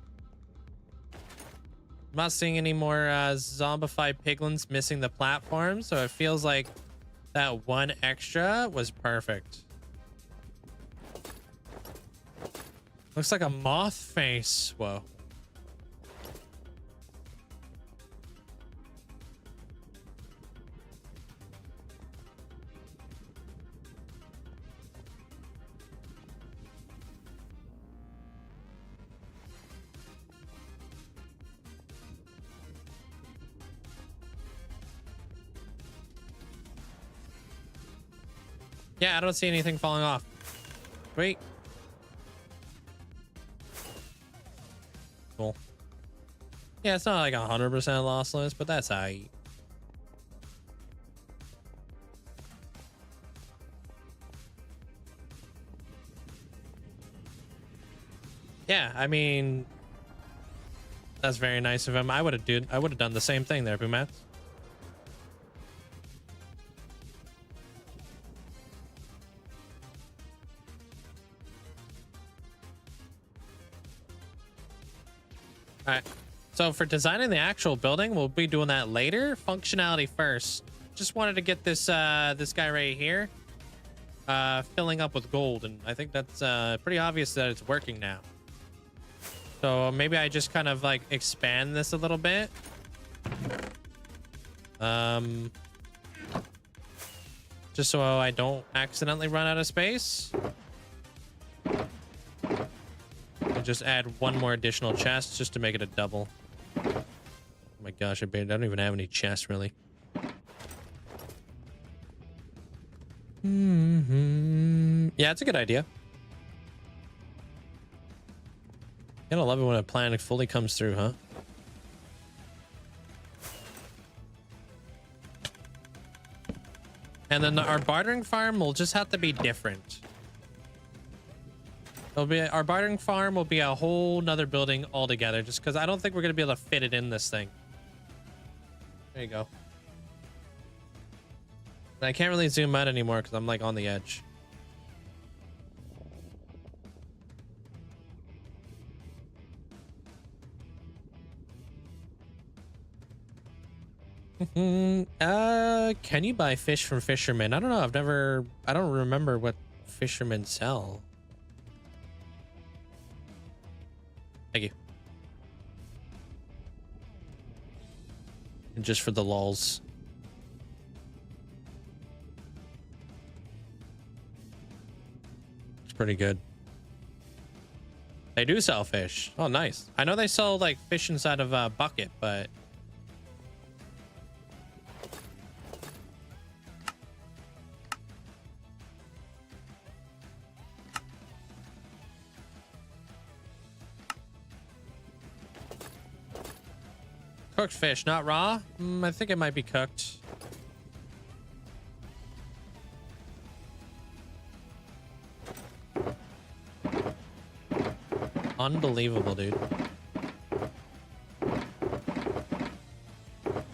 I'm not seeing any more zombified piglins missing the platform, so it feels like that one extra was perfect. Looks like a moth face. Whoa. Yeah, I don't see anything falling off. Wait. Cool. Yeah, it's not like 100% lossless, but that's aight. Yeah, I mean, that's very nice of him. I would have done the same thing there, Boomat. All right, so for designing the actual building, we'll be doing that later. Functionality first. Just wanted to get this this guy right here filling up with gold, and I think that's pretty obvious that it's working now. So maybe I just kind of like expand this a little bit. just so I don't accidentally run out of space. I'll just add one more additional chest just to make it a double. Oh my gosh, I don't even have any chests really. Yeah, it's a good idea. Gotta love it when a plan fully comes through, huh? And then our bartering farm will just have to be different. It'll be our bartering farm will be a whole nother building altogether, just because I don't think we're gonna be able to fit it in this thing. There you go. And I can't really zoom out anymore because I'm like on the edge. Can you buy fish from fishermen? I don't know. I don't remember what fishermen sell. Thank you. Just for the lulz. It's pretty good. They do sell fish. Oh, nice. I know they sell like fish inside of a bucket, but cooked fish, not raw? I think it might be cooked. Unbelievable, dude.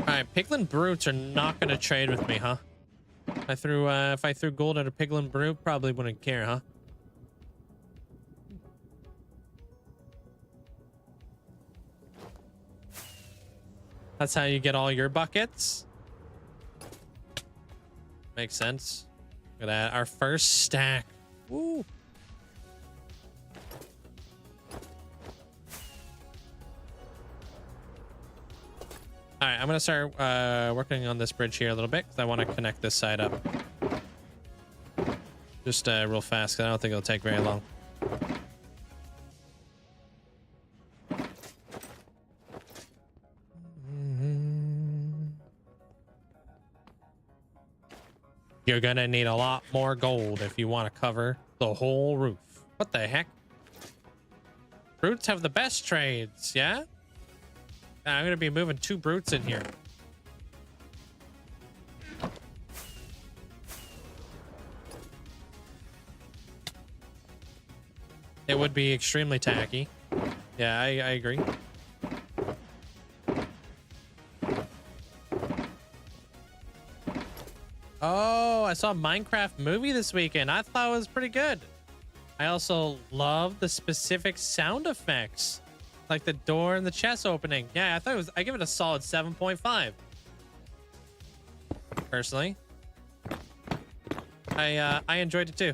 Alright, piglin brutes are not gonna trade with me, huh? If I threw gold at a piglin brute, probably wouldn't care, huh? That's how you get all your buckets. Makes sense. Look at that. Our first stack. Woo. All right, I'm going to start working on this bridge here a little bit because I want to connect this side up. Just real fast because I don't think it'll take very long. You're gonna need a lot more gold if you want to cover the whole roof. What the heck? Brutes have the best trades, yeah? I'm gonna be moving 2 brutes in here. It would be extremely tacky. Yeah, I agree. Oh, I saw a Minecraft movie this weekend. I thought it was pretty good. I also love the specific sound effects, like the door and the chest opening. Yeah, I give it a solid 7.5. Personally, I enjoyed it too.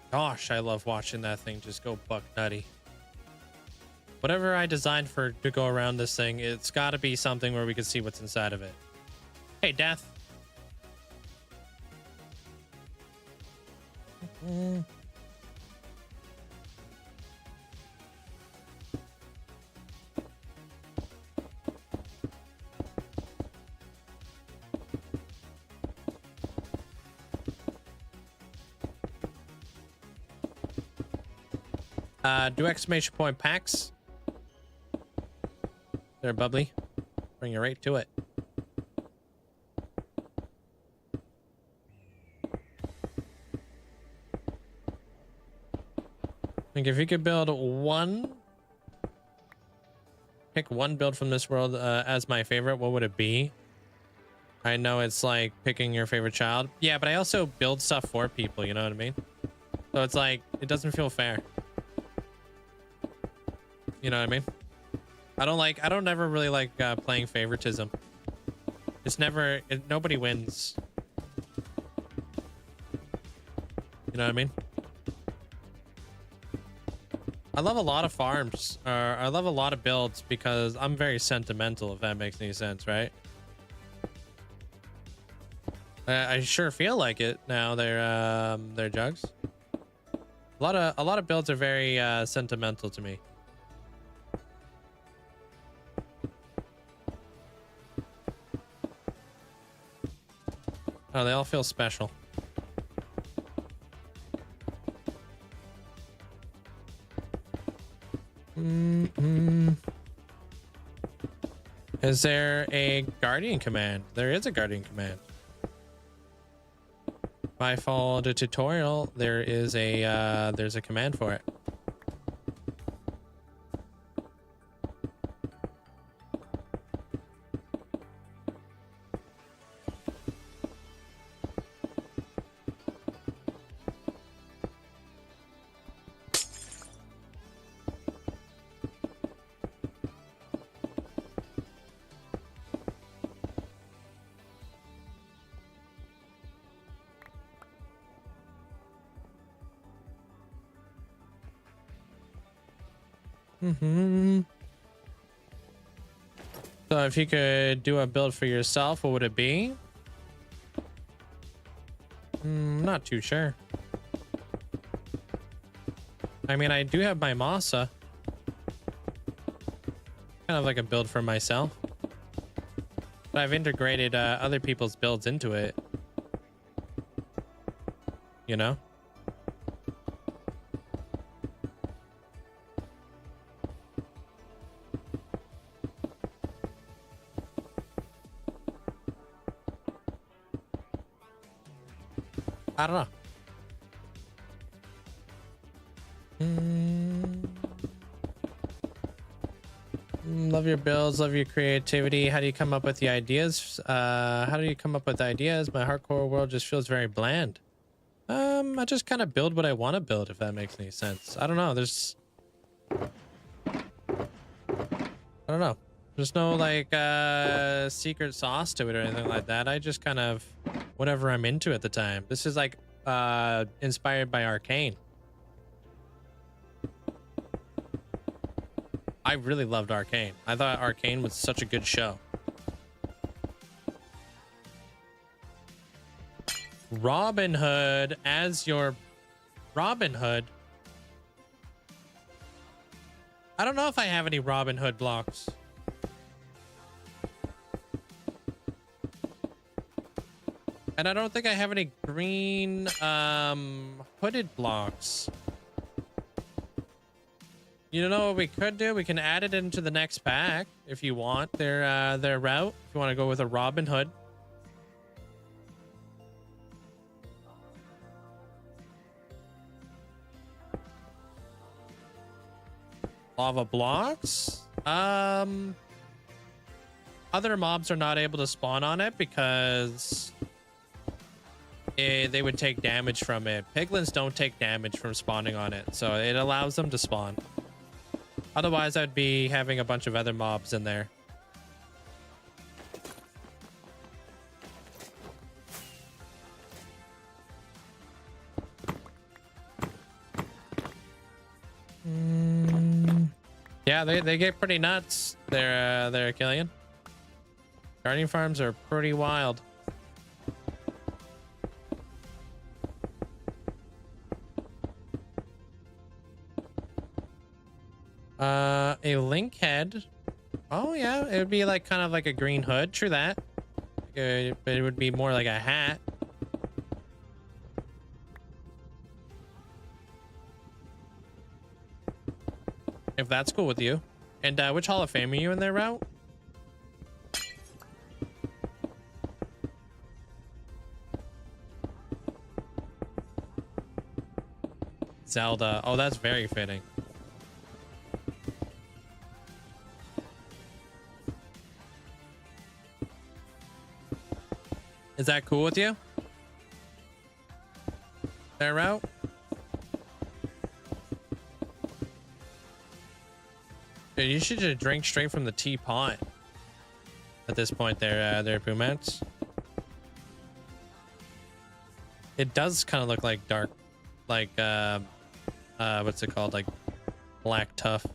Gosh, I love watching that thing just go buck nutty. Whatever I designed for to go around this thing, it's got to be something where we can see what's inside of it. Hey, Death. Do exclamation point packs. There, bubbly. Bring you right to it. Like if you could build pick one build from this world as my favorite, what would it be? I know it's like picking your favorite child. Yeah, but I also build stuff for people, you know what I mean? So it's like, it doesn't feel fair. You know what I mean? I don't ever really like playing favoritism. It's never, nobody wins. You know what I mean? I love a lot of farms, or I love a lot of builds because I'm very sentimental, if that makes any sense, right? I sure feel like it now. They're jugs. A lot of builds are very sentimental to me. Oh, they all feel special. Is there a guardian command? There is a guardian command. If I follow the tutorial, there's a command for it. So if you could do a build for yourself, what would it be? Not too sure. I mean, I do have my Masa. Kind of like a build for myself. But I've integrated other people's builds into it. You know? I don't know. Love your builds, love your creativity. How do you come up with the ideas? How do you come up with ideas? My hardcore world just feels very bland. I just kind of build what I want to build, if that makes any sense. I don't know. I don't know. There's no like secret sauce to it or anything like that. I just kind of whatever I'm into at the time. This is like inspired by Arcane. I really loved Arcane. I thought Arcane was such a good show. Robin Hood as your Robin Hood. I don't know if I have any Robin Hood blocks. And I don't think I have any green hooded blocks. You know what we could do? We can add it into the next pack if you want. Their route. If you want to go with a Robin Hood. Lava blocks. Other mobs are not able to spawn on it because they would take damage from it. Piglins don't take damage from spawning on it, so it allows them to spawn. Otherwise, I'd be having a bunch of other mobs in there. Yeah, they get pretty nuts. They're Achillean. Guardian farms are pretty wild. A link head. Oh yeah, it would be like kind of like a green hood. True that. But it would be more like a hat. If that's cool with you. And which Hall of Fame are you in there, Route? Zelda. Oh, that's very fitting. Is that cool with you? Their route? Dude, you should just drink straight from the teapot at this point there, Boomats. It does kind of look like dark, like, what's it called? Like black tuff.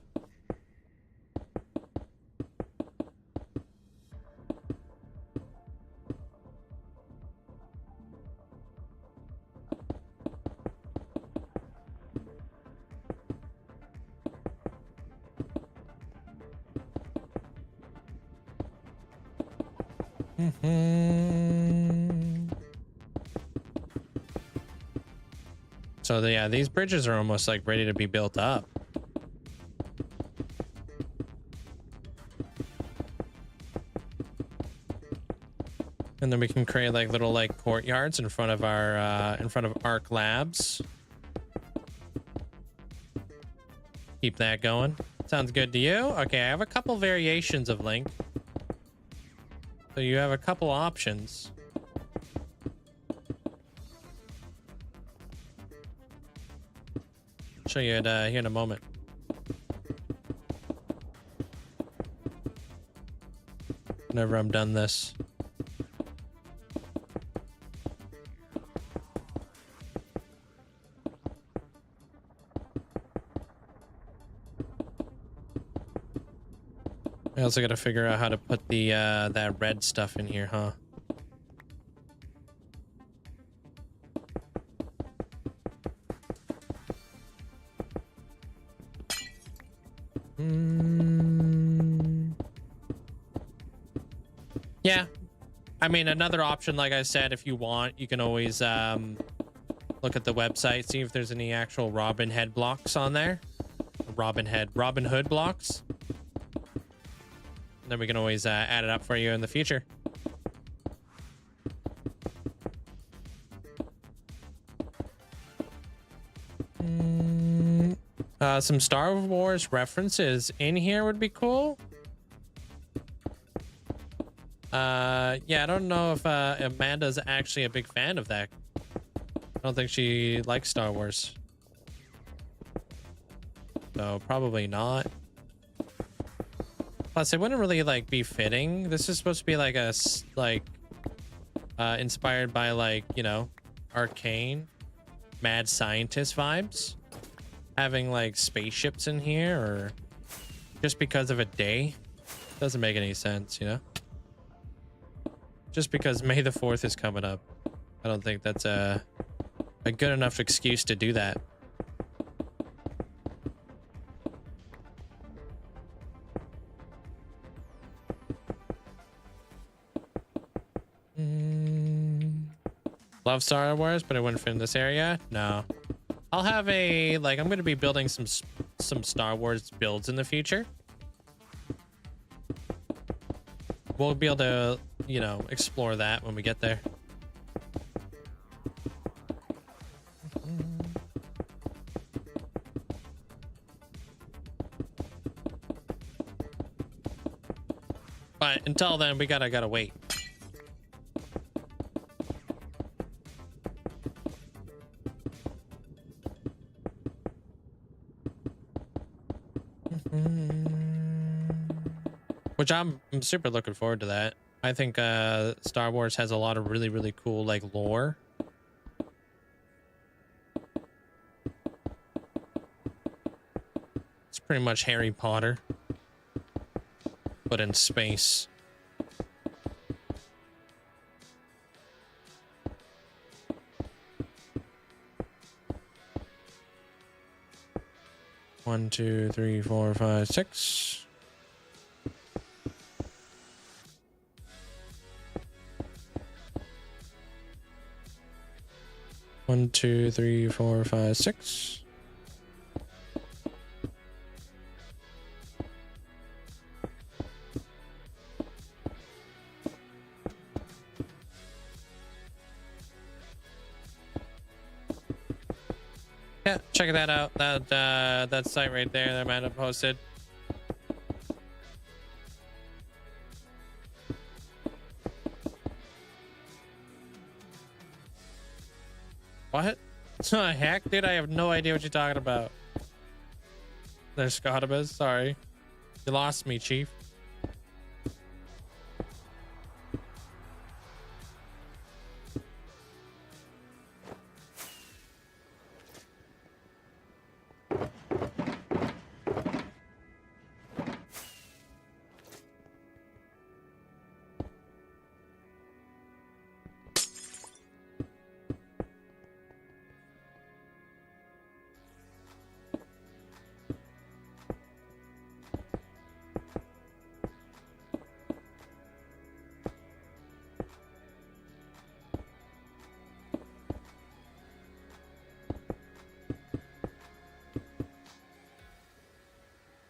So yeah, these bridges are almost like ready to be built up. And then we can create like little like courtyards in front of our Arc Labs. Keep that going. Sounds good to you? Okay, I have a couple variations of Link. So you have a couple options. I'll show you it here in a moment. Whenever I'm done this. I also got to figure out how to put the that red stuff in here, huh? Yeah, I mean, another option, like I said, if you want, you can always look at the website, see if there's any actual Robin Hood blocks on there. Robin Hood blocks. Then we can always add it up for you in the future. Some Star Wars references in here would be cool. Yeah, I don't know if Amanda's actually a big fan of that. I don't think she likes Star Wars. So probably not. Plus, it wouldn't really like be fitting. This is supposed to be like a inspired by like, you know, arcane, mad scientist vibes. Having like spaceships in here, or just because of a day, doesn't make any sense, you know. Just because May the 4th is coming up, I don't think that's a good enough excuse to do that. Love Star Wars, but it wouldn't fit in this area. No, I'll have a like. I'm going to be building some Star Wars builds in the future. We'll be able to, you know, explore that when we get there. But until then, we gotta wait. Which I'm super looking forward to that. I think Star Wars has a lot of really cool like lore. It's pretty much Harry Potter, but in space. One, two, three, four, five, six. One, two, three, four, five, six. Yeah, check that out. That site right there that Amanda posted. What the heck, dude? I have no idea what you're talking about. There's Scotabas. Sorry. You lost me, Chief.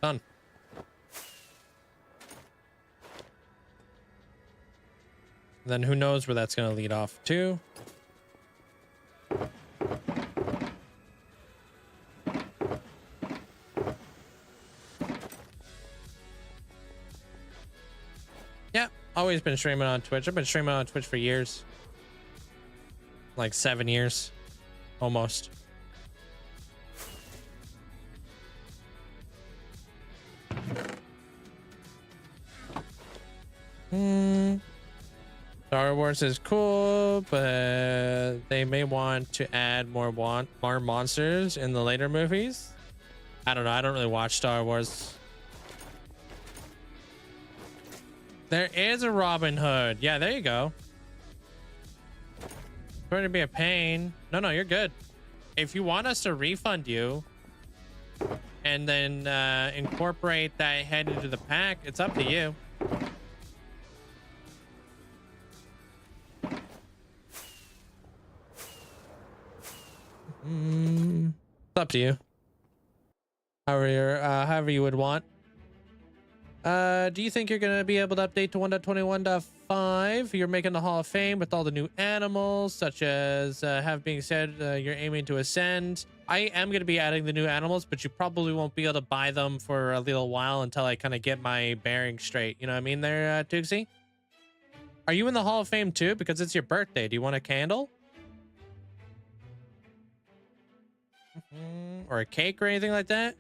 Done. Then who knows where that's going to lead off to. Yeah, always been streaming on Twitch. I've been streaming on Twitch for years. Like 7 years. Almost. Star Wars is cool, but they may want to add more monsters in the later movies. I don't know. I don't really watch Star Wars. There is a Robin Hood. Yeah, there you go. Going to be a pain. No, you're good. If you want us to refund you and then incorporate that head into the pack, it's up to you. It's up to you. However you would want. Do you think you're gonna be able to update to 1.21.5? You're making the Hall of Fame with all the new animals, such as have being said, you're aiming to ascend. I am gonna be adding the new animals, but you probably won't be able to buy them for a little while until I kind of get my bearings straight. You know what I mean there, Tooksy? Are you in the Hall of Fame too? Because it's your birthday. Do you want a candle? Or a cake or anything like that?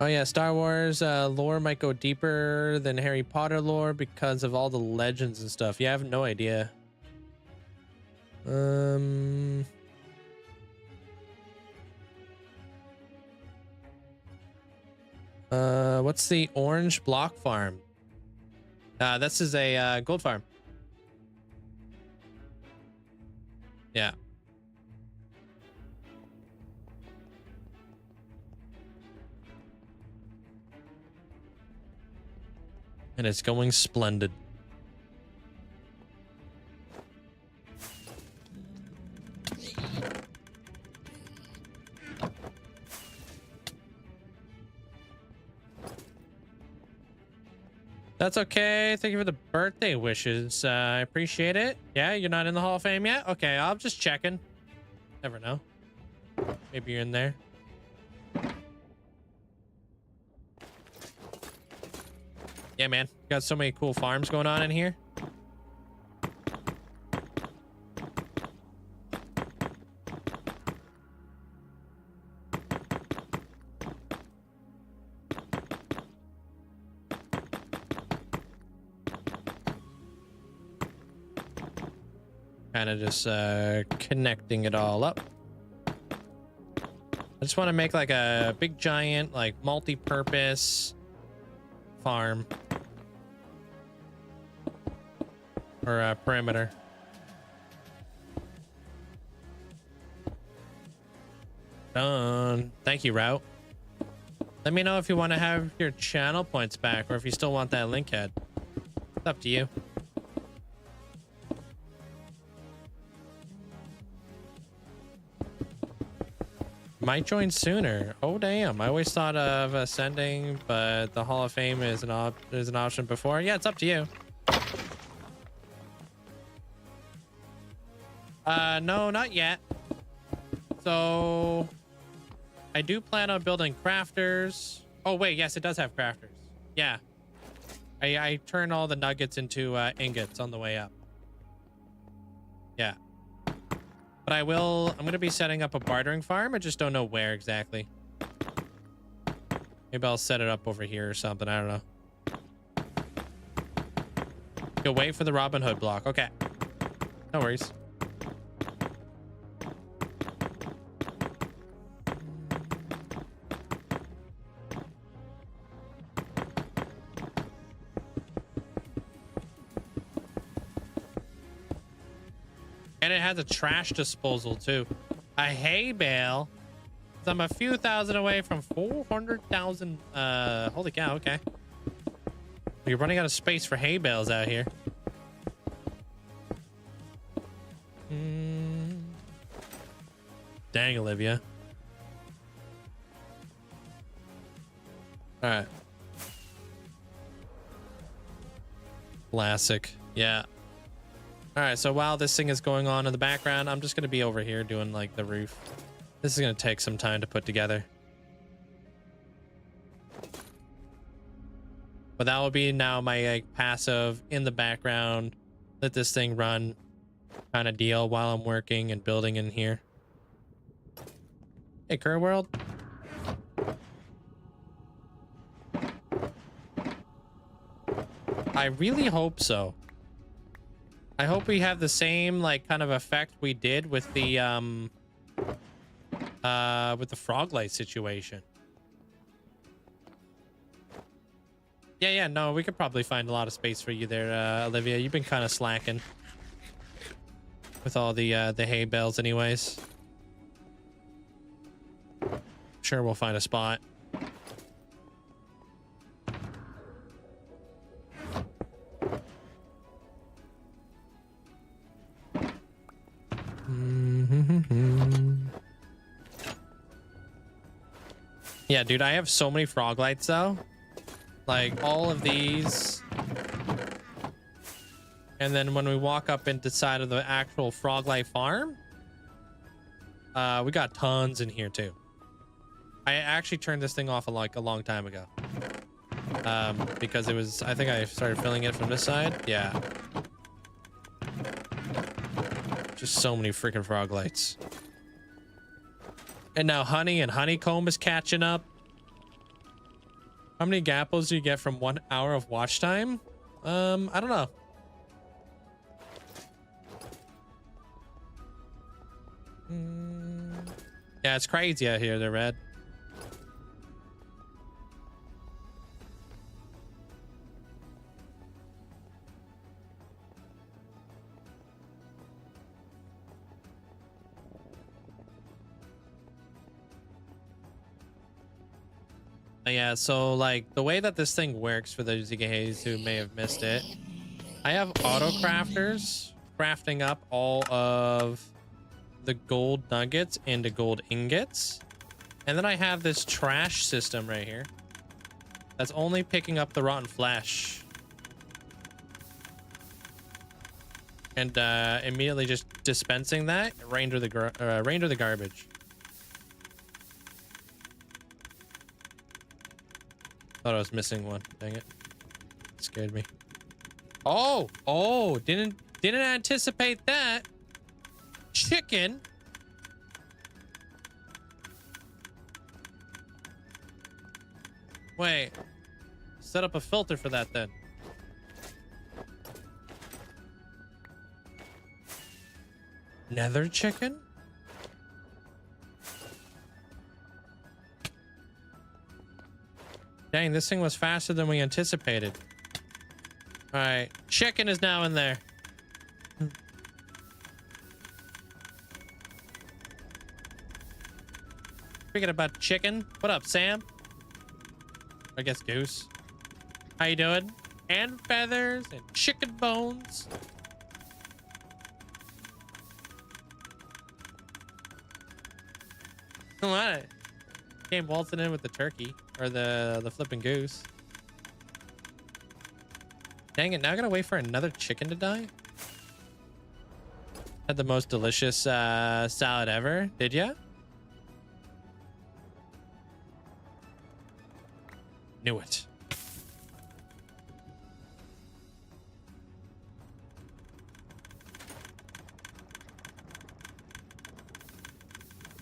Oh yeah, Star Wars lore might go deeper than Harry Potter lore because of all the legends and stuff. Yeah, I have no idea. What's the orange block farm? This is a gold farm. Yeah. And it's going splendid. That's okay. Thank you for the birthday wishes. I appreciate it. Yeah, you're not in the Hall of Fame yet? Okay, I'm just checking. Never know. Maybe you're in there. Yeah, man. Got so many cool farms going on in here. Kind of just connecting it all up. I just want to make like a big giant like multi-purpose farm or a perimeter. Done. Thank you, Route. Let me know if you want to have your channel points back or if you still want that link head. It's up to you. Might join sooner. Oh damn! I always thought of ascending, but the Hall of Fame is an option before. Yeah, it's up to you. No, not yet. So I do plan on building crafters. Oh wait, yes, it does have crafters. Yeah. I turn all the nuggets into ingots on the way up. Yeah. But I'm going to be setting up a bartering farm. I just don't know where exactly. Maybe I'll set it up over here or something. I don't know. You'll wait for the Robin Hood block. Okay. No worries. And it has a trash disposal too. A hay bale. So I'm a few thousand away from 400,000. Holy cow. Okay. You're running out of space for hay bales out here. Dang, Olivia. All right. Classic. Yeah. All right. So while this thing is going on in the background, I'm just going to be over here doing like the roof. This is going to take some time to put together. But that will be now my like passive in the background. Let this thing run kind of deal while I'm working and building in here. Hey, Current World. I really hope so. I hope we have the same like kind of effect we did with the frog light situation. Yeah, no, we could probably find a lot of space for you there, Olivia. You've been kind of slacking with all the hay bales anyways. Sure, we'll find a spot. Yeah, dude, I have so many frog lights though. Like all of these. And then when we walk up into side of the actual frog light farm, we got tons in here too. I actually turned this thing off a long time ago. Because it was, I think I started filling it from this side. Yeah. Just so many freaking frog lights. And now honey and honeycomb is catching up. How many gapples do you get from 1 hour of watch time? I don't know. Yeah, it's crazy out here, they're red. Yeah, so like the way that this thing works for those of you who may have missed it, I have auto crafters crafting up all of the gold nuggets into gold ingots, and then I have this trash system right here that's only picking up the rotten flesh and immediately just dispensing that right into the garbage. Thought I was missing one. Dang it. It scared me. Oh, didn't anticipate that. Chicken. Wait. Set up a filter for that then. Nether chicken? Dang, this thing was faster than we anticipated. All right, chicken is now in there. Speaking about chicken, what up, Sam? I guess Goose. How you doing? And feathers and chicken bones. What? Came waltzing in with the turkey or the flipping goose. Dang it! Now I gotta wait for another chicken to die. Had the most delicious salad ever. Did ya? Knew it.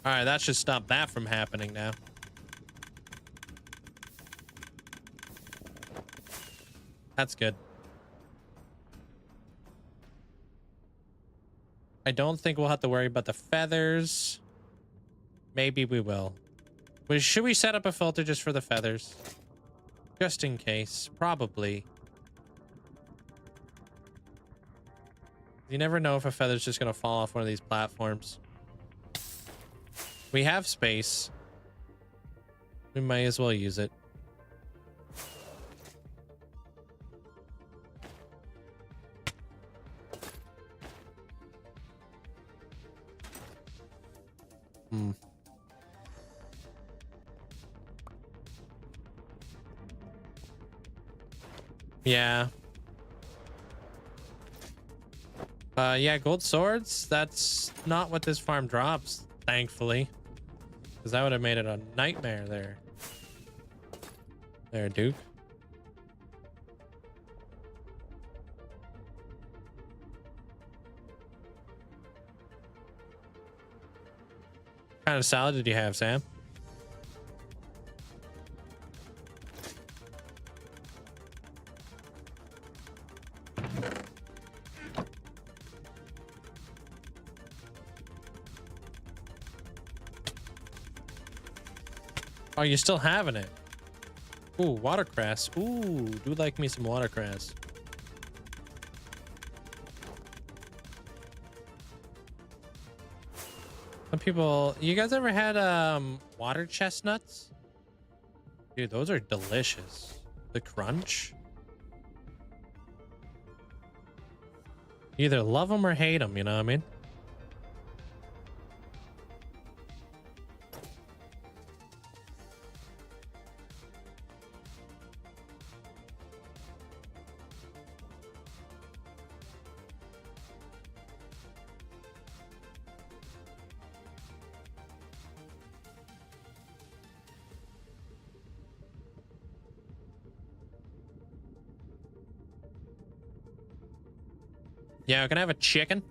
All right, that should stop that from happening now. That's good. I don't think we'll have to worry about the feathers. Maybe we will. Should we set up a filter just for the feathers? Just in case. Probably. You never know if a feather's just going to fall off one of these platforms. We have space. We might as well use it. Yeah. Yeah, gold swords. That's not what this farm drops, thankfully. Because that would have made it a nightmare there. There, Duke. What kind of salad did you have, Sam? Oh, you're still having it. Ooh, watercress. Ooh, do like me some watercress. Some people, you guys ever had water chestnuts? Dude, those are delicious. The crunch. You either love them or hate them, you know what I mean? Yeah, can I have a chicken?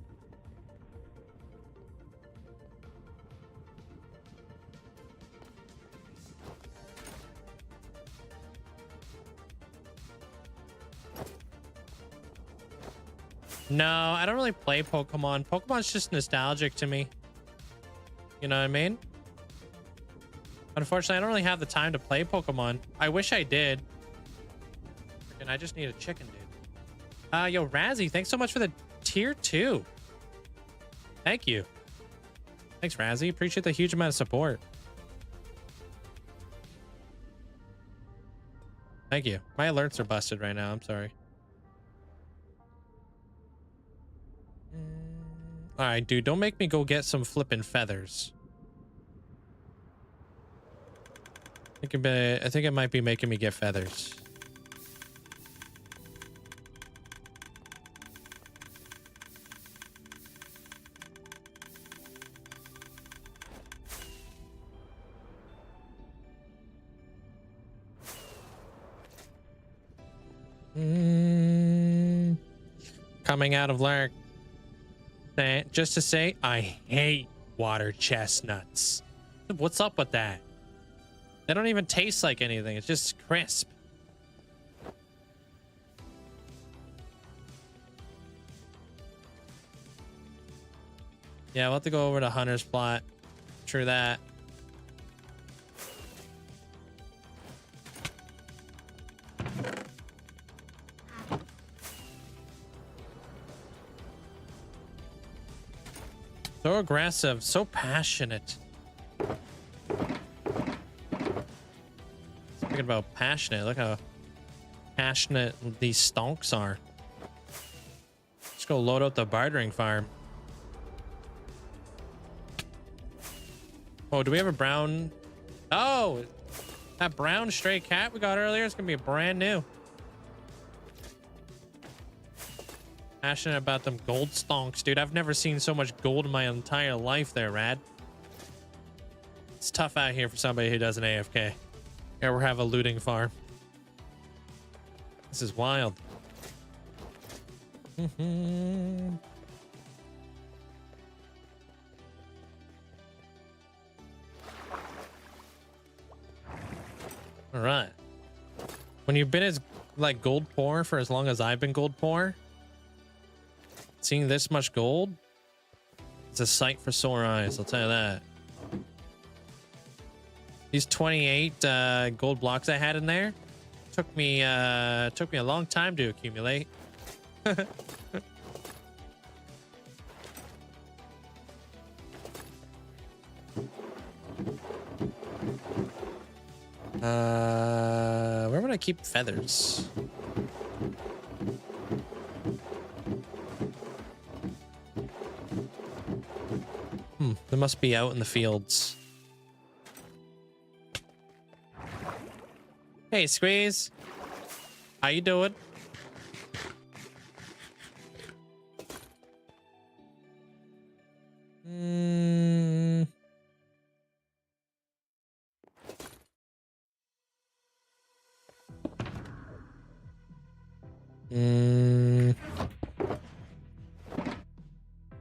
No, I don't really play Pokemon. Pokemon's just nostalgic to me. You know what I mean? Unfortunately, I don't really have the time to play Pokemon. I wish I did. And I just need a chicken, dude. Yo, Razzie, thanks so much for the tier 2. Thank you. Thanks, Razzie. Appreciate the huge amount of support. Thank you. My alerts are busted right now. I'm sorry. All right, dude. Don't make me go get some flippin' feathers. I think it might be making me get feathers. Coming out of Lark. Just to say, I hate water chestnuts. What's up with that? They don't even taste like anything. It's just crisp. Yeah, we'll have to go over to Hunter's plot. True that. So aggressive, so passionate. Speaking about passionate, look how passionate these stonks are. Let's go load up the bartering farm. Oh, do we have a brown? Oh, that brown stray cat we got earlier is gonna be brand new. Passionate about them gold stonks, dude. I've never seen so much gold in my entire life there, Rad. It's tough out here for somebody who does an AFK. Or have a looting farm. This is wild. All right. When you've been as like gold poor for as long as I've been gold poor, seeing this much gold, it's a sight for sore eyes. I'll tell you that. These 28 gold blocks I had in there took me a long time to accumulate. Where would I keep feathers? They must be out in the fields. Hey, Squeeze. How you doing?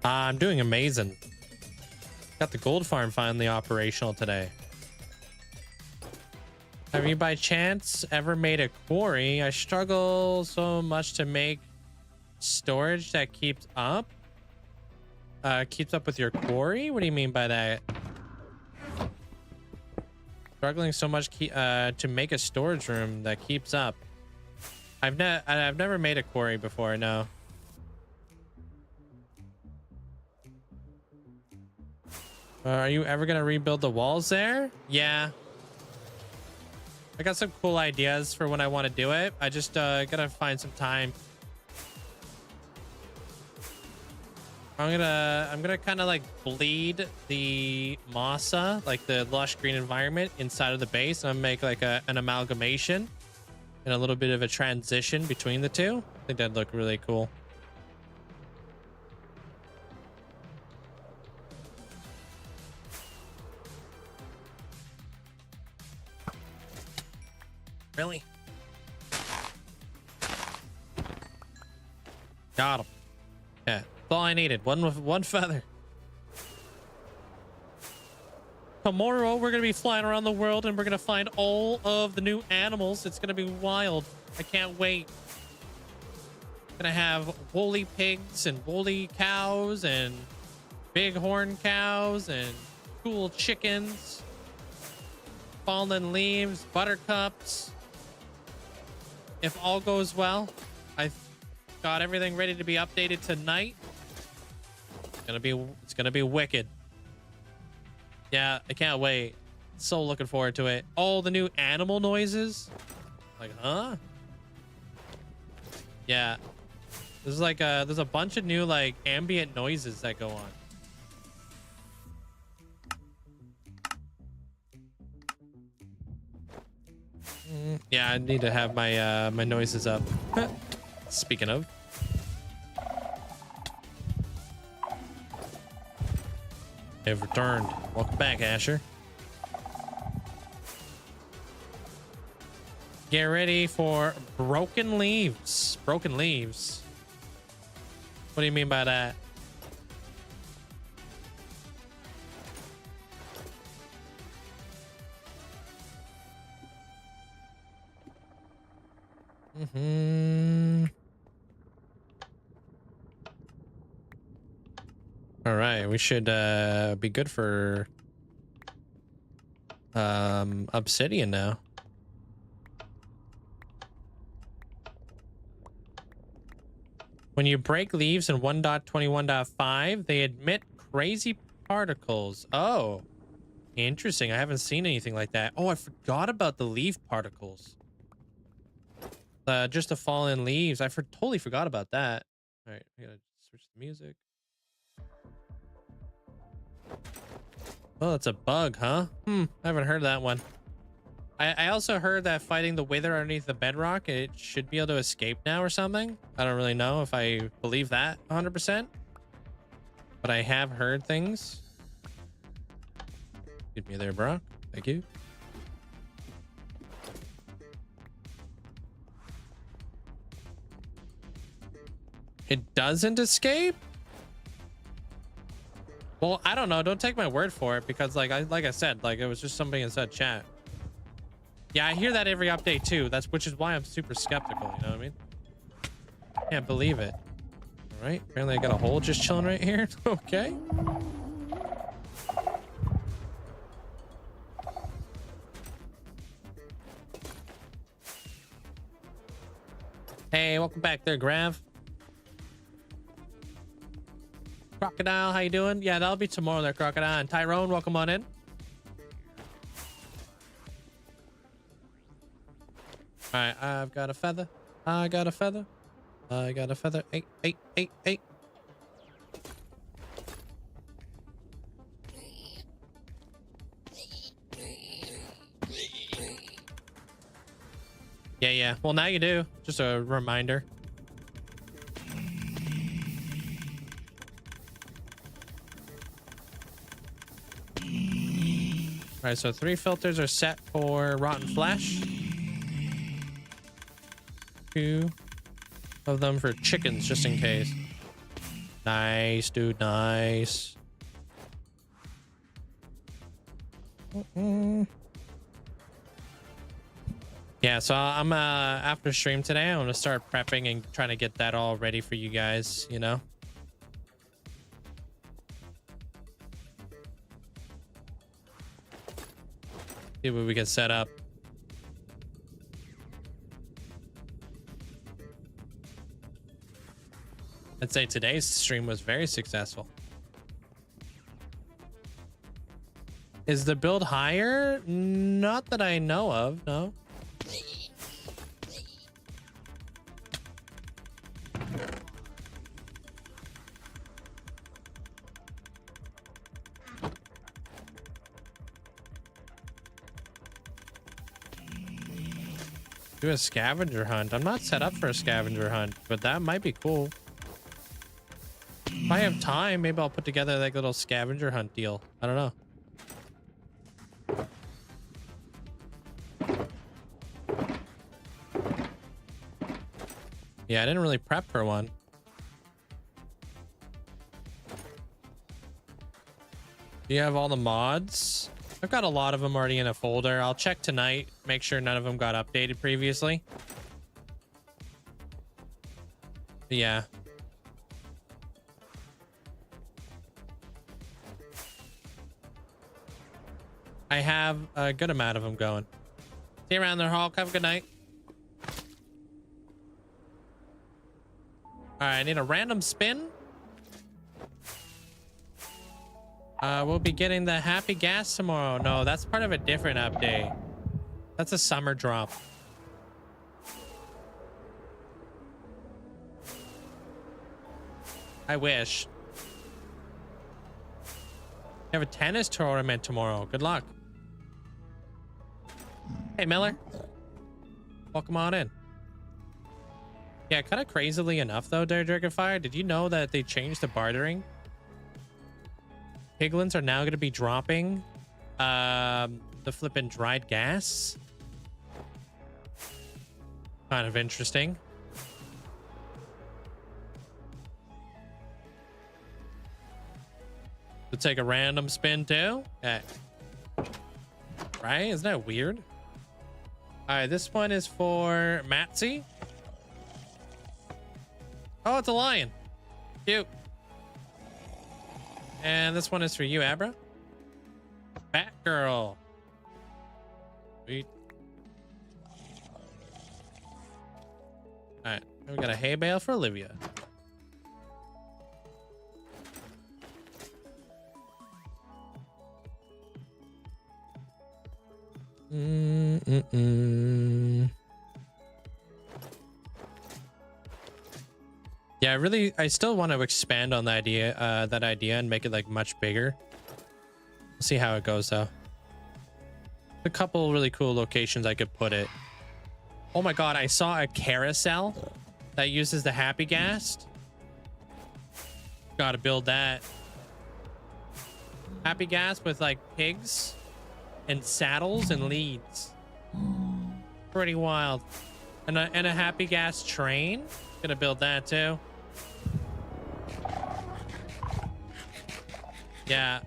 I'm doing amazing. Got the gold farm finally operational today. Have you by chance ever made a quarry? I struggle so much to make storage that keeps up with your quarry. What do you mean by that? Struggling so much to make a storage room that keeps up. I've never made a quarry before. No. Are you ever gonna rebuild the walls there? Yeah. I got some cool ideas for when I want to do it. I just gotta find some time. I'm gonna kind of like bleed the mossa, like the lush green environment, inside of the base. I'm gonna make like an amalgamation and a little bit of a transition between the two. I think that'd look really cool. Really? Got him. Yeah, that's all I needed. One feather. Tomorrow we're gonna be flying around the world and we're gonna find all of the new animals. It's gonna be wild. I can't wait. Gonna have woolly pigs and woolly cows and bighorn cows and cool chickens, fallen leaves, buttercups. If all goes well, I've got everything ready to be updated tonight. It's gonna be wicked. Yeah, I can't wait. So looking forward to it. All the new animal noises. Like, huh? Yeah. There's like there's a bunch of new like ambient noises that go on. Yeah, I need to have my my noises up. Speaking of. They've returned. Welcome back, Asher. Get ready for broken leaves. Broken leaves. What do you mean by that? All right, we should be good for obsidian now. When you break leaves in 1.21.5, they emit crazy particles. Oh, interesting. I haven't seen anything like that. Oh, I forgot about the leaf particles. Just the fallen leaves. I totally forgot about that. All right, I gotta switch the music. Oh, that's a bug, huh? I haven't heard that one. I also heard that fighting the wither underneath the bedrock, it should be able to escape now or something. I don't really know if I believe that 100%. But I have heard things. Give me there, Brock. Thank you. It doesn't escape? Well, I don't know. Don't take my word for it because like I said, like it was just somebody inside chat. Yeah, I hear that every update too. Which is why I'm super skeptical, you know what I mean? Can't believe it. All right, apparently I got a hole just chilling right here. Okay. Hey, welcome back there, Grav. Crocodile, how you doing? Yeah, that'll be tomorrow there, Crocodile. And Tyrone, welcome on in. All right, I've got a feather. I got a feather. I got a feather. Eight, eight, eight, eight. Yeah, yeah. Well, now you do. Just a reminder. All right, so 3 filters are set for rotten flesh. 2 of them for chickens, just in case. Nice, dude. Nice. Yeah, so I'm after stream today, I'm gonna start prepping and trying to get that all ready for you guys, you know. See what we can set up. I'd say today's stream was very successful. Is the build higher? Not that I know of, no. Do a scavenger hunt. I'm not set up for a scavenger hunt, but that might be cool. If I have time, maybe I'll put together like a little scavenger hunt deal. I don't know. Yeah, I didn't really prep for one. Do you have all the mods? I've got a lot of them already in a folder. I'll check tonight, make sure none of them got updated previously. But yeah. I have a good amount of them going. See you around there, Hulk. Have a good night. All right, I need a random spin. We'll be getting the happy gas tomorrow. No, that's part of a different update. That's a summer drop. I wish. You have a tennis tournament tomorrow. Good luck. Hey, Miller. Welcome on in. Yeah, kind of crazily enough, though, Dragonfire, did you know that they changed the bartering? Piglins are now going to be dropping the flippin' dried gas. Kind of interesting. To take a random spin too? Okay. Right? Isn't that weird? All right, this one is for Matsy. Oh, it's a lion. Cute. And this one is for you, Abra. Batgirl. Sweet. All right, we got a hay bale for Olivia. Yeah, I still want to expand on the idea, that idea and make it like much bigger. We'll see how it goes though. A couple really cool locations I could put it. Oh my God, I saw a carousel that uses the happy gas. Gotta build that. Happy gas with like pigs and saddles and leads. Pretty wild. And a happy gas train. Gonna build that too. Yeah.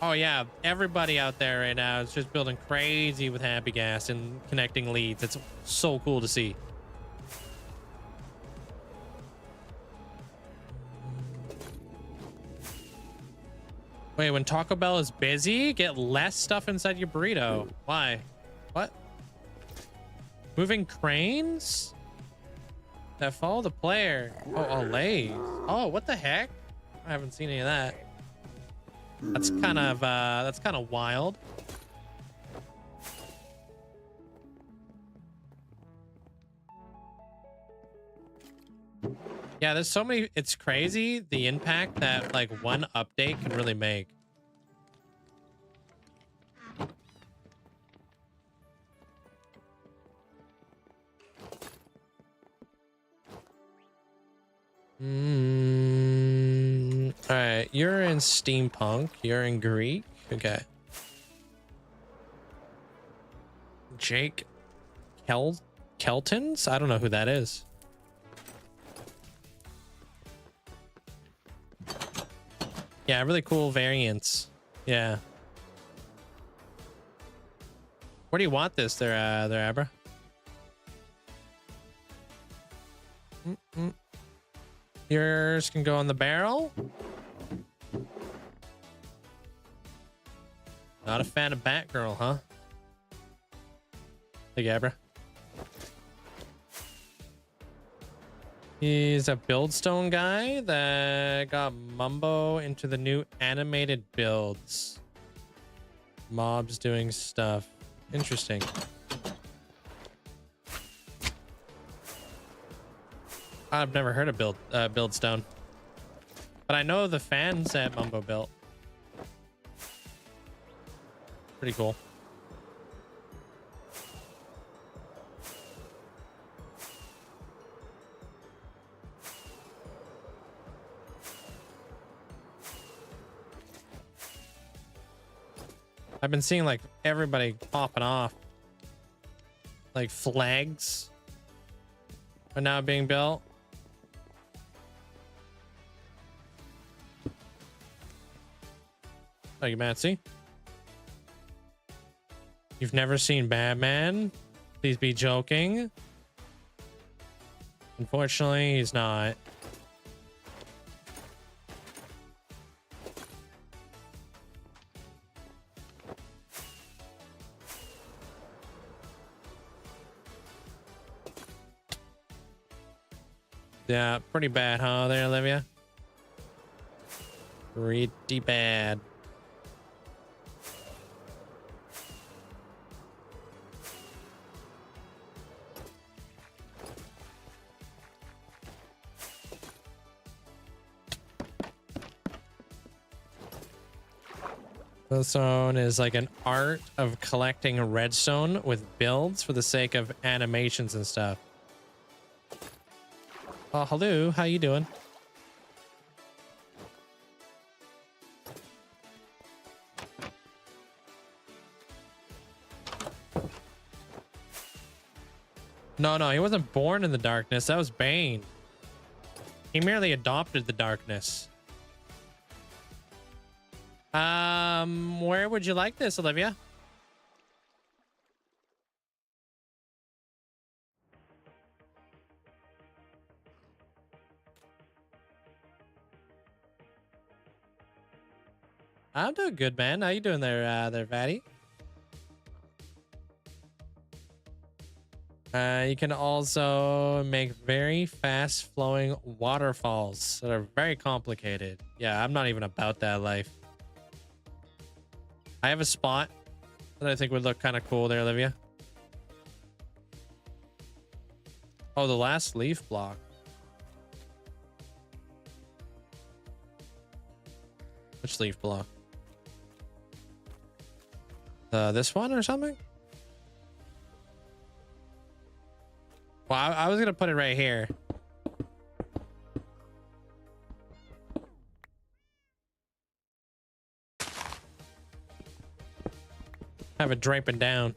Oh yeah, everybody out there right now is just building crazy with Happy Gas and connecting leads. It's so cool to see. Wait, when Taco Bell is busy, get less stuff inside your burrito. Why? What? Moving cranes that follow the player. Oh, allays. Oh, what the heck? I haven't seen any of that. That's kind of wild. Yeah, there's so many. It's crazy the impact that like one update can really make. All right, you're in steampunk. You're in Greek. Okay. Jake Keltons? I don't know who that is. Yeah, really cool variants. Yeah. Where do you want this there, Abra? Yours can go on the barrel. Not a fan of Batgirl, huh? Hey, Abra. He's a buildstone guy that got Mumbo into the new animated builds. Mobs doing stuff. Interesting. I've never heard of buildstone, but I know the fans that Mumbo built. Pretty cool. I've been seeing like everybody popping off. Like flags are now being built. Thank you, Matsy. You've never seen Batman? Please be joking. Unfortunately, he's not. Yeah, pretty bad, huh, there, Olivia? Pretty bad. Redstone is like an art of collecting redstone with builds for the sake of animations and stuff. Oh, hello. How you doing? No, he wasn't born in the darkness. That was Bane. He merely adopted the darkness. Where would you like this, Olivia? I'm doing good, man. How you doing there, Fatty? You can also make very fast flowing waterfalls that are very complicated. Yeah, I'm not even about that life. I have a spot that I think would look kind of cool there, Olivia. Oh, the last leaf block. Which leaf block? This one or something? Well, I was gonna put it right here. Have it draping down.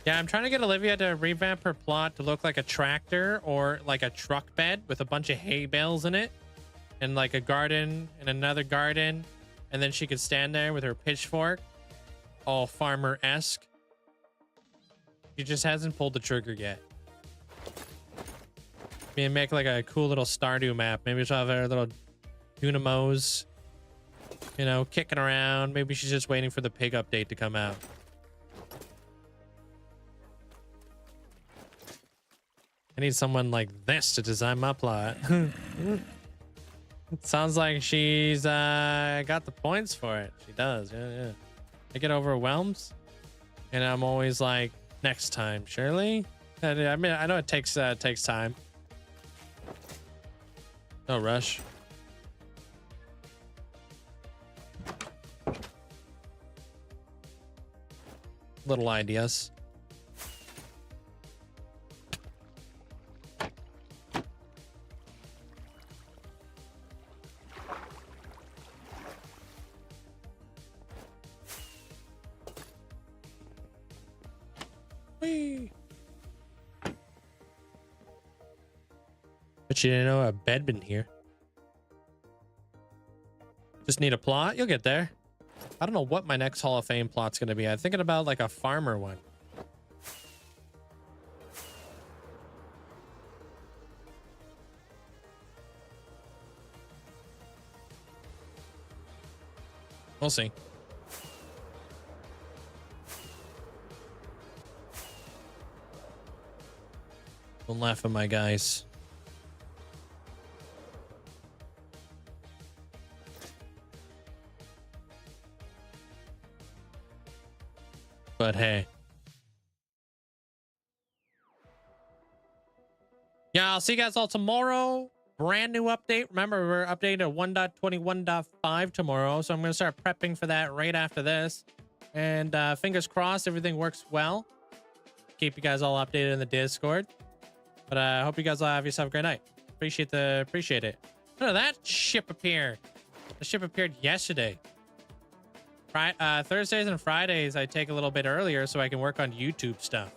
Yeah, I'm trying to get Olivia to revamp her plot to look like a tractor or like a truck bed with a bunch of hay bales in it. and like a garden and another garden, and then she could stand there with her pitchfork, all farmer-esque. She just hasn't pulled the trigger yet. Maybe make like a cool little Stardew map. Maybe she'll have her little Dunamos, you know, kicking around. Maybe she's just waiting for the pig update to come out. I need someone like this to design my plot. It sounds like she's got the points for it. She does. Yeah. I get overwhelmed, and I'm always like, next time, surely. I mean, I know it takes time. No rush. Little ideas. Whee! But you didn't know a bed been here. Just need a plot. You'll get there. I don't know what my next Hall of Fame plot's going to be. I'm thinking about like a farmer one. We'll see. Don't laugh at my guys. But hey. Yeah, I'll see you guys all tomorrow. Brand new update. Remember, we're updating to 1.21.5 tomorrow. So I'm going to start prepping for that right after this. And fingers crossed, everything works well. Keep you guys all updated in the Discord. But I hope you guys all have yourself a great night. Appreciate it. Look at that ship appear. The ship appeared yesterday. Thursdays and Fridays I take a little bit earlier so I can work on YouTube stuff.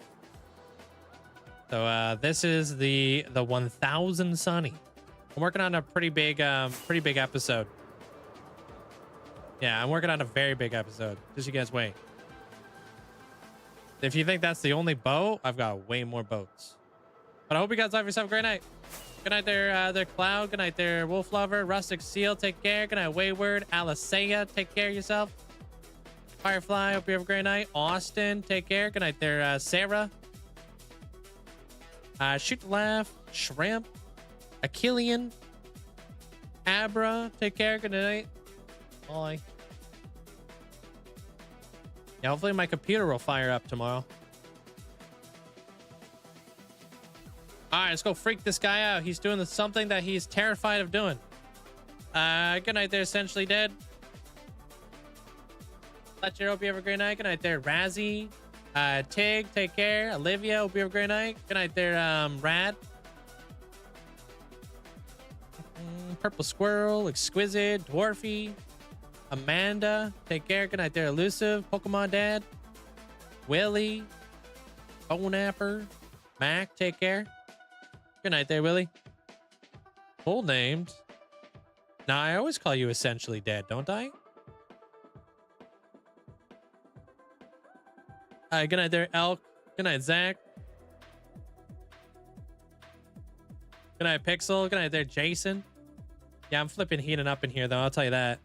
So this is the 1000 Sunny. I'm working on a pretty big episode. Yeah, I'm working on a very big episode. Just you guys wait. If you think that's the only boat, I've got way more boats. But I hope you guys have yourself a great night. Good night there, Cloud. Good night there, Wolf Lover. Rustic Seal, take care. Good night, Wayward. Alisea, take care of yourself. Firefly, hope you have a great night. Austin, take care. Good night there, Sarah. Shoot the Laugh, Shrimp, Achillean, Abra, take care. Good night. Bye. Yeah, hopefully my computer will fire up tomorrow. All right, let's go freak this guy out. He's doing something that he's terrified of doing. Good night there, Essentially Dead. Fletcher, hope you have a great night. Good night there, Razzie. Tig, take care. Olivia, hope you have a great night. Good night there, Rad. Purple Squirrel, Exquisite, Dwarfy. Amanda, take care. Good night there, Elusive. Pokemon Dad. Willie. Bonapper. Mac, take care. Good night there, Willie. Full named. Now, I always call you Essentially Dead, don't I? Good night there, Elk. Good night, Zach. Good night, Pixel. Good night there, Jason. Yeah, I'm flipping heating up in here, though. I'll tell you that.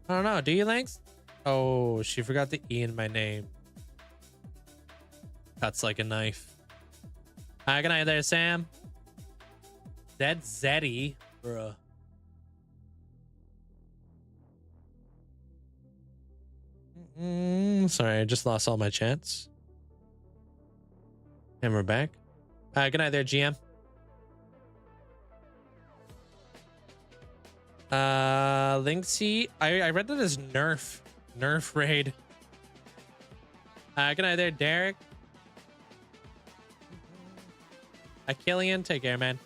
I don't know. Do you, Links? Oh, she forgot the E in my name. Cuts like a knife. Good night there, Sam. That's Zeddy, bruh. Sorry, I just lost all my chats. And we're back. Good night there, GM. Linkzzey. I read that as Nerf raid. Good night there, Derek. Achillean, take care, man.